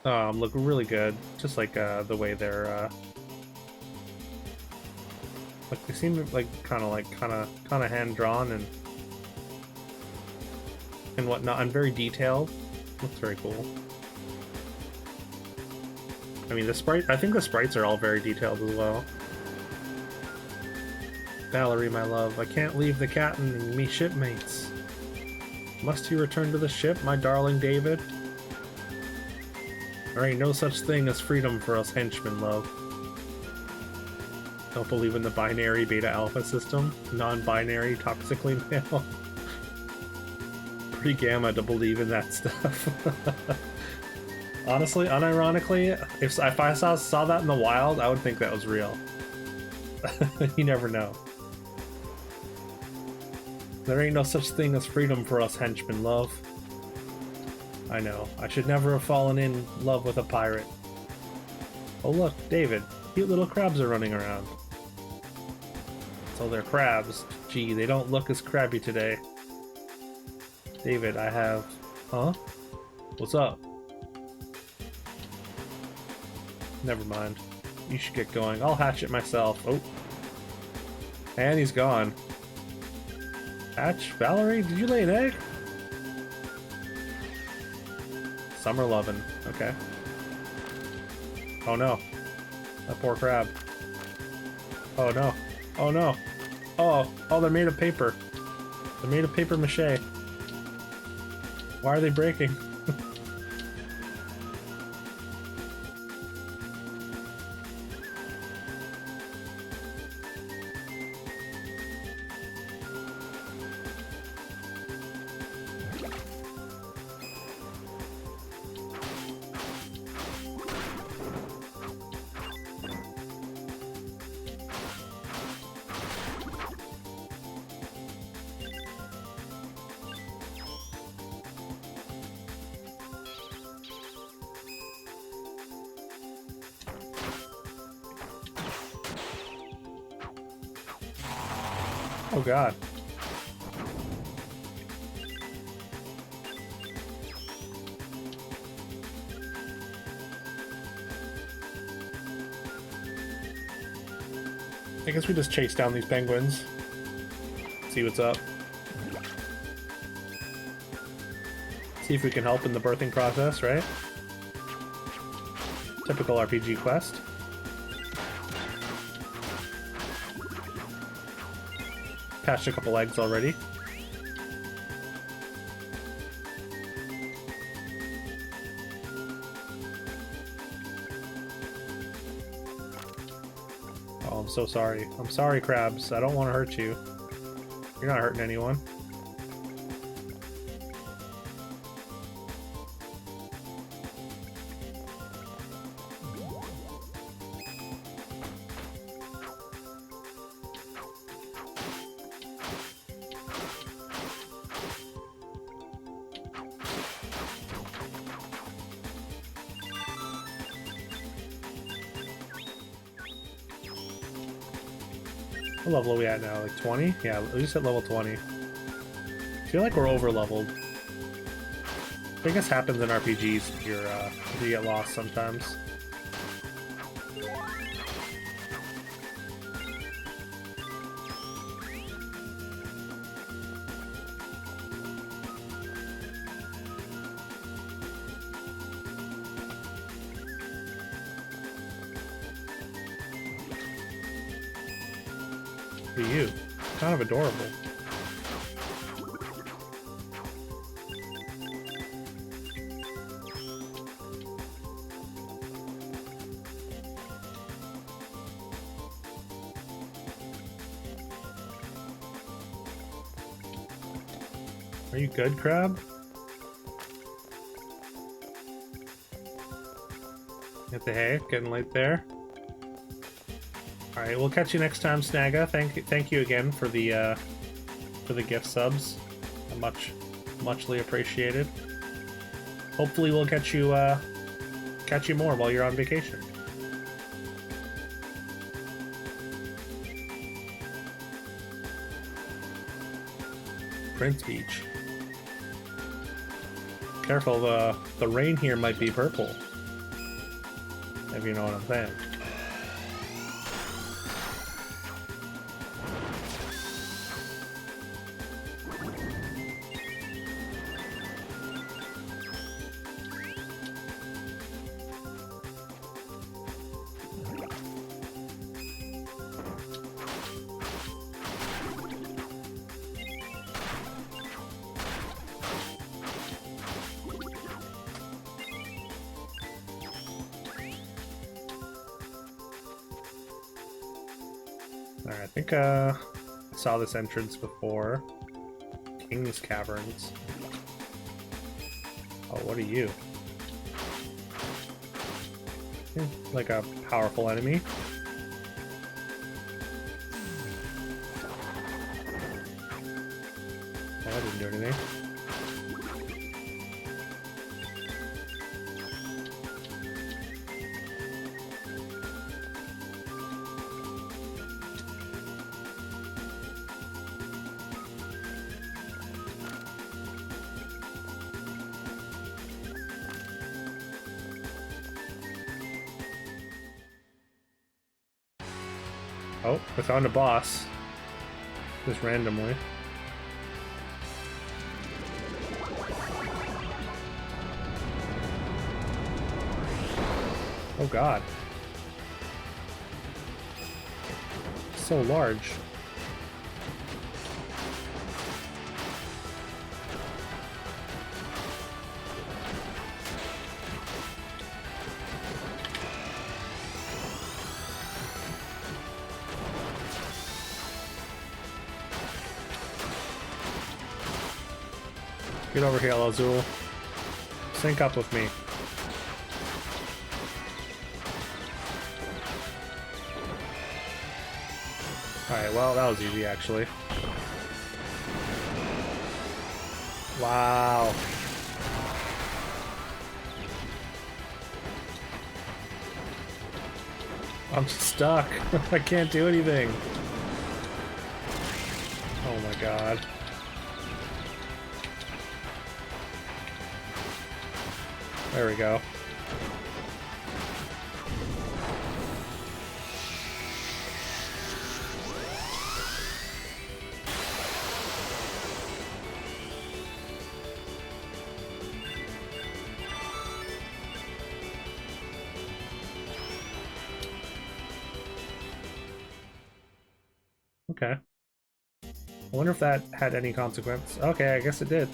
Speaker 2: Look really good. Just like the way they're like they seem like kind of hand drawn and whatnot, and very detailed. Looks very cool. I mean, I think the sprites are all very detailed as well. Valerie, my love, I can't leave the captain and me shipmates. Must you return to the ship, my darling David? There ain't no such thing as freedom for us henchmen, love. Don't believe in the binary beta alpha system? Non-binary, toxically male? Pretty gamma to believe in that stuff. Honestly, unironically, if I saw that in the wild, I would think that was real. You never know. There ain't no such thing as freedom for us henchmen, love. I know. I should never have fallen in love with a pirate. Oh look, David. Cute little crabs are running around. So they're crabs. Gee, they don't look as crabby today. David, I have... Huh? What's up? Never mind. You should get going. I'll hatch it myself. Oh. And he's gone. Hatch? Valerie, did you lay an egg? Summer lovin'. Okay. Oh no. That poor crab. Oh no. Oh no. Oh, they're made of paper. They're made of paper mache. Why are they breaking? Oh god. I guess we just chase down these penguins. See what's up. See if we can help in the birthing process, right? Typical RPG quest. Patched a couple eggs already. Oh, I'm so sorry. I'm sorry, crabs. I don't want to hurt you. You're not hurting anyone. What level are we at now? Like 20? Yeah, at least at level 20. I feel like we're over leveled. I think this happens in RPGs if you get lost sometimes. Look at you. Kind of adorable. Are you good, crab? Get the hay, getting late there. All right, we'll catch you next time, Snaga. Thank you again for the gift subs. Muchly appreciated. Hopefully, we'll catch you more while you're on vacation. Prince Beach. Careful, the rain here might be purple. if you know what I'm saying. Alright, I think I saw this entrance before. King's Caverns. Oh, what are you? Like a powerful enemy? Oh, that didn't do anything. Oh, I found a boss. Just randomly. Oh god. So large. Get over here, Azul. Sync up with me. Alright, well, that was easy, actually. Wow. I'm stuck. I can't do anything. Oh my god. There we go. Okay. I wonder if that had any consequence. Okay, I guess it did.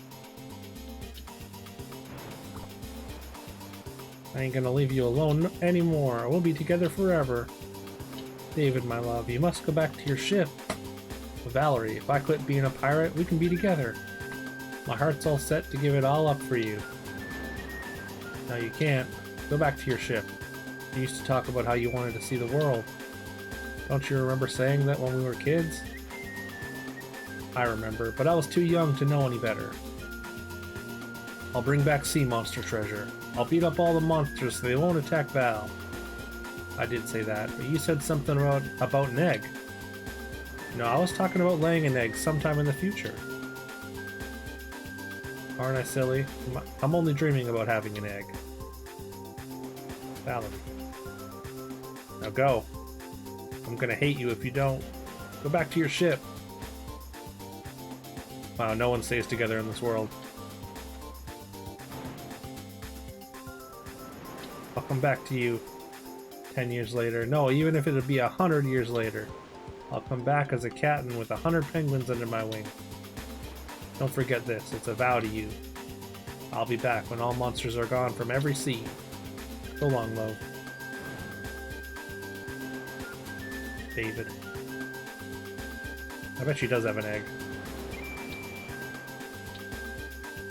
Speaker 2: I ain't gonna leave you alone anymore. We'll be together forever. David, my love, you must go back to your ship. Valerie, if I quit being a pirate, we can be together. My heart's all set to give it all up for you. No, you can't. Go back to your ship. You used to talk about how you wanted to see the world. Don't you remember saying that when we were kids? I remember, but I was too young to know any better. I'll bring back sea monster treasure. I'll beat up all the monsters so they won't attack Val. I did say that, but you said something about an egg. No, I was talking about laying an egg sometime in the future. Aren't I silly? I'm only dreaming about having an egg. Valerie. Now go. I'm gonna hate you if you don't. Go back to your ship. Wow, no one stays together in this world. I'll come back to you 10 years later. No, even if it'd be 100 years later. I'll come back as a captain with 100 penguins under my wing. Don't forget this, it's a vow to you. I'll be back when all monsters are gone from every sea. So long, love. David. I bet she does have an egg.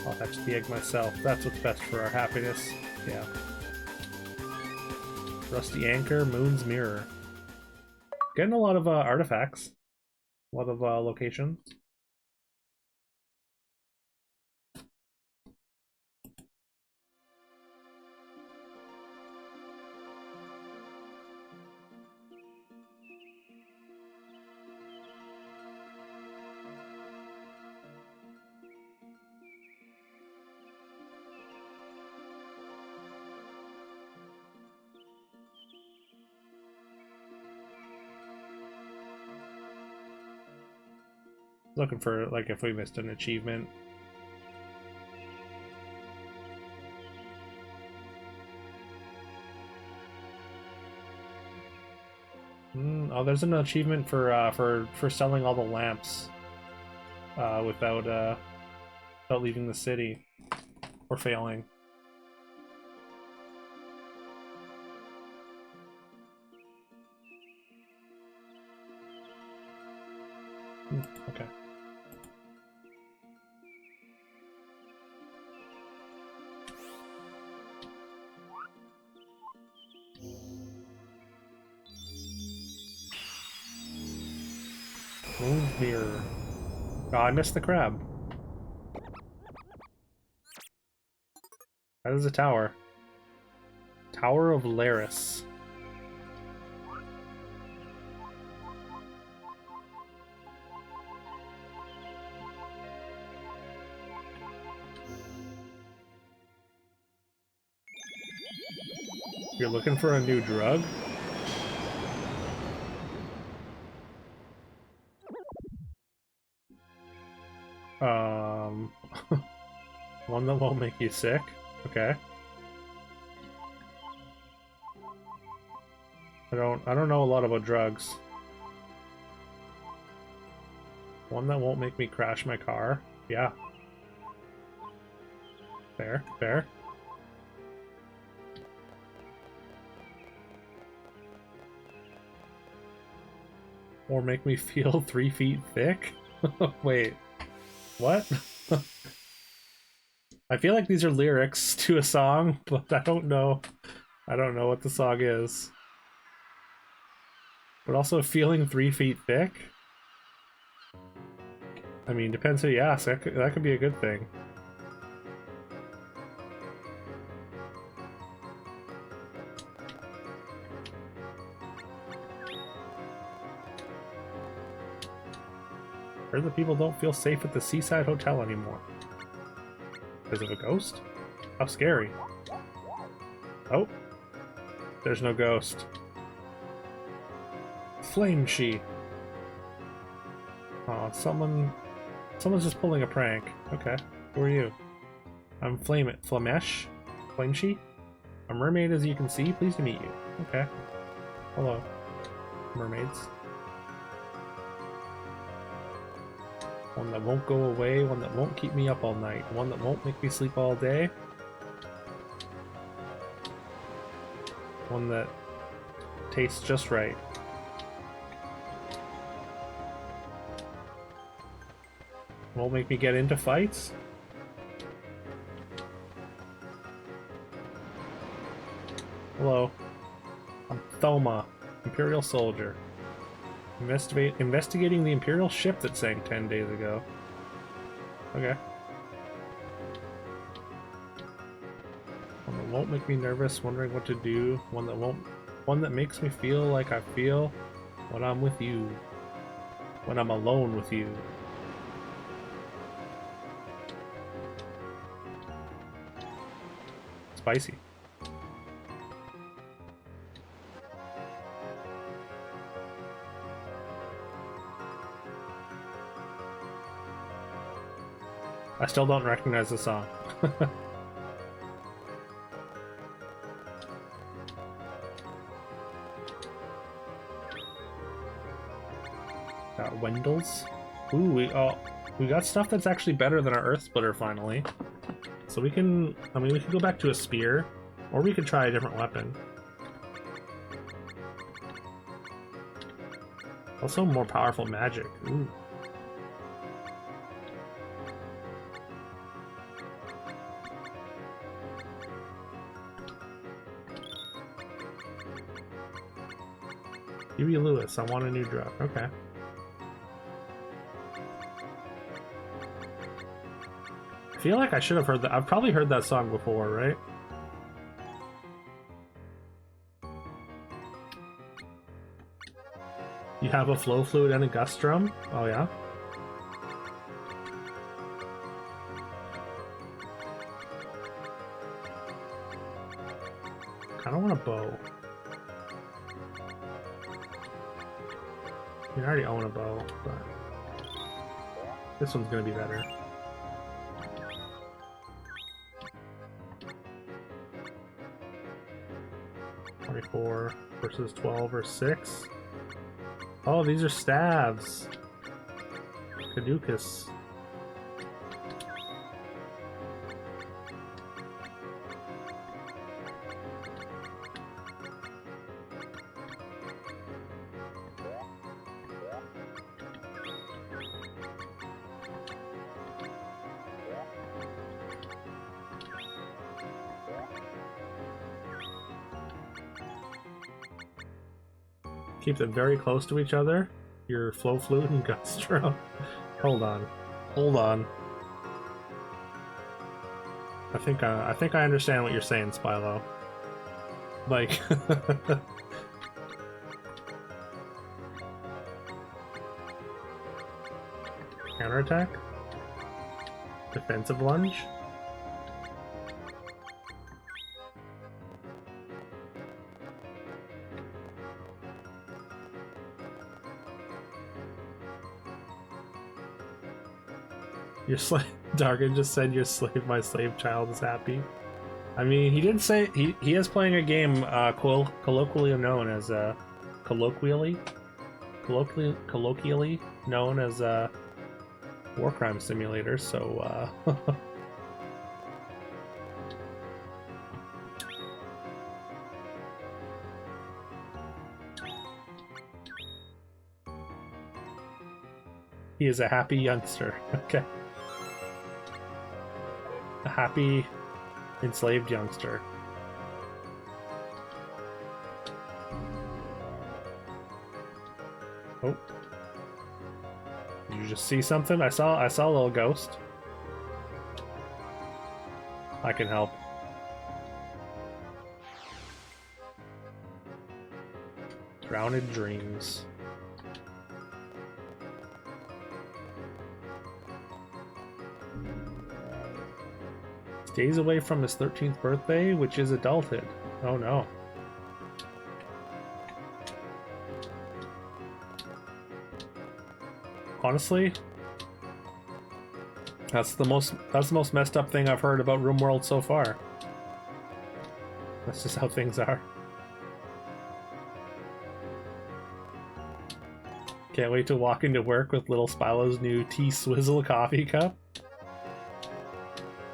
Speaker 2: I'll hatch the egg myself. That's what's best for our happiness. Yeah. Rusty Anchor, Moon's Mirror. Getting a lot of artifacts. A lot of locations. Looking for, like, if we missed an achievement. Oh, there's an achievement for selling all the lamps without leaving the city or failing. Okay. Move mirror. Oh, I missed the crab. That is a tower. Tower of Laris. You're looking for a new drug? One that won't make you sick? Okay. I don't know a lot about drugs. One that won't make me crash my car? Yeah. Fair, fair. Or make me feel 3 feet thick? Wait. What? I feel like these are lyrics to a song, but I don't know what the song is. But also feeling 3 feet thick? I mean, depends who you ask. That could be a good thing. Heard that people don't feel safe at the Seaside Hotel anymore. Because of a ghost? How scary. Oh. There's no ghost. Flame she. Oh, someone's just pulling a prank. Okay. Who are you? I'm Flamesh? Flame she? A mermaid, as you can see. Pleased to meet you. Okay. Hello. Mermaids. One that won't go away, one that won't keep me up all night, one that won't make me sleep all day. One that tastes just right. Won't make me get into fights. Hello. I'm Thoma, Imperial Soldier. Investigating the Imperial ship that sank 10 days ago. Okay. One that won't make me nervous, wondering what to do. One that makes me feel like I feel when I'm with you. When I'm alone with you. Spicy. I still don't recognize the song. Got Wendell's. Ooh, we got stuff that's actually better than our Earth Splitter finally. So we can, we could go back to a spear, or we could try a different weapon. Also more powerful magic. Ooh. Huey Lewis, I want a new drug. Okay. I feel like I should have heard that. I've probably heard that song before, right? You have a flow flute and a gust drum? Oh yeah? I don't want a bow. I already own a bow, but... This one's gonna be better. $24 versus 12 or 6. Oh, these are stabs. Caducus. Keep them very close to each other. Your Flow Flute and Gustro. Hold on. Hold on. I think I understand what you're saying, Spylo. Like counterattack? Defensive lunge? Your slave Dargan just said your slave my slave child is happy. I mean, he did say he is playing a game colloquially known as colloquially known as War Crime Simulator, so he is a happy youngster. Okay. A happy enslaved youngster. Oh. Did you just see something? I saw a little ghost. I can help. Drowned Dreams. Days away from his 13th birthday, which is adulthood. Oh no. Honestly, that's the most messed up thing I've heard about RimWorld so far. That's just how things are. Can't wait to walk into work with little Spylo's new T-Swizzle coffee cup.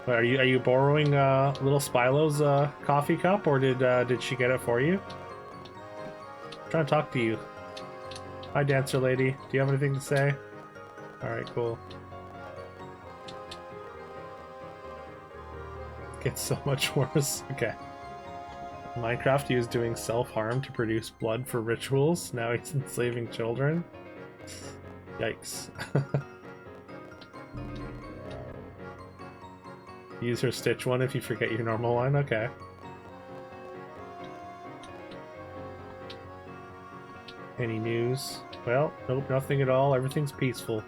Speaker 2: Are you borrowing little Spylo's coffee cup, or did she get it for you? I'm trying to talk to you. Hi, dancer lady. Do you have anything to say? All right, cool. It gets so much worse. Okay. Minecraft, he was doing self-harm to produce blood for rituals. Now he's enslaving children. Yikes. Use her Stitch one if you forget your normal one? Okay. Any news? Well, nope, nothing at all. Everything's peaceful.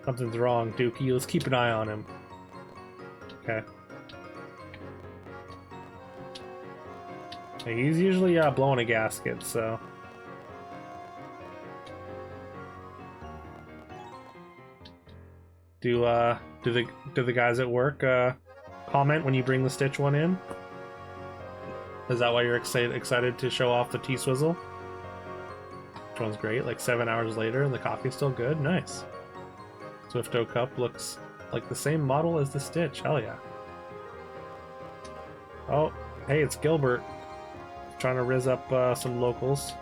Speaker 2: Something's wrong, Dookie. Let's keep an eye on him. Okay. Hey, he's usually blowing a gasket, so... Do the guys at work comment when you bring the Stitch one in? Is that why you're excited to show off the T-Swizzle? Which one's great? Like 7 hours later and the coffee's still good? Nice. Swifto Cup looks like the same model as the Stitch. Hell yeah. Oh, hey, it's Gilbert. Trying to rizz up some locals.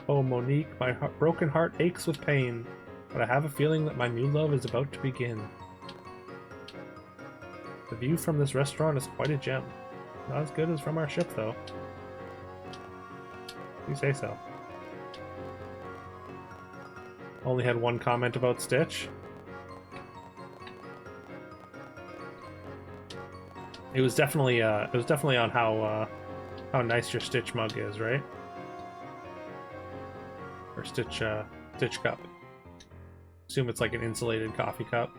Speaker 2: Oh, Monique, my broken heart aches with pain, but I have a feeling that my new love is about to begin. The view from this restaurant is quite a gem. Not as good as from our ship, though. You say so. Only had one comment about Stitch. It was definitely on how nice your Stitch mug is, right? Or Stitch cup. Assume it's like an insulated coffee cup.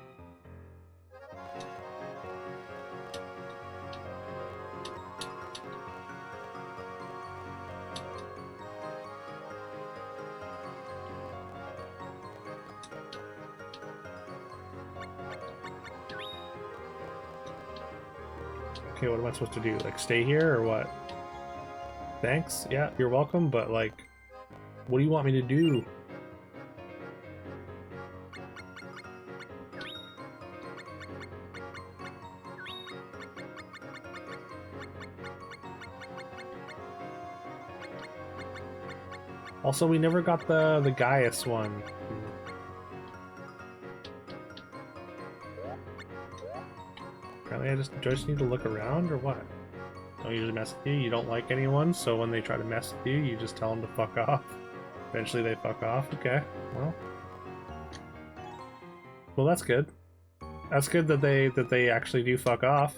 Speaker 2: Okay, what am I supposed to do? Like, stay here or what? Thanks. Yeah, you're welcome, but like, what do you want me to do? Also, we never got the Gaius one. Apparently I just need to look around, or what? Don't usually mess with you, you don't like anyone, so when they try to mess with you, you just tell them to fuck off. Eventually they fuck off. Okay, well. Well, that's good. That's good that they actually do fuck off.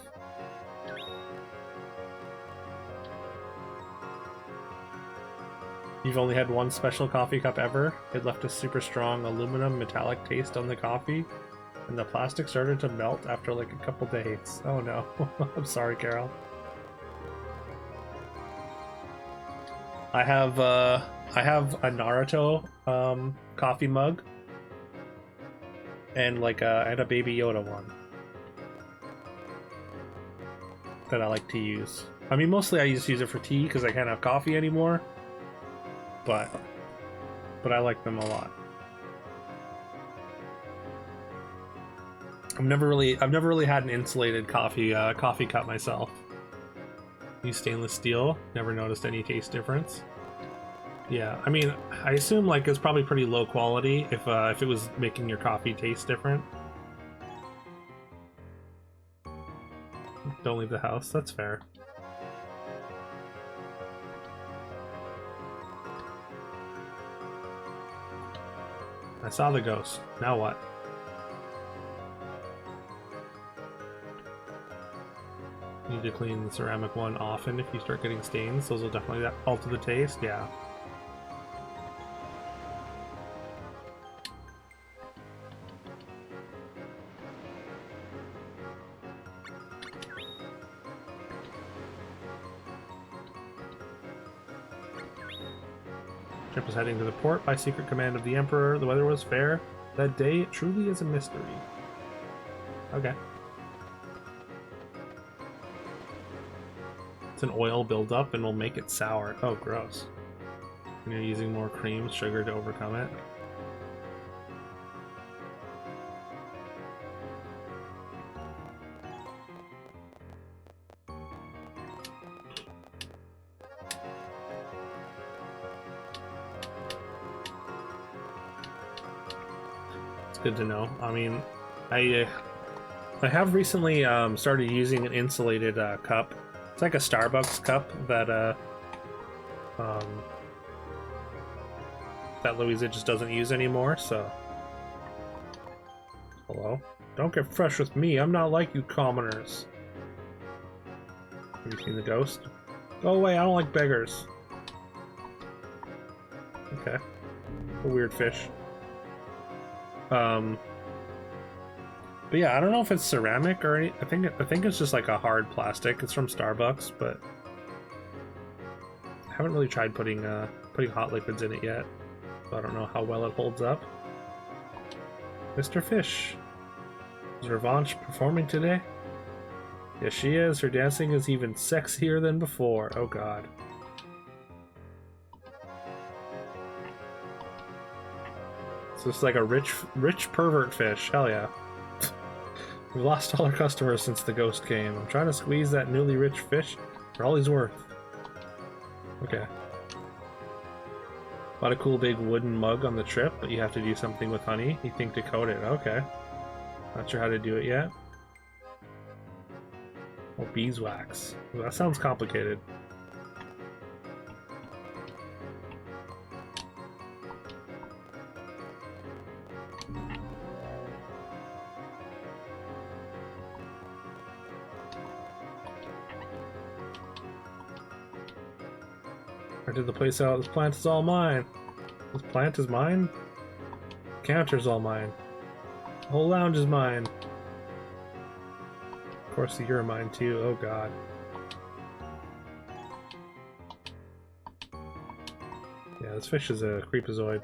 Speaker 2: You've only had one special coffee cup ever. It left a super strong aluminum metallic taste on the coffee, and the plastic started to melt after like a couple days. Oh no. I'm sorry, Carol. I have a Naruto coffee mug and like a Baby Yoda one that I like to use. I mean, mostly I just use it for tea because I can't have coffee anymore. But I like them a lot. I've never really had an insulated coffee cup myself. Use stainless steel. Never noticed any taste difference. Yeah, I mean, I assume like it's probably pretty low quality if it was making your coffee taste different. Don't leave the house. That's fair. I saw the ghost. Now what? You need to clean the ceramic one often if you start getting stains. Those will definitely alter the taste. Yeah. Ship was heading to the port by secret command of the Emperor. The weather was fair. That day, it truly is a mystery. Okay. It's an oil buildup and will make it sour. Oh, gross. And you're using more cream, sugar to overcome it. Good to know. I mean, I have recently started using an insulated cup. It's like a Starbucks cup that that Louisa just doesn't use anymore. So, hello. Don't get fresh with me. I'm not like you commoners. Have you seen the ghost? Go away. I don't like beggars. Okay. A weird fish. But yeah, I don't know if it's ceramic or any. I think it's just like a hard plastic. It's from Starbucks, but I haven't really tried putting hot liquids in it yet, so I don't know how well it holds up. Mr. Fish, is Revanche performing today? Yes, she is. Her dancing is even sexier than before. Oh God. So it's like a rich pervert fish. Hell yeah. We've lost all our customers since the ghost came. I'm trying to squeeze that newly rich fish for all he's worth. Okay. Bought a cool big wooden mug on the trip, but you have to do something with honey. You think to coat it. Okay. Not sure how to do it yet. Oh, beeswax. Well, that sounds complicated. I did the place out. This plant is all mine. This plant is mine? The counter's all mine. The whole lounge is mine. Of course, you're mine too. Oh God. Yeah, this fish is a creepazoid.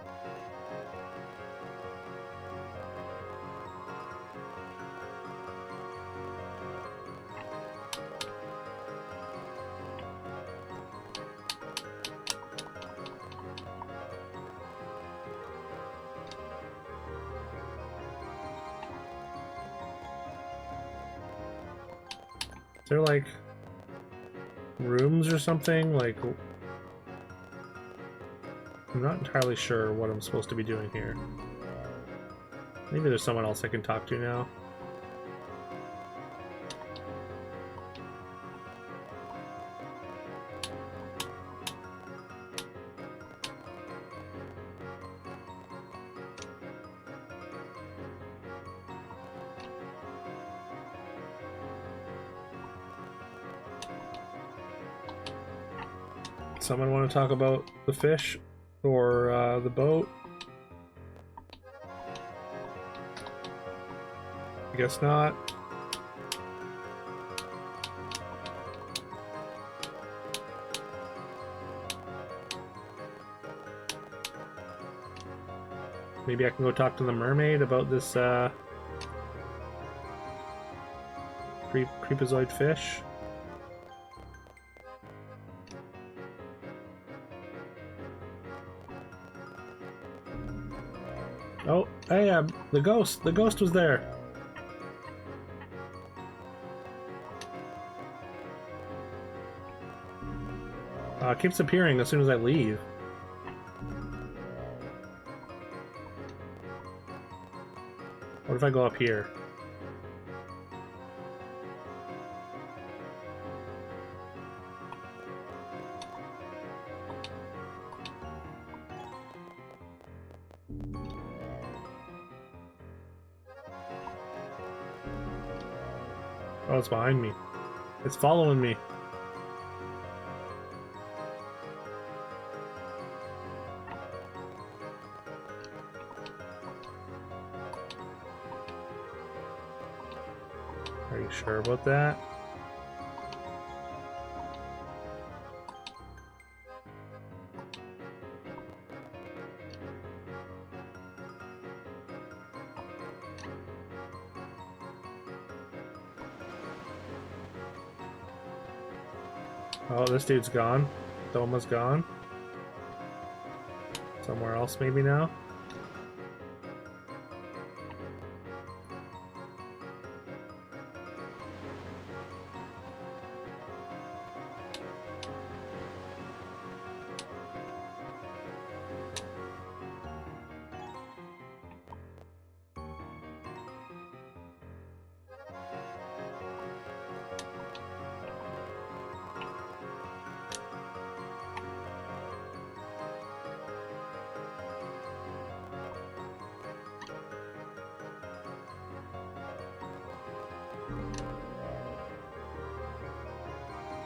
Speaker 2: there like rooms or something? Like, I'm not entirely sure what I'm supposed to be doing here. Maybe there's someone else I can talk to now. Someone want to talk about the fish or the boat? I guess not. Maybe I can go talk to the mermaid about this creepazoid fish. Oh, hey, the ghost was there. It keeps appearing as soon as I leave. What if I go up here? Oh, it's behind me. It's following me. Are you sure about that? Oh, this dude's gone. Doma's gone. Somewhere else maybe now?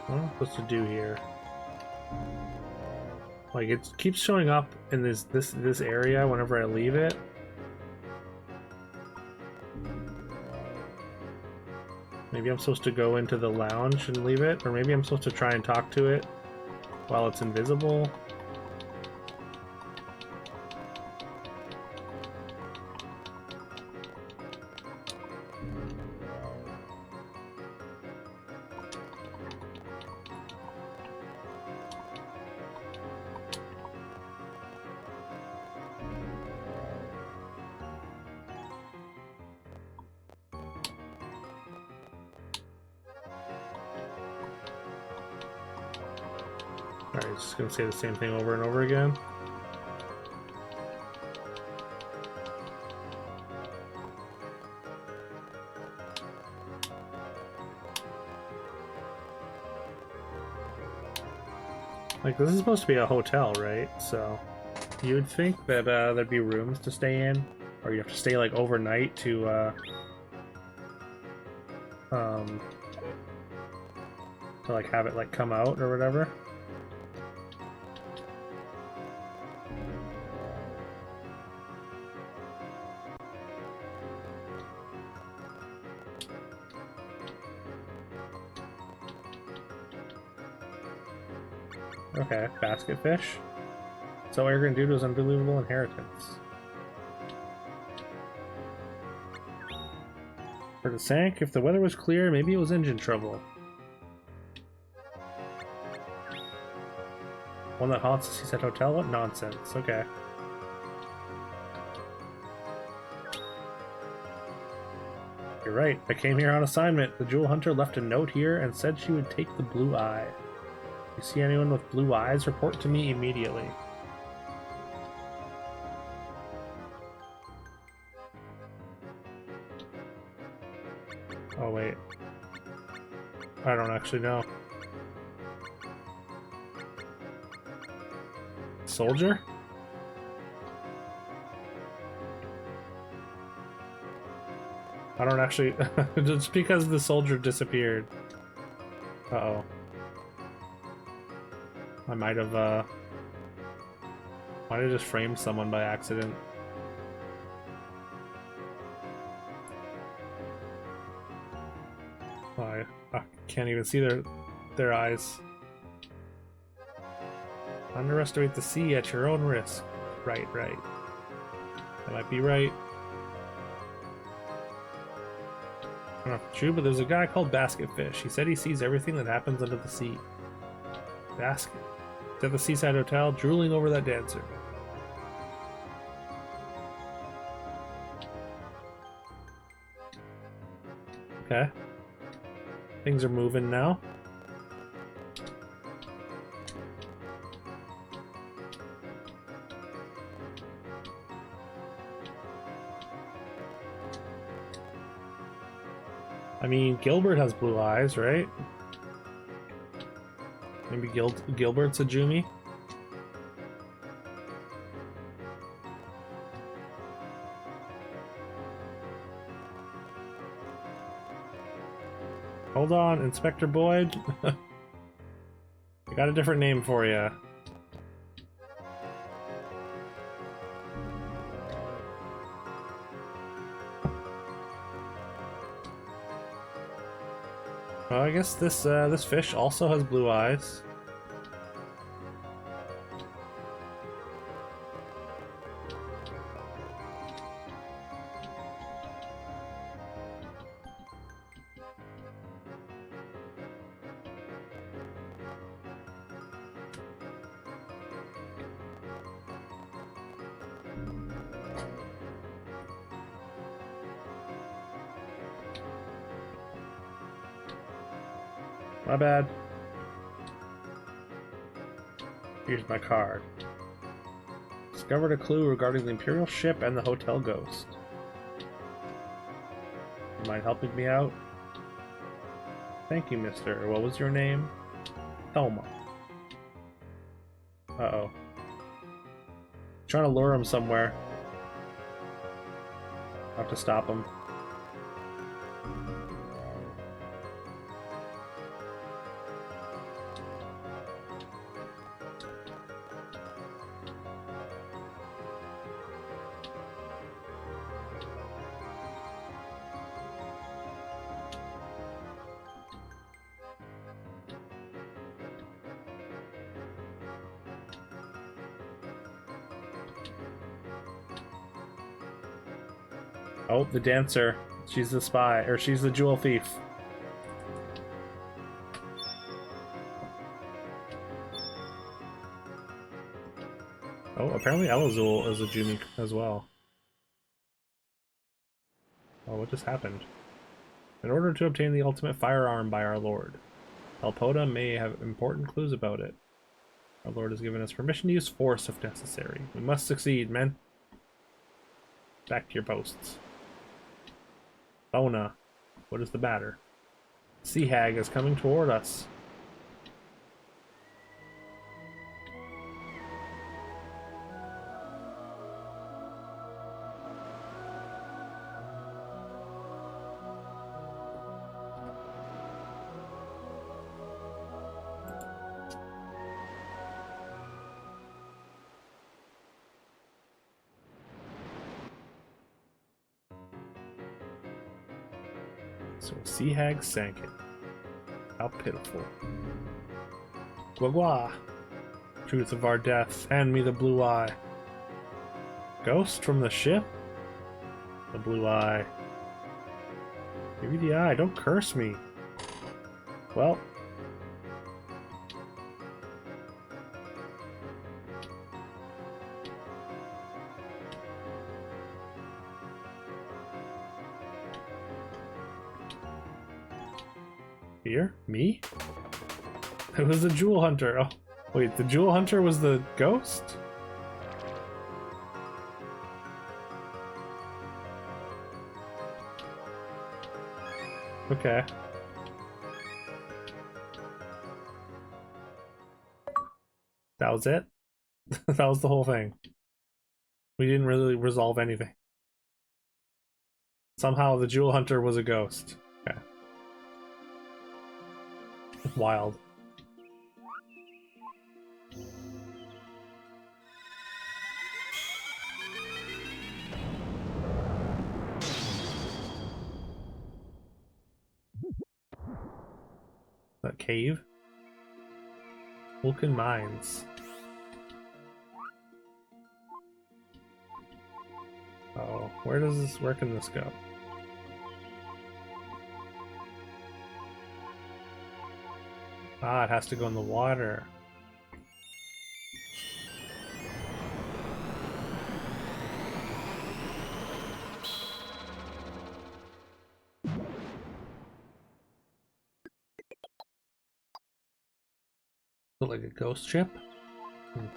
Speaker 2: What am I supposed to do here? Like, it keeps showing up in this area whenever I leave it. Maybe I'm supposed to go into the lounge and leave it, or maybe I'm supposed to try and talk to it while it's invisible. Alright, just gonna say the same thing over and over again. Like, this is supposed to be a hotel, right? So, you would think that there'd be rooms to stay in, or you have to stay, like, overnight to like, have it, like, come out or whatever. Okay, basket fish. So arrogant dude was unbelievable inheritance. For the sank, if the weather was clear, maybe it was engine trouble. One that haunts the Seaside Hotel? What nonsense. Okay. You're right. I came here on assignment. The jewel hunter left a note here and said she would take the blue eye. If you see anyone with blue eyes, report to me immediately. Oh, wait. I don't actually know. Soldier? I don't actually... Just because the soldier disappeared. Uh-oh. I might have just framed someone by accident. Oh, I can't even see their eyes. Underestimate the sea at your own risk. Right. That might be right. I don't know if it's true, but there's a guy called Basketfish. He said he sees everything that happens under the sea. Basket. He's at the Seaside Hotel, drooling over that dancer. Okay. Things are moving now. I mean, Gilbert has blue eyes, right? Maybe Gilbert's a Jumi? Hold on, Inspector Boyd. I got a different name for you. Well, I guess this fish also has blue eyes. My bad. Here's my card. Discovered a clue regarding the Imperial ship and the hotel ghost. You mind helping me out? Thank you, mister. What was your name? Thelma. Uh-oh. Trying to lure him somewhere. I'll have to stop him. Oh, the dancer. She's the spy, or she's the jewel thief. Oh, apparently Elazul is a Jumi as well. Oh, what just happened? In order to obtain the ultimate firearm by our lord, Alpoda may have important clues about it. Our lord has given us permission to use force if necessary. We must succeed, men. Back to your posts. Bona, what is the matter? Sea Hag is coming toward us. So Sea Hag sank it. How pitiful. Guagua! Truth of our death, hand me the blue eye. Ghost from the ship? The blue eye. Give me the eye, don't curse me. Well. Here? Me? It was the Jewel Hunter. Oh, wait, the Jewel Hunter was the ghost? Okay. That was it? That was the whole thing. We didn't really resolve anything. Somehow the Jewel Hunter was a ghost. Okay. Wild. That cave? Vulcan Mines. Oh, where can this go? Ah, it has to go in the water. Look like a ghost ship? Hmm.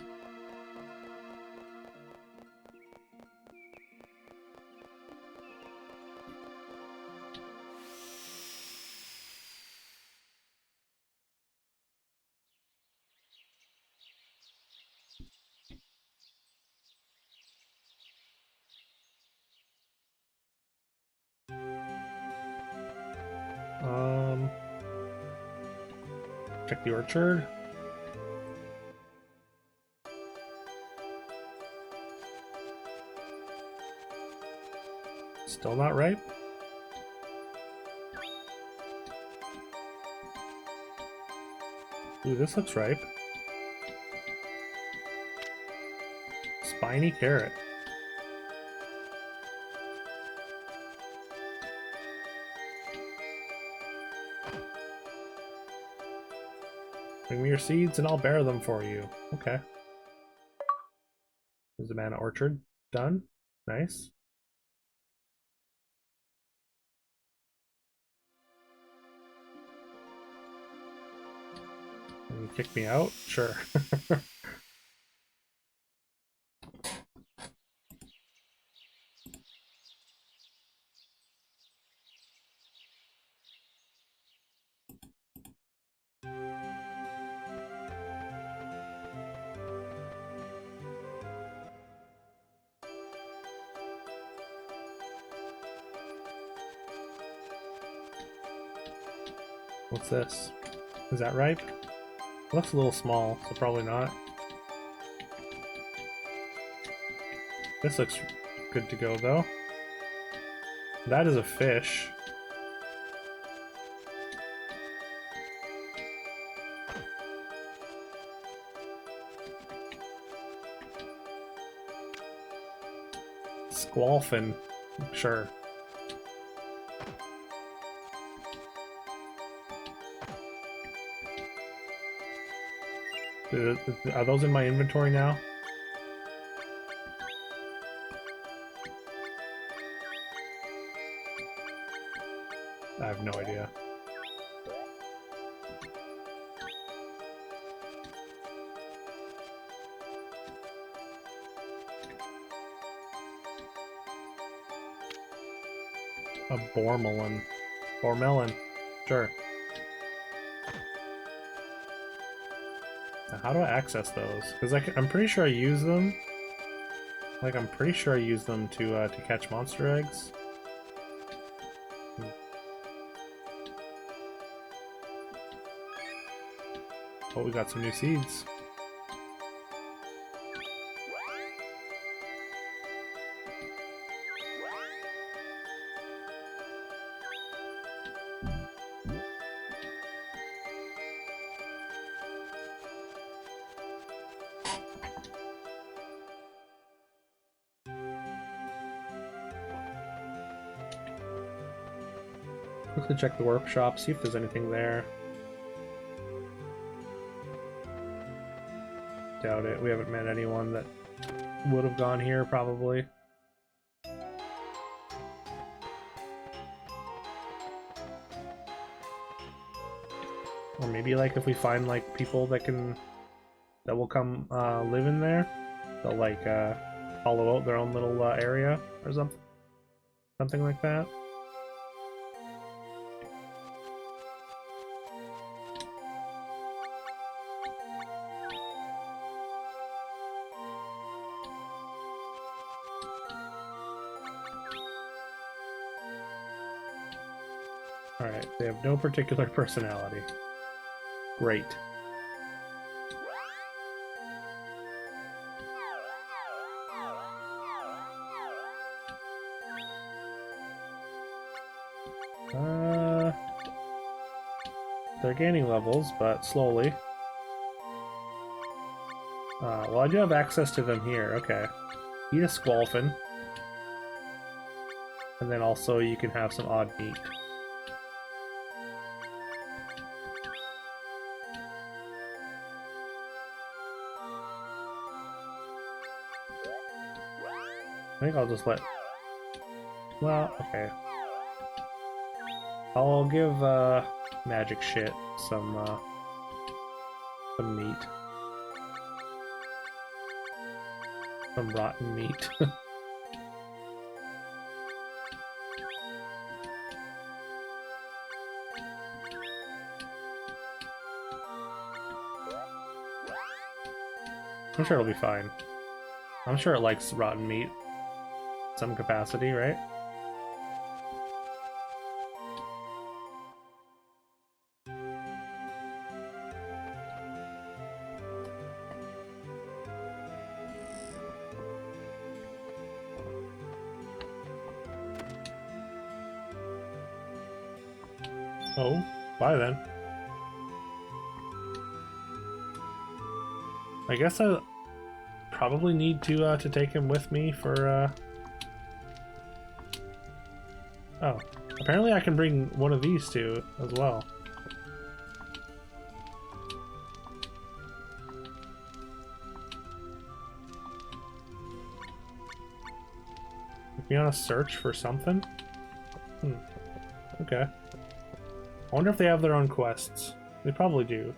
Speaker 2: Check the orchard. Still not ripe? Ooh, this looks ripe. Spiny carrot. Bring me your seeds and I'll bear them for you. Okay. Is the mana orchard done? Nice. Can you kick me out? Sure. What's this? Is that ripe? It looks a little small, so probably not. This looks good to go, though. That is a fish. Squalfin. Sure. Are those in my inventory now? I have no idea. A Bormelon. Bormelon. Sure. Now, how do I access those? Because I'm pretty sure I use them. Like, I'm pretty sure I use them to catch monster eggs. Oh, we got some new seeds. Quickly check the workshop, see if there's anything there. Doubt it. We haven't met anyone that would have gone here, probably. Or maybe like if we find like people that will come live in there, they'll like hollow out their own little area or something like that. Alright, they have no particular personality. Great. They're gaining levels, but slowly. Well, I do have access to them here. Okay. Eat a Squalfin. And then also you can have some odd meat. I think I'll just let... Well, okay. I'll give magic shit some meat. Some rotten meat. I'm sure it'll be fine. I'm sure it likes rotten meat. Some capacity, right? Oh, bye then. I guess I probably need to take him with me for Oh, apparently I can bring one of these two as well. Be on a search for something? Okay. I wonder if they have their own quests. They probably do.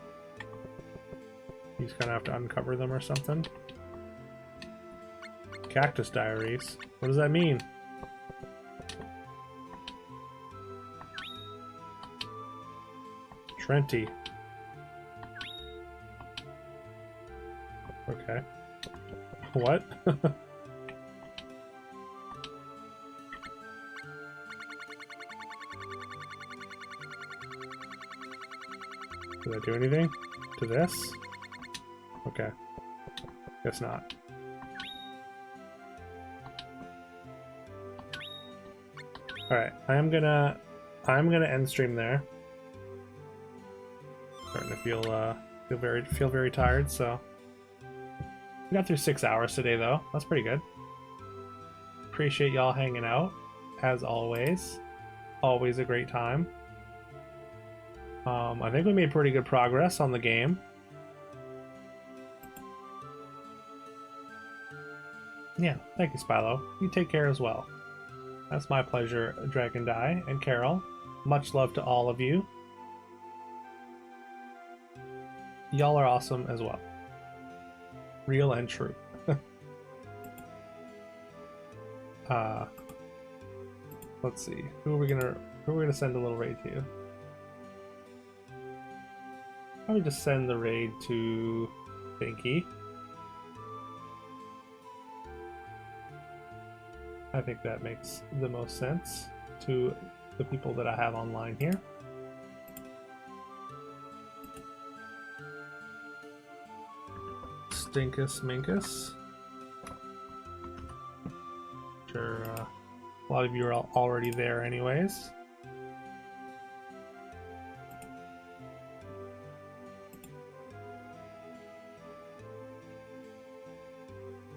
Speaker 2: You just kind of have to uncover them or something. Cactus Diaries. What does that mean? Trenti. Okay. What? Did I do anything to this? Okay. Guess not. Alright, I'm gonna end stream there. Starting to feel very tired, so we got through 6 hours today though. That's pretty good. Appreciate y'all hanging out, as always. Always a great time. I think we made pretty good progress on the game. Yeah, thank you, Spylo. You take care as well. That's my pleasure, Dragon Die and Carol. Much love to all of you. Y'all are awesome as well. Real and true. Let's see. Who are we gonna send a little raid to? Probably just send the raid to Binky. I think that makes the most sense to the people that I have online here. Stinkus Minkus. Sure, a lot of you are already there anyways.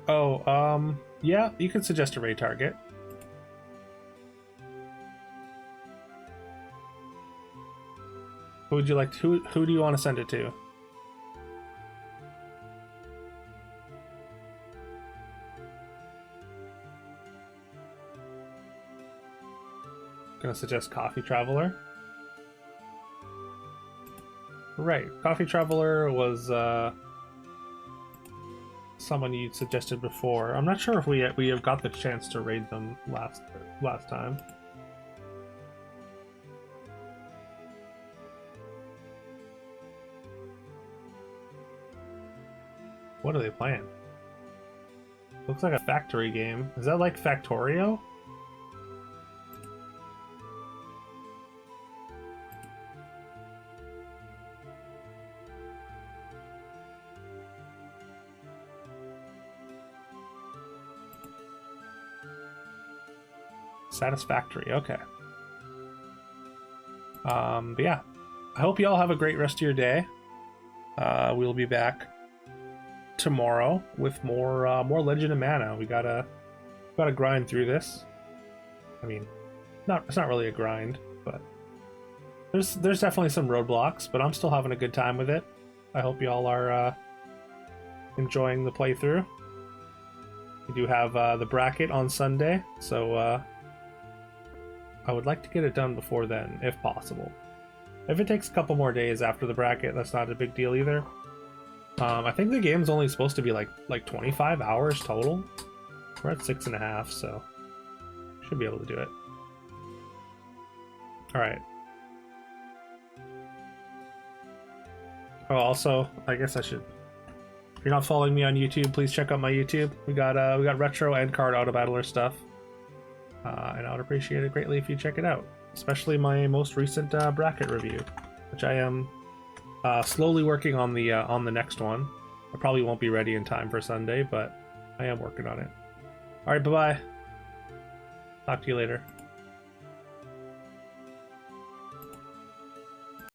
Speaker 2: Oh, yeah, you can suggest a raid target. Who would you like to, who do you want to send it to? Gonna suggest Coffee Traveler. Right. Coffee Traveler was someone you suggested before. I'm not sure if we have got the chance to raid them last time. What are they playing? Looks like a factory game. Is that like Factorio? Satisfactory, okay. But yeah, I hope you all have a great rest of your day. We'll be back tomorrow with more Legend of Mana. We gotta grind through this. I mean, it's not really a grind, but there's definitely some roadblocks, but I'm still having a good time with it. I hope you all are enjoying the playthrough. We do have the bracket on Sunday, so I would like to get it done before then, if possible. If it takes a couple more days after the bracket, that's not a big deal either. I think the game's only supposed to be like 25 hours total. We're at 6.5, so should be able to do it. Alright. Oh, also, I guess I should... If you're not following me on YouTube, please check out my YouTube. We got retro and card auto battler stuff. And I would appreciate it greatly if you check it out. Especially my most recent bracket review, which I am slowly working on the next one. I probably won't be ready in time for Sunday, but I am working on it. Alright, bye-bye. Talk to you later.